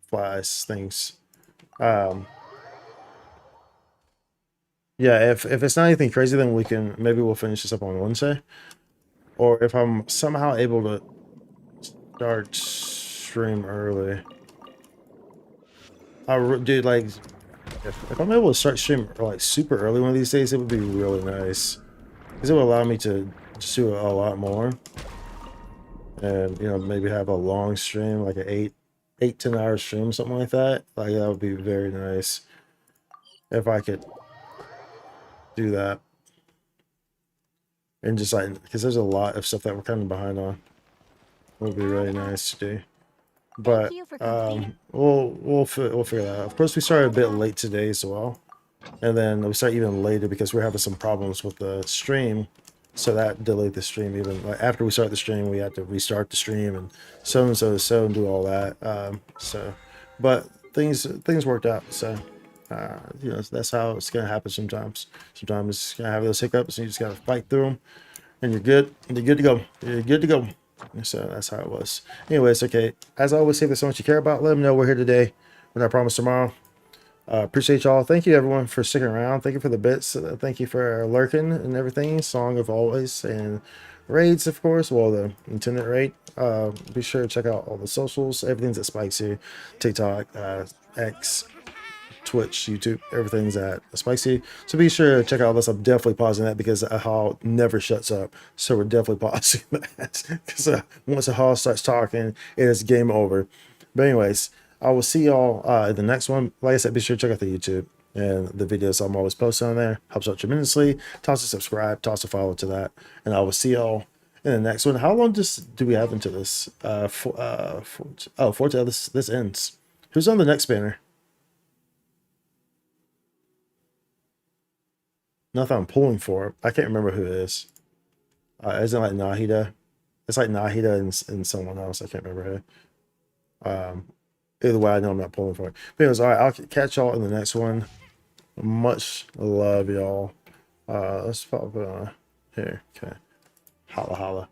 [SPEAKER 1] flies, things. Yeah, if it's not anything crazy, then we'll finish this up on Wednesday. Or if I'm somehow able to start stream early. Dude, like, if I'm able to start stream like super early one of these days, it would be really nice. Because it would allow me to just do a lot more. And, you know, maybe have a long stream, like an 10 hour stream, something like that. Like, that would be very nice. If I could do that. And just like, because there's a lot of stuff that we're kind of behind on. It would be really nice to do. But we'll figure that out. Of course, we started a bit late today as well, and then we start even later because we're having some problems with the stream, so that delayed the stream. Even like after we start the stream, we had to restart the stream and and do all that. But things worked out. So you know, that's how it's gonna happen sometimes. Sometimes it's gonna have those hiccups, and you just gotta fight through them, and you're good. You're good to go. You're good to go. So that's how it was. Anyways, okay. As I always say, if there's someone you care about, let them know we're here today. When I promise tomorrow. Appreciate y'all. Thank you everyone for sticking around. Thank you for the bits. Thank you for lurking and everything. Song of always and raids, of course. Well, the intended raid. Be sure to check out all the socials. Everything's at Spikes here. TikTok, X, Twitch, YouTube, everything's at Spicy. So be sure to check out this. I'm definitely pausing that because Hall never shuts up. So we're definitely pausing that because once Hall starts talking, it is game over. But anyways, I will see y'all in the next one. Like I said, be sure to check out the YouTube and the videos I'm always posting on there. Helps out tremendously. Toss a subscribe, toss a follow to that, and I will see y'all in the next one. How long do we have into this? 4 till this ends. Who's on the next banner? Nothing I'm pulling for. I can't remember who it is. Isn't it like Nahida? It's like Nahida and someone else. I can't remember who. Either way, I know I'm not pulling for it. But anyways, all right, I'll catch y'all in the next one. Much love, y'all. Let's pop it on here. Okay. Holla holla.